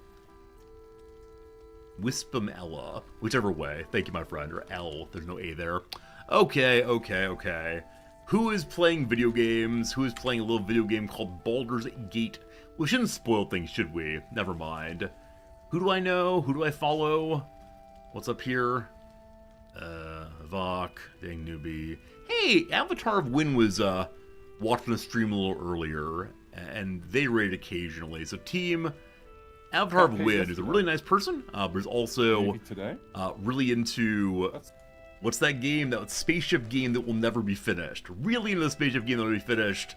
Wispamella, whichever way. Thank you, my friend. Or L. There's no A there. Okay. Who is playing video games? Who is playing a little video game called Baldur's Gate? We shouldn't spoil things, should we? Never mind. Who do I know? Who do I follow? What's up here? Vok, dang newbie. Hey, Avatar of Win was watching the stream a little earlier, and they raid occasionally. So team Avatar of Win is a really nice person, but is also really into what's that game? That spaceship game that will never be finished. Really into the spaceship game that will be finished.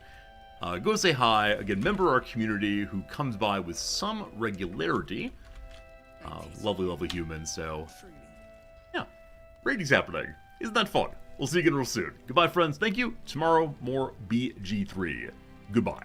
Go say hi. Again, member of our community who comes by with some regularity. Lovely human. So, yeah, raiding's happening. Isn't that fun? We'll see you again real soon. Goodbye, friends. Thank you. Tomorrow, more BG3. Goodbye.